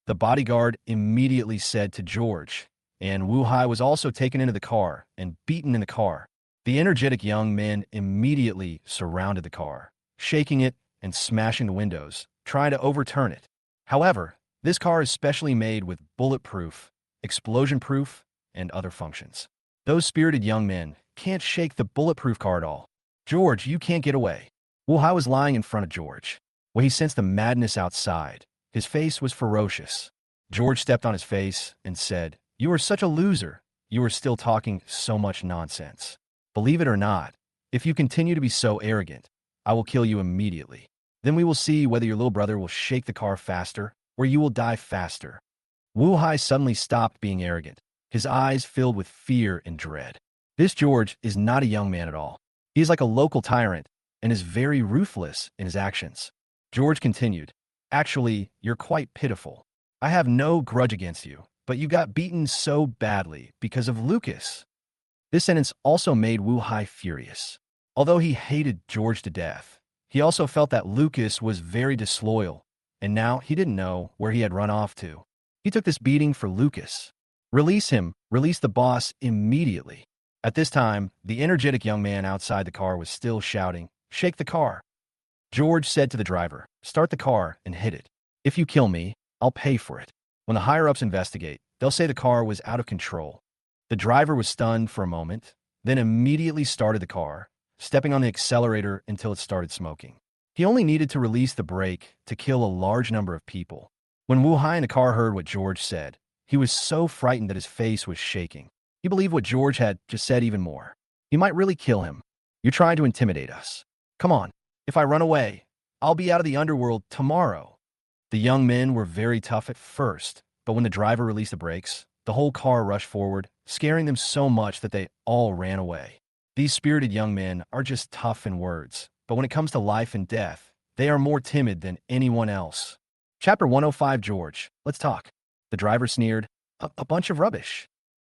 the bodyguard immediately said to George, and Wu Hai was also taken into the car and beaten in the car. The energetic young men immediately surrounded the car, shaking it and smashing the windows, trying to overturn it. However, this car is specially made with bulletproof, explosion-proof, and other functions. Those spirited young men can't shake the bulletproof car at all. "George, you can't get away." Wu Hai was lying in front of George. When he sensed the madness outside, his face was ferocious. George stepped on his face and said, "You are such a loser. You are still talking so much nonsense. Believe it or not, if you continue to be so arrogant, I will kill you immediately. Then we will see whether your little brother will shake the car faster or you will die faster." Wu Hai suddenly stopped being arrogant, his eyes filled with fear and dread. This George is not a young man at all. He is like a local tyrant and is very ruthless in his actions. George continued, "Actually, you're quite pitiful. I have no grudge against you, but you got beaten so badly because of Lucas." This sentence also made Wu Hai furious. Although he hated George to death, he also felt that Lucas was very disloyal, and now he didn't know where he had run off to. He took this beating for Lucas. "Release him, release the boss immediately." At this time, the energetic young man outside the car was still shouting, "Shake the car." George said to the driver, "Start the car and hit it. If you kill me, I'll pay for it. When the higher-ups investigate, they'll say the car was out of control." The driver was stunned for a moment, then immediately started the car, stepping on the accelerator until it started smoking. He only needed to release the brake to kill a large number of people. When Wu Hai in the car heard what George said, he was so frightened that his face was shaking. He believed what George had just said even more. He might really kill him. "You're trying to intimidate us. Come on. If I run away, I'll be out of the underworld tomorrow." The young men were very tough at first, but when the driver released the brakes, the whole car rushed forward, scaring them so much that they all ran away. These spirited young men are just tough in words, but when it comes to life and death, they are more timid than anyone else. Chapter 105. George, let's talk. The driver sneered, A bunch of rubbish.